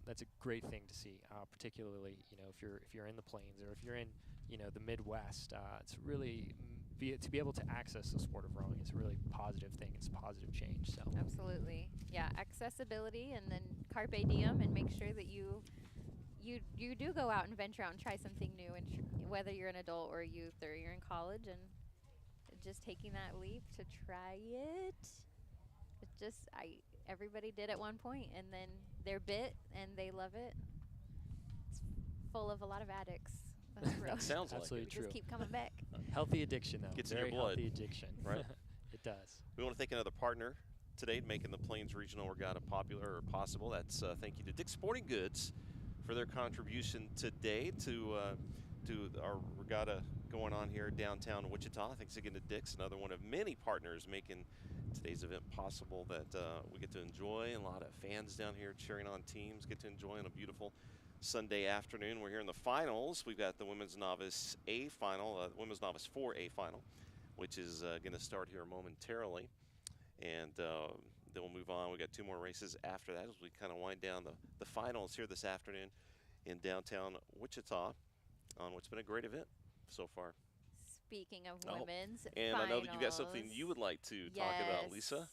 that's a great thing to see, particularly, you know, if you're in the plains or if you're in, you know, the Midwest. It's really to be able to access the sport of rowing is a really positive thing. It's a positive change. So absolutely, yeah, accessibility, and then carpe diem, and make sure that you do go out and venture out and try something new, and whether you're an adult or a youth or you're in college, and just taking that leap to try it. It's just everybody did at one point, and then they're bit and they love it. It's full of a lot of addicts. That's real. That sounds absolutely like true. Just keep coming back. Healthy addiction, though. Gets Very in your blood. Healthy addiction, right? It does. We want to thank another partner today, making the Plains Regional Regatta popular or possible. That's thank you to Dick's Sporting Goods for their contribution today to our regatta going on here downtown Wichita. Thanks again to Dick's, another one of many partners making today's event possible that we get to enjoy. A lot of fans down here cheering on teams get to enjoy on a beautiful Sunday afternoon. We're here in the finals. We've got the Women's Novice A final, Women's Novice 4A final, which is going to start here momentarily. And then we'll move on. We've got two more races after that as we kind of wind down the finals here this afternoon in downtown Wichita on what's been a great event so far. Speaking of women's and finals, I know that you got something you would like to talk about, Lisa.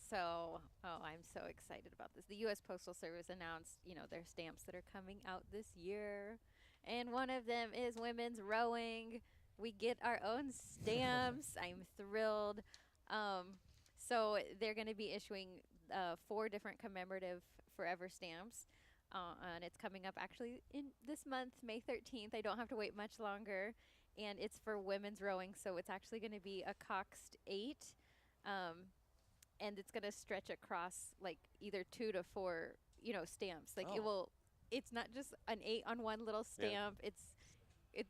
So, I'm so excited about this. The U.S. Postal Service announced, you know, their stamps that are coming out this year, and one of them is women's rowing. we get our own stamps. I'm thrilled. So they're going to be issuing 4 different commemorative forever stamps. And it's coming up actually in this month, May 13th. I don't have to wait much longer. And it's for women's rowing, so it's actually going to be a coxed 8. And it's going to stretch across like either 2 to 4, stamps. Like it's not just an 8 on one little stamp.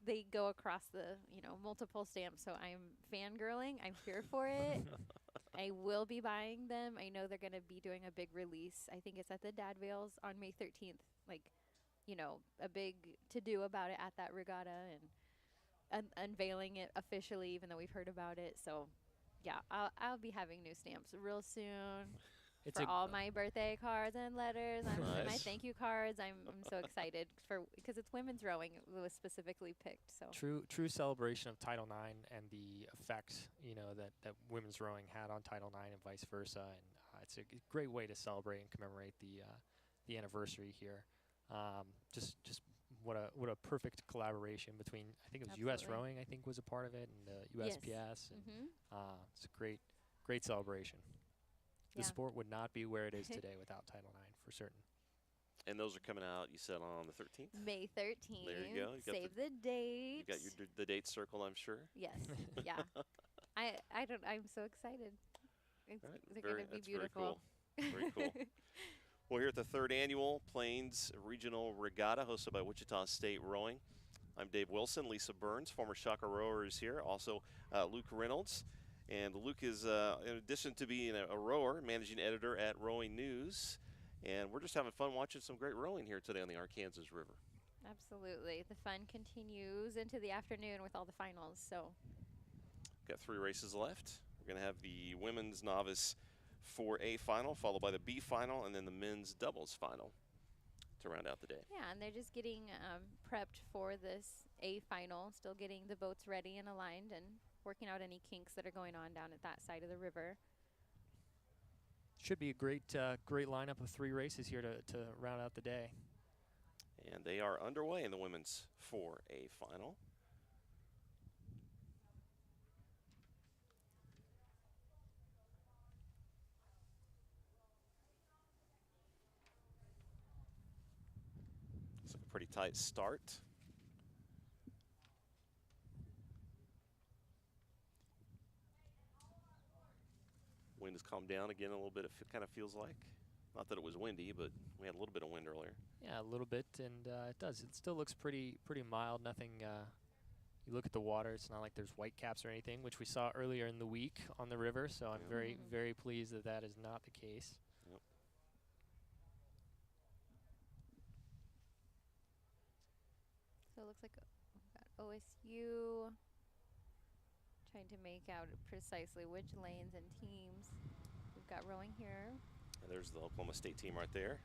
They go across the, multiple stamps. So I'm fangirling. I'm here for it. I will be buying them. I know they're going to be doing a big release. I think it's at the Dad Vales on May 13th. Like, a big to-do about it at that regatta and unveiling it officially, even though we've heard about it. So, yeah, I'll be having new stamps real soon. For all my birthday cards and letters, and my thank you cards. I'm so excited because it's women's rowing. It was specifically picked. So True celebration of Title IX and the effect that women's rowing had on Title IX and vice versa. And it's a great way to celebrate and commemorate the anniversary here. Just what a perfect collaboration between, I think it was U.S. Rowing, I think was a part of it, and the USPS. Yes. And it's a great celebration. The sport would not be where it is today without Title IX, for certain. And those are coming out, you said, on the 13th? May 13th. There you go. Save the date. You got the date circled, I'm sure. Yes. Yeah. I'm so excited. They're going to be beautiful. Very cool. Well, here at the 3rd Annual Plains Regional Regatta, hosted by Wichita State Rowing. I'm Dave Wilson. Lisa Burns, former Shaka rower, is here. Also, Luke Reynolds. And Luke is, in addition to being a rower, managing editor at Rowing News. And we're just having fun watching some great rowing here today on the Arkansas River. Absolutely. The fun continues into the afternoon with all the finals. So, got 3 races left. We're going to have the women's novice 4A final, followed by the B final, and then the men's doubles final to round out the day. Yeah, and they're just getting prepped for this A final, still getting the boats ready and aligned and working out any kinks that are going on down at that side of the river. Should be a great lineup of 3 races here to round out the day. And they are underway in the women's 4A final. It's a pretty tight start. Wind has calmed down again a little bit, it kind of feels like. Not that it was windy, but we had a little bit of wind earlier. Yeah, a little bit, and it does. It still looks pretty mild. Nothing, you look at the water, it's not like there's white caps or anything, which we saw earlier in the week on the river, so I'm very pleased that that is not the case. Yep. So it looks like we've got OSU trying to make out precisely which lanes and teams we've got rowing here. And there's the Oklahoma State team right there.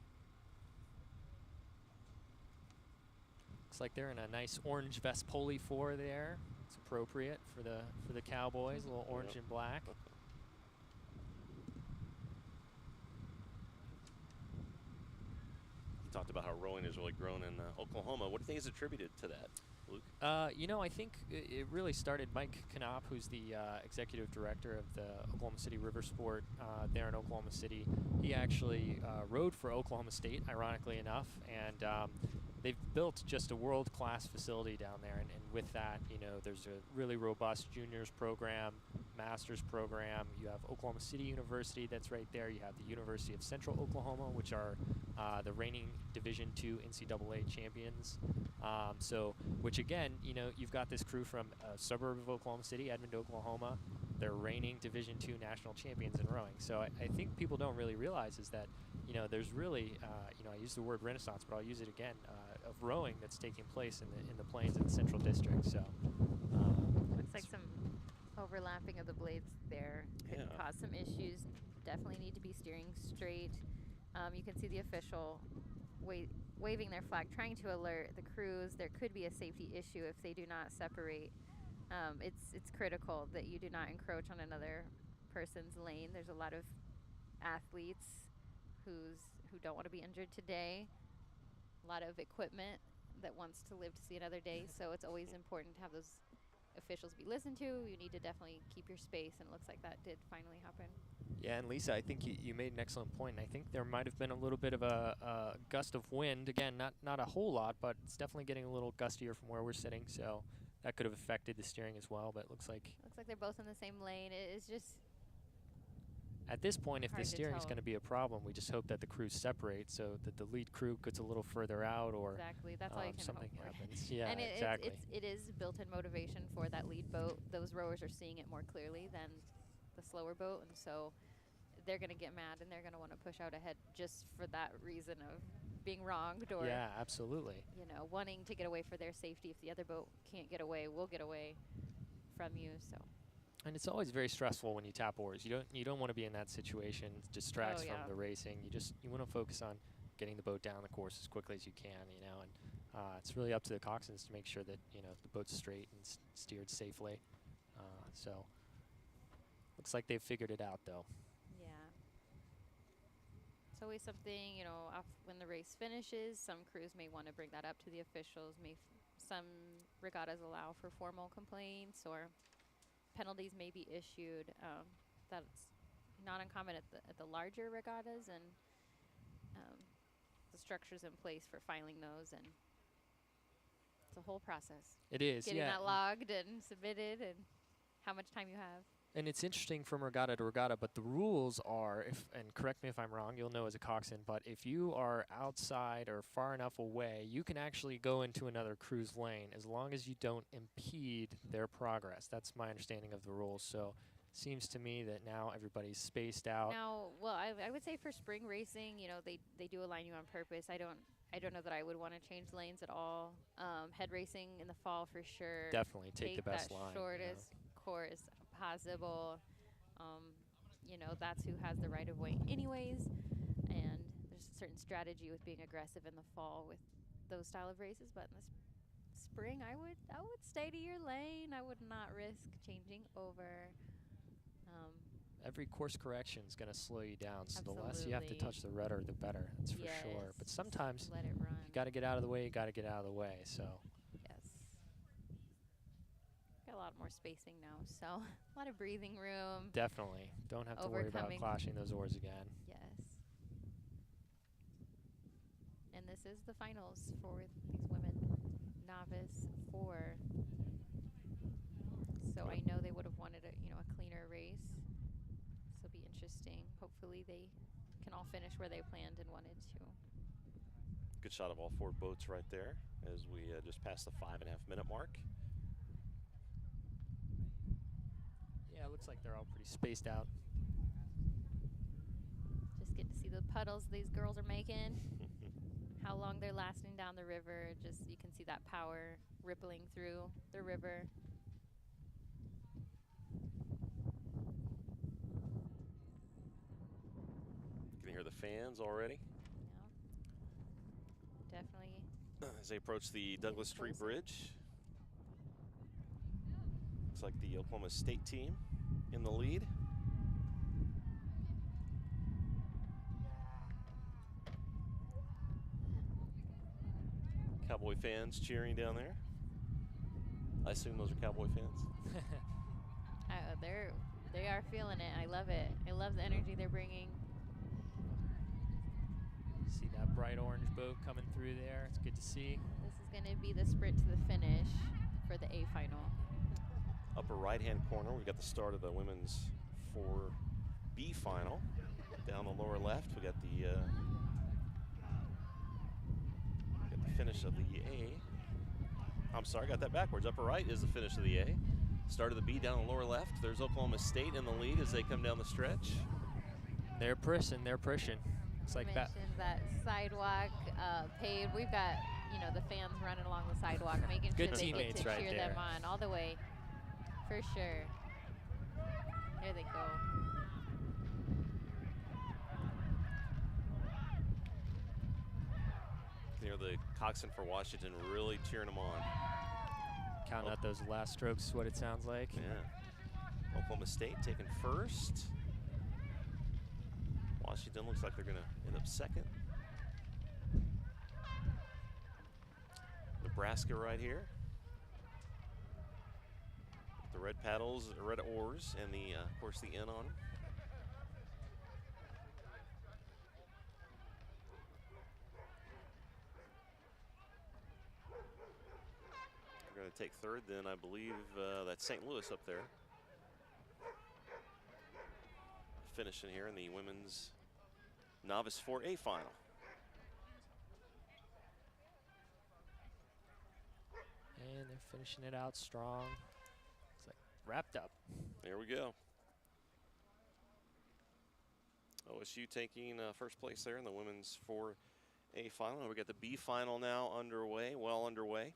Looks like they're in a nice orange Vespoli 4 there. It's appropriate for the Cowboys, a little orange and black. You talked about how rowing has really grown in Oklahoma. What do you think is attributed to that, Luke? I think it really started. Mike Knopp, who's the executive director of the Oklahoma City River Sport there in Oklahoma City, he actually rowed for Oklahoma State, ironically enough, and they've built just a world-class facility down there, and with that, there's a really robust juniors program, master's program. You have Oklahoma City University that's right there. You have the University of Central Oklahoma, which are the reigning Division II NCAA champions. Which again, you've got this crew from a suburb of Oklahoma City, Edmond, Oklahoma. They're reigning Division II national champions in rowing. So I think people don't really realize is that, there's really, I use the word renaissance, but I'll use it again, of rowing that's taking place in the Plains and the Central District. So looks like some overlapping of the blades there could cause some issues. Definitely need to be steering straight. You can see the official waving their flag, trying to alert the crews. There could be a safety issue if they do not separate. It's critical that you do not encroach on another person's lane. There's a lot of athletes who don't want to be injured today. A lot of equipment that wants to live to see another day. So it's always important to have those officials be listened to. You need to definitely keep your space, and it looks like that did finally happen. Yeah, and Lisa, I think you made an excellent point. And I think there might have been a little bit of a gust of wind. Again, not a whole lot, but it's definitely getting a little gustier from where we're sitting. So that could have affected the steering as well. But it looks like they're both in the same lane. It's just at this point, if the hard to steering is tell. going to be a problem, we just hope that the crews separate so that the lead crew gets a little further out, or exactly that's all you can something hope for. happens. Yeah, and exactly. it is built-in motivation for that lead boat. Those rowers are seeing it more clearly than the slower boat, and so they're going to get mad and they're going to want to push out ahead just for that reason of being wronged, or yeah, absolutely. Wanting to get away for their safety. If the other boat can't get away, we'll get away from you. So. And it's always very stressful when you tap oars. You don't want to be in that situation. It distracts from the racing. You want to focus on getting the boat down the course as quickly as you can. And it's really up to the coxswains to make sure that the boat's straight and steered safely. So looks like they've figured it out, though. Yeah. It's always something, when the race finishes, some crews may want to bring that up to the officials. Some regattas allow for formal complaints, or penalties may be issued. That's not uncommon at the larger regattas, and the structure's in place for filing those, and it's a whole process. It is, getting yeah. that logged and submitted, and how much time you have. And it's interesting from regatta to regatta, but the rules are, and correct me if I'm wrong, you'll know as a coxswain, but if you are outside or far enough away, you can actually go into another crew's lane as long as you don't impede their progress. That's my understanding of the rules. So it seems to me that now everybody's spaced out. Now, well, I would say for spring racing, they do align you on purpose. I don't know that I would want to change lanes at all. Head racing in the fall for sure. Definitely take the best line. Shortest course possible. That's who has the right of way anyways, and there's a certain strategy with being aggressive in the fall with those style of races, but in the spring I would stay to your lane. I would not risk changing over. Every course correction is going to slow you down, so the less you have to touch the rudder, the better. That's for sure. But sometimes let it run. You got to get out of the way. You got to get out of the way. So. Got a lot more spacing now, so a lot of breathing room. Definitely. Don't have to worry about clashing those oars again. Yes. And this is the finals for these women. Novice 4. So I know they would have wanted a cleaner race. This will be interesting. Hopefully they can all finish where they planned and wanted to. Good shot of all four boats right there as we just passed the 5.5-minute mark. Yeah, it looks like they're all pretty spaced out. Just get to see the puddles these girls are making. How long they're lasting down the river. Just you can see that power rippling through the river. You can hear the fans already. Yeah. Definitely. As they approach the Douglas Street Bridge. Looks like the Oklahoma State team in the lead. Cowboy fans cheering down there. I assume those are Cowboy fans. They are feeling it. I love it. I love the energy they're bringing. See that bright orange boat coming through there. It's good to see. This is going to be the sprint to the finish for the A final. Upper right-hand corner, we've got the start of the women's 4B final. Down the lower left, we got the finish of the A. I'm sorry, got that backwards. Upper right is the finish of the A. Start of the B down the lower left. There's Oklahoma State in the lead as they come down the stretch. They're pushing. It's like that sidewalk paved. We've got the fans running along the sidewalk, making sure they get to cheer them on all the way. For sure. There they go. You know, the coxswain for Washington really cheering them on. Counting out those last strokes is what it sounds like. Yeah. Oklahoma State taking first. Washington looks like they're going to end up second. Nebraska right here. red paddles, red oars, and the of course the N on them. We're going to take third, then I believe that's St. Louis up there. Finishing here in the women's novice 4A final. And they're finishing it out strong. It's like wrapped up. There we go. OSU taking first place there in the women's 4A final. And we got the B final now underway, well underway.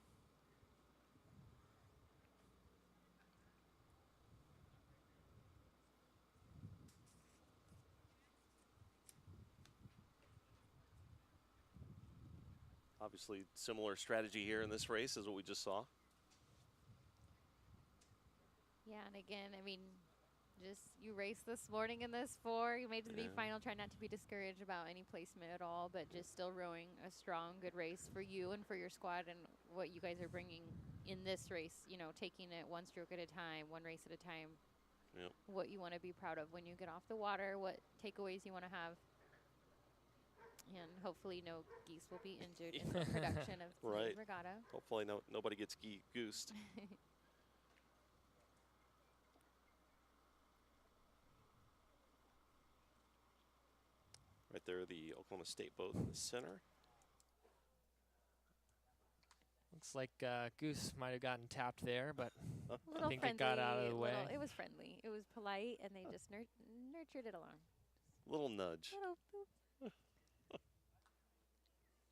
Obviously, similar strategy here in this race as what we just saw. Yeah, and again, I mean, just you raced this morning in this 4. You made it to the B final. Try not to be discouraged about any placement at all, but just still rowing a strong, good race for you and for your squad and what you guys are bringing in this race. You know, taking it one stroke at a time, one race at a time. Yep. What you want to be proud of when you get off the water, what takeaways you want to have. And hopefully no geese will be injured in the production of the regatta. Hopefully nobody gets goosed. Right there, the Oklahoma State boat in the center. Looks like Goose might have gotten tapped there, but I think friendly, it got out of the way. It was friendly. It was polite, and they just nurtured it along. Little nudge. Little boop.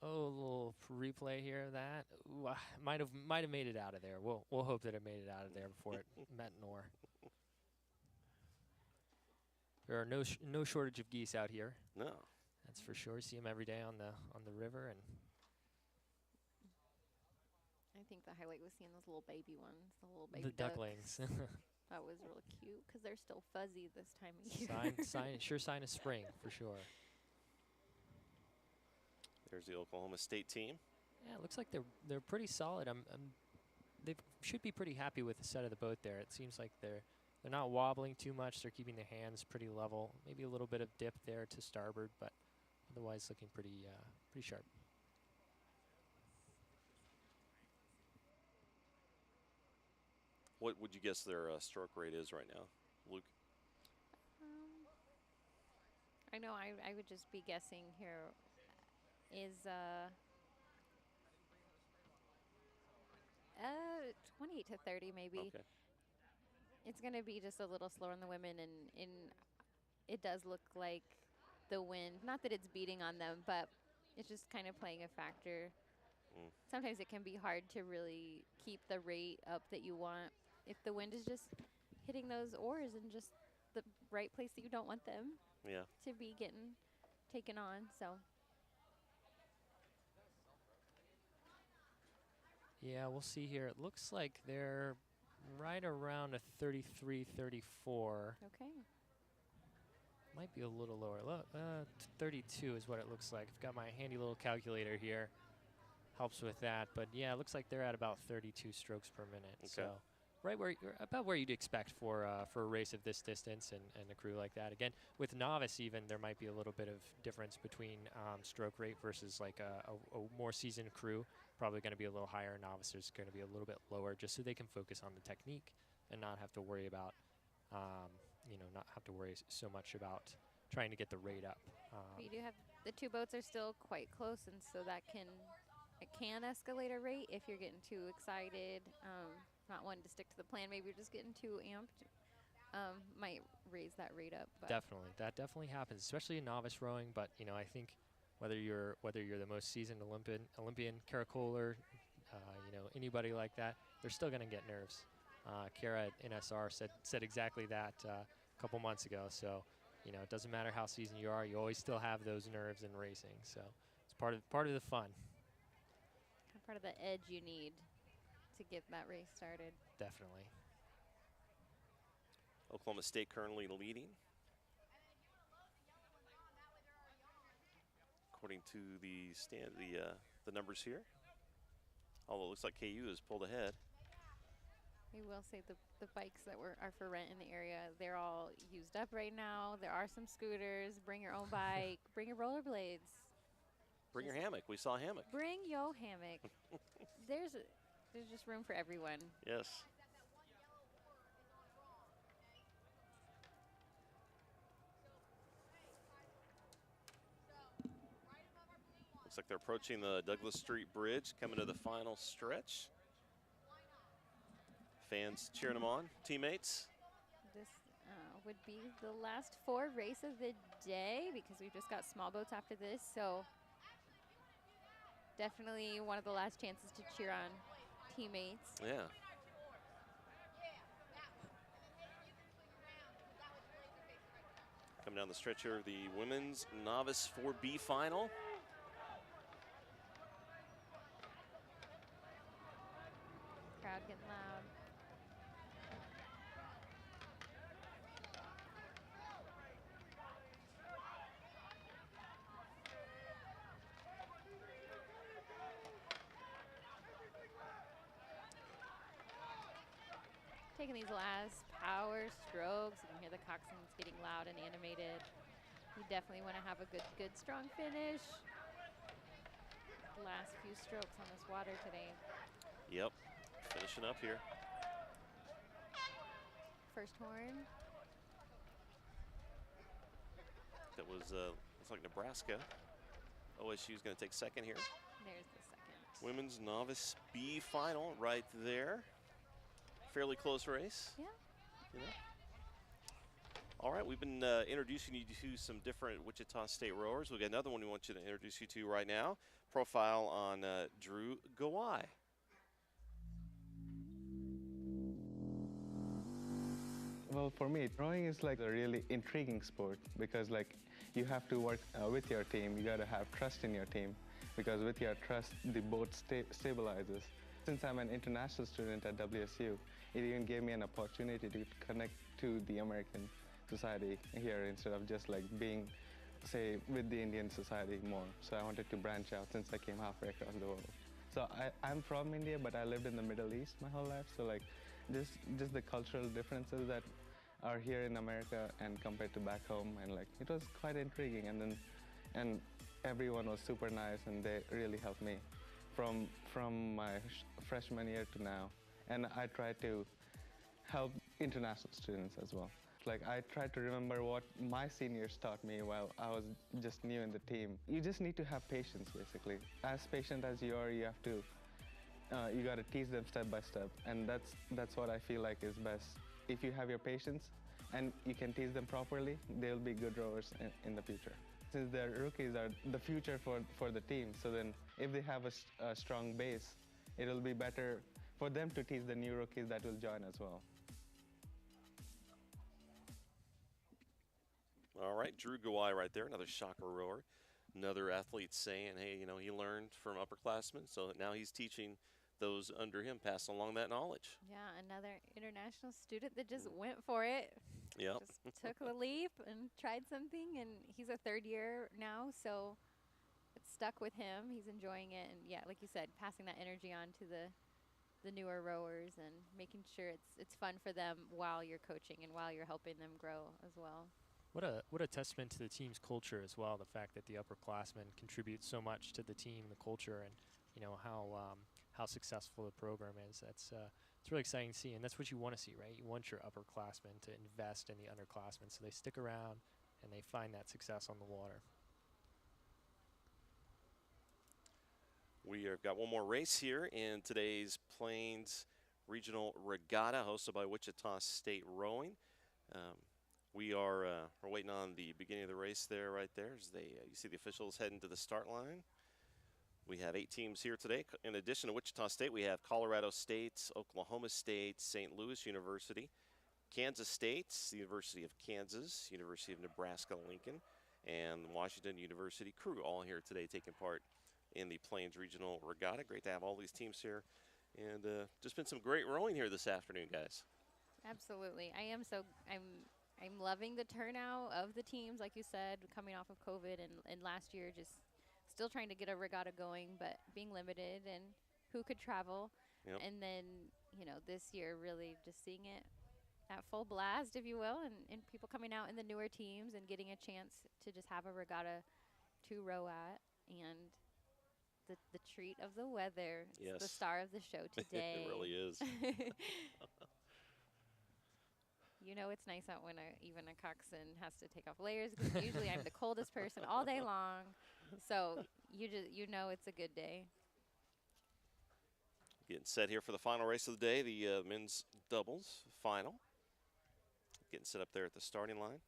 Oh, a little replay here of that. Ooh, might have made it out of there. We'll hope that it made it out of there before it met Nor. There are no shortage of geese out here. No, that's for sure. See them every day on the river, and I think the highlight was seeing those little baby ones, the little baby ducklings. That was really cute because they're still fuzzy this time of year. Sure sign of spring for sure. There's the Oklahoma State team. Yeah, it looks like they're pretty solid. They should be pretty happy with the set of the boat there. It seems like they're not wobbling too much. They're keeping their hands pretty level. Maybe a little bit of dip there to starboard, but otherwise looking pretty sharp. What would you guess their stroke rate is right now, Luke? I know I would just be guessing here is 28 to 30 maybe. Okay. It's going to be just a little slower on the women, and it does look like the wind, not that it's beating on them, but it's just kind of playing a factor. Sometimes it can be hard to really keep the rate up that you want if the wind is just hitting those oars in just the right place that you don't want them to be getting taken on. So. Yeah, we'll see here. It looks like they're right around a 33, 34. Okay. Might be a little lower. Look, 32 is what it looks like. I've got my handy little calculator here. Helps with that. But yeah, it looks like they're at about 32 strokes per minute. Okay. So about where you'd expect for a race of this distance and a crew like that. Again, with novice even, there might be a little bit of difference between stroke rate versus like a more seasoned crew. Probably going to be a little higher. Novices going to be a little bit lower, just so they can focus on the technique and not have to worry about, not have to worry so much about trying to get the rate up. You do have the two boats are still quite close, and so that can escalate a rate if you're getting too excited. Not wanting to stick to the plan. Maybe you're just getting too amped. Might raise that rate up. But Definitely, that definitely happens, especially in novice rowing. But I think whether you're the most seasoned Olympian caracoler, anybody like that, they're still going to get nerves. Kara at NSR said exactly that a couple months ago. So it doesn't matter how seasoned you are, you always still have those nerves in racing. So it's part of the fun. Part of the edge you need to get that race started. Definitely. Oklahoma State currently leading. According to the numbers here. Although it looks like KU has pulled ahead. I will say the bikes that are for rent in the area, they're all used up right now. There are some scooters. Bring your own bike. Bring your rollerblades. Bring your hammock. We saw a hammock. Bring your hammock. there's just room for everyone. Yes. Looks like they're approaching the Douglas Street Bridge, coming to the final stretch. Fans cheering them on, teammates. This would be the last 4 race of the day because we've just got small boats after this. So definitely one of the last chances to cheer on teammates. Yeah. Coming down the stretch here, the women's novice 4B final. Crowd getting loud. Taking these last power strokes. You can hear the coxswains getting loud and animated. You definitely want to have a good, strong finish. Last few strokes on this water today. Yep, finishing up here. First horn. That was, looks like Nebraska. OSU is going to take second here. There's the second. Women's novice B final right there. Fairly close race. Yeah. You know. All right, we've been introducing you to some different Wichita State rowers. We've got another one we want you to introduce you to right now. Profile on Drew Gawai. Well, for me, rowing is like a really intriguing sport because like you have to work with your team. You got to have trust in your team because with your trust, the boat stabilizes. Since I'm an international student at WSU, it even gave me an opportunity to connect to the American society here instead of just like being, say, with the Indian society more. So I wanted to branch out since I came halfway across the world. So I'm from India, but I lived in the Middle East my whole life. So like just the cultural differences that are here in America and compared to back home, and like it was quite intriguing. And everyone was super nice, and they really helped me from my freshman year to now. And I try to help international students as well. Like I try to remember what my seniors taught me while I was just new in the team. You just need to have patience, basically. As patient as you are, you have to, you got to teach them step by step. And that's what I feel like is best. If you have your patience and you can teach them properly, they'll be good rowers in the future. Since the rookies are the future for the team, so then if they have a strong base, it'll be better for them to teach the new rookies that will join as well. All right, Drew Gawai right there, another shocker rower. Another athlete saying, hey, you know, he learned from upperclassmen, so now he's teaching those under him, passing along that knowledge. Yeah, another international student that just went for it. Yep. Just took the leap and tried something, and he's a 3rd year now, so it's stuck with him. He's enjoying it, and yeah, like you said, passing that energy on to the newer rowers and making sure it's fun for them while you're coaching and while you're helping them grow as well. What a testament to the team's culture as well. The fact that the upperclassmen contribute so much to the team, the culture, and you know how successful the program is. It's really exciting to see, and that's what you want to see, right? You want your upperclassmen to invest in the underclassmen so they stick around and they find that success on the water. We have got one more race here in today's Plains Regional Regatta, hosted by Wichita State Rowing. We're waiting on the beginning of the race there, right there, as you see the officials heading to the start line. We have 8 teams here today. In addition to Wichita State, we have Colorado State, Oklahoma State, St. Louis University, Kansas State, the University of Kansas, University of Nebraska-Lincoln, and Washington University crew all here today taking part in the Plains Regional Regatta. Great to have all these teams here. And just been some great rowing here this afternoon, guys. Absolutely. I'm loving the turnout of the teams, like you said, coming off of COVID and last year just still trying to get a regatta going, but being limited and who could travel. Yep. And then, you know, this year really just seeing it at full blast, if you will, and people coming out in the newer teams and getting a chance to just have a regatta to row at, and the treat of the weather. It's the Yes. star of the show today. It really is. You know it's nice out when even a coxswain has to take off layers, because usually I'm the coldest person all day long. So you know it's a good day. Getting set here for the final race of the day, the men's doubles final. Getting set up there at the starting line.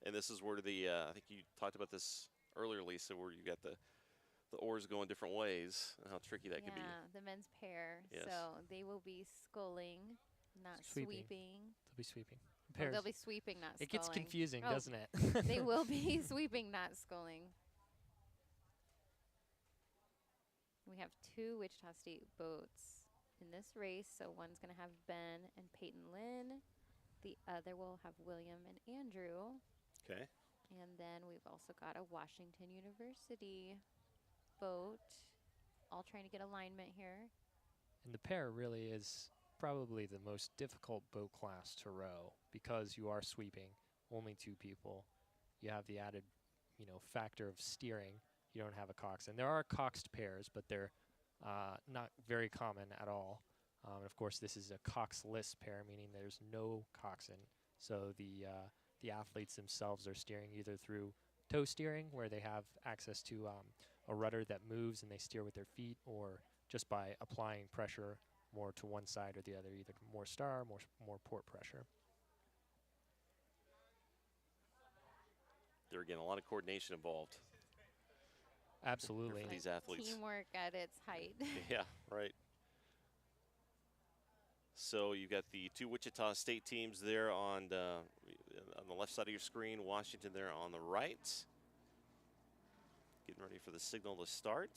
And this is where I think you talked about this earlier, Lisa, where you got the oars going different ways and how tricky that could be. Yeah, the men's pair. Yes. So they will be sculling, not sweeping. They'll be sweeping. Oh, Pairs. they'll be sweeping, not sculling. It gets confusing, Oh, doesn't it? They will be sweeping, not sculling. We have 2 Wichita State boats in this race. So one's going to have Ben and Peyton Lynn. The other will have William and Andrew. Okay. And then we've also got a Washington University boat, all trying to get alignment here. And the pair really is probably the most difficult boat class to row, because you are sweeping, only 2 people. You have the added, you know, factor of steering. You don't have a coxswain. There are coxed pairs, but they're not very common at all. And of course, this is a coxless pair, meaning there's no coxswain. So the athletes themselves are steering either through toe steering, where they have access to a rudder that moves and they steer with their feet, or just by applying pressure more to one side or the other, either more star, more port pressure. There again, a lot of coordination involved. Absolutely. For these athletes. Teamwork at its height. Yeah, right. So you've got the 2 Wichita State teams there on the left side of your screen, Washington there on the right. Getting ready for the signal to start.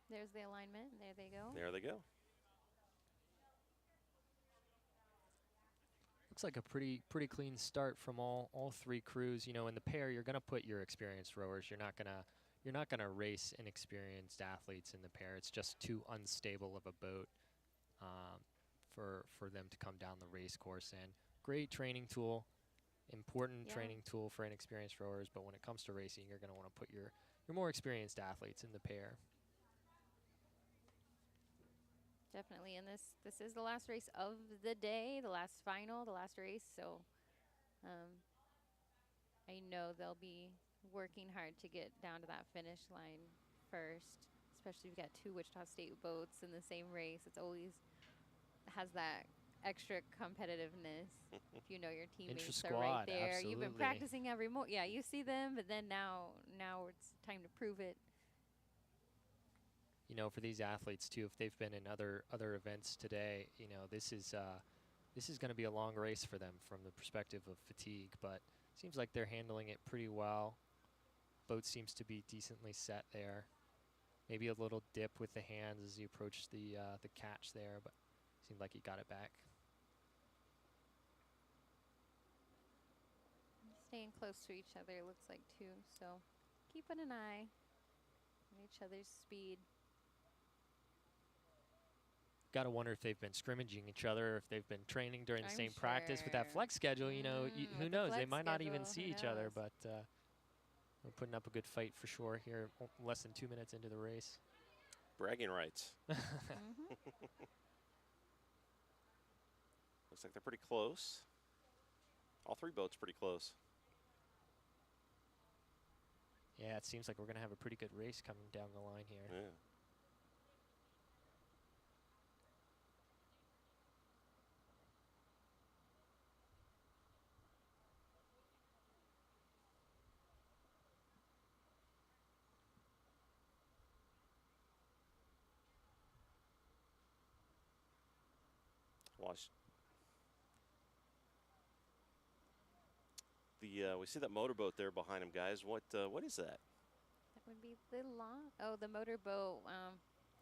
There's the alignment. There they go. There they go. Looks like a pretty clean start from all 3 crews. You know, in the pair, you're going to put your experienced rowers. You're not gonna race inexperienced athletes in the pair. It's just too unstable of a boat for them to come down the race course in. Great training tool, important training tool for inexperienced rowers. But when it comes to racing, you're going to want to put your more experienced athletes in the pair. Definitely, and this is the last race of the day, the last final, the last race. So I know they'll be working hard to get down to that finish line first, especially if you've got 2 Wichita State boats in the same race. It's always has that extra competitiveness. If you know your teammates are right there. You've been practicing every yeah, you see them, but then now it's time to prove it. You know, for these athletes too, if they've been in other events today, you know, this is going to be a long race for them from the perspective of fatigue. But seems like they're handling it pretty well. Boat seems to be decently set there. Maybe a little dip with the hands as you approach the catch there, but seemed like he got it back. Staying close to each other, looks like too. So keeping an eye on each other's speed. Got to wonder if they've been scrimmaging each other, if they've been training during the same practice with that flex schedule. You know, who knows? They might not even see each other, but we're putting up a good fight for sure here, less than 2 minutes into the race. Bragging rights. Looks like they're pretty close. All 3 boats pretty close. Yeah, it seems like we're going to have a pretty good race coming down the line here. Yeah. We see that motorboat there behind him, guys. What is that? That would be the the motorboat.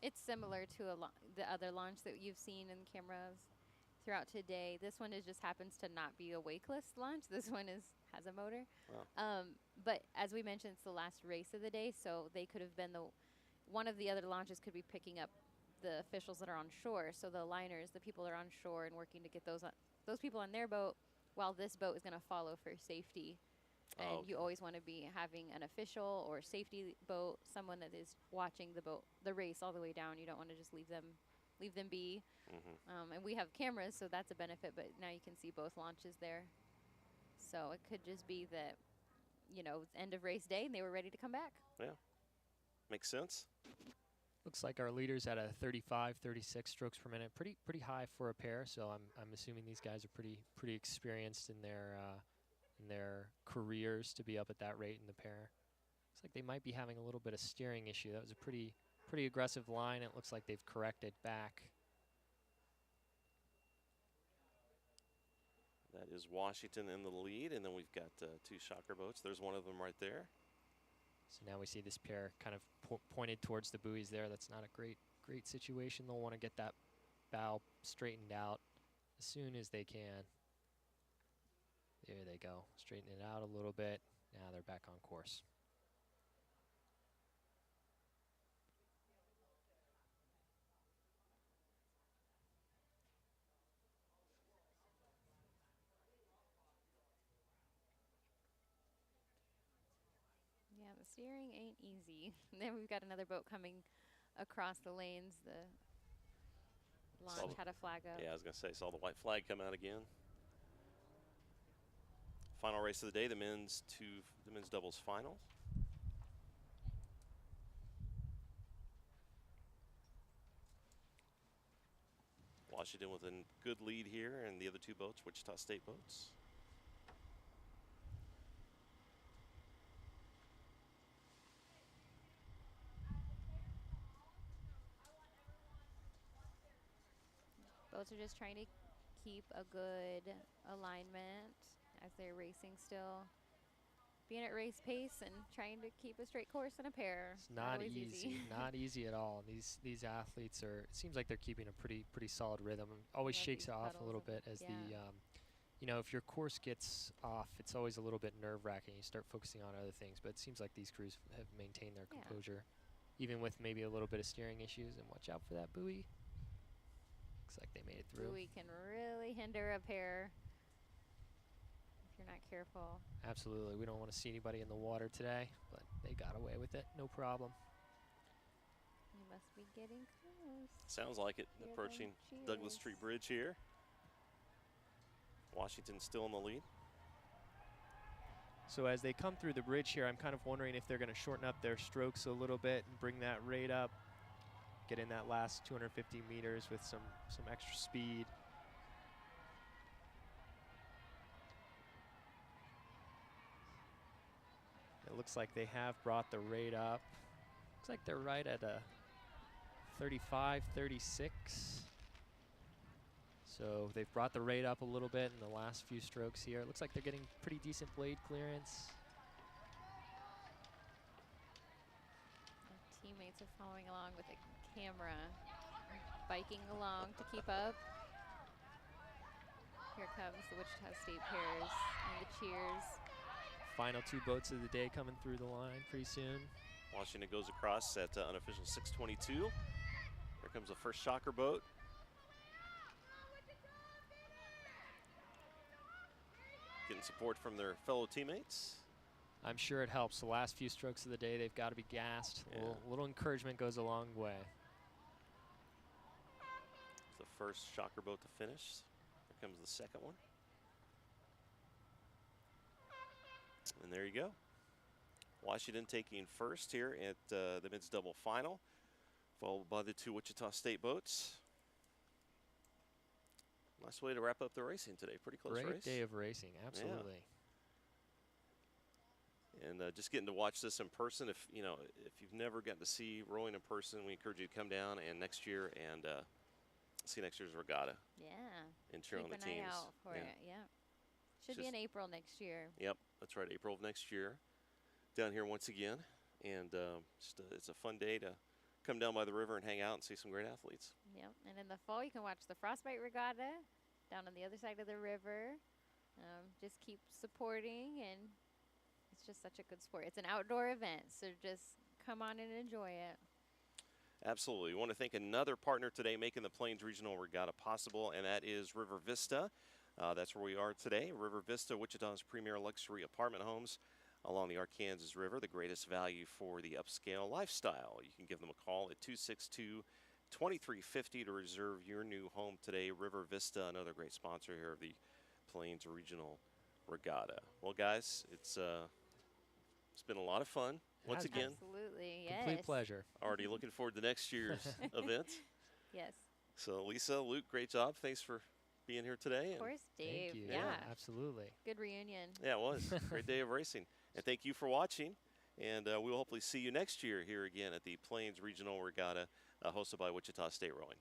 It's similar to the other launch that you've seen in cameras throughout today. This one just happens to not be a wakeless launch. This one has a motor. Wow. But as we mentioned, it's the last race of the day, so they could have been one of the other launches could be picking up the officials that are on shore. So the liners, the people that are on shore and working to get those people on their boat, while this boat is going to follow for safety. And you always want to be having an official or safety boat, someone that is watching the race all the way down. You don't want to just leave them be. And we have cameras, so that's a benefit. But now you can see both launches there. So it could just be that, end of race day, and they were ready to come back. Yeah, makes sense. Looks like our leaders at a 35, 36 strokes per minute, pretty high for a pair. So I'm assuming these guys are pretty experienced in their careers to be up at that rate in the pair. Looks like they might be having a little bit of steering issue. That was a pretty aggressive line. It looks like they've corrected back. That is Washington in the lead, and then we've got 2 shocker boats. There's one of them right there. So now we see this pair kind of pointed towards the buoys there. That's not a great situation. They'll want to get that bow straightened out as soon as they can. There they go. Straighten it out a little bit. Now they're back on course. Yeah, the steering ain't easy. Then we've got another boat coming across the lanes. The launch had a flag up. Yeah, I was going to say, saw the white flag come out again. Final race of the day, the men's doubles final. Washington with a good lead here, and the other 2 boats, Wichita State boats. Boats are just trying to keep a good alignment as they're racing still. Being at race pace and trying to keep a straight course in a pair. It's not always easy. Not easy at all. These athletes it seems like they're keeping a pretty solid rhythm. Always shakes it off a little bit as if your course gets off, it's always a little bit nerve-wracking. You start focusing on other things, but it seems like these crews have maintained their composure, even with maybe a little bit of steering issues. And watch out for that buoy. Looks like they made it through. Buoy can really hinder a pair if you're not careful. Absolutely. We don't want to see anybody in the water today, but they got away with it. No problem. You must be getting close. Sounds like it. Approaching Douglas Street Bridge here. Washington still in the lead. So as they come through the bridge here, I'm kind of wondering if they're going to shorten up their strokes a little bit and bring that rate up. Get in that last 250 meters with some extra speed. It looks like they have brought the rate up. Looks like they're right at a 35, 36. So they've brought the rate up a little bit in the last few strokes here. It looks like they're getting pretty decent blade clearance. Our teammates are following along with a camera, biking along to keep up. Here comes the Wichita State pairs and the cheers. Final 2 boats of the day coming through the line pretty soon. Washington goes across at unofficial 6:22. Here comes the first shocker boat. Getting support from their fellow teammates. I'm sure it helps. The last few strokes of the day, they've got to be gassed. Yeah. A little encouragement goes a long way. It's the first shocker boat to finish. Here comes the second one. And there you go. Washington taking first here at the men's double final, followed by the 2 Wichita State boats. Nice way to wrap up the racing today. Pretty close race. Great day of racing, absolutely. Yeah. And just getting to watch this in person. If you've never gotten to see rowing in person, we encourage you to come down and next year and see next year's regatta. Yeah. And cheer on the Keep an teams. eye out for it. Yeah. Should be in April next year. Yep, that's right. April of next year, down here once again, and it's a fun day to come down by the river and hang out and see some great athletes. Yep. And in the fall, you can watch the Frostbite Regatta down on the other side of the river. Just keep supporting, and it's just such a good sport. It's an outdoor event, so just come on and enjoy it. Absolutely. We want to thank another partner today making the Plains Regional Regatta possible, and that is River Vista. That's where we are today. River Vista, Wichita's premier luxury apartment homes along the Arkansas River, the greatest value for the upscale lifestyle. You can give them a call at 262-2350 to reserve your new home today. River Vista, another great sponsor here of the Plains Regional Regatta. Well, guys, it's been a lot of fun once again. Absolutely, yes. Complete pleasure. Already looking forward to next year's event. Yes. So, Lisa, Luke, great job. Thanks for being here today. Of course, Dave. Thank you. Yeah. Absolutely. Good reunion. Yeah, it was. Great day of racing. And thank you for watching. And we will hopefully see you next year here again at the Plains Regional Regatta hosted by Wichita State Rowing.